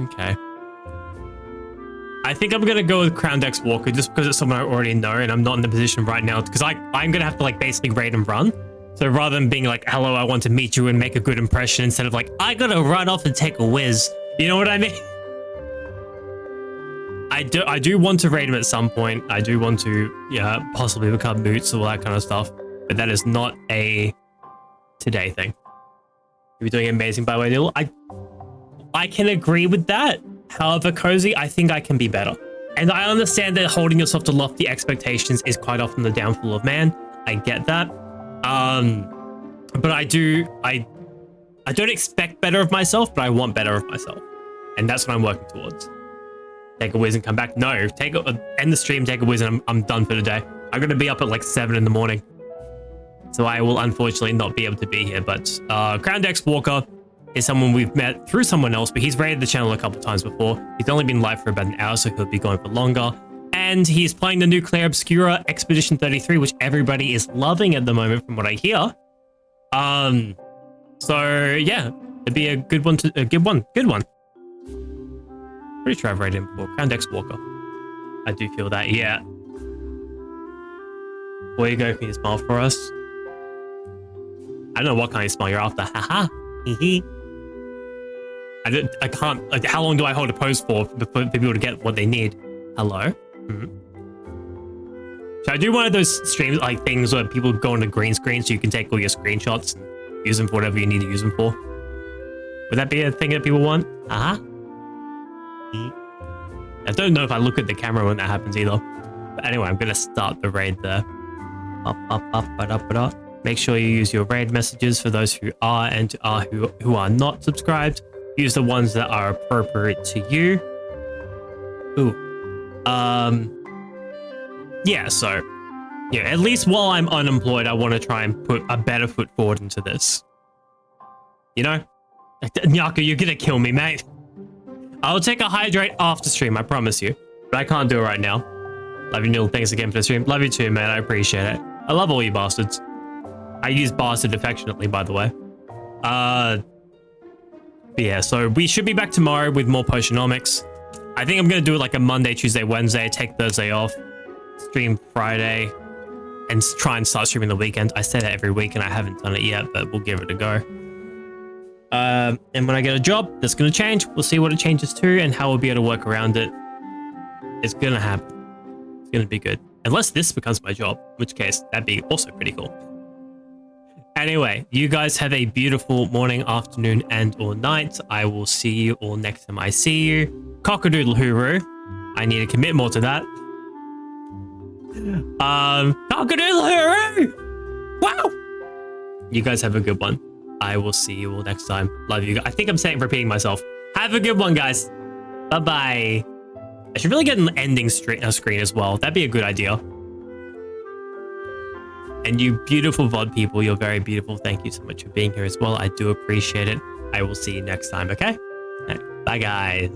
Okay. I think I'm gonna go with Crowned X Walker just because it's someone I already know and I'm not in the position right now because I'm gonna have to like basically raid and run. So rather than being like, hello, I want to meet you and make a good impression instead of like, I gotta run off and take a whiz. You know what I mean? I do want to raid him at some point. I do want to, yeah, possibly become boots, all that kind of stuff. But that is not a today thing. You're doing amazing, by the way, Neil. I can agree with that. However, Cozy, I think I can be better. And I understand that holding yourself to lofty expectations is quite often the downfall of man. I get that. But I don't expect better of myself, but I want better of myself. And that's what I'm working towards. Take a whiz and come back. No, end the stream, take a whiz, and I'm done for the day. I'm going to be up at like 7 in the morning. So I will unfortunately not be able to be here. But Crowned X Walker is someone we've met through someone else, but he's raided the channel a couple times before. He's only been live for about an hour, so he'll be going for longer. And he's playing the new Claire Obscura Expedition 33, which everybody is loving at the moment from what I hear. So yeah, it'd be a good one. Good one. Pretty sure I've rated him before. Crowned X Walker. I do feel that, yeah. Before you go, can you smile for us? I don't know what kind of smile you're after. Haha. Hee. I can't. Like, how long do I hold a pose for people to get what they need? Hello. Should I do one of those streams like things where people go on a green screen so you can take all your screenshots and use them for whatever you need to use them for? Would that be a thing that people want? I don't know if I look at the camera when that happens either. But anyway, I'm gonna start the raid there. Make sure you use your raid messages for those who are and who are not subscribed. Use the ones that are appropriate to you. Ooh. Yeah, so yeah, at least while I'm unemployed, I want to try and put a better foot forward into this. You know? Nyaka, you're gonna kill me, mate. I'll take a hydrate after stream, I promise you. But I can't do it right now. Love you, Neil. Thanks again for the stream. Love you too, man. I appreciate it. I love all you bastards. I use bastard affectionately, by the way. But yeah, so we should be back tomorrow with more Potionomics. I think I'm gonna do it like a Monday, Tuesday, Wednesday, take Thursday off, stream Friday, and try and start streaming the weekend. I say that every week and I haven't done it yet, but we'll give it a go. And when I get a job, that's gonna change. We'll see what it changes to and how we'll be able to work around it. It's gonna happen. It's gonna be good. Unless this becomes my job, in which case that'd be also pretty cool. Anyway, you guys have a beautiful morning, afternoon, and or night. I will see you all next time I see you. Cockadoodle hooroo. I need to commit more to that. Cockadoodle hooroo! Wow! You guys have a good one. I will see you all next time. Love you guys. I think I'm repeating myself. Have a good one, guys. Bye-bye. I should really get an ending screen as well. That'd be a good idea. And you beautiful VOD people, you're very beautiful. Thank you so much for being here as well. I do appreciate it. I will see you next time, okay? Bye, guys.